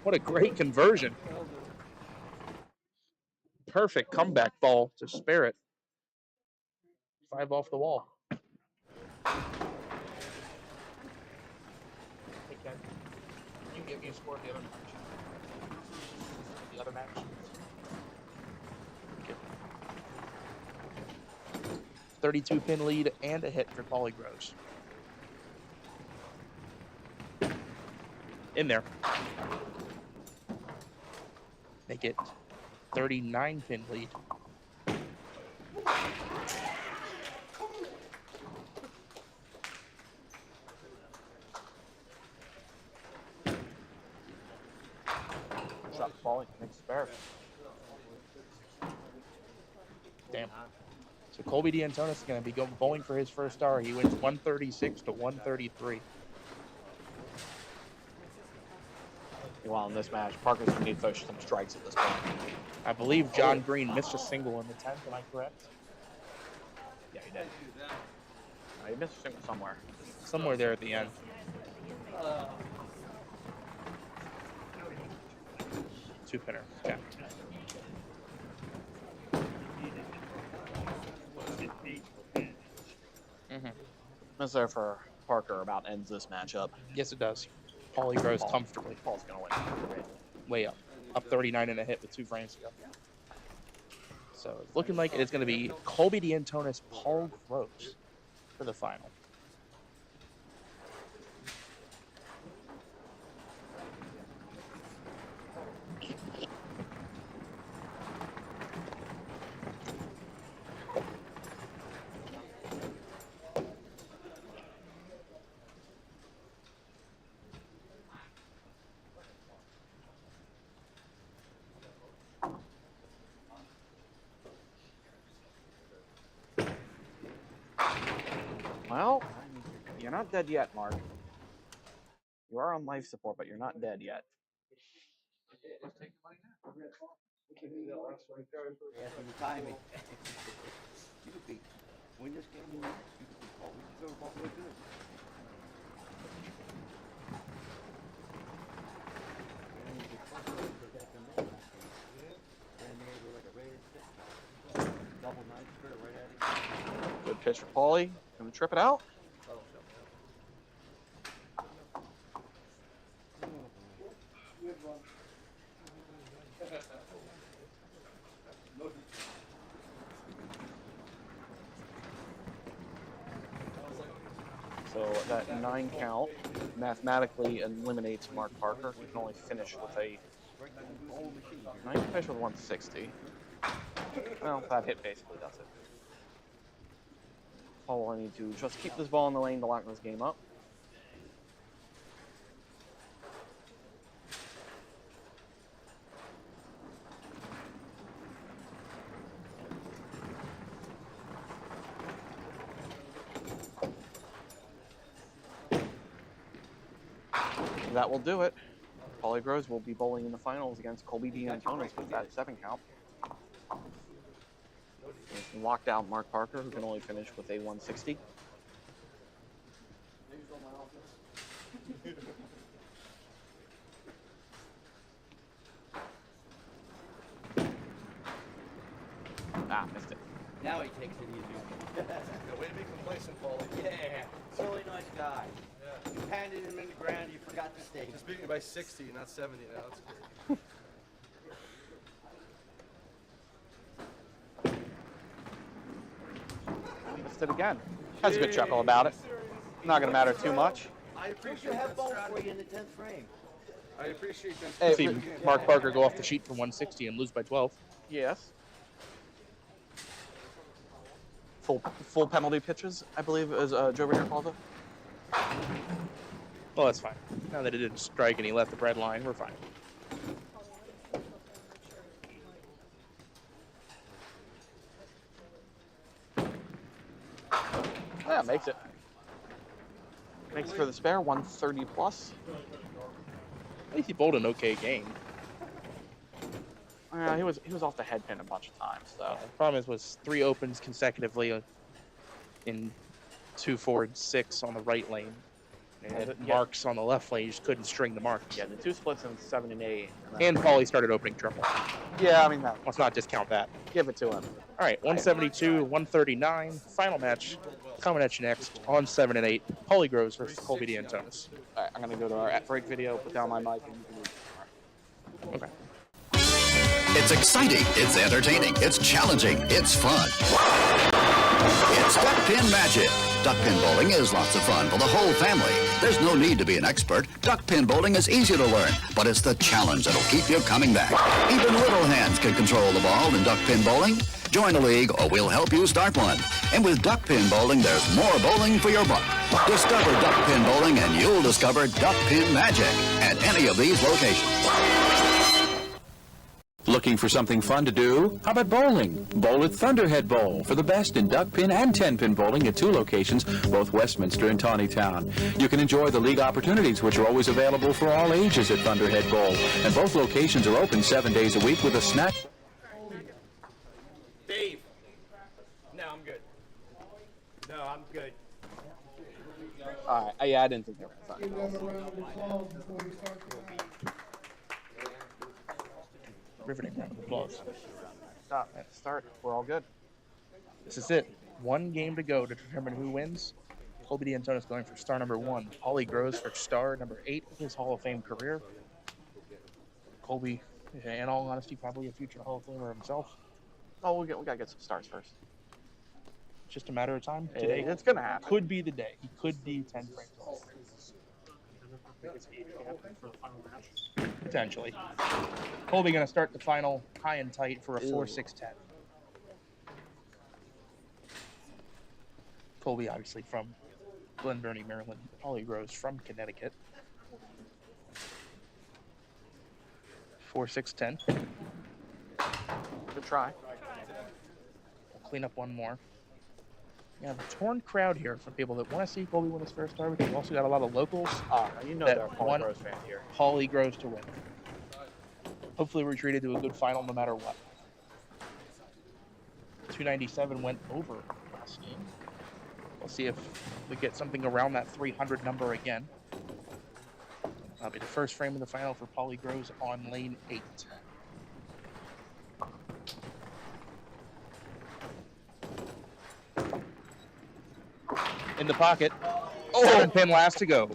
Speaker 3: what a great conversion. Perfect comeback ball to spare it. 5 off the wall. Hey, Ken, can you give me a score of the other match? The other match? Okay. 32 pin lead and a hit for Paulie Groves. In there. Make it 39 pin lead.
Speaker 2: Shot falling, makes spare.
Speaker 3: Damn. So Colby D'Antonis is going to be going bowling for his first star. He wins 136 to 133.
Speaker 2: While in this match, Parker's going to need to push some strikes at this point.
Speaker 3: I believe John Green missed a single in the 10th. Am I correct?
Speaker 2: Yeah, he did. He missed a single somewhere.
Speaker 3: Somewhere there at the end. Two-pinner. Okay.
Speaker 2: That's there for Parker about ends this matchup.
Speaker 3: Yes, it does. Paulie Groves comfortably.
Speaker 2: Paul's going to win.
Speaker 3: Way up. Up 39 and a hit with 2 frames to go. So it's looking like it is going to be Colby D'Antonis, Paul Groves for the final.
Speaker 2: Well, you're not dead yet, Mark. You are on life support, but you're not dead yet.
Speaker 12: Timing. You could be, when this game is next, you could be called. You could go all the way good.
Speaker 2: Good pitch for Paulie. Gonna trip it out. So that 9 count mathematically eliminates Mark Parker. He can only finish with a Now you can finish with 160. Well, that hit basically does it. All I need to just keep this ball in the lane to lock this game up. That will do it. Paulie Groves will be bowling in the finals against Colby D. Antonis with that 7 count. And locked out Mark Parker, who can only finish with a 160. Ah, missed it.
Speaker 12: Now he takes it easy.
Speaker 15: Way to be complacent, Paulie.
Speaker 12: Yeah, he's a really nice guy. Yeah. You handed him in the ground, you forgot to stay.
Speaker 15: Just beat me by 60, not 70 now. That's great.
Speaker 2: Missed it again. Has a good chuckle about it. Not going to matter too much.
Speaker 12: I appreciate have both for you in the 10th frame.
Speaker 15: I appreciate that.
Speaker 2: Hey,
Speaker 3: See Mark Parker go off the sheet for 160 and lose by 12.
Speaker 2: Yes. Full penalty pitches, I believe, as Joe Ringer called it.
Speaker 3: Well, that's fine. Now that it didn't strike and he left the bread line, we're fine.
Speaker 2: Yeah, makes it. Makes for the spare, 130 plus.
Speaker 3: At least he bowled an okay game.
Speaker 2: Yeah, he was off the head pin a bunch of times, though.
Speaker 3: The problem was 3 opens consecutively in 2, 4, and 6 on the right lane. And marks on the left lane, you just couldn't string the marks.
Speaker 2: Yeah, the 2 splits in 7 and 8.
Speaker 3: And Paulie started opening triple.
Speaker 2: Yeah, I mean, that.
Speaker 3: Let's not discount that.
Speaker 2: Give it to him.
Speaker 3: All right, 172, 139. Final match coming at you next on 7 and 8. Paulie Groves versus Colby D. Antonis.
Speaker 2: All right, I'm going to go to our at-break video, put down my mic, and you can move.
Speaker 3: Okay.
Speaker 6: It's exciting, it's entertaining, it's challenging, it's fun. It's Duckpin Magic. Duckpin bowling is lots of fun for the whole family. There's no need to be an expert. Duckpin bowling is easy to learn, but it's the challenge that'll keep you coming back. Even little hands can control the ball in duckpin bowling. Join a league or we'll help you start one. And with duckpin bowling, there's more bowling for your buck. Discover duckpin bowling and you'll discover Duckpin Magic at any of these locations.
Speaker 11: Looking for something fun to do? How about bowling? Bowl at Thunderhead Bowl for the best in duckpin and 10-pin bowling at 2 locations, both Westminster and Tawnytown. You can enjoy the league opportunities, which are always available for all ages at Thunderhead Bowl. And both locations are open 7 days a week with a snack.
Speaker 13: Dave. No, I'm good. No, I'm good.
Speaker 2: All right. Yeah, I didn't think they were going to
Speaker 14: Give them a round of applause before we start the match.
Speaker 3: Riveting round of applause.
Speaker 2: Start. We're all good.
Speaker 3: This is it. 1 game to go to determine who wins. Colby D. Antonis going for star number 1. Paulie Groves for star number 8 of his Hall of Fame career. Colby, in all honesty, probably a future Hall of Famer himself.
Speaker 2: Oh, we got to get some stars first.
Speaker 3: It's just a matter of time. Today,
Speaker 2: It's going to happen.
Speaker 3: Could be the day. He could be 10 frames off. Potentially. Colby going to start the final high and tight for a 4-6-10. Colby, obviously from Glen Burnie, Maryland. Paulie Groves from Connecticut. 4-6-10.
Speaker 2: Good try.
Speaker 3: We'll clean up one more. You have a torn crowd here for people that want to see Colby win his first star, but you've also got a lot of locals
Speaker 2: You know
Speaker 3: that
Speaker 2: there are Paulie
Speaker 3: want
Speaker 2: Groves fans here.
Speaker 3: Paulie Groves to win. Hopefully we're treated to a good final no matter what. 297 went over last game. We'll see if we get something around that 300 number again. That'll be the first frame of the final for Paulie Groves on lane 8. In the pocket. 7 pin last to go.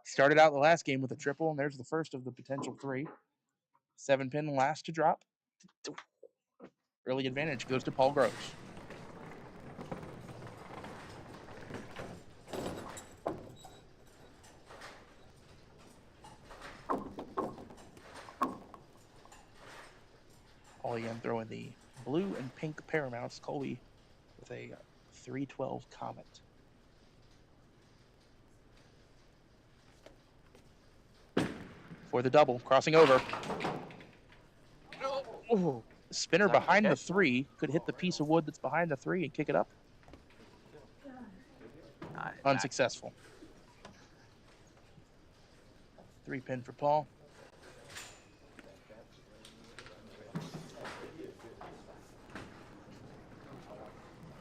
Speaker 3: Started out the last game with a triple, and there's the first of the potential 3. 7 pin last to drop. Early advantage goes to Paul Groves. Paulie again throwing the blue and pink Paramounts. Colby with a 312 Comet. For the double, crossing over.
Speaker 2: Ooh.
Speaker 3: Spinner behind the 3 could hit the piece of wood that's behind the 3 and kick it up. Unsuccessful. 3-pin for Paul.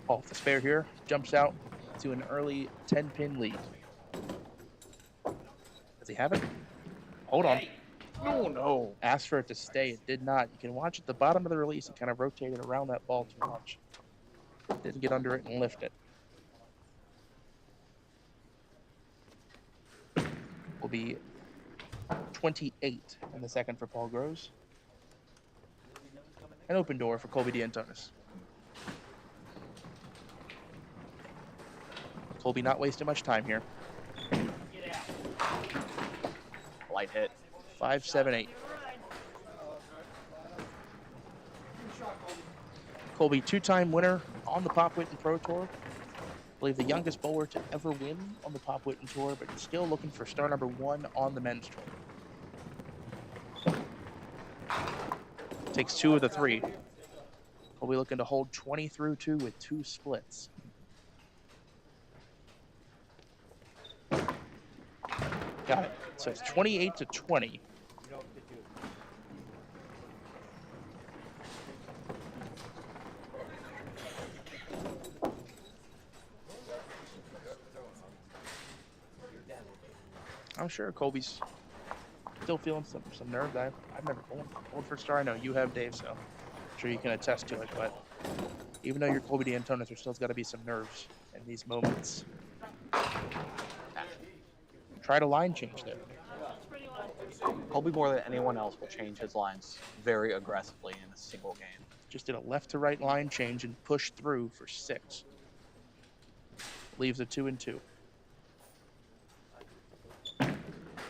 Speaker 3: Paul with the spare here, jumps out to an early 10-pin lead. Does he have it? Hold on.
Speaker 2: No, no.
Speaker 3: Asked for it to stay. It did not. You can watch at the bottom of the release. It kind of rotated around that ball too much. Didn't get under it and lift it. Will be 28 in the second for Paul Groves. An open door for Colby D'Antonis. Colby not wasting much time here.
Speaker 2: Light hit.
Speaker 3: 5-7-8. Colby, 2-time winner on the Pop Whitten Pro Tour. I believe the youngest bowler to ever win on the Pop Whitten Tour, but still looking for star number 1 on the men's tour. Takes 2 of the 3. Colby looking to hold 20 through 2 with 2 splits. Got it. So it's 28-20. I'm sure Colby's still feeling some nerves. I've never bowled for star. I know you have, Dave, so I'm sure you can attest to it. But even though you're Colby D'Antonis, there's still got to be some nerves in these moments. Tried a line change there.
Speaker 2: Colby more than anyone else will change his lines very aggressively in a single game.
Speaker 3: Just did a left to right line change and pushed through for 6. Leaves a 2 and 2.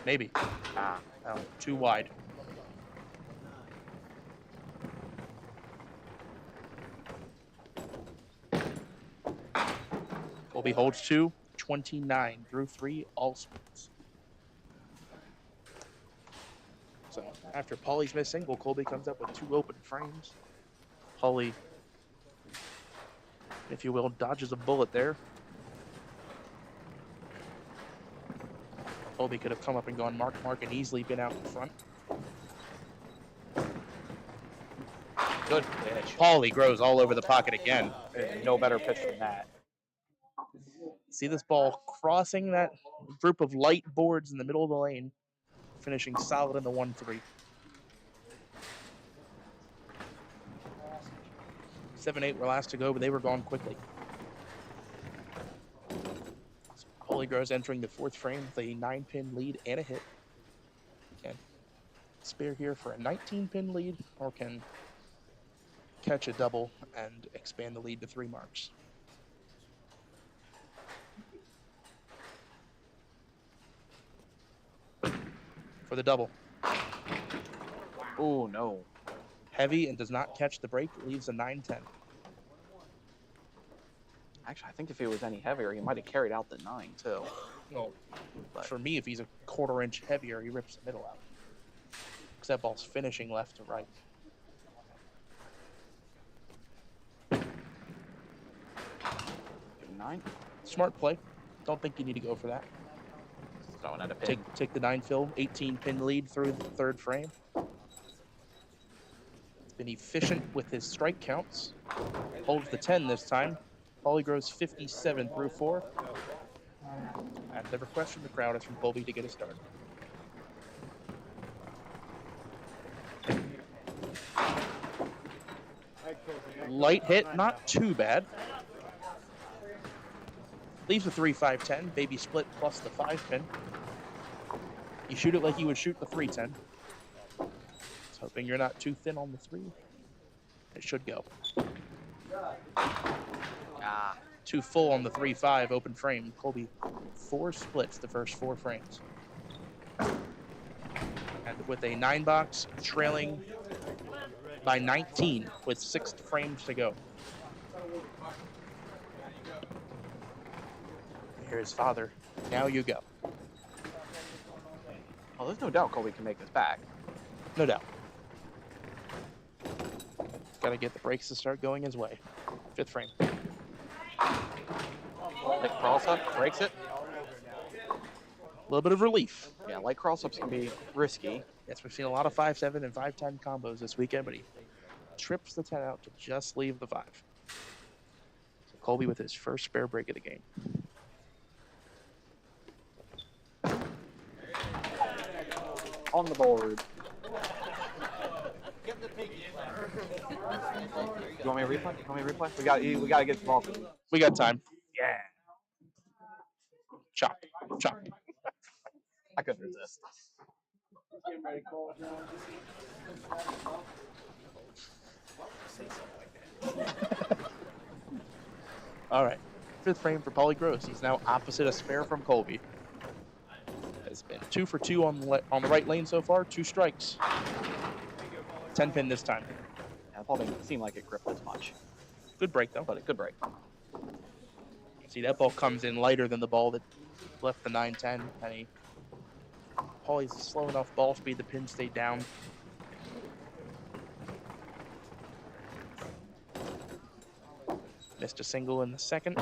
Speaker 3: Maybe. Oh, too wide. Colby holds 2, 29 through 3, all splits. So after Paulie's missing, Colby comes up with 2 open frames. Paulie, if you will, dodges a bullet there. Colby could have come up and gone mark, and easily been out in front.
Speaker 2: Good pitch.
Speaker 3: Paulie grows all over the pocket again.
Speaker 2: No better pitch than that.
Speaker 3: See this ball crossing that group of light boards in the middle of the lane, finishing solid in the 1-3. 7-8 were last to go, but they were gone quickly. Paulie grows entering the 4th frame with a 9-pin lead and a hit. Can spare here for a 19-pin lead, or can catch a double and expand the lead to 3 marks. For the double.
Speaker 2: Oh, no.
Speaker 3: Heavy and does not catch the break. Leaves a 9-10.
Speaker 2: Actually, I think if he was any heavier, he might have carried out the 9, too.
Speaker 3: Well, for me, if he's a 1/4 inch heavier, he rips the middle out. Because that ball's finishing left to right.
Speaker 2: Give 9.
Speaker 3: Smart play. Don't think you need to go for that.
Speaker 2: Throwing at a pin.
Speaker 3: Take the 9 fill, 18-pin lead through the 3rd frame. He's been efficient with his strike counts. Holds the 10 this time. Paulie grows 57 through 4. I've never questioned the crowd is from Colby to get a start. Light hit, not too bad. Leaves a 3-5-10, baby split plus the 5-pin. You shoot it like you would shoot the 3-10. Just hoping you're not too thin on the 3. It should go. 2 full on the 3-5 open frame. Colby 4 splits the first 4 frames. And with a 9 box trailing by 19 with 6 frames to go. Here's father. Now you go.
Speaker 2: Well, there's no doubt Colby can make this back.
Speaker 3: No doubt. Got to get the brakes to start going his way. 5th frame.
Speaker 2: Light cross up, breaks it.
Speaker 3: A little bit of relief.
Speaker 2: Yeah, light cross ups can be risky.
Speaker 3: Yes, we've seen a lot of 5-7 and 5-10 combos this weekend, but he trips the 10 out to just leave the 5. So Colby with his first spare break of the game.
Speaker 2: On the board. You want me to replay? You want me to replay? We got to get the ball.
Speaker 3: We got time. Yeah. Chop. Chop.
Speaker 2: I couldn't resist.
Speaker 3: All right. 5th frame for Paulie Gross. He's now opposite a spare from Colby. Has been 2 for 2 on the right lane so far. 2 strikes. 10 pin this time.
Speaker 2: Yeah, the ball didn't seem like it gripped as much.
Speaker 3: Good break though.
Speaker 2: But it could break.
Speaker 3: See, that ball comes in lighter than the ball that left the 9-10. And Paulie's slow enough ball speed. The pin stayed down. Missed a single in the 2nd.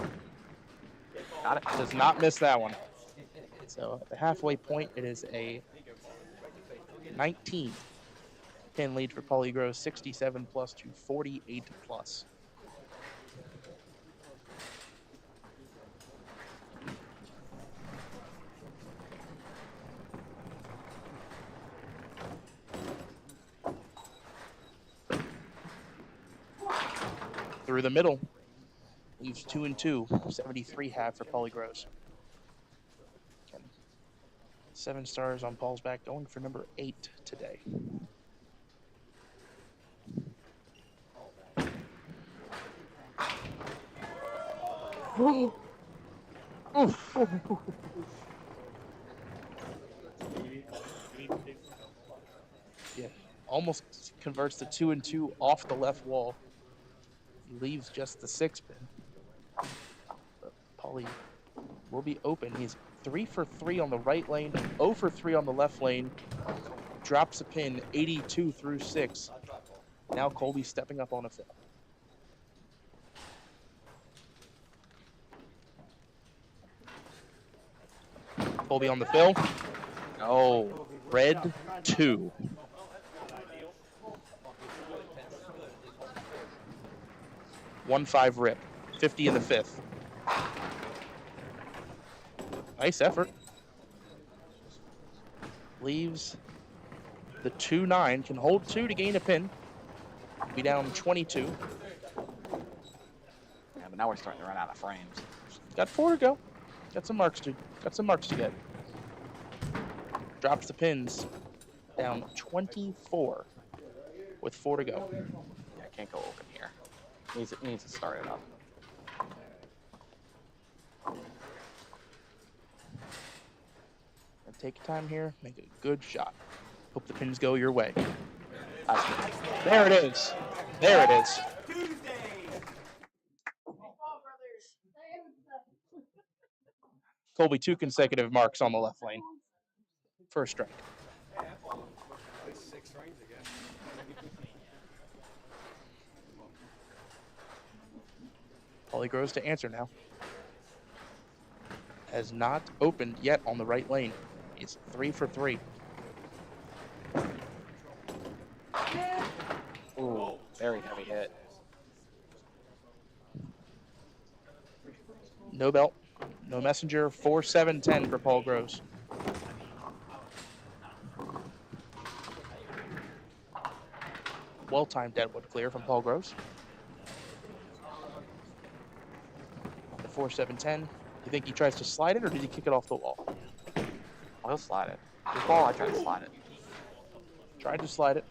Speaker 2: Got it.
Speaker 3: Does not miss that one. So at the halfway point, it is a 19 pin lead for Paulie Gross, 67 plus to 48 plus. Through the middle, leaves 2 and 2, 73 half for Paulie Gross. 7 stars on Paul's back, going for number 8 today. Yeah, almost converts the 2 and 2 off the left wall. He leaves just the 6 pin. But Paulie will be open. He's 3 for 3 on the right lane, 0 for 3 on the left lane. Drops a pin, 82 through 6. Now Colby stepping up on a fill. Colby on the fill. Oh, red 2. One 5 rip, 50 in the 5th. Nice effort. Leaves the 2-9, can hold 2 to gain a pin. Be down 22.
Speaker 2: Yeah, but now we're starting to run out of frames.
Speaker 3: Got 4 to go. Got some marks to get. Drops the pins. Down 24 with 4 to go.
Speaker 2: Yeah, can't go open here. Needs to start it up.
Speaker 3: And take time here, make a good shot. Hope the pins go your way. There it is. There it is. Colby 2 consecutive marks on the left lane. First strike. Paulie Gross to answer now. Has not opened yet on the right lane. He's 3 for 3.
Speaker 2: Ooh, very heavy hit.
Speaker 3: No belt, no messenger, 4-7-10 for Paul Gross. Well-timed deadwood clear from Paul Gross. The 4-7-10. You think he tries to slide it, or did he kick it off the wall?
Speaker 2: I'll slide it. This ball, I tried to slide it.
Speaker 3: Tried to slide it.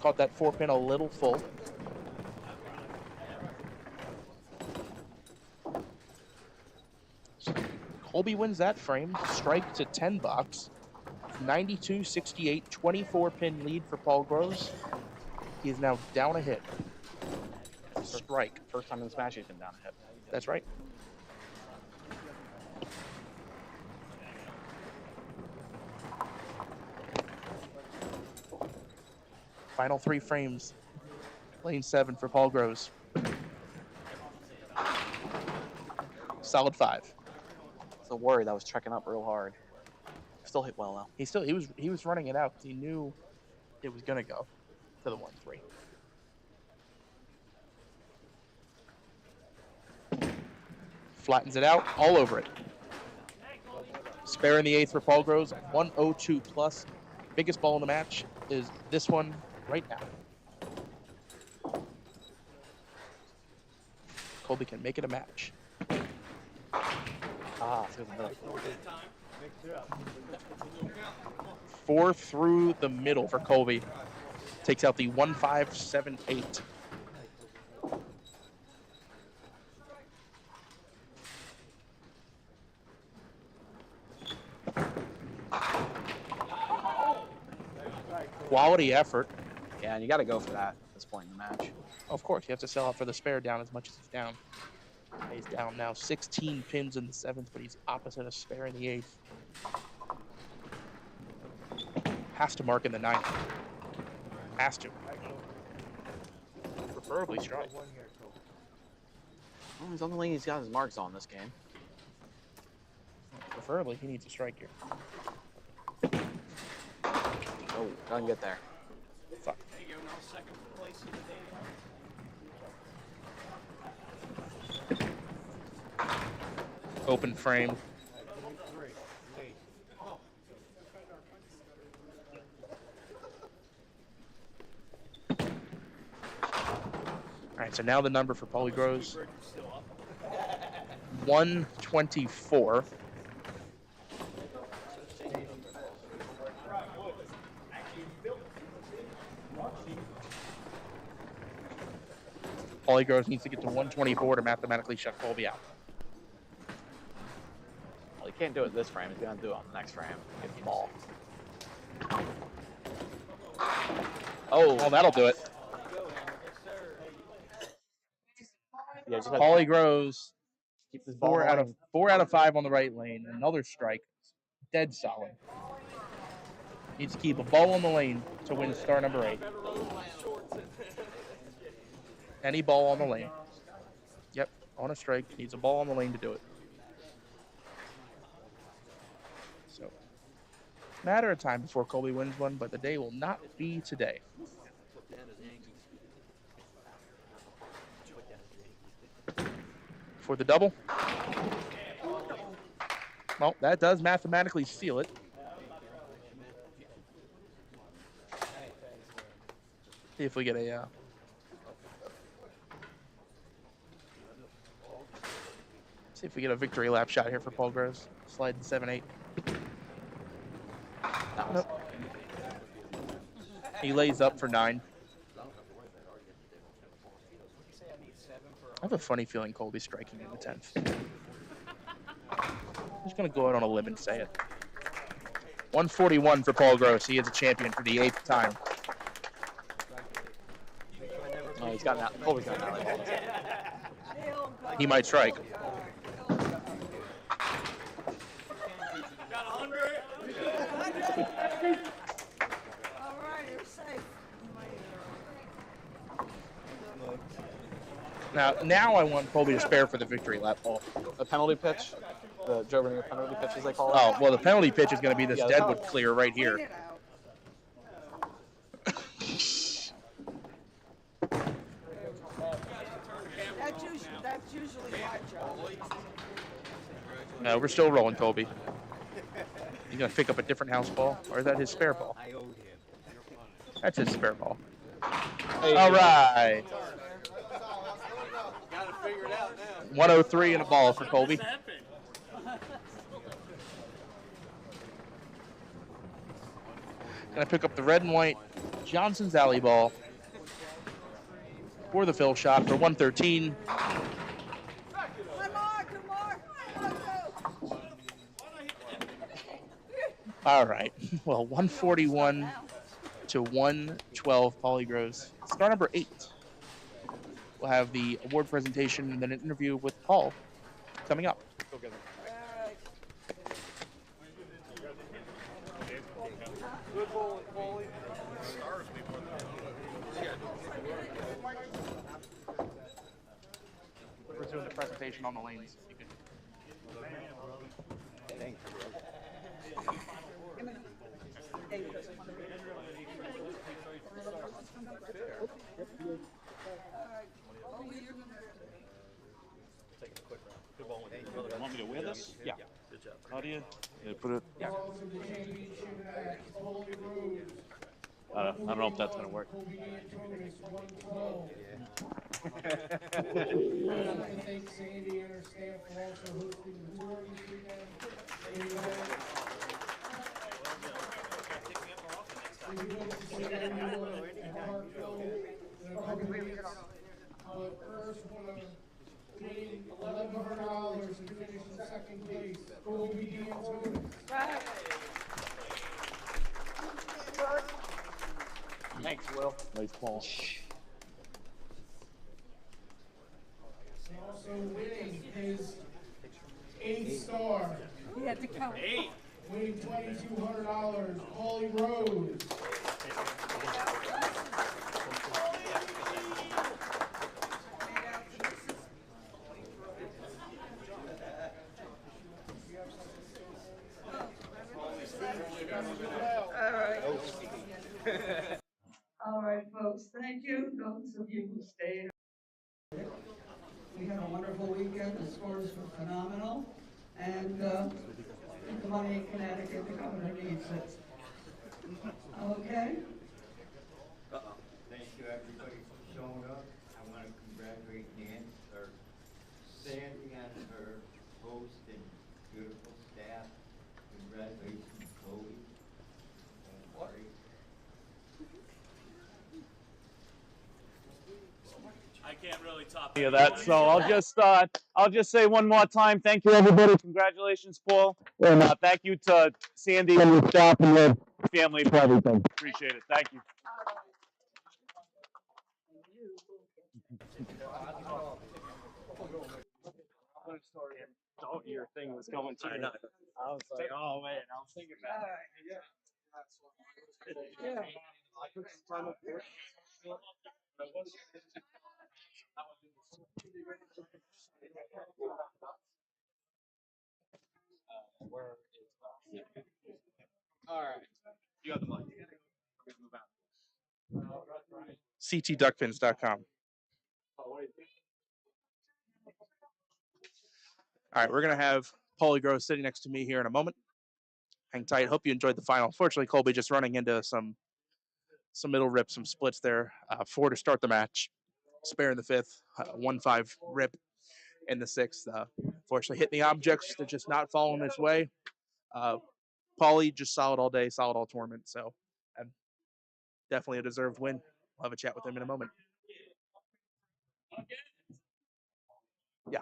Speaker 3: Caught that 4-pin a little full. Colby wins that frame. Strike to 10 bucks. 92-68, 24-pin lead for Paul Groves. He is now down a hit. Strike.
Speaker 2: First time in this match he's been down a hit.
Speaker 3: That's right. Final 3 frames. Lane 7 for Paul Groves. Solid 5.
Speaker 2: It's a worry that was checking up real hard. Still hit well though.
Speaker 3: He was running it out because he knew it was gonna go to the 1-3. Flattens it out, all over it. Spare in the 8th for Paul Groves, 102 plus. Biggest ball in the match is this one right now. Colby can make it a match.
Speaker 2: Through the middle.
Speaker 3: 4 through the middle for Colby. Takes out the 1-5-7-8. Quality effort.
Speaker 2: Yeah, and you got to go for that at this point in the match.
Speaker 3: Of course, you have to sell out for the spare down as much as he's down. He's down now 16 pins in the 7th, but he's opposite a spare in the 8th. Has to mark in the 9th. Has to. Preferably strike.
Speaker 2: Well, he's on the lane he's got his marks on this game.
Speaker 3: Preferably, he needs a strike here.
Speaker 2: Oh, doesn't get there.
Speaker 3: Fuck. Open frame. All right, so now the number for Paulie Groves, 124. Paulie Groves needs to get to 124 to mathematically shut Colby out.
Speaker 2: Well, he can't do it this frame. He's going to do it on the next frame. Get the ball.
Speaker 3: Oh, that'll do it.
Speaker 2: Yeah, just
Speaker 3: Paulie Groves,
Speaker 2: keep this ball
Speaker 3: 4 out of 5 on the right lane. Another strike. Dead solid. Needs to keep a ball on the lane to win star number 8. Any ball on the lane. Yep, on a strike. Needs a ball on the lane to do it. So, matter of time before Colby wins one, but the day will not be today. For the double. Well, that does mathematically seal it. See if we get a see if we get a victory lap shot here for Paul Groves. Slide 7-8. Nope. He lays up for 9. I have a funny feeling Colby's striking in the 10th. I'm just going to go out on a limb and say it. 141 for Paul Groves. He is a champion for the 8th time.
Speaker 2: Oh, he's got that. Colby's got that.
Speaker 3: He might strike. Now I want Colby to spare for the victory lap ball.
Speaker 2: The penalty pitch? The Joe Vernier penalty pitch, as they call it?
Speaker 3: Oh, well, the penalty pitch is going to be this Deadwood clear right here.
Speaker 5: That's usually my job.
Speaker 3: No, we're still rolling, Colby. He's going to pick up a different house ball, or is that his spare ball? That's his spare ball.
Speaker 2: Hey,
Speaker 3: all right.
Speaker 13: Gotta figure it out now.
Speaker 3: 103 and a ball for Colby. Gonna pick up the red and white Johnson's Alley ball for the fill shot for 113. All right. well, 141 to 112 Polygrows. Star number 8. We'll have the award presentation and then an interview with Paul coming up.
Speaker 15: Good bowling, Paulie.
Speaker 3: We're doing the presentation on the lanes.
Speaker 12: Thanks,
Speaker 10: You want me to wear this?
Speaker 3: Yeah.
Speaker 10: Good job.
Speaker 3: How do you?
Speaker 10: Yeah, put it.
Speaker 3: Yeah.
Speaker 10: I don't know if that's gonna work.
Speaker 14: I want to thank Sandy and her staff for also hosting the tour this weekend. We hope to see everyone at Hartfield in a couple weeks. But first, want to win $1,100 and finish in second place. Colby D'Antonis.
Speaker 3: Thanks, Will.
Speaker 10: Nice ball.
Speaker 14: And also winning his 8th star.
Speaker 5: He had to count.
Speaker 14: Winning $2,200, Paulie Rose.
Speaker 16: All right, folks, thank you. Those of you who stayed. We had a wonderful weekend. The scores were phenomenal. And the money in Connecticut, the governor needs it. Okay?
Speaker 12: Thank you, everybody, for showing up. I want to congratulate Nancy, or Sandy, on her host and beautiful staff. Congratulations, Chloe. What?
Speaker 17: I can't really top any of that, so I'll just say one more time, thank you everybody, congratulations Paul, and thank you to Sandy and your staff and your family for everything. Appreciate it, thank you.
Speaker 13: Oh, your thing was going to. I was like, oh man, I was thinking about it. Yeah. I took some time up here.
Speaker 2: All right. You got the mic.
Speaker 3: ctduckpins.com. All right, we're going to have Paulie Gross sitting next to me here in a moment. Hang tight. Hope you enjoyed the final. Fortunately, Colby just running into some middle rips, some splits there. 4 to start the match. Spare in the 5th. 1-5 rip in the 6th. Fortunately, hitting the objects. They're just not falling this way. Paulie just solid all day, solid all tournament. So definitely a deserved win. We'll have a chat with him in a moment. Yeah.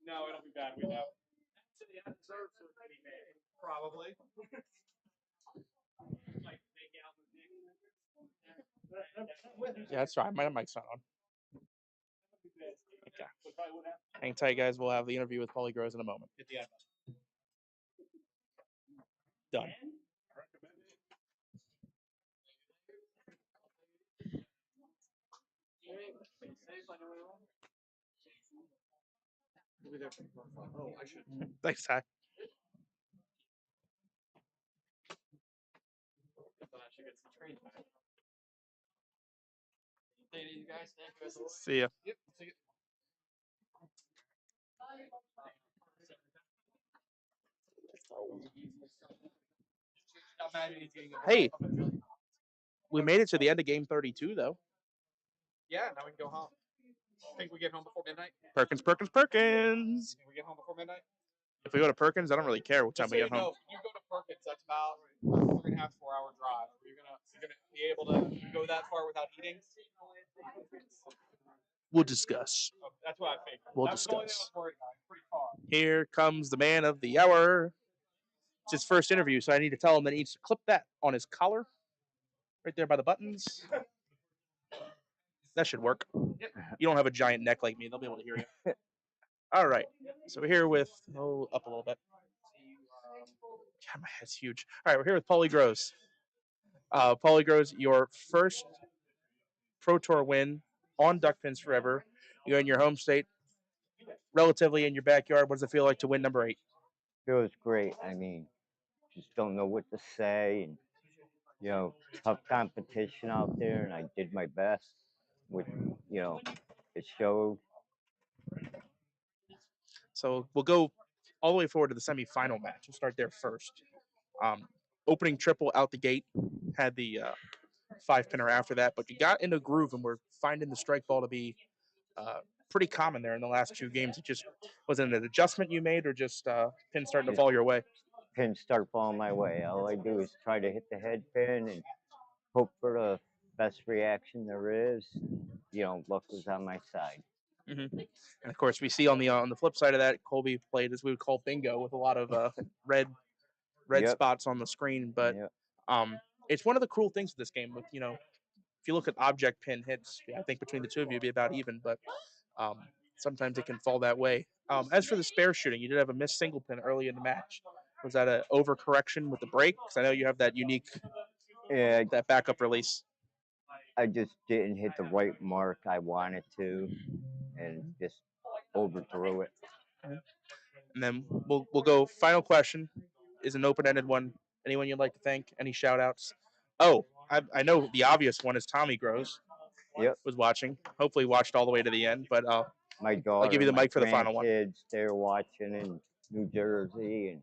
Speaker 2: No, it'll be bad. We know. Probably.
Speaker 3: Yeah, that's right. My mic's not on. Okay. Hang tight, guys. We'll have the interview with Paulie Gross in a moment. Done.
Speaker 2: Oh, I should.
Speaker 3: Thanks, Ty. See ya.
Speaker 2: Yep. See you.
Speaker 3: Hey, we made it to the end of game 32, though.
Speaker 2: Yeah, now we can go home. Think we get home before midnight?
Speaker 3: Perkins.
Speaker 2: Think we get home before midnight?
Speaker 3: If we go to Perkins, I don't really care what time we get home.
Speaker 2: No, you go to Perkins. That's about a 3.5 to 4 hour drive. You're gonna be able to go that far without eating.
Speaker 3: We'll discuss.
Speaker 4: That's what I figured.
Speaker 3: We'll
Speaker 4: That's the only thing I
Speaker 3: discuss.
Speaker 4: was worried about. Pretty far.
Speaker 3: Here comes the man of the hour. It's his first interview, so I need to tell him that he needs to clip that on his collar, right there by the buttons. That should work. You don't have a giant neck like me; they'll be able to hear you. All right. So we're here with up a little bit. God, my head's huge. All right, we're here with Paulie Gross. Paulie Gross, your first Pro Tour win on Duckpins Forever. You're in your home state, relatively in your backyard. What does it feel like to win number 8?
Speaker 12: Feels great. I mean, just don't know what to say, and tough competition out there, and I did my best. With it showed.
Speaker 3: So we'll go all the way forward to the semifinal match. We'll start there first. Opening triple out the gate, had the 5-pinner after that, but you got into a groove and we're finding the strike ball to be pretty common there in the last 2 games. It just was it an adjustment you made or just pins starting to fall your way?
Speaker 12: Pins start falling my way. All I do is try to hit the head pin and hope for the best reaction there is. Luck was on my side.
Speaker 3: Mm-hmm. And of course, we see on the flip side of that, Colby played as we would call bingo with a lot of red spots on the screen. But it's one of the cool things with this game. With if you look at object pin hits, I think between the two of you, it'd be about even. But sometimes it can fall that way. As for the spare shooting, you did have a missed single pin early in the match. Was that an overcorrection with the break? Because I know you have that unique, that backup release.
Speaker 12: I just didn't hit the right mark I wanted to, and just overthrew it.
Speaker 3: And then we'll go. Final question is an open-ended one. Anyone you'd like to thank? Any shout-outs? Oh, I know the obvious one is Tommy Gross.
Speaker 12: Yep.
Speaker 3: Was watching. Hopefully watched all the way to the end. But
Speaker 12: my daughter,
Speaker 3: I'll give you the mic for the final one.
Speaker 12: Kids, they're watching in New Jersey, and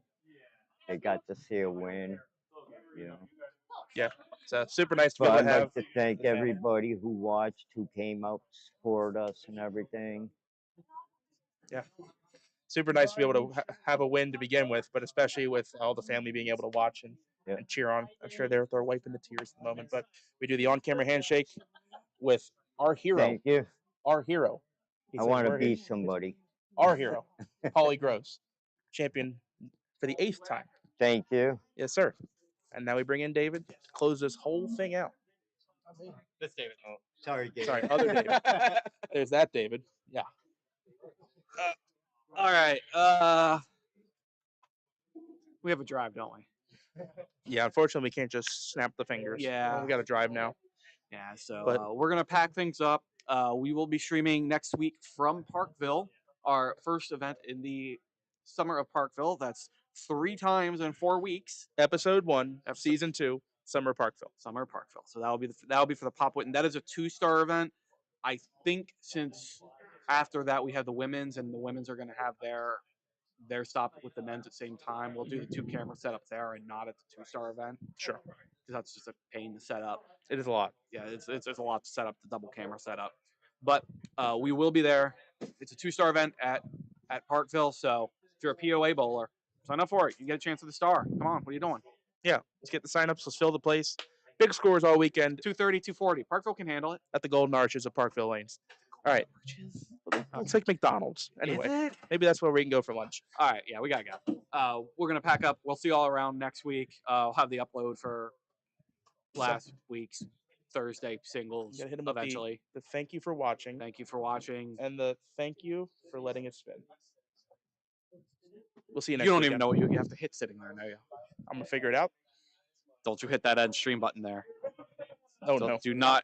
Speaker 12: they got to see a win.
Speaker 3: Yeah, it's super nice to
Speaker 12: But
Speaker 3: be able
Speaker 12: I'd
Speaker 3: to have.
Speaker 12: like to thank everybody who watched, who came out to support us and everything.
Speaker 3: Yeah, super nice to be able to have a win to begin with, but especially with all the family being able to watch and cheer on. I'm sure they're wiping the tears at the moment. But we do the on-camera handshake with our hero.
Speaker 12: Thank you.
Speaker 3: Our hero.
Speaker 12: I want to be somebody.
Speaker 3: Our hero, Paulie Gross, champion for the 8th time.
Speaker 12: Thank you.
Speaker 3: Yes, sir. And now we bring in David to close this whole thing out.
Speaker 4: This David.
Speaker 12: Oh, sorry, David.
Speaker 3: Sorry, other David. There's that David. Yeah.
Speaker 18: All right. We have a drive, don't we?
Speaker 3: Yeah, unfortunately, we can't just snap the fingers.
Speaker 18: Yeah.
Speaker 3: We got to drive now.
Speaker 18: Yeah, so we're going to pack things up. We will be streaming next week from Parkville, our first event in the summer of Parkville. That's 3 times in 4 weeks.
Speaker 3: Episode 1, Season 2, Summer of Parkville.
Speaker 18: Summer of Parkville. So that'll be for the Pop Wit, and that is a 2-star event. I think since after that we have the women's, and the women's are going to have their stop with the men's at the same time. We'll do the 2-camera setup there and not at the 2-star event.
Speaker 3: Sure.
Speaker 18: Because that's just a pain to set up.
Speaker 3: It is a lot.
Speaker 18: Yeah, it's a lot to set up the double camera setup. But we will be there. It's a 2-star event at Parkville. So if you're a POA bowler, sign up for it. You get a chance at the star. Come on, what are you doing?
Speaker 3: Yeah, let's get the signups. Let's fill the place. Big scores all weekend.
Speaker 18: 230, 240. Parkville can handle it.
Speaker 3: At the Golden Arches of Parkville Lanes. All right. It's like McDonald's. Anyway, maybe that's where we can go for lunch.
Speaker 18: All right. Yeah, we got to go. We're going to pack up. We'll see you all around next week. I'll have the upload for last week's Thursday singles
Speaker 3: Hit him
Speaker 18: eventually.
Speaker 3: The thank you for watching.
Speaker 18: Thank you for watching.
Speaker 3: And the thank you for letting it spin. We'll see you next
Speaker 18: You don't
Speaker 3: weekend.
Speaker 18: even know what you have to hit sitting there, know you?
Speaker 3: I'm going to figure it out.
Speaker 18: Don't you hit that end stream button there.
Speaker 3: Oh, no.
Speaker 18: Do not.